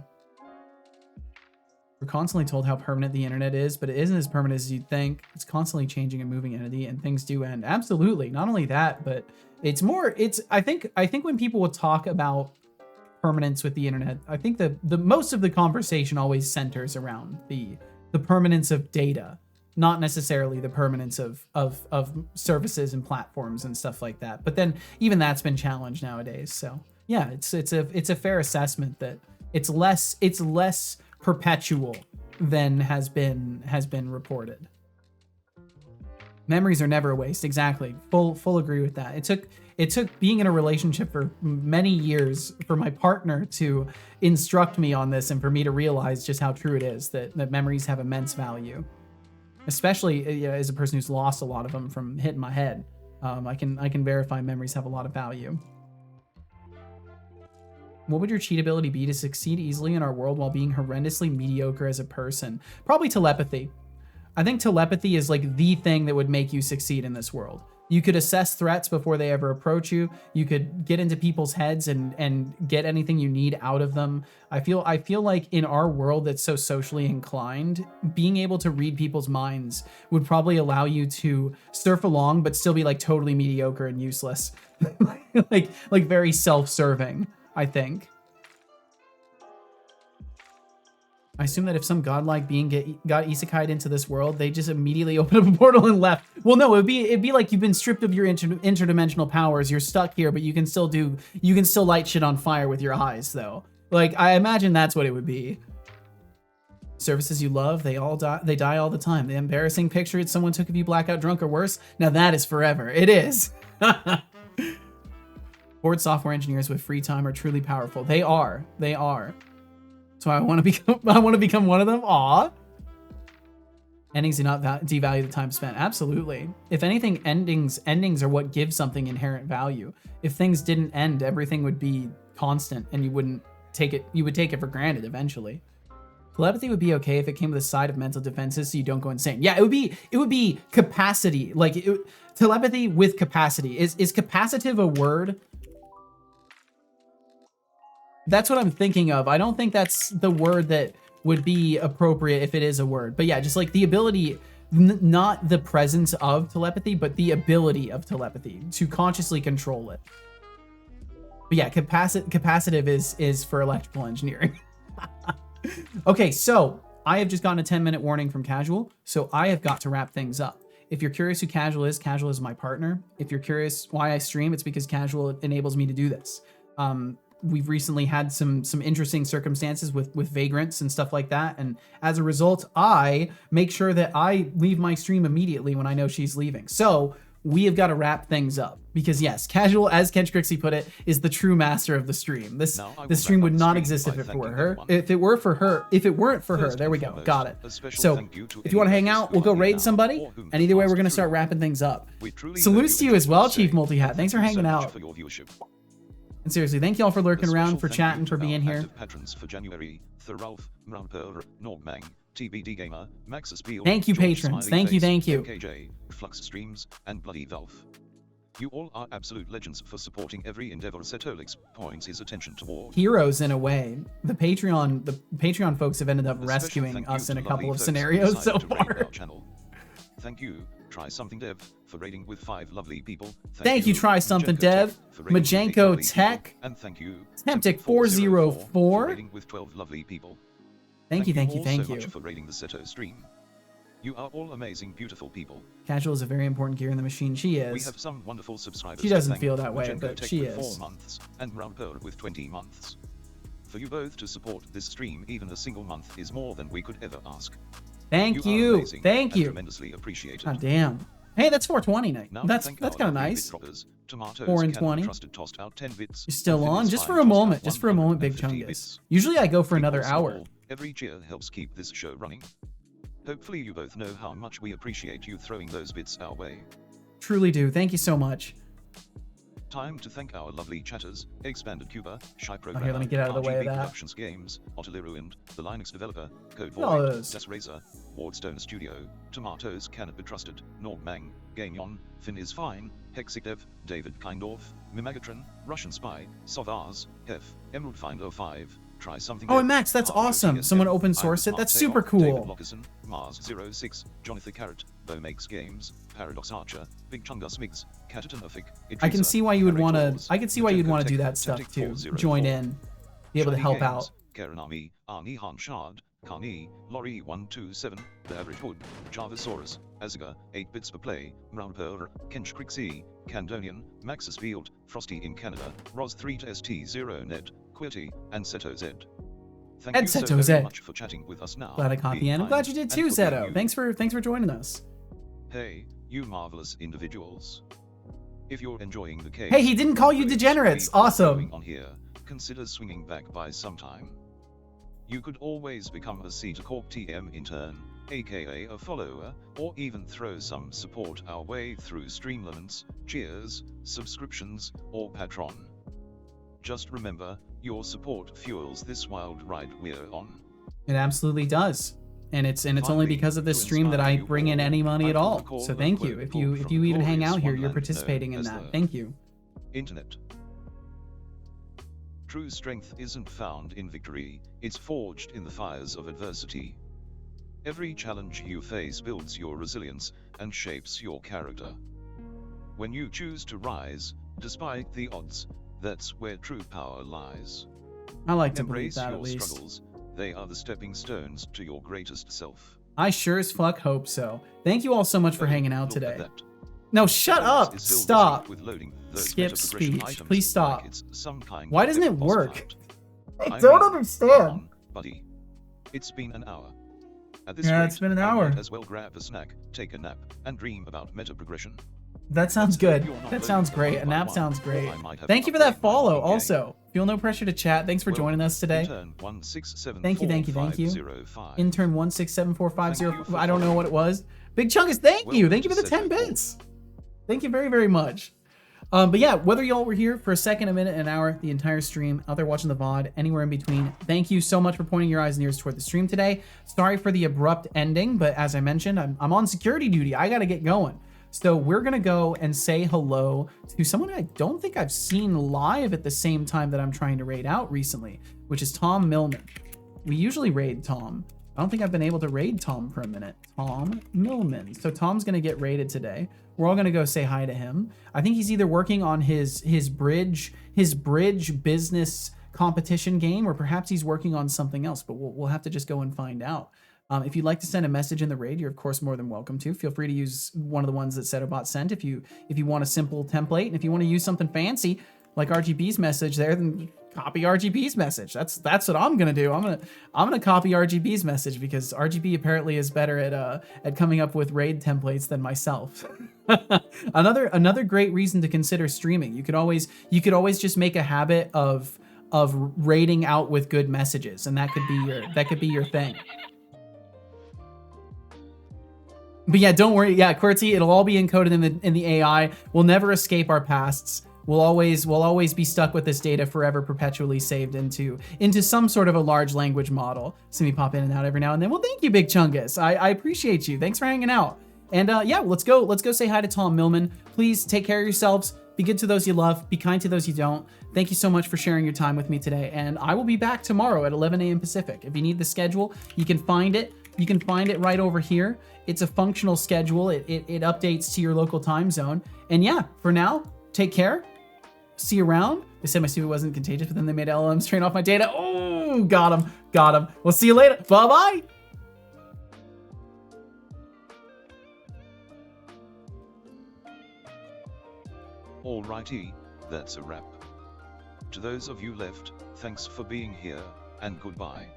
S1: We're constantly told how permanent the internet is, but it isn't as permanent as you'd think. It's constantly changing and moving entity, and things do end. Absolutely. Not only that, but it's more. I think when people will talk about permanence with the internet, I think the most of the conversation always centers around the permanence of data, not necessarily the permanence of services and platforms and stuff like that. But then even that's been challenged nowadays. So yeah, it's a fair assessment that it's less perpetual than has been reported. Memories are never a waste. Exactly. Full agree with that. It took being in a relationship for many years for my partner to instruct me on this and for me to realize just how true it is that memories have immense value. Especially as a person who's lost a lot of them from hitting my head. I can verify memories have a lot of value. What would your cheat ability be to succeed easily in our world while being horrendously mediocre as a person? Probably telepathy. I think telepathy is like the thing that would make you succeed in this world. You could assess threats before they ever approach you. You could get into people's heads and get anything you need out of them. I feel like in our world that's so socially inclined, being able to read people's minds would probably allow you to surf along but still be like totally mediocre and useless. like very self-serving, I think. I assume that if some godlike being got isekai'd into this world, they just immediately open up a portal and left. Well, no, it'd be like you've been stripped of your interdimensional powers. You're stuck here, but you can still light shit on fire with your eyes, though. Like, I imagine that's what it would be. Services you love, they die all the time. The embarrassing picture someone took of you blackout drunk or worse. Now that is forever. It is. Bored software engineers with free time are truly powerful. They are. So I want to become one of them. Aw. Endings do not devalue the time spent. Absolutely. If anything, endings are what give something inherent value. If things didn't end, everything would be constant, and you would take it for granted eventually. Telepathy would be okay if it came with a side of mental defenses so you don't go insane. Yeah, it would be capacity. Telepathy with capacity. Is capacitive a word? That's what I'm thinking of. I don't think that's the word that would be appropriate if it is a word. But yeah, just like the ability, not the presence of telepathy, but the ability of telepathy to consciously control it. But yeah, capacitive is for electrical engineering. Okay, so I have just gotten a 10-minute warning from Casual, so I have got to wrap things up. If you're curious who Casual is my partner. If you're curious why I stream, it's because Casual enables me to do this. We've recently had some interesting circumstances with vagrants and stuff like that, and as a result, I make sure that I leave my stream immediately when I know she's leaving. So we have got to wrap things up because yes, Casual, as Kench Crixie put it, is the true master of the stream. This stream would not exist if it were her. If it weren't for her, there we go, got it. So if you want to hang out, we'll go raid somebody, and either way, we're gonna start wrapping things up. Salutes to you as well, Chief Multi-Hat. Thanks for hanging out. And seriously, thank you all for lurking around, for chatting, for being here. Thank you, patrons. Thank you.
S2: KJ, Flux Streams, and Bloody Valve. You all are absolute legends for supporting every endeavor Setolix points his attention toward.
S1: Heroes in a way. The Patreon folks have ended up rescuing us in a couple of scenarios so far.
S2: Thank you, Try Something Dev, for raiding with 5 lovely people.
S1: Thank you, Try Something Dev, Majenko Tech,
S2: and thank you,
S1: Temptic 404
S2: for raiding with 12 lovely people.
S1: Thank you
S2: so much for raiding the Seto stream. You are all amazing, beautiful people.
S1: Casual is a very important gear in the machine. She is.
S2: We have some wonderful subscribers.
S1: She doesn't feel that way,
S2: Majenko
S1: but
S2: Tech
S1: she
S2: with
S1: is.
S2: 4 months, and Roundpearl with 20 months. For you both to support this stream, even a single month is more than we could ever ask.
S1: Thank you. Thank you.
S2: Tremendously appreciated.
S1: God damn. Hey, that's 420 night.
S2: Now
S1: That's
S2: thank
S1: kind
S2: our
S1: of
S2: lovely
S1: nice.
S2: bit droppers, Tomatoes,
S1: 4 and
S2: Cannon
S1: 20.
S2: Trusted tossed out 10 bits.
S1: You're still
S2: and
S1: on?
S2: Fitness
S1: Just for
S2: Fine
S1: a
S2: tossed out
S1: moment. Just for a moment, Big
S2: 150
S1: Chungus.
S2: bits.
S1: Usually I go for another
S2: Equals
S1: hour.
S2: all. Every cheer helps keep this show running. Hopefully you both know how much we appreciate you throwing those bits our way.
S1: Truly do. Thank you so much.
S2: Time to thank our lovely chatters, Expanded Cuba, Shy
S1: Oh,
S2: Programmer,
S1: here, let me get out of the way of
S2: RGB
S1: that.
S2: Productions Games, Otterly Ruined, The Linux Developer, Code
S1: Look at all
S2: Void,
S1: those.
S2: Des Razor, Wardstone Studio, Tomatoes Cannot Be Trusted, Nordmang, Gameon, Finn is Fine, Hexicdev, David Kindorf, Mimagatron, Russian Spy, Sovars, Hef, Emerald Finder 5, Try Something.
S1: Oh, and Max, that's awesome. Someone open sourced it. That's super cool.
S2: David Lockerson, Mars06, Jonathan Carrot, Bo Makes Games, Paradox Archer, Big Chungus Mix, Cataton Ufik,
S1: I can see why you would want to. I can see why you'd want to do that stuff
S2: Tactic
S1: too.
S2: 404,
S1: Join in, be able to
S2: Shiny
S1: help
S2: Games,
S1: out.
S2: Karen Army, Arnie Hanshard, Carney, Laurie 127, The Average Wood, Javasaurus, Aziga, 8 Bits Per Play, Roundper, Kench Crixie, Candonian, Maxis Field, Frosty in Canada, Ros3ST0net, Quirty, and Seto Z. Thank
S1: And
S2: you so
S1: Seto
S2: very
S1: Z.
S2: much for chatting with us now.
S1: Glad I caught
S2: Be
S1: the end. I'm glad
S2: kind
S1: you did
S2: and
S1: too,
S2: for being
S1: Zeto.
S2: you.
S1: Thanks for joining us.
S2: Hey, you marvelous individuals. If you're enjoying the case,
S1: Hey, he didn't call you degenerates. Awesome.
S2: On here, consider swinging back by sometime. You could always become a Cedar Corp TM intern, aka a follower, or even throw some support our way through Streamlabs, cheers, subscriptions, or Patreon. Just remember, your support fuels this wild ride we're on.
S1: It absolutely does. And it's only
S2: Finally,
S1: because of this
S2: to
S1: stream that I
S2: inspire you
S1: bring in
S2: all,
S1: any money
S2: I
S1: at
S2: pulled
S1: all.
S2: a call
S1: So
S2: and
S1: thank
S2: quote
S1: you. If
S2: pulled
S1: you
S2: from
S1: even
S2: the
S1: hang out
S2: glorious
S1: here, you're
S2: wonderland
S1: participating in
S2: known as
S1: that.
S2: the
S1: Thank you.
S2: Internet. True strength isn't found in victory, it's forged in the fires of adversity. Every challenge you face builds your resilience and shapes your character. When you choose to rise, despite the odds, that's where true power lies.
S1: I like to believe
S2: Embrace
S1: that
S2: your
S1: at least.
S2: struggles, they are the stepping stones to your greatest self.
S1: I sure as fuck hope so. Thank you all so much for
S2: Oh,
S1: hanging out
S2: look at
S1: today.
S2: that.
S1: No, shut
S2: Windows
S1: up.
S2: is still busy
S1: Stop.
S2: with loading those
S1: Skip
S2: meta progression
S1: speech.
S2: items
S1: Please stop.
S2: like it's some kind
S1: Why
S2: of
S1: doesn't it
S2: epic boss
S1: work?
S2: fight.
S1: I don't
S2: Come
S1: understand.
S2: on, buddy. It's been an hour. At this
S1: Yeah,
S2: rate,
S1: it's been an
S2: I
S1: hour.
S2: might as well grab a snack, take a nap, and dream about meta progression.
S1: That sounds good.
S2: You're not
S1: That sounds
S2: loading
S1: great. A
S2: by
S1: nap
S2: one,
S1: sounds
S2: or
S1: great.
S2: I might have
S1: Thank
S2: to
S1: you for that
S2: upgrade my
S1: follow.
S2: working game.
S1: Also, feel no pressure to chat. Thanks for
S2: Well,
S1: joining us today.
S2: Intern 1674505.
S1: Thank you. Intern 1674505. I don't know what it was. Big Chungus, thank you. Thank you for the 10 bits. Thank you very, very much. But yeah, whether y'all were here for a second, a minute, an hour, the entire stream, out there watching the VOD, anywhere in between, thank you so much for pointing your eyes and ears toward the stream today. Sorry for the abrupt ending, but as I mentioned, I'm on security duty. I got to get going. So we're going to go and say hello to someone I don't think I've seen live at the same time that I'm trying to raid out recently, which is Tom Millman. We usually raid Tom. I don't think I've been able to raid Tom for a minute. Tom Millman. So Tom's going to get raided today. We're all going to go say hi to him. I think he's either working on his bridge business competition game, or perhaps he's working on something else, but we'll have to just go and find out. If you'd like to send a message in the raid, you're of course more than welcome to. Feel free to use one of the ones that Setterbot sent if you want a simple template. And if you want to use something fancy like RGB's message there, then copy RGB's message. That's what I'm gonna do. I'm gonna copy RGB's message because RGB apparently is better at coming up with raid templates than myself. Another great reason to consider streaming. You could always just make a habit of raiding out with good messages, and that could be your thing. But yeah, don't worry. Yeah, QWERTY, it'll all be encoded in the AI. We'll never escape our pasts. We'll always be stuck with this data forever, perpetually saved into some sort of a large language model. See me pop in and out every now and then. Well, thank you, Big Chungus. I appreciate you. Thanks for hanging out. And yeah, let's go say hi to Tom Millman. Please take care of yourselves. Be good to those you love. Be kind to those you don't. Thank you so much for sharing your time with me today. And I will be back tomorrow at 11 a.m. Pacific. If you need the schedule, you can find it. You can find it right over here. It's a functional schedule. It updates to your local time zone. And yeah, for now, take care. See you around. They said my stupid wasn't contagious, but then they made LLMs train off my data. Oh, got him. We'll see you later. Bye-bye.
S2: Alrighty, that's a wrap. To those of you left, thanks for being here, and goodbye.